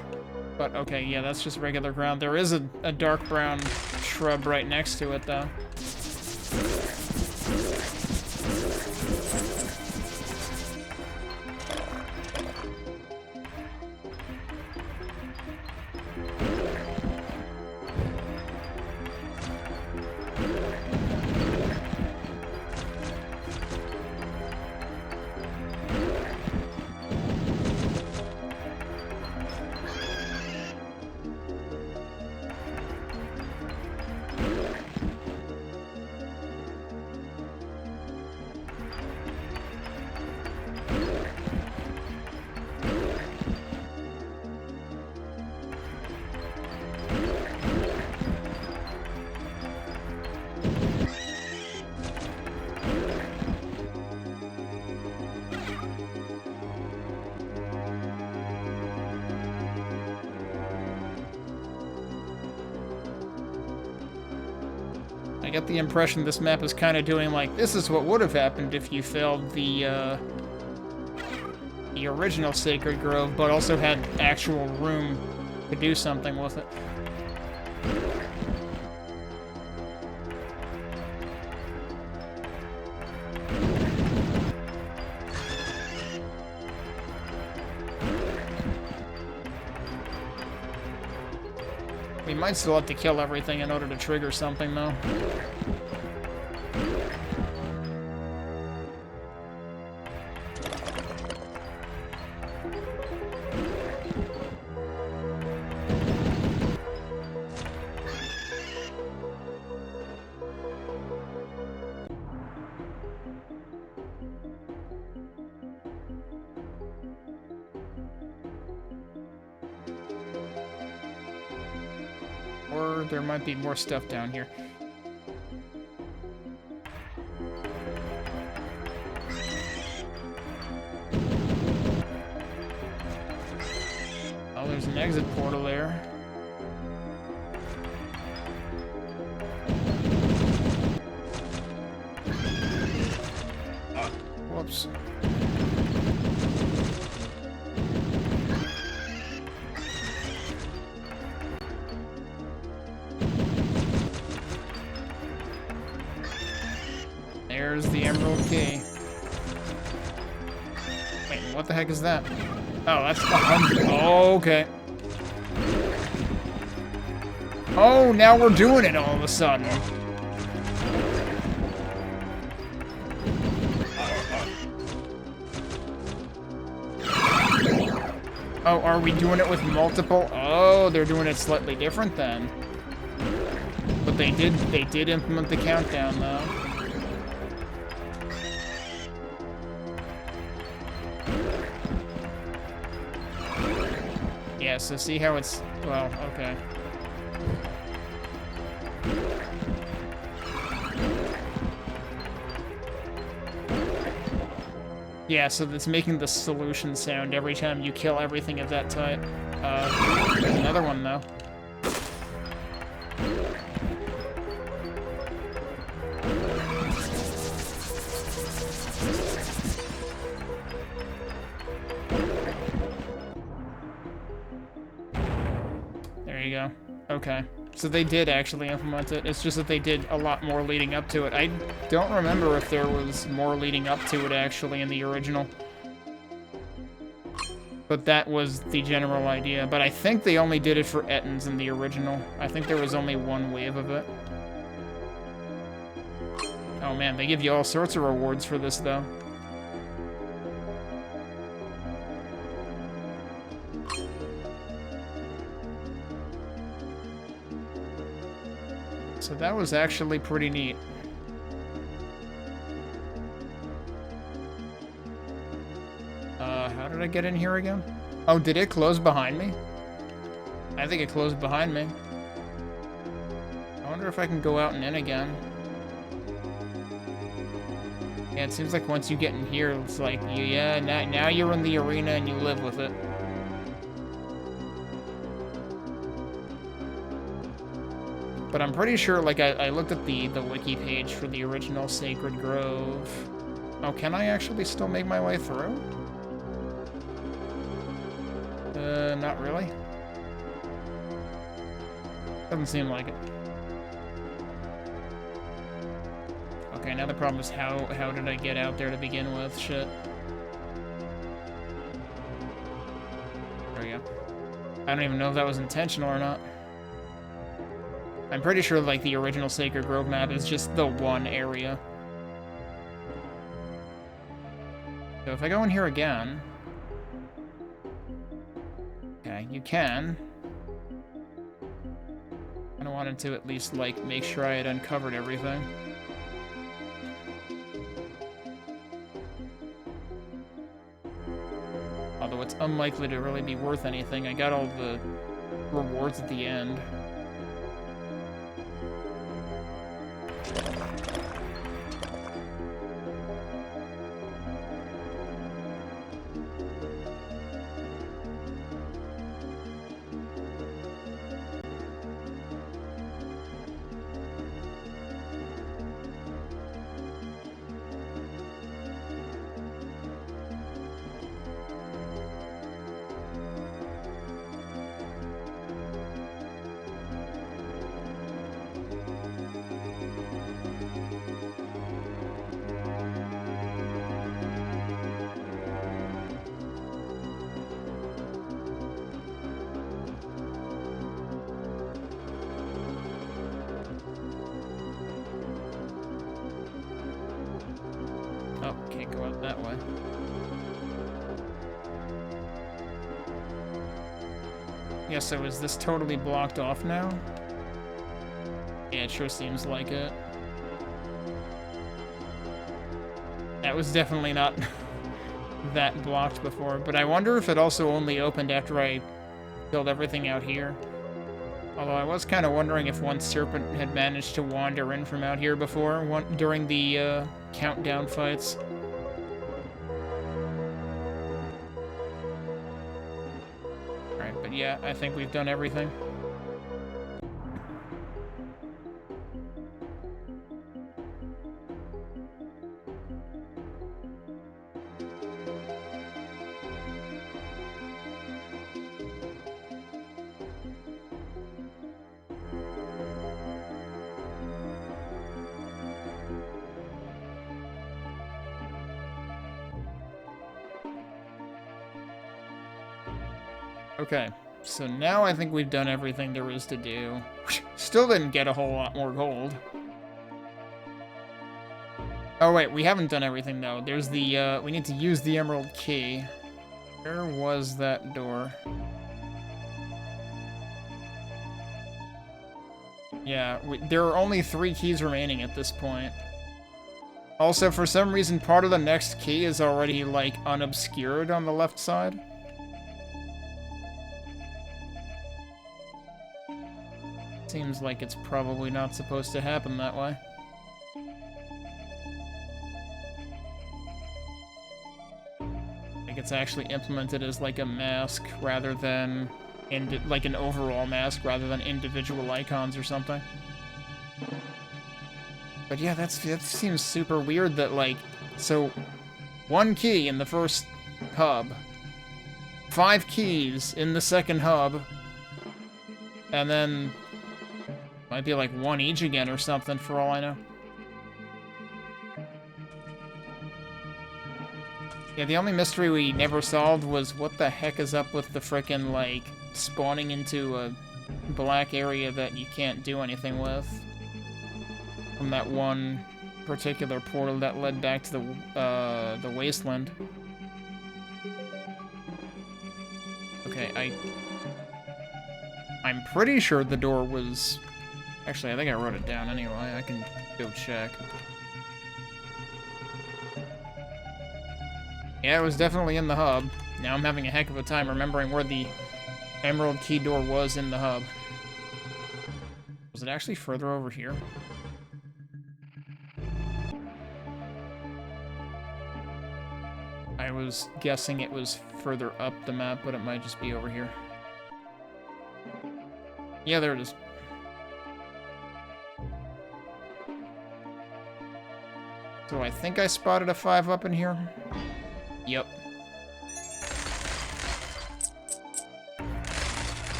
But, okay, yeah, that's just regular ground. There is a dark brown shrub right next to it, though. I get the impression this map is kind of doing like, this is what would have happened if you failed the original Sacred Grove, but also had actual room to do something with it. We might still have to kill everything in order to trigger something, though. Or there might be more stuff down here. Oh, there's an exit portal there. Whoops. There's the emerald key. Wait, what the heck is that? Oh, that's 100. Oh, okay. Oh, now we're doing it all of a sudden. Oh, are we doing it with multiple? Oh, they're doing it slightly different then. But they did implement the countdown though. Yeah, so see how it's, well, okay. Yeah, so it's making the solution sound every time you kill everything of that type. There's another one, though. There you go. Okay. So they did actually implement it. It's just that they did a lot more leading up to it. I don't remember if there was more leading up to it actually in the original. But that was the general idea. But I think they only did it for Ettins in the original. I think there was only one wave of it. Oh man, they give you all sorts of rewards for this though. So that was actually pretty neat. How did I get in here again? Oh, did it close behind me? I think it closed behind me. I wonder if I can go out and in again. Yeah, it seems like once you get in here, it's like, yeah, now you're in the arena and you live with it. But I'm pretty sure, like, I looked at the wiki page for the original Sacred Grove. Oh, can I actually still make my way through? Not really. Doesn't seem like it. Okay, now the problem is how did I get out there to begin with? Shit. There we go. I don't even know if that was intentional or not. I'm pretty sure, like, the original Sacred Grove map is just the one area. So if I go in here again... Okay, you can. I wanted to at least, like, make sure I had uncovered everything. Although it's unlikely to really be worth anything. I got all the rewards at the end. that way. Yeah, so is this totally blocked off now? Yeah, it sure seems like it. That was definitely not that blocked before, but I wonder if it also only opened after I killed everything out here. Although I was kind of wondering if one serpent had managed to wander in from out here before, during the countdown fights. Alright, but yeah, I think we've done everything. Okay, so now I think we've done everything there is to do. Still didn't get a whole lot more gold. Oh wait, we haven't done everything though. There's the, we need to use the emerald key. Where was that door? Yeah, there are only 3 keys remaining at this point. Also, for some reason, part of the next key is already, like, unobscured on the left side. Seems like it's probably not supposed to happen that way. Like it's actually implemented as like a mask rather than like an overall mask rather than individual icons or something. But yeah, that seems super weird that like, so 1 key in the first hub, 5 keys in the second hub, and then might be like 1 each again or something for all I know. Yeah, the only mystery we never solved was what the heck is up with the frickin' like spawning into a black area that you can't do anything with. From that one particular portal that led back to the wasteland. Okay, I'm pretty sure the door was... Actually, I think I wrote it down anyway. I can go check. Yeah, it was definitely in the hub. Now I'm having a heck of a time remembering where the emerald key door was in the hub. Was it actually further over here? I was guessing it was further up the map, but it might just be over here. Yeah, there it is. So I think I spotted a 5 up in here. Yep.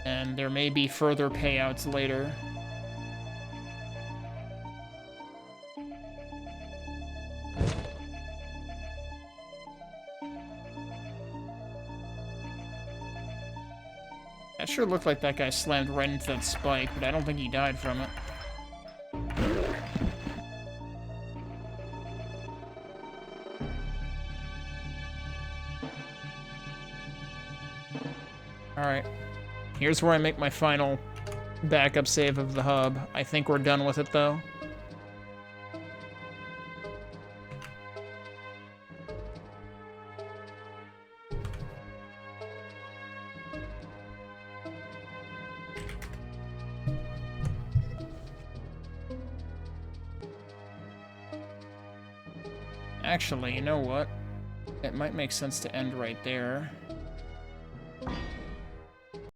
And there may be further payouts later. That sure looked like that guy slammed right into that spike, but I don't think he died from it. Alright. Here's where I make my final backup save of the hub. I think we're done with it, though. Actually, you know what? It might make sense to end right there.